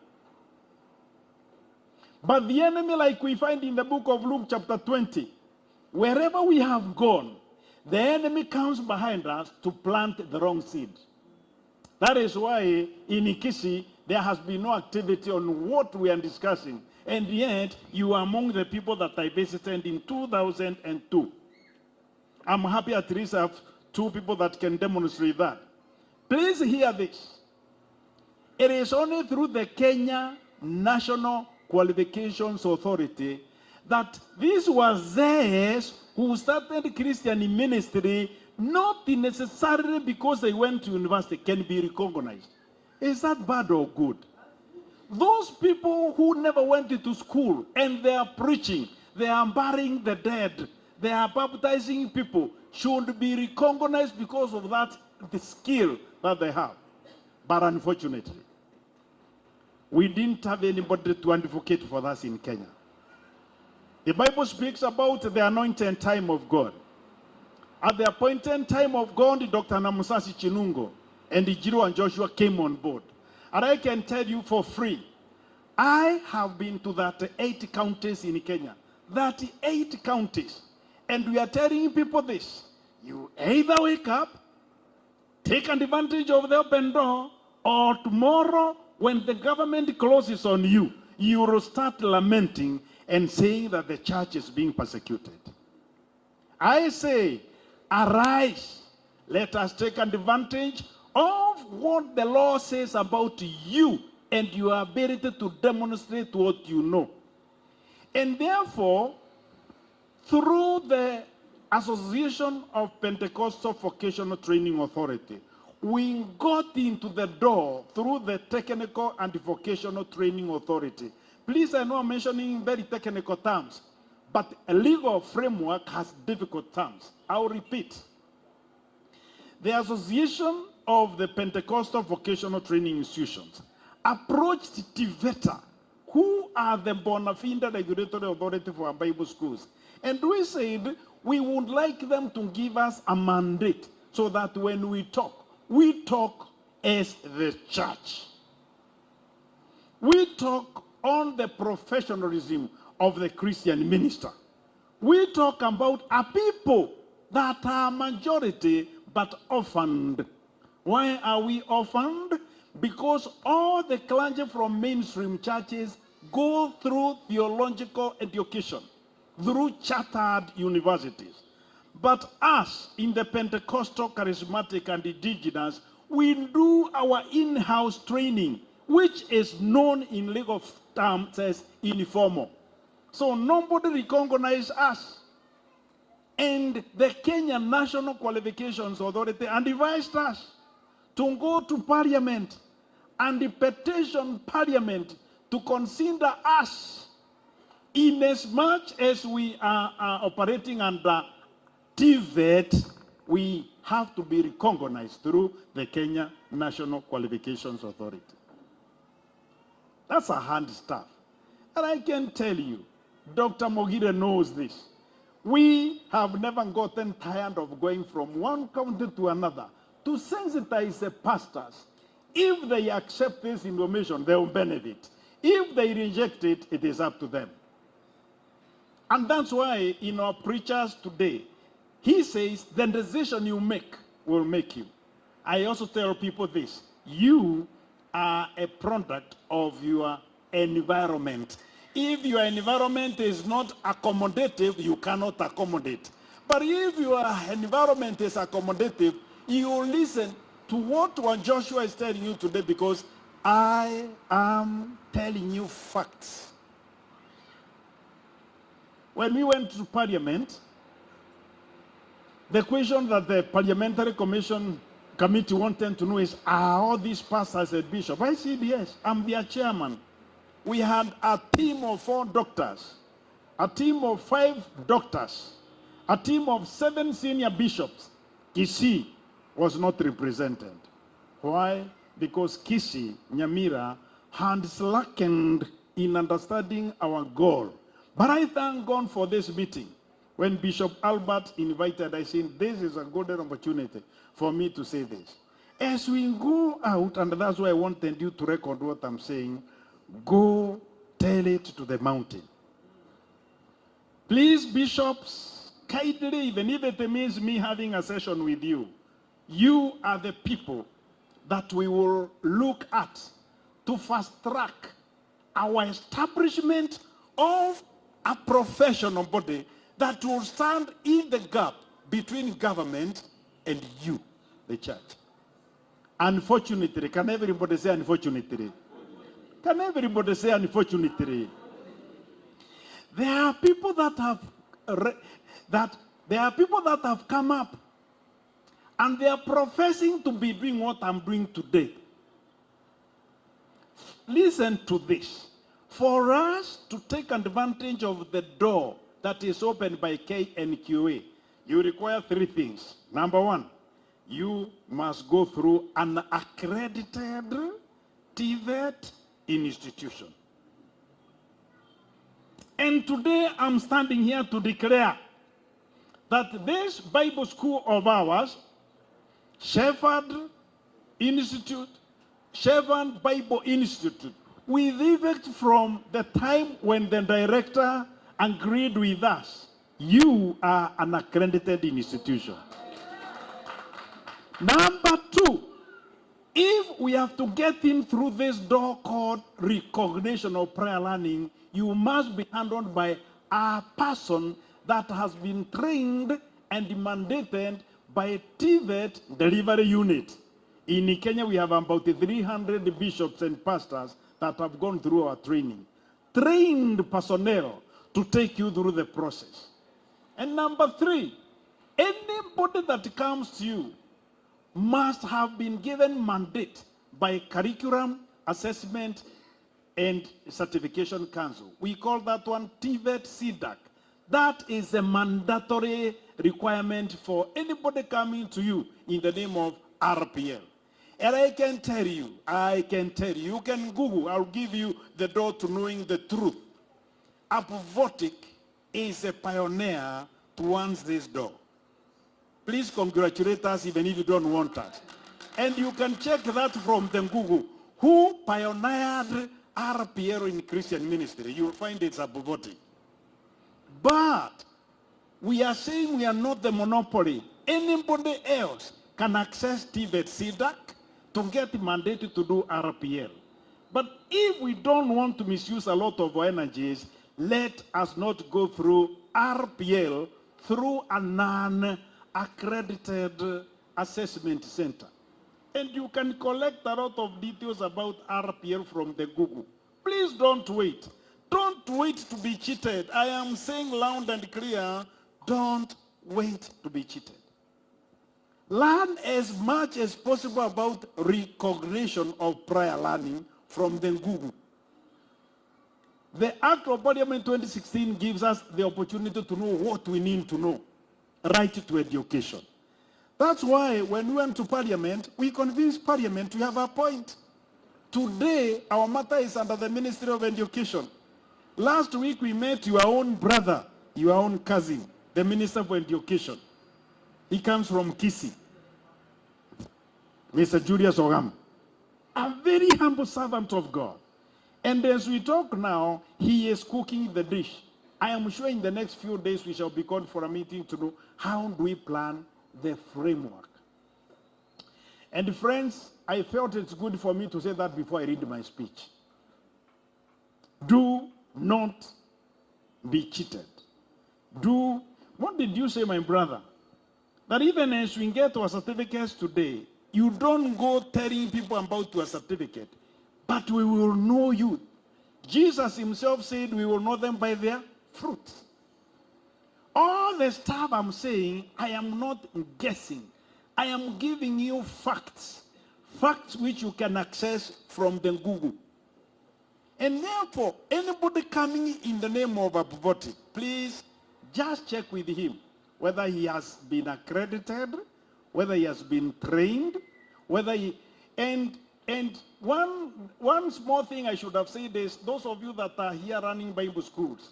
But the enemy, like we find in the book of Luke chapter 20, wherever we have gone, the enemy comes behind us to plant the wrong seed. That is why in Ikisi, there has been no activity on what we are discussing. And yet, you are among the people that I visited in 2002. I'm happy at least I have 2 people that can demonstrate that. Please hear this. It is only through the Kenya National Qualifications Authority that these were theirs who started Christian ministry not necessarily because they went to university, can be recognized. Is that bad or good? Those people who never went into school and they are preaching, they are burying the dead, they are baptizing people, should be recognized because of that, the skill that they have. But unfortunately, we didn't have anybody to advocate for us in Kenya. The Bible speaks about the anointed time of God. At the appointed time of God, Dr. Namusasi Chinungo and Ijiru and Joshua came on board. And I can tell you for free, I have been to that 8 counties in Kenya. That 8 counties. And we are telling people this. You either wake up, take advantage of the open door, or tomorrow, when the government closes on you, you will start lamenting and saying that the church is being persecuted. I say, arise. Let us take advantage of what the law says about you and your ability to demonstrate what you know. And therefore, through the Association of Pentecostal Vocational Training Authority, we got into the door through the Technical and Vocational Training Authority. Please, I know I'm mentioning very technical terms, but a legal framework has difficult terms. I'll repeat. The Association of the Pentecostal Vocational Training Institutions approached TVETA, who are the bona fide regulatory authority for our Bible schools. And we said we would like them to give us a mandate so that when we talk as the church. We talk on the professionalism of the Christian minister. We talk about a people that are majority but orphaned. Why are we orphaned? Because all the clergy from mainstream churches go through theological education, through chartered universities. But us, in the Pentecostal, Charismatic, and Indigenous, we do our in-house training, which is known in legal terms as informal. So nobody recognizes us. And the Kenya National Qualifications Authority advised us to go to Parliament and petition Parliament to consider us inasmuch as we are operating under TVET, we have to be recognized through the Kenya National Qualifications Authority. That's a hard stuff. And I can tell you, Dr. Mogire knows this. We have never gotten tired of going from one county to another to sensitize the pastors. If they accept this information, they will benefit. If they reject it, it is up to them. And that's why in our preachers today, he says, the decision you make will make you. I also tell people this. You are a product of your environment. If your environment is not accommodative, you cannot accommodate. But if your environment is accommodative, you will listen to what Joshua is telling you today, because I am telling you facts. When we went to Parliament, the question that the Parliamentary Committee wanted to know is, are all these pastors and bishops? I said, yes, I'm their chairman. We had a team of 4 doctors, a team of 5 doctors, a team of 7 senior bishops. Kisii was not represented. Why? Because Kisii, Nyamira, had slackened in understanding our goal. But I thank God for this meeting. When Bishop Albert invited, I said, this is a golden opportunity for me to say this. As we go out, and that's why I wanted you to record what I'm saying, go tell it to the mountain. Please, bishops, kindly, even if it means me having a session with you, you are the people that we will look at to fast track our establishment of a professional body that will stand in the gap between government and you, the church. Unfortunately, can everybody say unfortunately? Can everybody say unfortunately? There are people that have come up And they are professing to be doing what I'm doing today. Listen to this. For us to take advantage of the door that is opened by KNQA, you require 3 things. Number 1, you must go through an accredited TVET institution. And today I'm standing here to declare that this Bible school of ours, Shepherd Institute, Shepherd Bible Institute, with effect from the time when the director agreed with us, you are an accredited institution. Number 2, if we have to get in through this door called recognition of prayer learning, you must be handled by a person that has been trained and mandated by TVET delivery unit. In Kenya, we have about 300 bishops and pastors that have gone through our training. Trained personnel to take you through the process. And number 3, anybody that comes to you must have been given mandate by Curriculum, Assessment, and Certification Council. We call that one TVET CDAC. That is a mandatory requirement for anybody coming to you in the name of RPL. And I can tell you, you can Google, I'll give you the door to knowing the truth. Apvotic is a pioneer towards this door. Please congratulate us even if you don't want us. And you can check that from the Google. Who pioneered RPL in Christian ministry? You'll find it's Apvotic. But we are saying we are not the monopoly. Anybody else can access TVET CDAC to get mandated to do RPL. But if we don't want to misuse a lot of our energies, let us not go through RPL through a non-accredited assessment center. And you can collect a lot of details about RPL from the Google. Please don't wait. Don't wait to be cheated. I am saying loud and clear, don't wait to be cheated. Learn as much as possible about recognition of prior learning from the Google. The Act of Parliament 2016 gives us the opportunity to know what we need to know. Right to education. That's why when we went to Parliament, we convinced Parliament to have a point. Today, our matter is under the Ministry of Education. Last week, we met your own brother, your own cousin, the Minister for Education. He comes from Kisii, Mr. Julius Ogam, a very humble servant of God. And as we talk now, he is cooking the dish. I am sure in the next few days we shall be called for a meeting to know how do we plan the framework. And friends, I felt it's good for me to say that before I read my speech. Do not be cheated. What did you say, my brother? That even as we get our certificates today, you don't go telling people about your certificate, but we will know you. Jesus himself said we will know them by their fruit. All the stuff I'm saying, I am not guessing. I am giving you facts. Facts which you can access from the Google. And therefore, anybody coming in the name of Apvotic, please just check with him whether he has been accredited, whether he has been trained, whether he... And one small thing I should have said is, those of you that are here running Bible schools,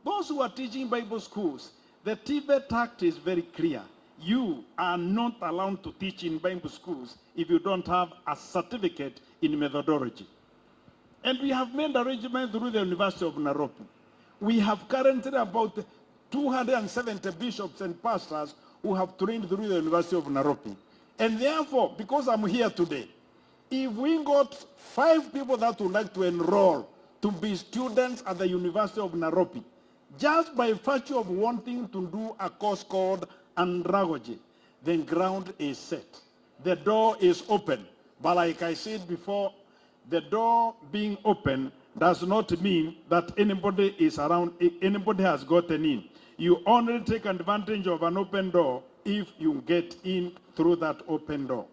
those who are teaching Bible schools, the TVET Act is very clear. You are not allowed to teach in Bible schools if you don't have a certificate in methodology. And we have made arrangements through the University of Nairobi. We have currently about 270 bishops and pastors who have trained through the University of Nairobi. And therefore, because I'm here today, if we got 5 people that would like to enroll to be students at the University of Nairobi, just by virtue of wanting to do a course called andragogy, the ground is set. The door is open. But like I said before, the door being open does not mean that anybody is around, anybody has gotten in. You only take advantage of an open door if you get in through that open door.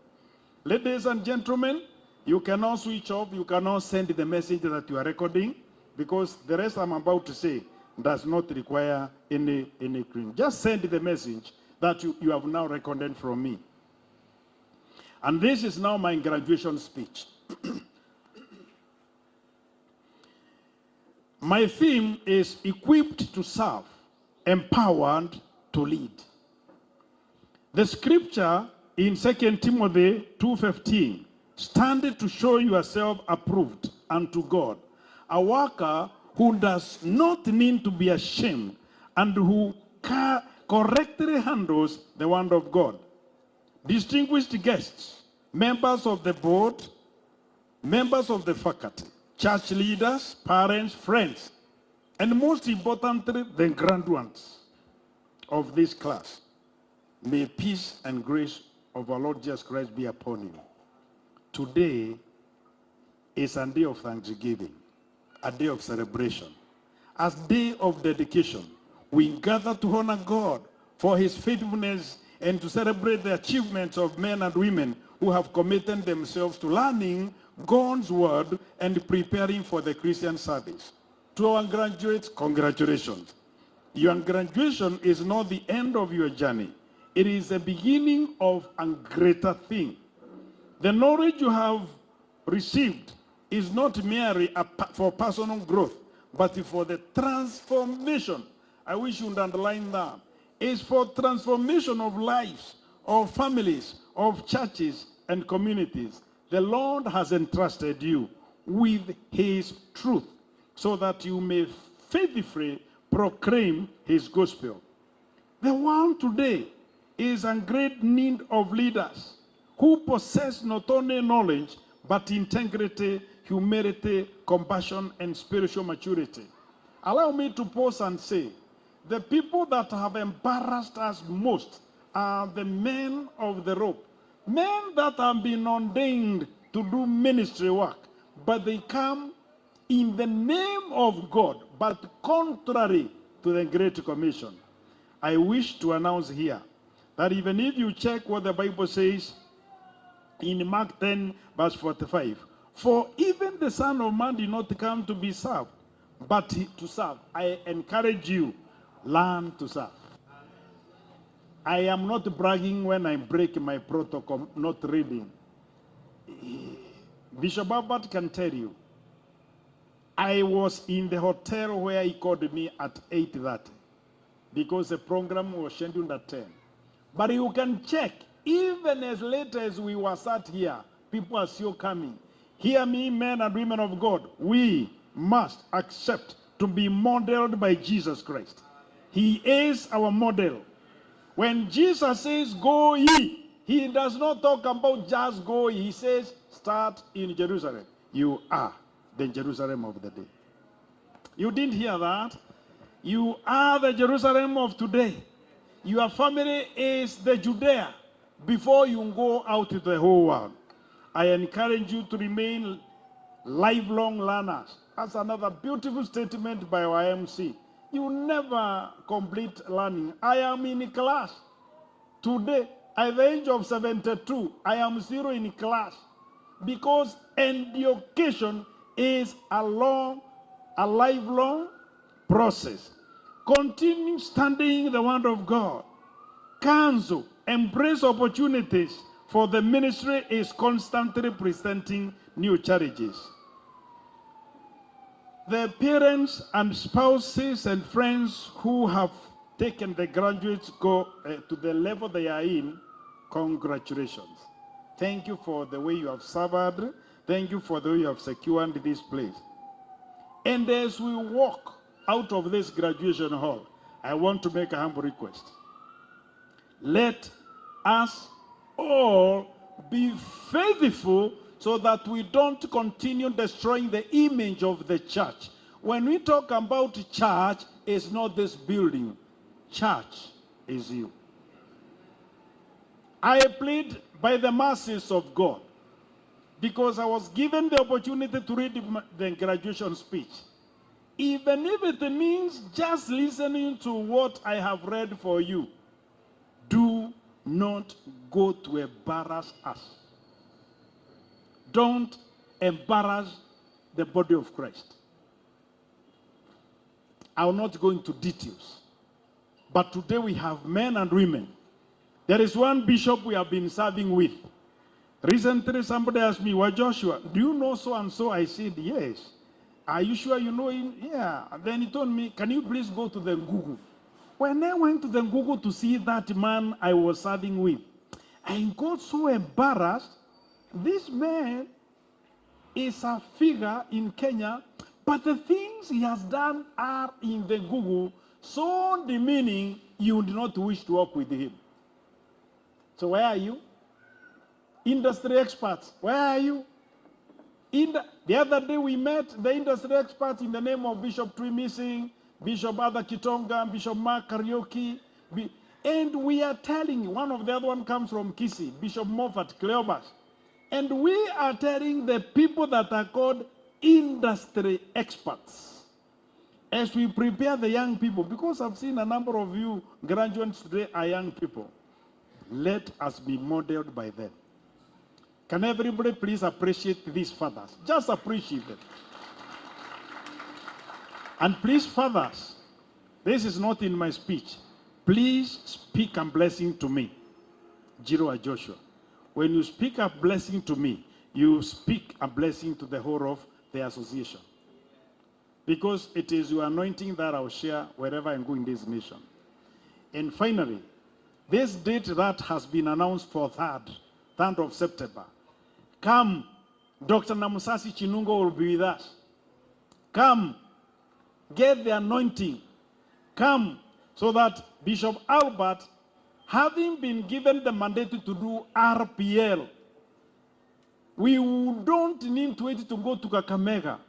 Ladies and gentlemen, you cannot switch off, you cannot send the message that you are recording, because the rest I'm about to say does not require any screen. Just send the message that you have now recorded from me. And this is now my graduation speech. My theme is equipped to serve, empowered to lead. The scripture in 2 Timothy 2:15, stand to show yourself approved unto God, a worker who does not need to be ashamed and who correctly handles the word of God. Distinguished guests, members of the board, members of the faculty, church leaders, parents, friends, and most importantly, the graduates of this class, may peace and grace of our Lord Jesus Christ be upon you. Today is a day of thanksgiving, a day of celebration, a day of dedication. We gather to honor God for his faithfulness and to celebrate the achievements of men and women who have committed themselves to learning God's word and preparing for the Christian service. To our graduates, congratulations. Your graduation is not the end of your journey. It is the beginning of a greater thing. The knowledge you have received is not merely for personal growth, but for the transformation. I wish you would underline that. It's for transformation of lives, of families, of churches and communities. The Lord has entrusted you with his truth so that you may faithfully proclaim his gospel. The world today is in great need of leaders who possess not only knowledge, but integrity, humility, compassion, and spiritual maturity. Allow me to pause and say, the people that have embarrassed us most are the men of the rope. Men that have been ordained to do ministry work, but they come in the name of God, but contrary to the Great Commission. I wish to announce here that even if you check what the Bible says in Mark 10, verse 45, for even the Son of Man did not come to be served, but to serve. I encourage you, learn to serve. I am not bragging when I break my protocol, not reading. Bishop Albert can tell you, I was in the hotel where he called me at 8:30 because the program was scheduled at 10. But you can check, even as late as we were sat here, people are still coming. Hear me, men and women of God, we must accept to be modeled by Jesus Christ. He is our model. When Jesus says, go ye, he does not talk about just go ye. He says, start in Jerusalem. You are the Jerusalem of the day. You didn't hear that? You are the Jerusalem of today. Your family is the Judea before you go out to the whole world. I encourage you to remain lifelong learners. That's another beautiful statement by our MC. You never complete learning. I am in class. Today, at the age of 72, I am still in class. Because education is a lifelong process. Continue studying the word of God. Counsel, embrace opportunities, for the ministry is constantly presenting new challenges. The parents and spouses and friends who have taken the graduates go to the level they are in, congratulations. Thank you for the way you have served. Thank you for the way you have secured this place. And as we walk out of this graduation hall, I want to make a humble request. Let us all be faithful so that we don't continue destroying the image of the church. When we talk about church, it's not this building. Church is you. I plead by the mercies of God, because I was given the opportunity to read the graduation speech. Even if it means just listening to what I have read for you, do not go to embarrass us. Don't embarrass the body of Christ. I will not go into details. But today we have men and women. There is one bishop we have been serving with. Recently somebody asked me, well, Joshua, do you know so and so? I said, yes. Are you sure you know him? Yeah. And then he told me, can you please go to the Google? When I went to the Google to see that man I was serving with, I got so embarrassed. This man is a figure in Kenya, but the things he has done are in the Google so demeaning you would not wish to work with him. So where are you? Industry experts, where are you? The other day we met the industry experts in the name of Bishop Trimising, Bishop Ada Kitonga, Bishop Mark Karaoke, and we are telling, one of the other one comes from Kisii, Bishop Moffat, Cleobas, and we are telling the people that are called industry experts, as we prepare the young people, because I've seen a number of you graduates today are young people, let us be modeled by them. Can everybody please appreciate these fathers? Just appreciate them. And please, fathers, this is not in my speech. Please speak a blessing to me, Jiro Joshua. When you speak a blessing to me, you speak a blessing to the whole of the association. Because it is your anointing that I'll share wherever I go in this nation. And finally, this date that has been announced for 3rd of September. Come, Dr. Namusasi Chinungo will be with us. Come, get the anointing. Come, so that Bishop Albert, having been given the mandate to do RPL, we don't need to wait to go to Kakamega.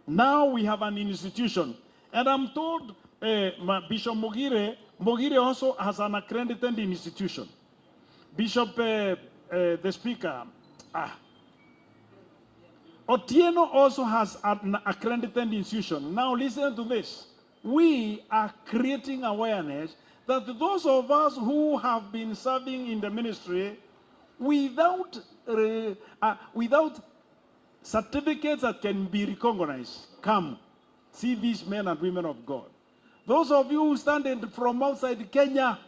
Now we have an institution. And I'm told Bishop Mogire also has an accredited institution. Bishop, the speaker, Otieno also has an accredited institution. Now listen to this. We are creating awareness that those of us who have been serving in the ministry without certificates that can be recognized, come, see these men and women of God. Those of you who stand from outside Kenya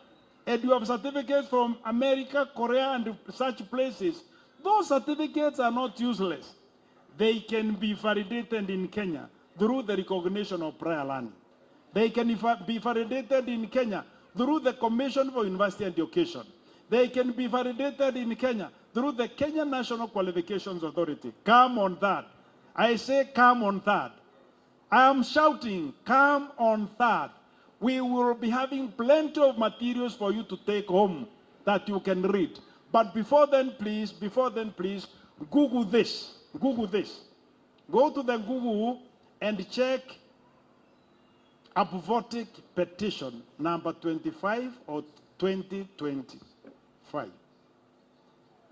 and you have certificates from America, Korea, and such places, those certificates are not useless. They can be validated in Kenya through the recognition of prior learning. They can be validated in Kenya through the Commission for University Education. They can be validated in Kenya through the Kenya National Qualifications Authority. Come on that. I say come on that. I am shouting, come on that. We will be having plenty of materials for you to take home that you can read. But before then, please, Google this. Google this. Go to the Google and check Apostolic Petition number 25 or 2025.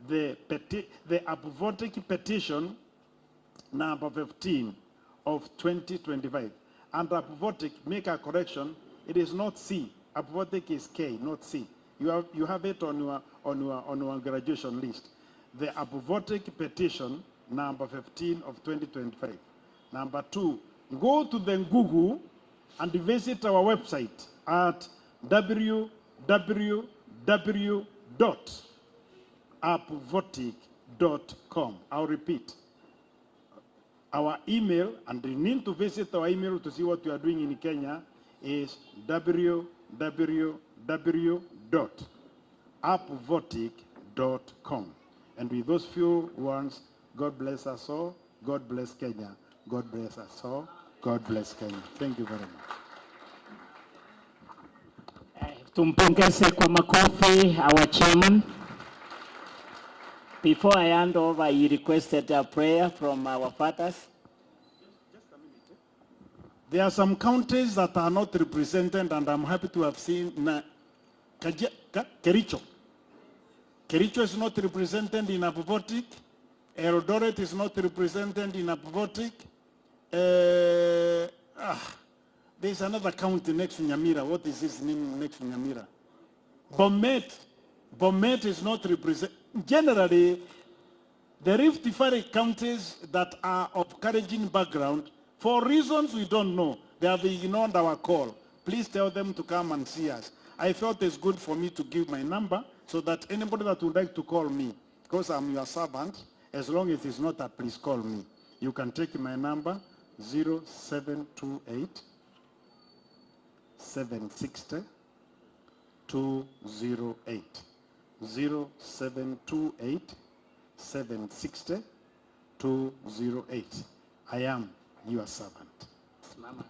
The Apostolic Petition number 15 of 2025. And Apostolic, make a correction, it is not C. Apostolic is K, not C. You have it on your graduation list. The Apostolic Petition number 15 of 2025. Number 2, go to the Google and visit our website at www.apostolic.com. I'll repeat. Our email, and you need to visit our email to see what we are doing in Kenya, is www.apostolic.com. And with those few words, God bless us all. God bless Kenya. God bless us all. God bless Kenya. Thank you very much. Tumpongeze kwa makofi our chairman. Before I hand over, he requested a prayer from our fathers. There are some counties that are not represented, and I'm happy to have seen Kericho. Kericho is not represented in Apostolic. Eldoret is not represented in Apostolic. There's another county next to Nyamira. What is his name next to Nyamira? Bomet Bomet is not represented. Generally, the Rift Valley counties that are of Kalenjin background, for reasons we don't know, they have ignored our call. Please tell them to come and see us. I felt it's good for me to give my number so that anybody that would like to call me, because I'm your servant, as long as it's not a please call me. You can take my number, 0728 760 208. 0728 760 208. I am your servant. Mama.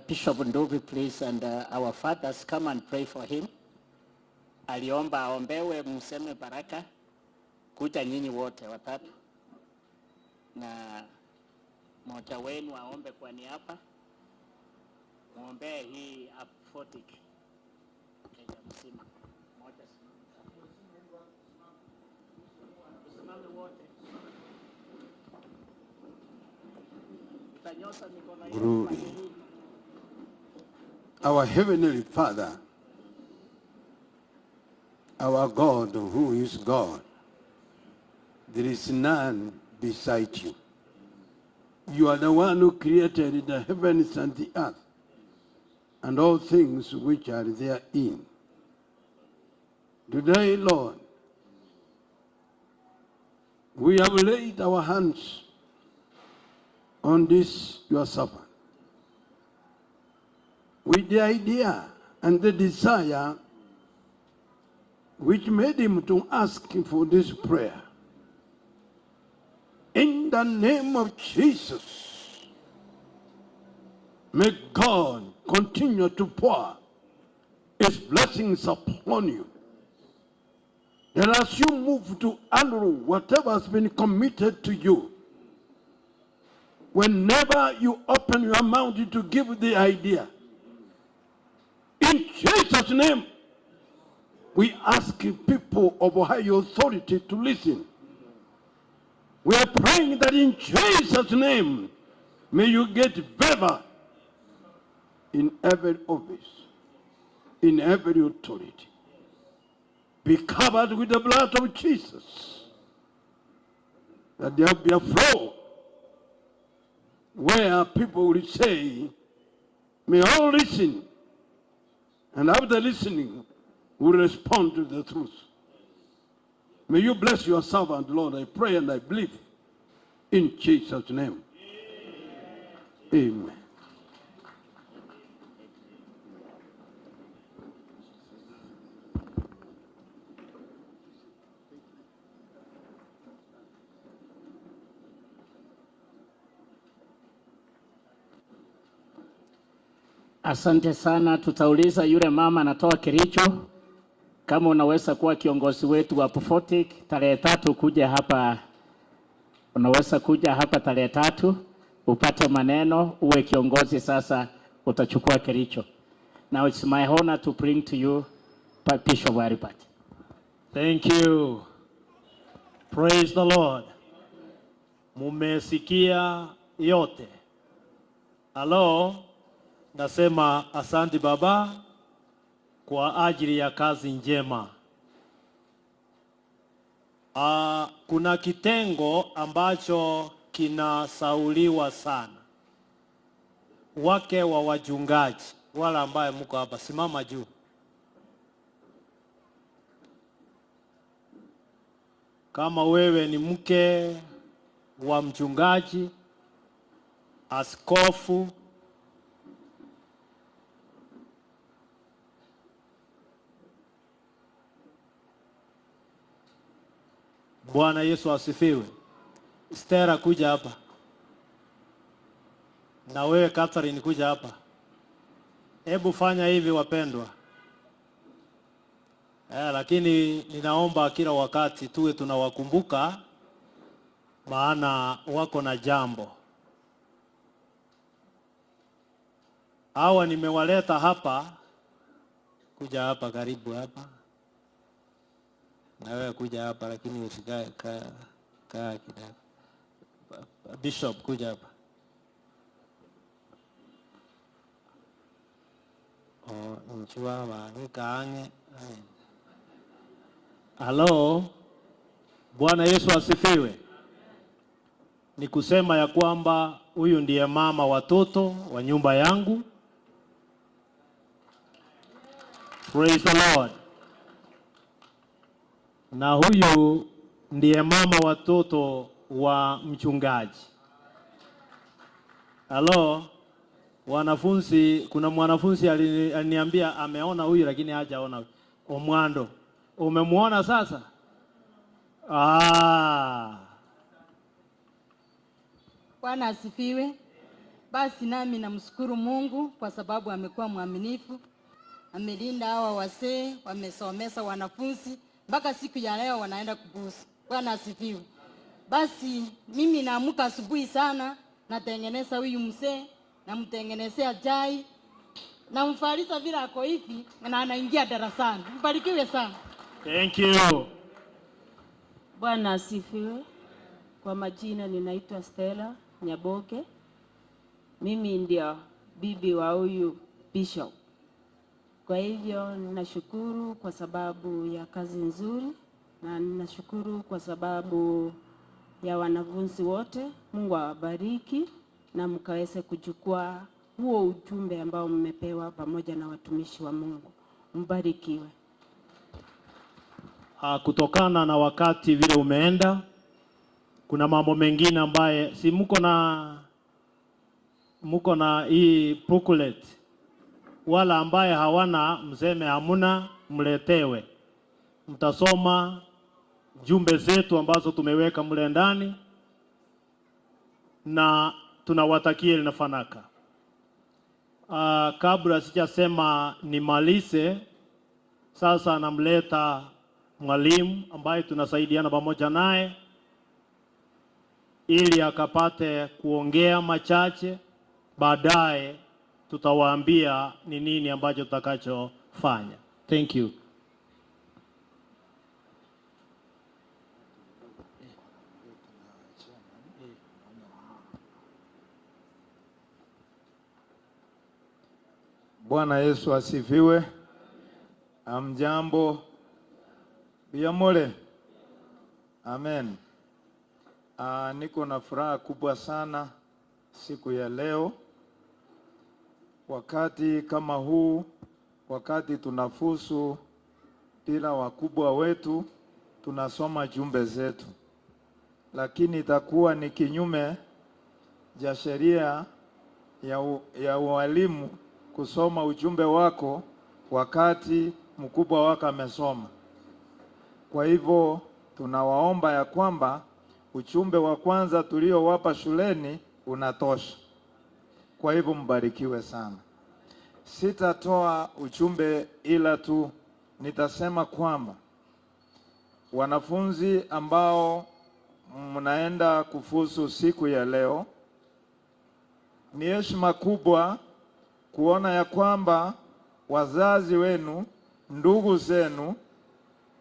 Bishop Nduvi, please, and our fathers, come and pray for him. Aliomba aombewe, mseme baraka, kuja nyinyi wote watatu. Na mmoja wenu aombe kwa niaba. Muombe hii aphotic. Kenya mzima. Mmoja simame wote. Utanyosa mikono yako. Glory. Our Heavenly Father, our God who is God, there is none beside you. You are the one who created the heavens and the earth and all things which are therein. Today, Lord, we have laid our hands on this, your servant, with the idea and the desire which made him to ask for this prayer. In the name of Jesus, may God continue to pour His blessings upon you. And as you move to honor whatever has been committed to you, whenever you open your mouth to give the idea, in Jesus' name, we ask people of high authority to listen. We are praying that in Jesus' name, may you get favor in every office, in every authority. Be covered with the blood of Jesus, that there be a flow where people will say, may all listen, and after listening, will respond to the truth. May you bless your servant, Lord. I pray and I believe in Jesus' name. Amen. Asante sana. Tutauliza yule mama anatoa Kericho, kama unaweza kuwa kiongozi wetu wa Prophetic tarehe 3 kuja hapa. Unaweza kuja hapa tarehe 3 upate maneno, uwe kiongozi sasa, utachukua Kericho. Now it's my honor to bring to you Bishop Waribat. Thank you. Praise the Lord. Mumesikia yote. Hello. Nasema asante Baba kwa ajili ya kazi njema. Kuna kitengo ambacho kinasauliwa sana. Wake wa wachungaji, wala ambaye mko hapa, simama juu. Kama wewe ni mke wa mchungaji, askofu, Bwana Yesu asifiwe. Stella kuja hapa. Na wewe Catherine kuja hapa. Hebu fanya hivi wapendwa. Lakini ninaomba kila wakati tuwe tunawakumbuka, maana wako na jambo. Hawa nimewaleta hapa, kuja hapa, karibu hapa. Na wewe kuja hapa, lakini usikae kaa kidogo. Bishop kuja hapa. Nchua wa nikaange Halo, Bwana Yesu asifiwe. Ni kusema ya kwamba huyu ndiye mama watoto wa nyumba yangu. Praise the Lord. Na huyu ndiye mama watoto wa mchungaji. Halo, wanafunzi, kuna mwanafunzi aliniambia ameona huyu lakini hajaona Omwando. Umemuona sasa? Bwana asifiwe. Basi nami namshukuru Mungu kwa sababu amekuwa mwaminifu. Amelinda hawa wasee, wamesomesa wanafunzi mpaka siku ya leo wanaenda kubusu. Bwana asifiwe. Basi mimi naamka asubuhi sana, natengeneza huyu mzee, namtengenezea chai, namfalisa vile ako hivi na anaingia darasani. Mbarikiwe sana. Thank you. Bwana asifiwe. Kwa majina ninaitwa Stella Nyaboke. Mimi ndio bibi wa huyu Bishop. Kwa hivyo ninashukuru kwa sababu ya kazi nzuri na ninashukuru kwa sababu ya wanafunzi wote. Mungu awabariki na mkaweze kuchukua huo ujumbe ambao mmepewa pamoja na watumishi wa Mungu. Mbarikiwe. Kutokana na wakati vile umeenda, kuna mambo mengine ambaye si mko na hii booklet, wala ambaye hawana mseme hamuna, mletewe. Mtasoma jumbe zetu ambazo tumeweka mle ndani na tunawatakia linafanaka. Kabla sijasema nimalize, sasa namleta mwalimu ambaye tunasaidiana pamoja naye ili akapate kuongea machache. Baadaye tutawaambia ni nini ambacho tutakachofanya. Thank you. Bwana Yesu asifiwe. Amjambo. Biamole. Amen. Niko na furaha kubwa sana siku ya leo. Wakati kama huu, wakati tunafusu bila wakubwa wetu, tunasoma jumbe zetu. Lakini itakuwa ni kinyume cha sheria ya walimu kusoma ujumbe wako wakati mkubwa wako amesoma. Kwa hivyo tunawaomba ya kwamba ujumbe wa kwanza tuliowapa shuleni unatosha. Kwa hivyo mbarikiwe sana. Sitatoa ujumbe ila tu nitasema kwamba wanafunzi ambao mnaenda kufuzu siku ya leo, ni heshima kubwa kuona ya kwamba wazazi wenu, ndugu zenu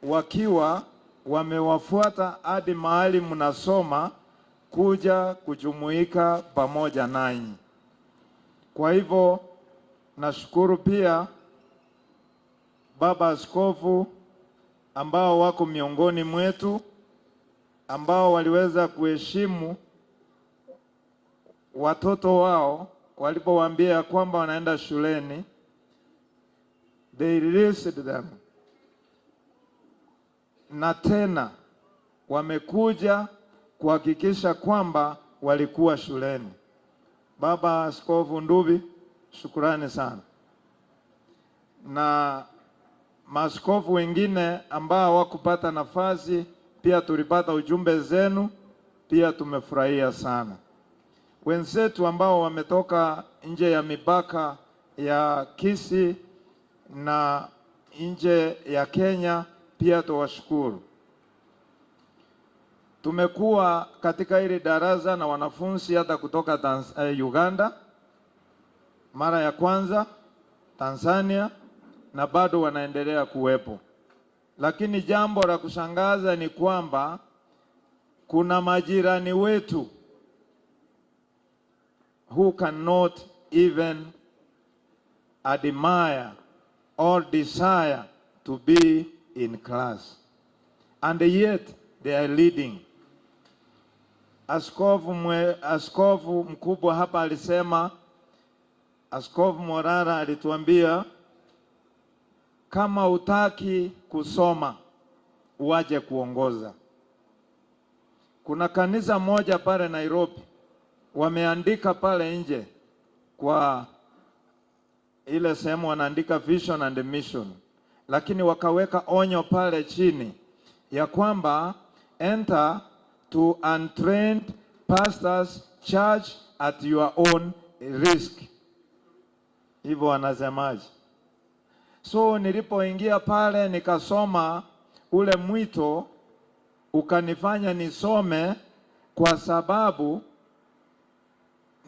wakiwa wamewafuata hadi mahali mnasoma kuja kujumuika pamoja nanyi. Kwa hivyo nashukuru pia Baba Askofu ambao wako miongoni mwetu, ambao waliweza kuheshimu watoto wao walipowaambia kwamba wanaenda shuleni. They released them. Na tena wamekuja kuhakikisha kwamba walikuwa shuleni. Baba Askofu Ndubi, shukrani sana. Na maaskofu wengine ambao wakupata nafasi, pia tulipata ujumbe zenu, pia tumefurahia sana. Wenzetu ambao wametoka nje ya mipaka ya Kisii na nje ya Kenya, pia tuwashukuru. Tumekuwa katika hili darasa na wanafunzi hata kutoka Uganda, mara ya kwanza, Tanzania, na bado wanaendelea kuwepo. Lakini jambo la kushangaza ni kwamba kuna majirani wetu who cannot even admire or desire to be in class. And yet they are leading. Askofu mkubwa hapa alisema, Askofu Morara alituambia, kama utaki kusoma uaje kuongoza. Kuna kanisa moja pale Nairobi, wameandika pale nje kwa ile sehemu wanaandika vision and mission, lakini wakaweka onyo pale chini ya kwamba enter to untrained pastors church at your own risk. Hivyo wanasemaje? So nilipoingia pale nikasoma ule mwito, ukanifanya nisome, kwa sababu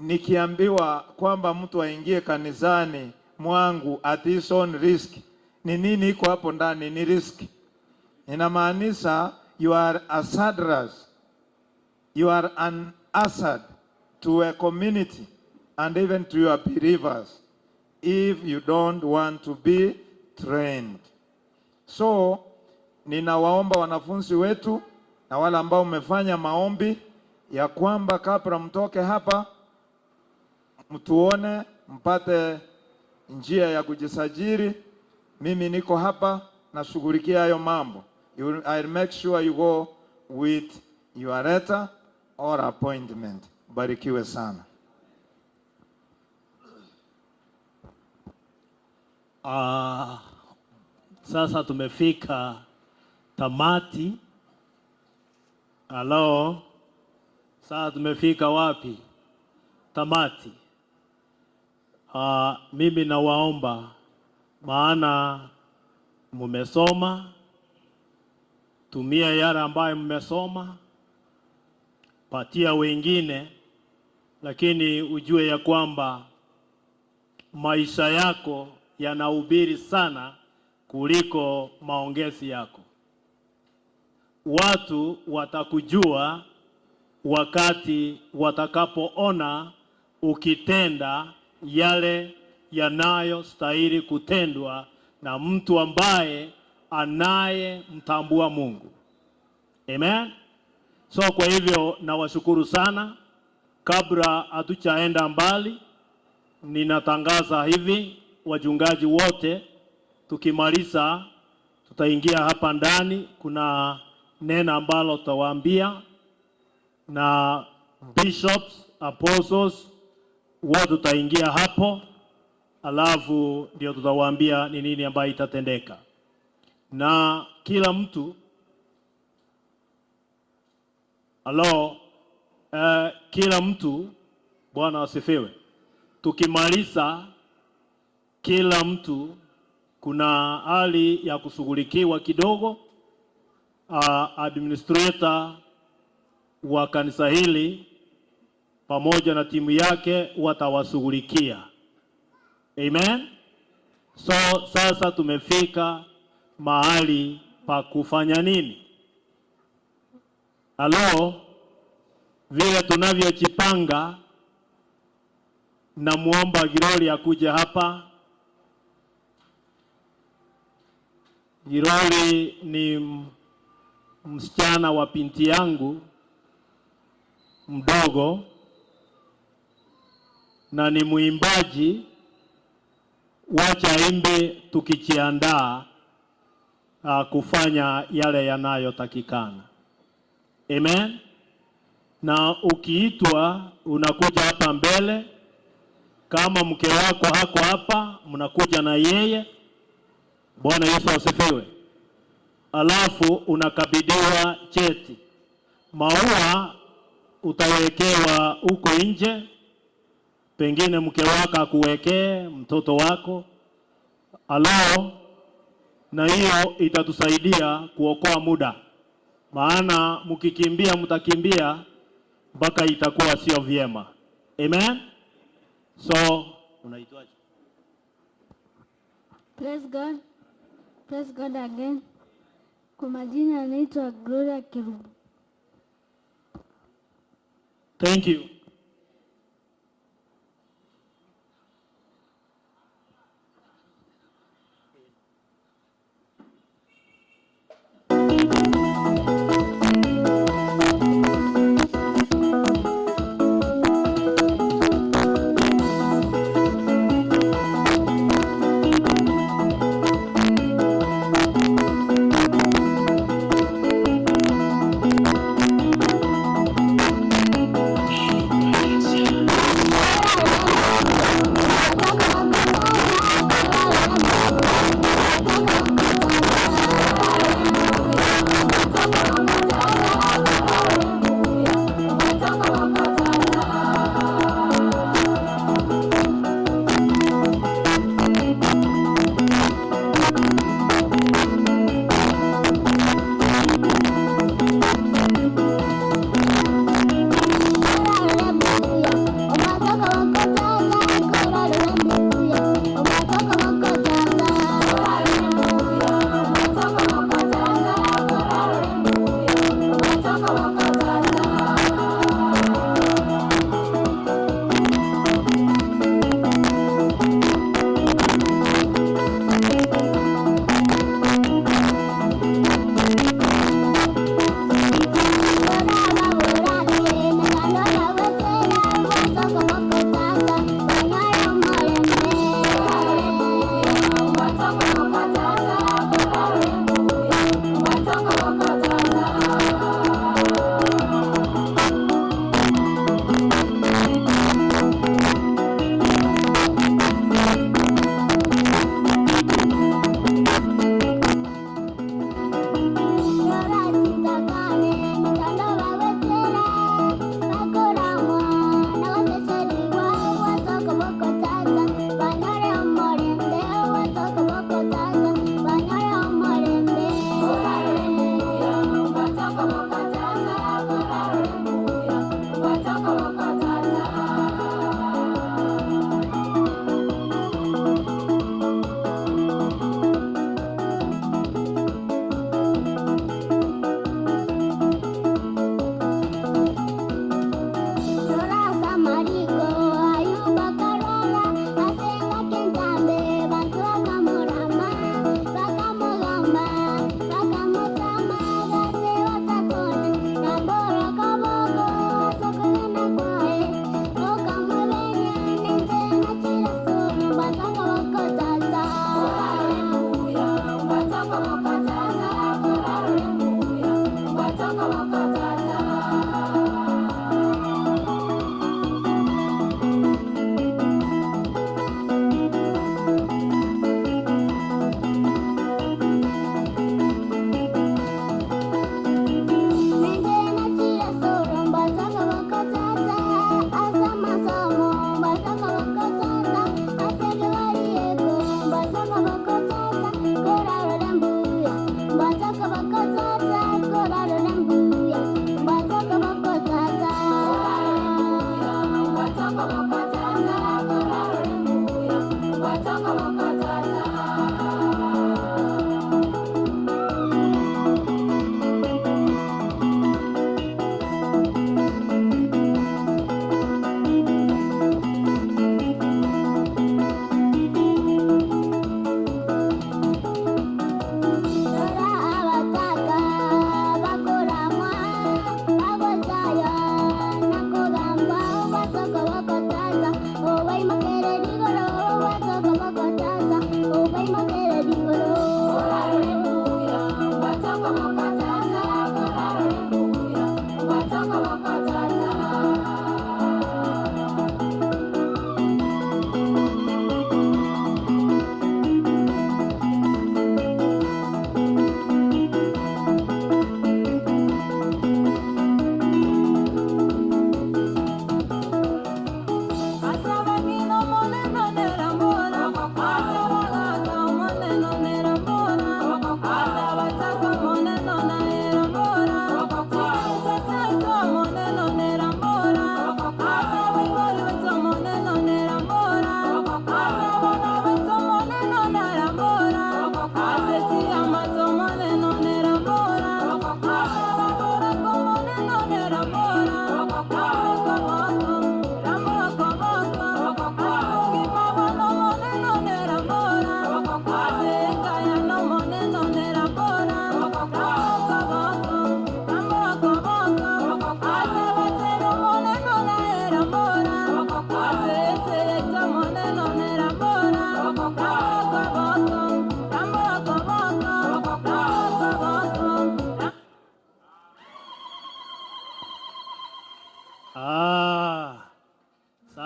nikiambiwa kwamba mtu aingie kanisani mwangu at his own risk, ni nini iko hapo ndani? Ni risk. Inamaanisha you are a hazardous, you are an hazard to a community and even to your believers if you don't want to be trained. So ninawaomba wanafunzi wetu na wale ambao mmefanya maombi ya kwamba kabla mtoke hapa mtuone, mpate njia ya kujisajili. Mimi niko hapa nashughulikia hayo mambo. I'll make sure you go with your letter or appointment. Barikiwe sana. Sasa tumefika tamati. Halo. Sasa tumefika wapi? Tamati. Mimi nawaomba, maana mmesoma, tumia yale ambayo mmesoma, patia wengine, lakini ujue ya kwamba maisha yako yanahubiri sana kuliko maongezi yako. Watu watakujua wakati watakapoona ukitenda yale yanayostahili kutendwa na mtu ambaye anayemtambua Mungu. Amen. So kwa hivyo nawashukuru sana. Kabla hatujaenda mbali, ninatangaza hivi, wachungaji wote tukimaliza tutaingia hapa ndani, kuna neno ambalo tutawaambia, na bishops, apostles wote tutaingia hapo, alafu ndio tutawaambia ni nini ambayo itatendeka. Na kila mtu kila mtu, Bwana asifiwe. Tukimaliza kila mtu, kuna hali ya kushughulikiwa kidogo. Administrator wa kanisa hili pamoja na timu yake watawashughulikia. Amen. So sasa tumefika mahali pa kufanya nini? Vile tunavyojipanga, na muomba Giroli akuje hapa. Giroli ni msichana wa binti yangu mdogo na ni muimbaji. Wacha imbe tukijiandaa kufanya yale yanayotakikana. Amen. Na ukiitwa unakuja hapa mbele. Kama mke wako hako hapa, mnakuja na yeye. Bwana Yesu asifiwe. Alafu unakabidhiwa cheti. Maua utawekewa huko nje. Pengine mke wako akuwekee, mtoto wako. Na hiyo itatusaidia kuokoa muda. Maana mkikimbia mtakimbia mpaka itakuwa sio vyema. Amen. So unaitwaje? Praise God. Praise God again. Kwa majina anaitwa Gloria Kirubu. Thank you.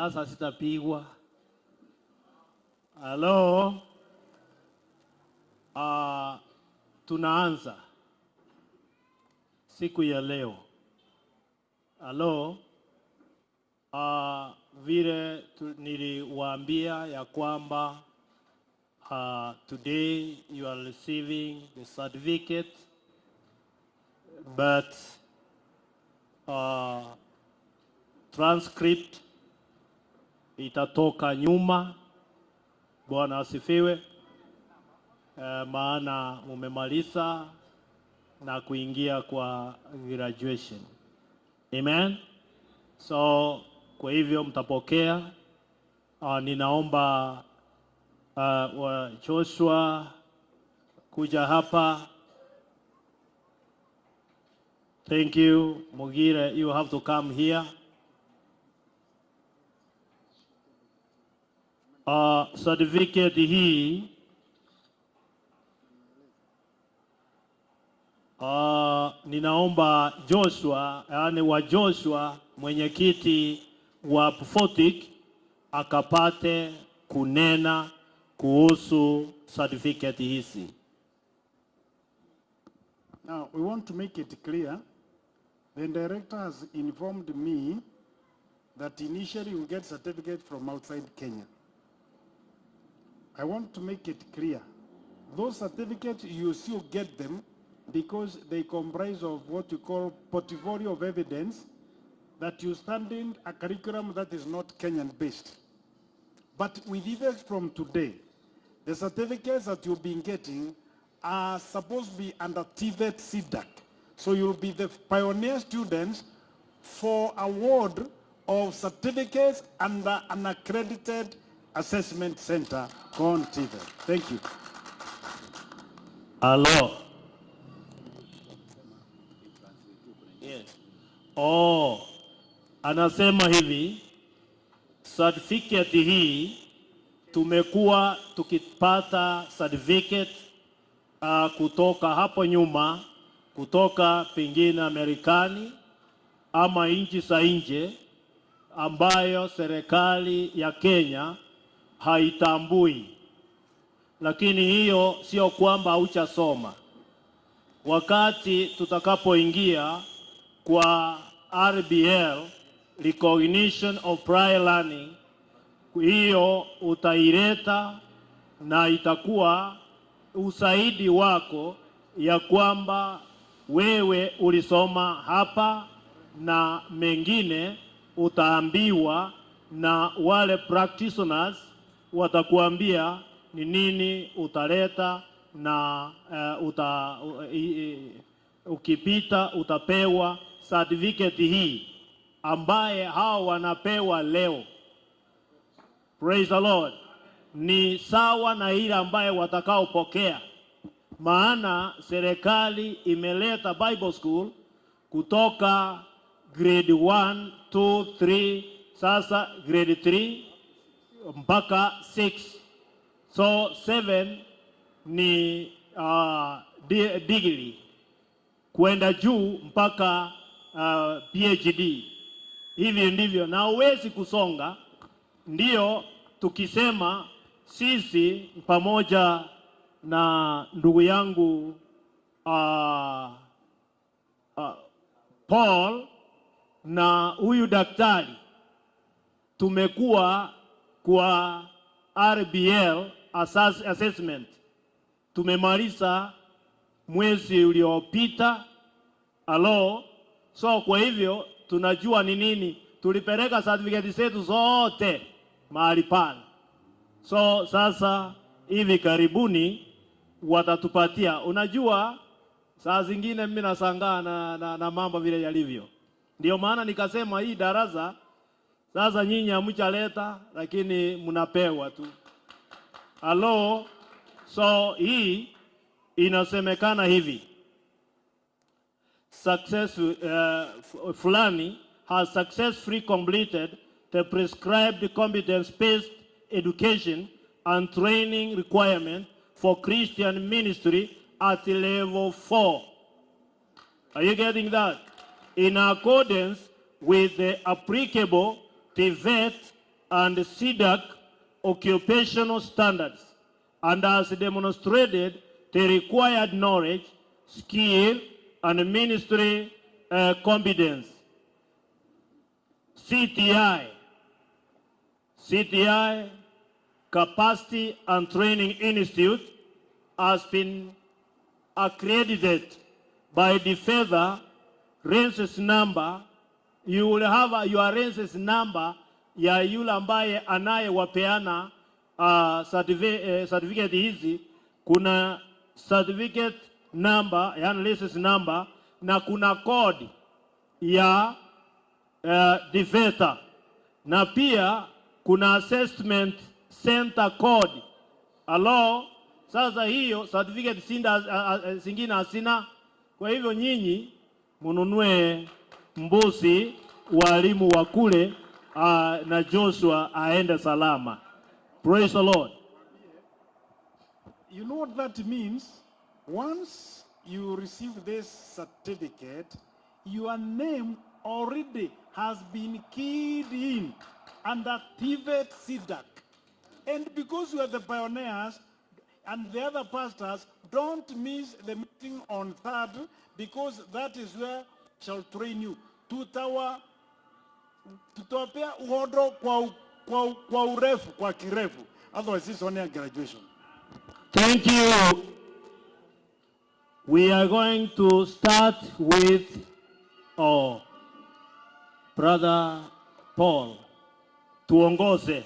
Sasa sitapigwa. Hello. Tunaanza siku ya leo. Hello. Vile niliwaambia ya kwamba today you are receiving the certificate, but transcript itatoka nyuma. Bwana asifiwe. Maana umemaliza na kuingia kwa graduation. Amen. So kwa hivyo mtapokea. Ninaomba wa Joshua kuja hapa. Thank you. Mugire, you have to come here. Certificate hii ninaomba Joshua, yani wa Joshua, mwenyekiti wa Prophetic, akapate kunena kuhusu certificate hizi. Now, we want to make it clear. The director has informed me that initially we get certificate from outside Kenya. I want to make it clear. Those certificates, you still get them because they comprise of what you call portfolio of evidence that you stand in a curriculum that is not Kenyan based. But with effect from today, the certificates that you've been getting are supposed to be under TVET CDAC. So you'll be the pioneer students for award of certificates under an accredited assessment center called TVET. Thank you. Hello. Yes. Anasema hivi, certificate hii tumekuwa tukipata certificate kutoka hapo nyuma, kutoka pengine Amerikani ama nchi za nje ambayo serikali ya Kenya haitambui. Lakini hiyo sio kwamba hauchasoma. Wakati tutakapoingia kwa RBL, Recognition of Prior Learning, hiyo utaileta na itakuwa usaidi wako ya kwamba wewe ulisoma hapa, na mengine utaambiwa na wale practitioners watakuambia ni nini utaleta, na ukipita utapewa certificate hii ambaye hao wanapewa leo. Praise the Lord. Ni sawa na ile ambaye watakaopokea. Maana serikali imeleta Bible school kutoka grade 1, 2, 3, sasa grade 3 mpaka 6. So 7 ni degree kwenda juu mpaka PhD. Hivi ndivyo, na huwezi kusonga. Ndio tukisema sisi pamoja na ndugu yangu Paul na huyu daktari tumekuwa kwa RBL assessment, tumemaliza mwezi uliopita. So kwa hivyo tunajua ni nini. Tulipeleka certificate zetu zote mahali pale. So sasa hivi karibuni watatupatia. Unajua saa zingine mimi nasangaa na mambo vile yalivyo. Ndio maana nikasema hii darasa sasa nyinyi hamchaleta, lakini mnapewa tu. So hii inasemekana hivi. Fulani has successfully completed the prescribed competence-based education and training requirement for Christian ministry at level 4. Are you getting that? In accordance with the applicable TVET and CDAC occupational standards and has demonstrated the required knowledge, skill, and ministry competence. CTI, Capacity and Training Institute, has been accredited by the further reference number. You will have your reference number ya yule ambaye anayewapeana certificate hizi. Kuna certificate number, yani license number, na kuna code ya DVETA, na pia kuna assessment center code. Sasa hiyo certificate zingine hasina. Kwa hivyo nyinyi mununue mbuzi, walimu wa kule, na Joshua aende salama. Praise the Lord. You know what that means? Once you receive this certificate, your name already has been keyed in and activate CDAC. And because you are the pioneers and the other pastors, don't miss the meeting on 3rd, because that is where shall train you. Tutawapea uhodo kwa urefu, kwa kirefu. Otherwise it's only a graduation. Thank you. We are going to start with Brother Paul. Tuongoze.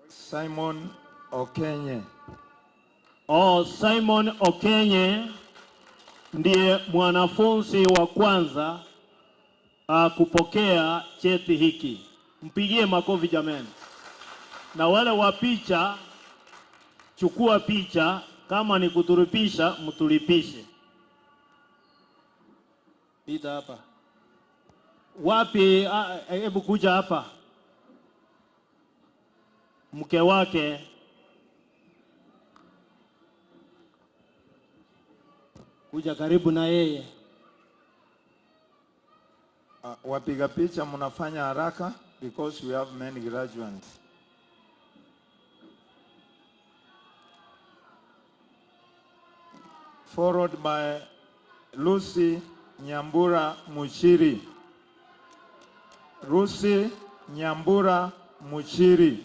Simon Okenye. Simon Okenye ndiye mwanafunzi wa kwanza kupokea cheti hiki. Mpigie makofi jameni. Na wale wa picha, chukua picha, kama ni kutulipisha, mtulipishe. Pita hapa. Wapi, hebu kuja hapa. Mke wake. Kuja karibu na yeye. Wapiga picha mnafanya haraka because we have many graduates. Followed by Lucy Nyambura Muchiri. Lucy Nyambura Muchiri.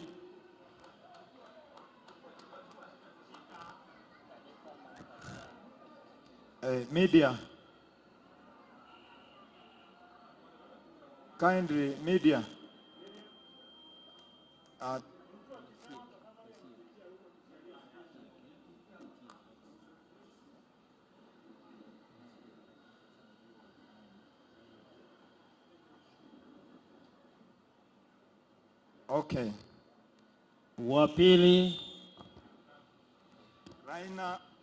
Media. Kindly, media. Okay. Wapili.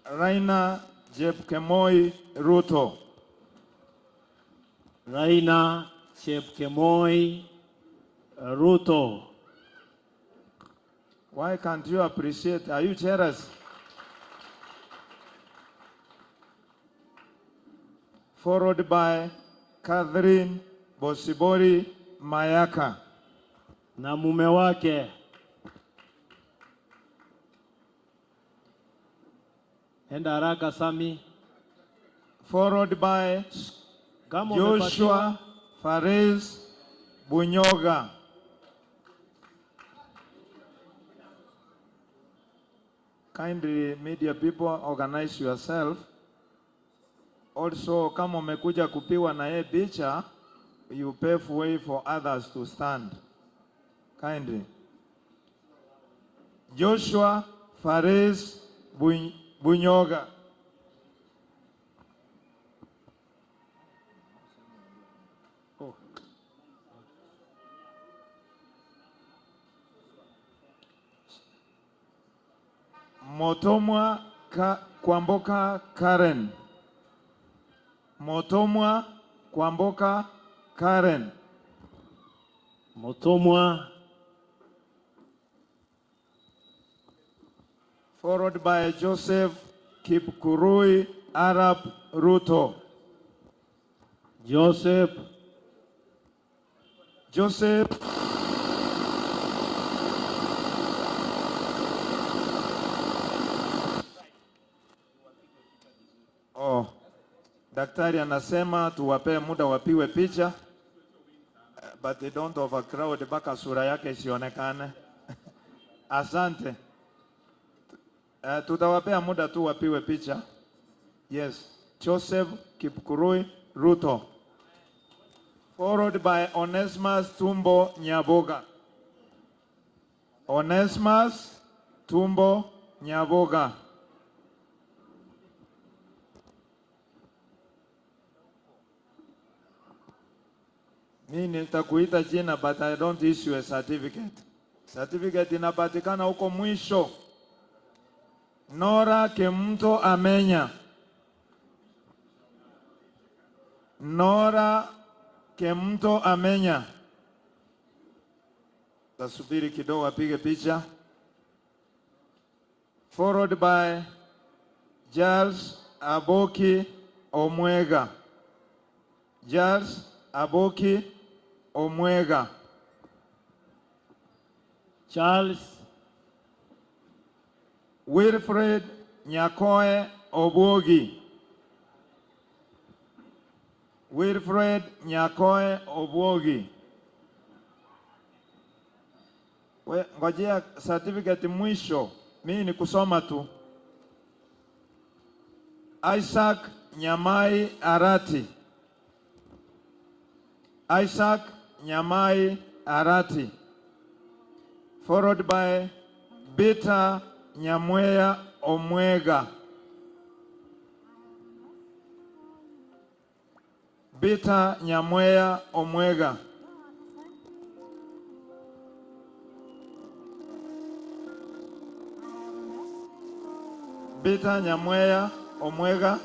Raina Jepkemoi Ruto. Raina Jepkemoi Ruto. Why can't you appreciate? Are you jealous? Followed by Catherine Bosibori Mayaka. Na mume wake. Enda haraka Sami. Followed by Joshua Fares Bunyoga. Kindly, media people, organize yourself. Also, kama umekuja kupiwa na yeye picha, you pave way for others to stand. Kindly. Joshua Fares Bunyoga. Motomwa Kwamboka Karen. Motomwa Kwamboka Karen. Motomwa. Followed by Joseph Kipkurui Arap Ruto. Joseph daktari anasema tuwapee muda wapiwe picha, but they don't overcrowd mpaka sura yake isionekane. Asante. Tutawapea muda tu wapiwe picha. Yes, Joseph Kipkurui Ruto, followed by Onesimus Tumbo Nyaboga. Onesimus Tumbo Nyaboga. Mimi nitakuita jina, but I don't issue a certificate. Certificate inapatikana huko mwisho. Nora Kemto Amenya. Nora Kemto Amenya. Tasubiri kidogo apige picha. Followed by Charles Aboki Omwega. Charles Aboki Omwega. Charles Wilfred Nyakoe Obuogi. Wilfred Nyakoe Obuogi. Ngojea certificate mwisho. Mimi ni kusoma tu. Isaac Nyamai Arati. Isaac Nyamai Arati. Followed by Beta Nyamweya Omwega. Beta Nyamweya Omwega. Beta Nyamweya Omwega.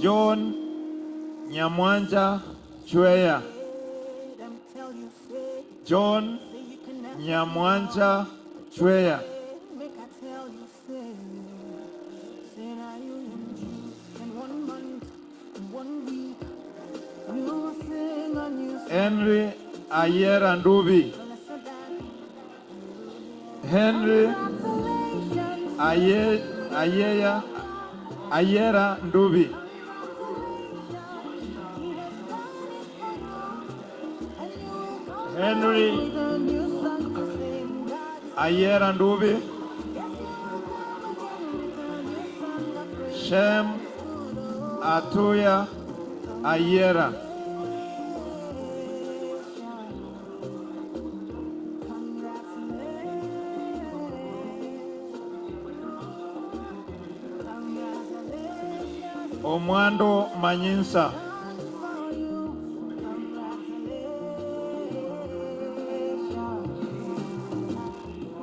John Nyamwanja Chweya. John Nyamwanja Chweya. Henry Ayera Ndubi. Henry Ayera Ndubi. Henry Ayera Ndubi. Shem Atuya Ayera. Omwando Manyinsa.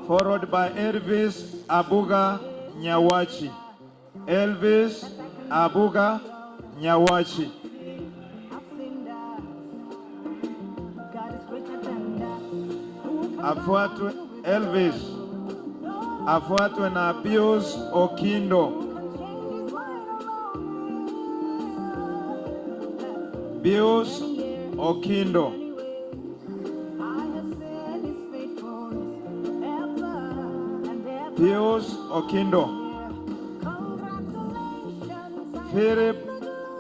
Followed by Elvis Abuga Nyawachi. Elvis Abuga Nyawachi. Afuatwe Elvis. Afuatwe na Pius Okindo. Pius Okindo. Pius Okindo. Philip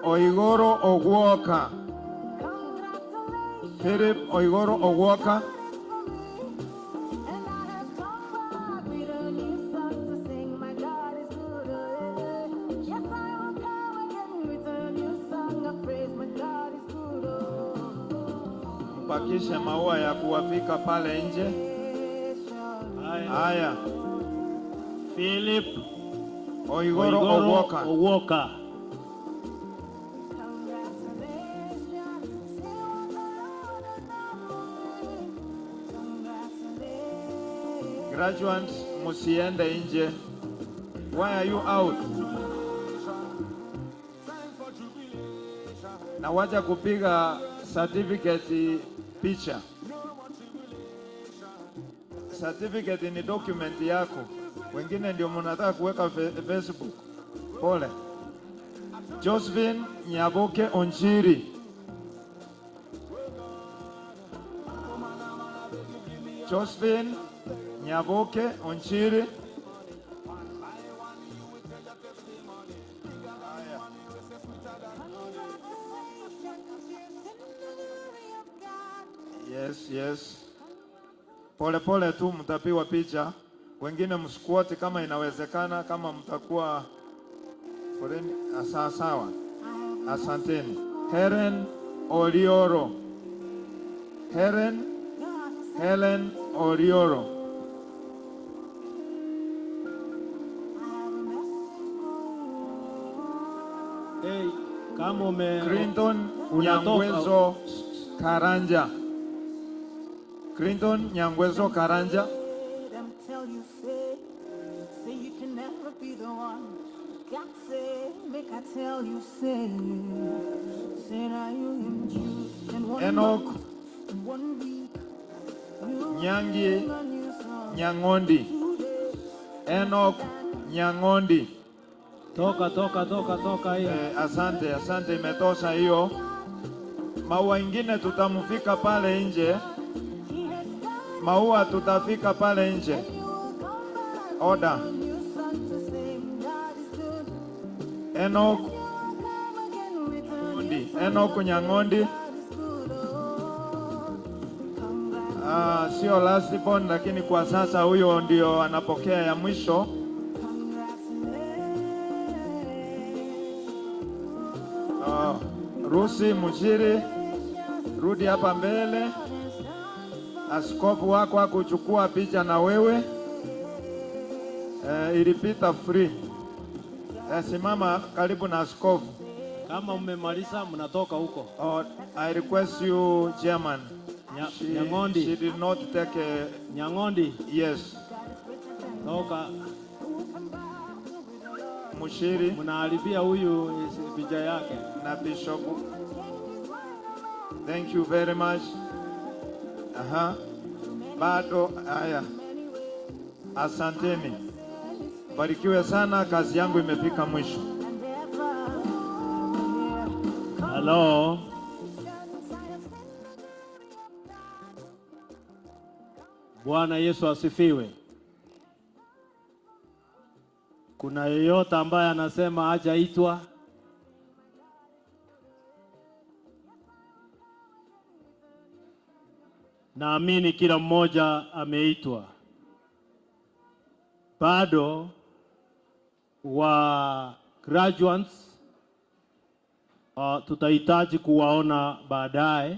Oigoro Ogwoka. Philip Oigoro Ogwoka. Mpakishe maua ya kuwafika pale nje. Haya. Philip Oigoro Ogwoka. Graduates, musiende nje. Why are you out? Na waja kupiga certificate picha. Certificate ni document yako. Wengine ndio mnataka kuweka Facebook. Pole. Josephine Nyaboke Onchiri. Josephine Nyaboke Onchiri. Yes. Pole pole tu mtapiwa picha. Wengine msquat kama inawezekana, kama mtakuwa foleni. Sawa. Asanteni. Helen Orioro. Helen Orioro. Hey, kama Clinton Nyangwezo Karanja. Clinton Nyangwezo Karanja. Enoch Nyangi Nyangondi. Enoch Nyangondi. Toka hiyo. Asante imetosha hiyo. Maua ingine tutamfika pale nje. Maua tutafika pale nje. Order. Enoch Nyangondi. Sio last born, lakini kwa sasa huyo ndio anapokea ya mwisho. Rusi Mushiri, rudi hapa mbele. Askofu wako akuchukua picha na wewe. Ilipita free. Simama karibu na askofu. Kama mmemaliza mnatoka huko. I request you, Chairman. Nyangondi. She did not take a... Nyangondi. Yes. Toka. Mushiri. Mnaharibia huyu picha yake. Na Bishop. Thank you very much. Bado haya. Asanteni. Barikiwe sana, kazi yangu imefika mwisho. Hello. Bwana Yesu asifiwe. Kuna yeyote ambaye anasema hajaitwa? Naamini kila mmoja ameitwa. Bado wa graduates tutahitaji kuwaona baadaye.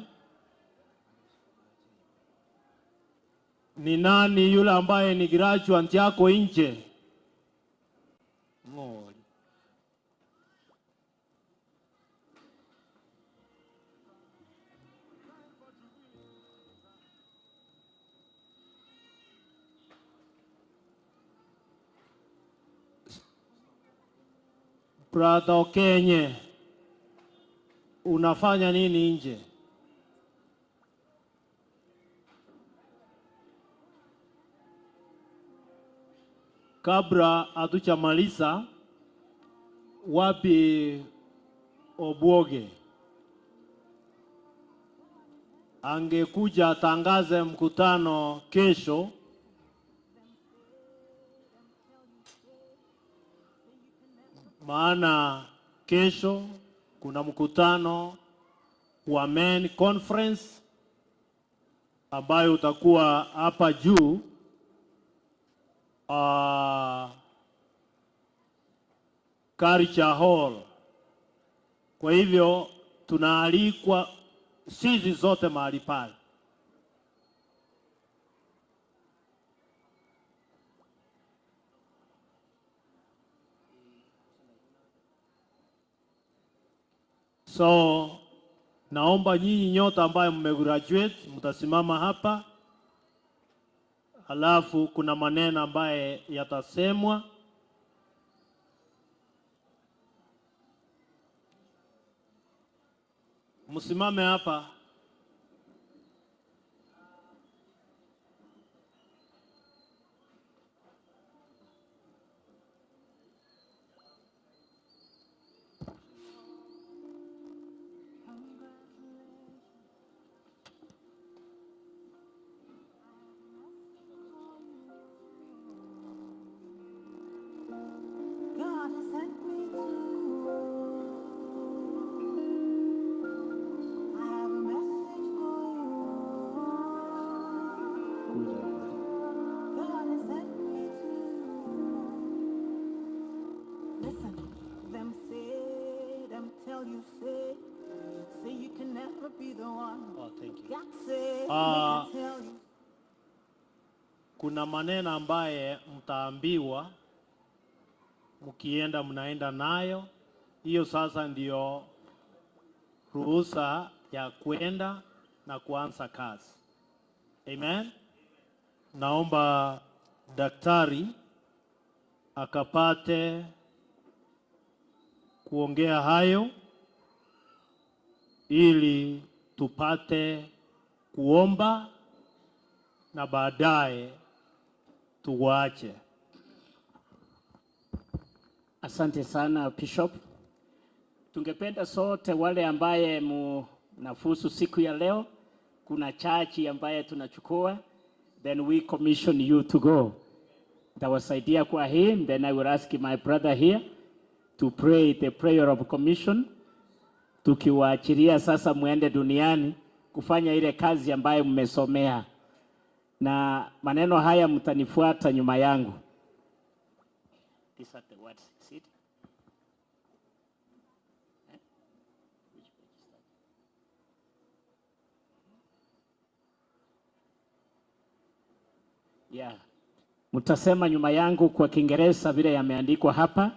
Ni nani yule ambaye ni graduate yako nje? Ngoli. Brother Okenye, unafanya nini nje? Kabla hatuchamaliza, wapi Obwoge? Angekuja atangaze mkutano kesho. Maana kesho kuna mkutano wa Men Conference ambayo utakuwa hapa juu Culture Hall. Kwa hivyo tunaalikwa sisi zote mahali pale. So naomba nyinyi nyote ambaye mmegraduate mtasimama hapa. Alafu kuna maneno ambaye yatasemwa. Msimame hapa. Oh, thank you. Kuna maneno ambaye mtaambiwa mkienda mnaenda nayo. Hiyo sasa ndio ruhusa ya kwenda na kuanza kazi. Amen. Naomba daktari akapate kuongea hayo ili tupate kuomba na baadaye tuwache. Asante sana Bishop. Tungependa sote wale ambaye mnafusu siku ya leo, kuna chachi ambaye tunachukua, then we commission you to go. Tawasaidia kwa hii, then I will ask my brother here to pray the prayer of commission. Tukiwaachilia sasa muende duniani kufanya ile kazi ambayo mmesomea. Na maneno haya mtanifuata nyuma yangu. These are the words. See it? Yeah. Mtasema nyuma yangu kwa Kiingereza vile yameandikwa hapa,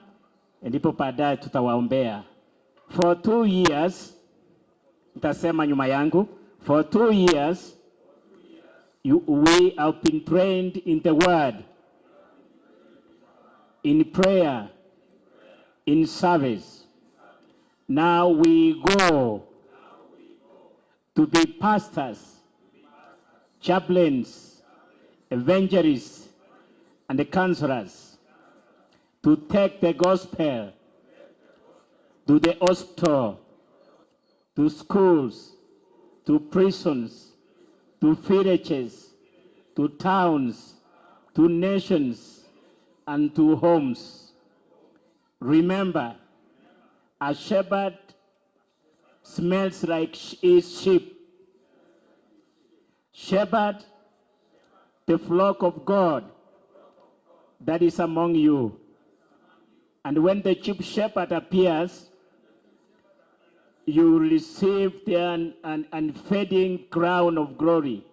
ndipo baadaye tutawaombea. For 2 years, mtasema nyuma yangu, for 2 years, we have been trained in the word, in prayer, in service. Now we go to be pastors, chaplains, evangelists, and the counselors to take the gospel to the hospital, to schools, to prisons, to villages, to towns, to nations, and to homes. Remember, a shepherd smells like his sheep. Shepherd the flock of God that is among you. And when the chief shepherd appears, you will receive the unfading crown of glory.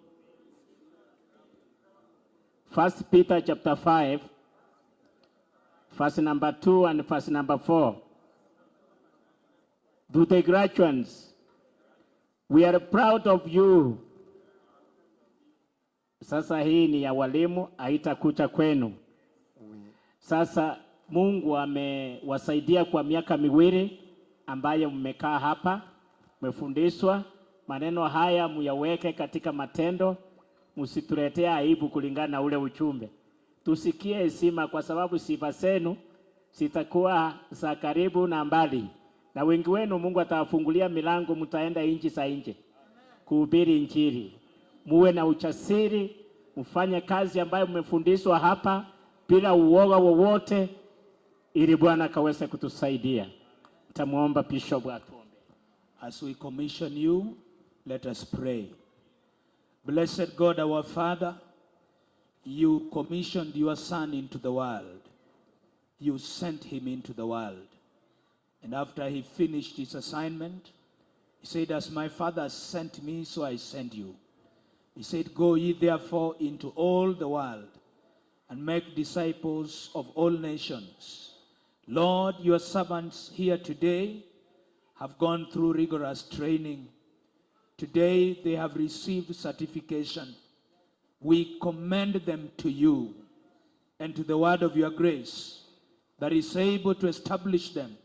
1 Peter chapter 5, verse number 2 and verse number 4. To the graduates, we are proud of you. Sasa hii ni ya walimu, haitakuja kwenu. Sasa Mungu amewasaidia kwa miaka miwili ambayo mmekaa hapa, mmefundishwa maneno haya, muyaweke katika matendo, msituletee aibu kulingana na ule uchumbe. Tusikie heshima, kwa sababu sifa zenu zitakuwa za karibu na mbali, na wengi wenu Mungu atawafungulia milango, mtaenda nchi za nje kuhubiri Injili. Muwe na ujasiri, mfanye kazi ambayo mmefundishwa hapa bila uoga wowote, ili Bwana kaweze kutusaidia. Tamuomba Bishop atuombe. As we commission you, let us pray. Blessed God our Father, you commissioned your Son into the world. You sent him into the world. And after he finished his assignment, he said, as my Father sent me, so I send you. He said, go ye therefore into all the world and make disciples of all nations. Lord, your servants here today have gone through rigorous training. Today they have received certification. We commend them to you and to the word of your grace that is able to establish them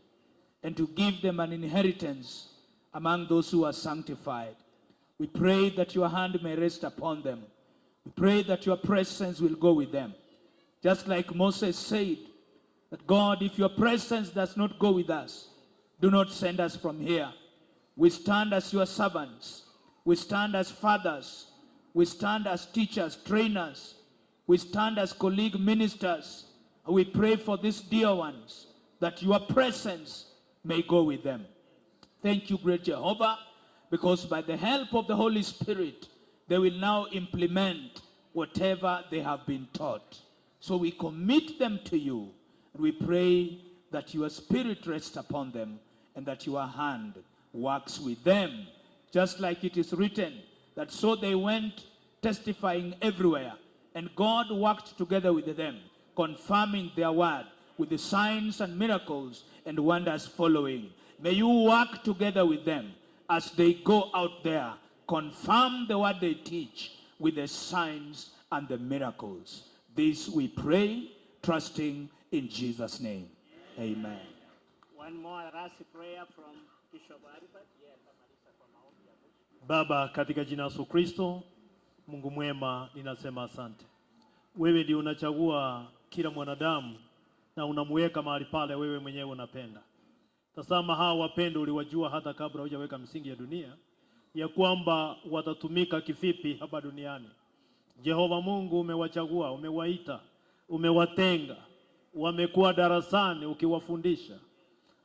and to give them an inheritance among those who are sanctified. We pray that your hand may rest upon them. We pray that your presence will go with them. Just like Moses said, that God, if your presence does not go with us, do not send us from here. We stand as your servants. We stand as fathers. We stand as teachers, trainers. We stand as colleague ministers. And we pray for these dear ones, that your presence may go with them. Thank you, great Jehovah, because by the help of the Holy Spirit, they will now implement whatever they have been taught. So we commit them to you, and we pray that your Spirit rests upon them and that your hand works with them. just like it is written, that so they went testifying everywhere, and God worked together with them, confirming their word with the signs and miracles and wonders following. May you work together with them as they go out there, confirm the word they teach with the signs and the miracles. This we pray, trusting in Jesus' name. Amen. One more last prayer from Bishop Albert. Baba, katika jina la Yesu Kristo, Mungu mwema, ninasema asante. Wewe ndio unachagua kila mwanadamu na unamweka mahali pale wewe mwenyewe unapenda. Tazama hawa wapendo uliwajua hata kabla hujaweka msingi ya dunia, ya kwamba watatumika kivipi hapa duniani. Jehova Mungu, umewachagua, umewaita, umewatenga, wamekuwa darasani ukiwafundisha.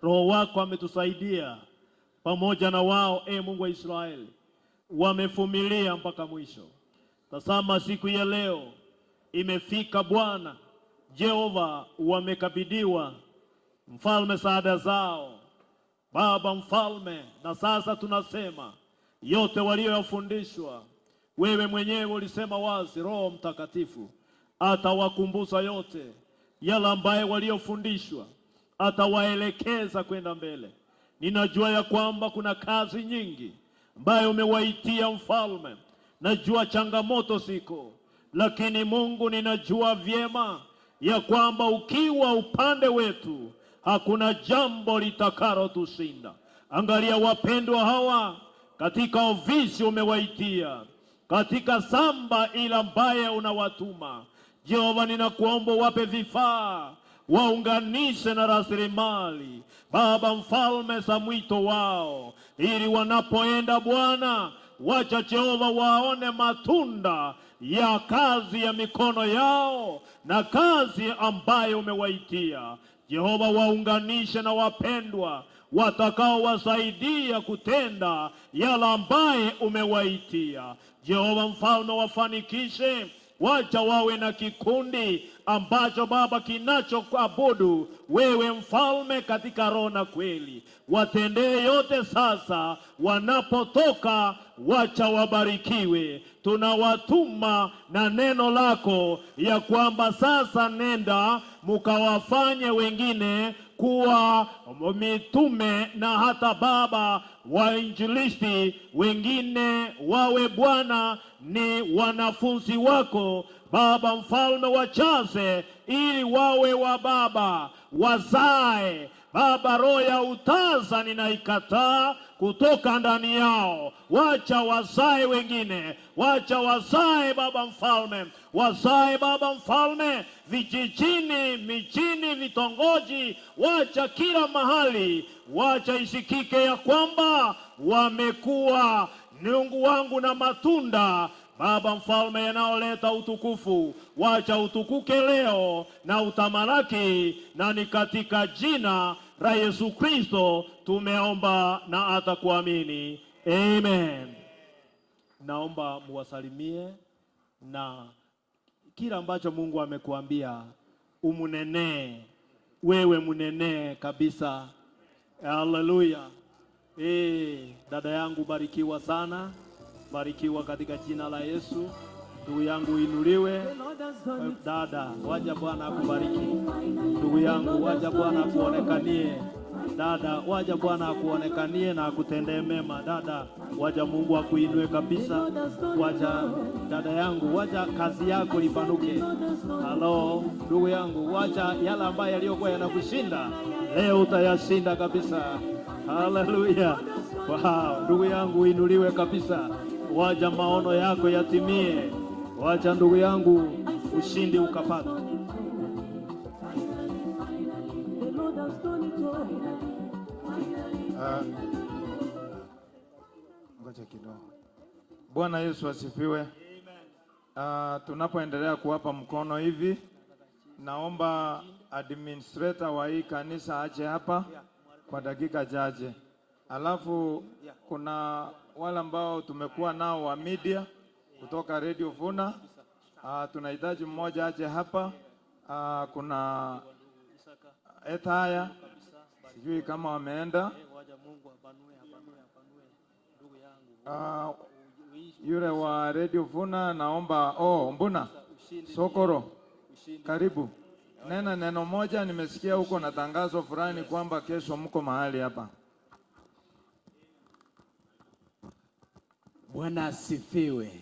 Roho wako ametusaidia pamoja na wao, Mungu wa Israeli, wamevumilia mpaka mwisho. Tazama siku ya leo imefika Bwana Jehova, wamekabidhiwa mfalme saada zao, Baba mfalme, na sasa tunasema yote waliyofundishwa, wewe mwenyewe ulisema wazi, Roho Mtakatifu atawakumbusha yote yale ambayo waliofundishwa, atawaelekeza kwenda mbele. Ninajua ya kwamba kuna kazi nyingi ambayo umewaitia mfalme, najua changamoto ziko, lakini Mungu, ninajua vyema ya kwamba ukiwa upande wetu hakuna jambo litakalo tushinda. Angalia wapendwa hawa katika ofisi umewaitia, katika samba ila ambaye unawatuma. Jehova, ninakuomba wape vifaa, waunganishe na rasilimali, Baba mfalme, za mwito wao, ili wanapoenda Bwana, wacha Jehova waone matunda ya kazi ya mikono yao na kazi ambayo umewaitia. Jehova, waunganishe na wapendwa watakao wasaidia kutenda yale ambaye umewaitia. Jehova mfalme, wafanikishe, wacha wawe na kikundi ambacho Baba kinachokuabudu wewe mfalme katika roho na kweli. Watendee yote sasa, wanapotoka wacha wabarikiwe. Tunawatuma na neno lako ya kwamba sasa nenda mukawafanye wengine kuwa mitume na hata Baba wainjilisti, wengine wawe Bwana ni wanafunzi wako. Baba mfalme, wachaze ili wawe wa Baba, wazae Baba. Roho ya utaza ninaikataa kutoka ndani yao, wacha wazae wengine, wacha wazae Baba mfalme, wazae Baba mfalme, vijijini, mijini, vitongoji, wacha kila mahali, wacha isikike ya kwamba wamekuwa Mungu wangu na matunda Baba mfalme yanaoleta utukufu. Wacha utukuke leo na utamalaki, na ni katika jina la Yesu Kristo tumeomba na atakuamini. Amen. Naomba muwasalimie na kila ambacho Mungu amekuambia umunenee, wewe munenee kabisa. Haleluya. Dada yangu barikiwa sana, barikiwa katika jina la Yesu. Ndugu yangu inuliwe. Dada, waja Bwana akubariki. Ndugu yangu, waja Bwana akuonekanie. Dada, waja Bwana akuonekanie na akutendee mema. Dada, waja Mungu akuinue kabisa. Waja dada yangu, waja kazi yako ipanuke. Halo, ndugu yangu, waja yale ambayo yaliyokuwa yanakushinda leo utayashinda kabisa. Haleluya. Wow, ndugu yangu inuliwe kabisa. Waja maono yako yatimie. Wacha ndugu yangu ushindi ukapata. Ngoja kidogo. Bwana Yesu asifiwe. Tunapoendelea kuwapa mkono hivi, naomba administrator wa hii kanisa aje hapa kwa dakika chache. Alafu kuna wale ambao tumekuwa nao wa media kutoka Radio Vuna, tunahitaji mmoja aje hapa. Kuna Ethaya, sijui kama wameenda. Yule wa Radio Vuna naomba, Mbuna Sokoro, karibu. Nena neno moja, nimesikia huko na tangazo fulani kwamba kesho mko mahali hapa. Bwana asifiwe.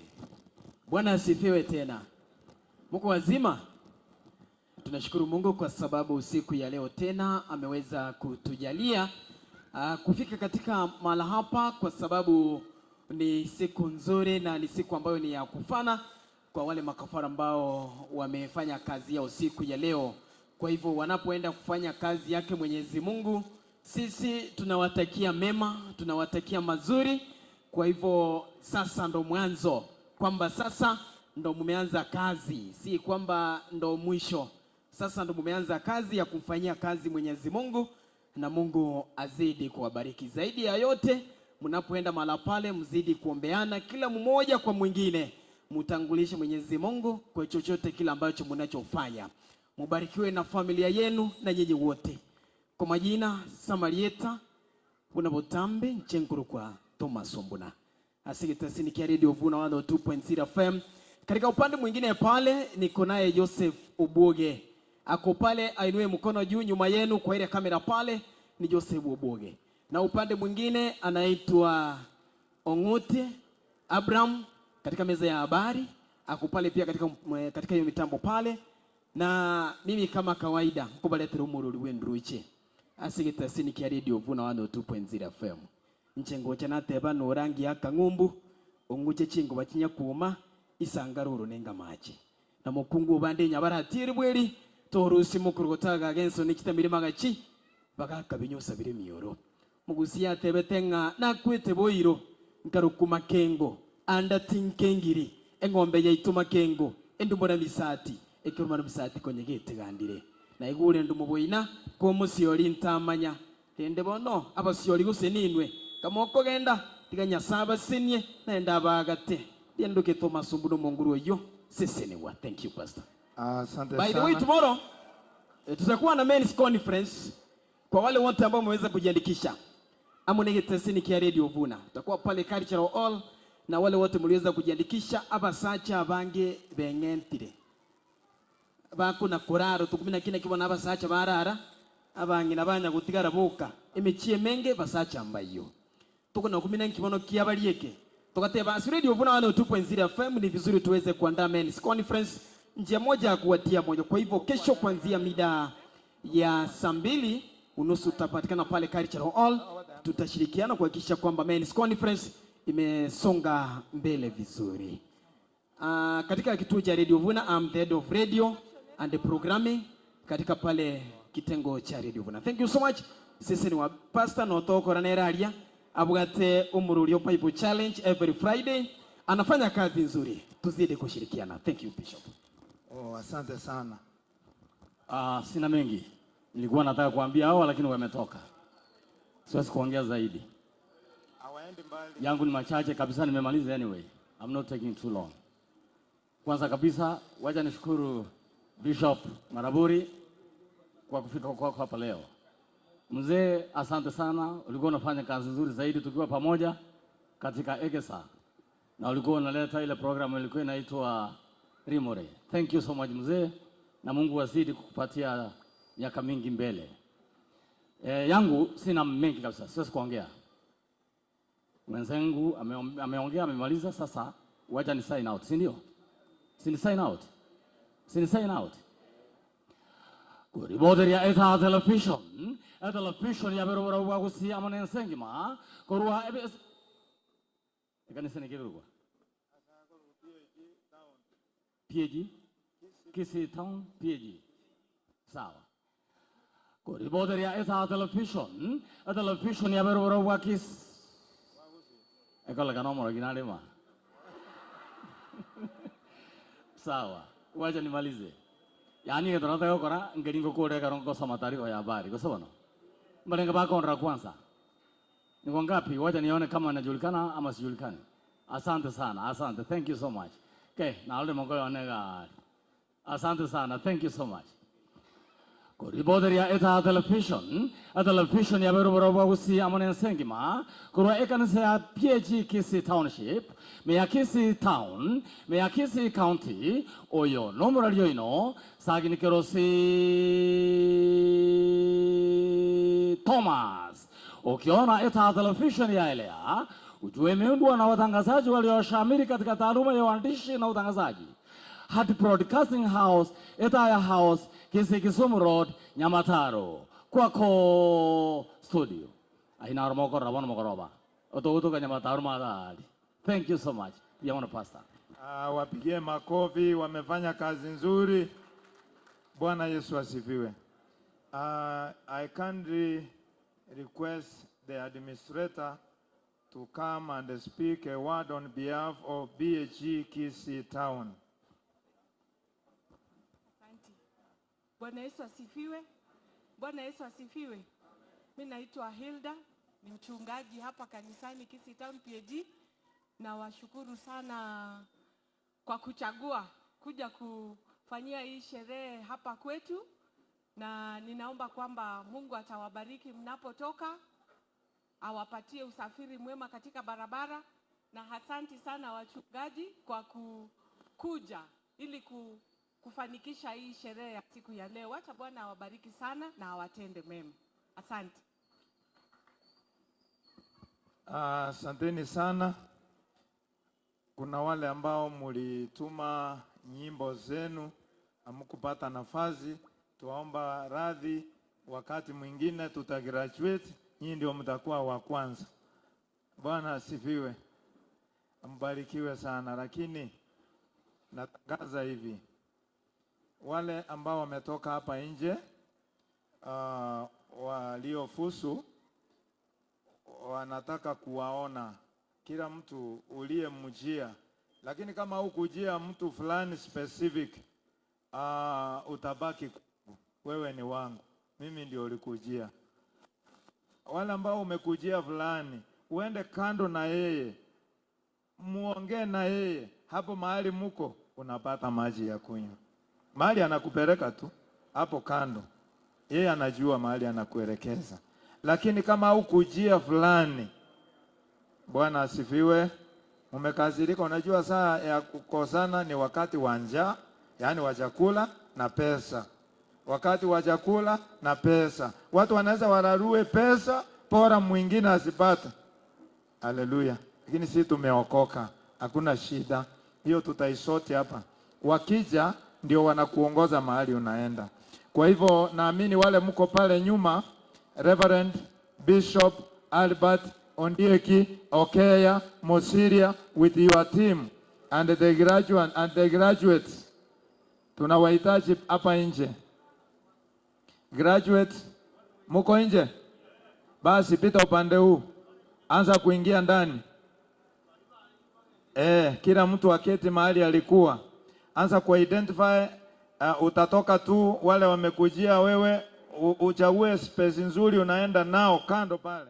Bwana asifiwe tena. Mko wazima? Tunashukuru Mungu kwa sababu siku ya leo tena ameweza kutujalia kufika katika mahala hapa, kwa sababu ni siku nzuri na ni siku ambayo ni ya kufana kwa wale makafara ambao wamefanya kazi yao siku ya leo. Kwa hivyo wanapoenda kufanya kazi yake Mwenyezi Mungu, sisi tunawatakia mema, tunawatakia mazuri. Kwa hivyo sasa ndo mwanzo, kwamba sasa ndo mumeanza kazi, si kwamba ndo mwisho. Sasa ndo mumeanza kazi ya kumfanyia kazi Mwenyezi Mungu, na Mungu azidi kuwabariki. Zaidi ya yote, mnapoenda mahala pale mzidi kuombeana kila mmoja kwa mwingine, mutangulishe Mwenyezi Mungu kwa chochote kila ambacho mnachofanya. Mubarikiwe na familia yenu na nyinyi wote. Kwa majina Samarieta kuna Botambe Nchenkuru kwa Thomas Ombuna. Asigitasi nikia Radio Vuna 102.0 FM. Katika upande mwingine pale niko naye Joseph Oboge. Ako pale ainue mkono juu nyuma yenu kwa ile kamera pale ni Joseph Oboge. Na upande mwingine anaitwa Ongote Abraham katika meza ya habari. Ako pale pia katika hiyo mitambo pale. Na mimi kama kawaida mkubalete rumuru wendruiche. Asigitasi nikia Radio Vuna 102.0 FM. Nchengo chanateba no rangi ya kangumbu onguche chingo bakinya kuma isangaruro nenga machi na mukungu bande nyabaratiri bweri torusi mukurugotaga agenso nikitamiri magachi bakaka binyusa biri miyoro mugusiya tebetenga na kwete boiro nkarukuma kengo anda tinkengiri engombe yaituma kengo endumbora misati ekirumana misati konyegete gandire na igure ndumuboina ko musiyori ntamanya tende bono abasiyori guseninwe kamoko genda tiganya saba senye naenda bagate ndienduke Thomas Ombuna monguru yo sesenewa. Thank you pastor. Asante By sana. the way, tomorrow tutakuwa na men's conference kwa wale wote ambao wameweza kujiandikisha. Amunegete nikia Radio Vuna. Tutakuwa pale Cultural Hall na wale wote mliweza kujiandikisha abasacha abange bengentire. Bakuna koraro tukumina kina kibona abasacha barara abange nabanya gutigara boka emechie menge basacha ambayo. Tuko na kumina kibono kiabalieke. Tukateba Radio Vuna 102.0 FM ni vizuri tuweze kuandaa men's conference, njia moja ya kuwatia moyo. Kwa hivyo kesho kuanzia mida ya 2:30 tutapatikana pale Cultural Hall. Tutashirikiana kuhakikisha kwamba men's conference imesonga mbele vizuri. Katika kituo cha Radio Vuna, I'm the head of radio and the programming katika pale kitengo cha Radio Vuna. Thank you so much. Sisi ni wa pastor na otoko raneraria abwate umururio Bible challenge every Friday. Anafanya kazi nzuri. Tuzidi kushirikiana. Thank you Bishop. Asante sana. Sina mengi. Nilikuwa nataka kuambia hao lakini wametoka. Siwezi kuongea zaidi. Yangu ni machache kabisa, nimemaliza anyway. I'm not taking too long. Kwanza kabisa wacha nishukuru Bishop Maraburi kwa kufika kwako hapa leo. Mzee, asante sana. Ulikuwa unafanya kazi nzuri zaidi tukiwa pamoja katika Egesa. Na ulikuwa unaleta ile program ilikuwa inaitwa Rimore. Thank you so much mzee. Na Mungu azidi kukupatia miaka mingi mbele. Yangu sina mengi kabisa. Siwezi kuongea. Mwenzangu ameongea amemaliza, sasa wacha ni sign out, si ndio? Si sign out. Si sign out. Kuriboderi ya eta television. Television ya berobora wagusi amanensengi ma. Korwa ebes. Kanisa ni kirugwa. PG. Kisi town PG. Sawa. Kuriboderi ya eta television. Television ya berobora wakis. Ekola kanoma originale ma. Sawa. Wacha nimalize. Yani tunataka kukora ngeringo kode karongo soma taarifa ya habari. Kwa sababu mbalenga bako ndra kwanza. Ni ngapi? Wacha nione kama anajulikana ama sijulikani. Asante sana. Asante. Thank you so much. Okay, na wale mongo onega. Asante sana. Thank you so much. Riboderia eta television ya berobo usi amonen sengima kurwa ekanse ya PG Kisi Township me ya Kisi Town me ya Kisi County oyo nomurario ino sagini kerosi Thomas ukiona eta television ya elea ujue imeundwa na watangazaji walioshamiri katika taaluma ya uandishi na utangazaji. Hat Broadcasting House Etaya House Kisi Kisumu Road Nyamataro kwako studio aina armoko rabon mokoroba oto ka Nyamataro madali. Thank you so much. Yaona pastor. Wapigie makofi, wamefanya kazi nzuri. Bwana Yesu asifiwe. I kindly request the administrator to come and speak a word on behalf of BHG Kisi Town. Bwana Yesu asifiwe. Bwana Yesu asifiwe. Mimi naitwa Hilda, ni mchungaji hapa kanisani Kisi Town PAG, na washukuru sana kwa kuchagua kuja kufanyia hii sherehe hapa kwetu, na ninaomba kwamba Mungu atawabariki mnapotoka, awapatie usafiri mwema katika barabara, na asante sana wachungaji kwa kuja ili kufanikisha hii sherehe ya siku ya leo. Acha Bwana awabariki sana na awatende mema. Asante. Asanteni sana. Kuna wale ambao mulituma nyimbo zenu hamkupata nafasi, tuomba radhi, wakati mwingine tutagraduate, nyinyi ndio mtakuwa wa kwanza. Bwana asifiwe. Mbarikiwe sana. Lakini natangaza hivi, wale ambao wametoka hapa nje waliofusu wanataka kuwaona kila mtu uliyemjia, lakini kama hukujia mtu fulani specific, utabaki wewe ni wangu, mimi ndio ulikujia. Wale ambao umekujia fulani, uende kando na yeye, muongee na yeye, hapo mahali muko unapata maji ya kunywa. Mahali anakupeleka tu hapo kando, yeye anajua mahali anakuelekeza. Lakini kama hukujia fulani, Bwana asifiwe, umekazirika. Unajua saa ya kukosana ni wakati wa njaa, yani wa chakula na pesa. Wakati wa chakula na pesa, watu wanaweza wararue pesa bora mwingine asipate. Haleluya. Lakini sisi tumeokoka, hakuna shida hiyo, tutaisoti hapa. Wakija ndio wanakuongoza mahali unaenda. Kwa hivyo naamini wale mko pale nyuma, Reverend Bishop Albert Ondieki Okeya Mosiria with your team and the graduates, tunawahitaji hapa nje. Graduates mko nje? Basi pita upande huu, anza kuingia ndani. Kila mtu aketi mahali alikuwa. Anza ku-identify, utatoka tu wale wamekujia wewe, uchague space nzuri unaenda nao kando pale.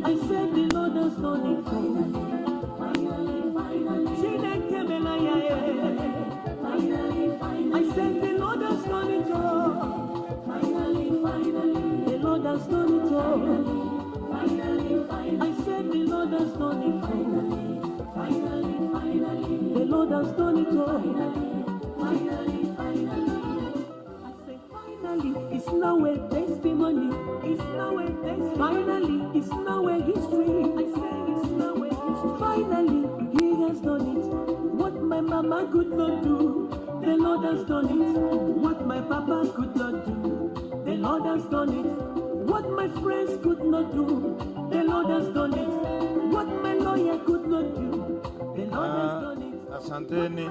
I said the Lord has done it for me. I said the Lord has done it all. The Lord has done it all. I said the Lord has done it for me. The Lord has done it all. I say finally, it's now a testimony. It's now a testimony. Finally, it's now a history. I say it's now a history. Finally, He has done it. What my mama could not do, the Lord has done it. What my papa could not do, the Lord has done it. What my friends could not do, the Lord has done it. What my lawyer could not do, the Lord has done it. Asanteni.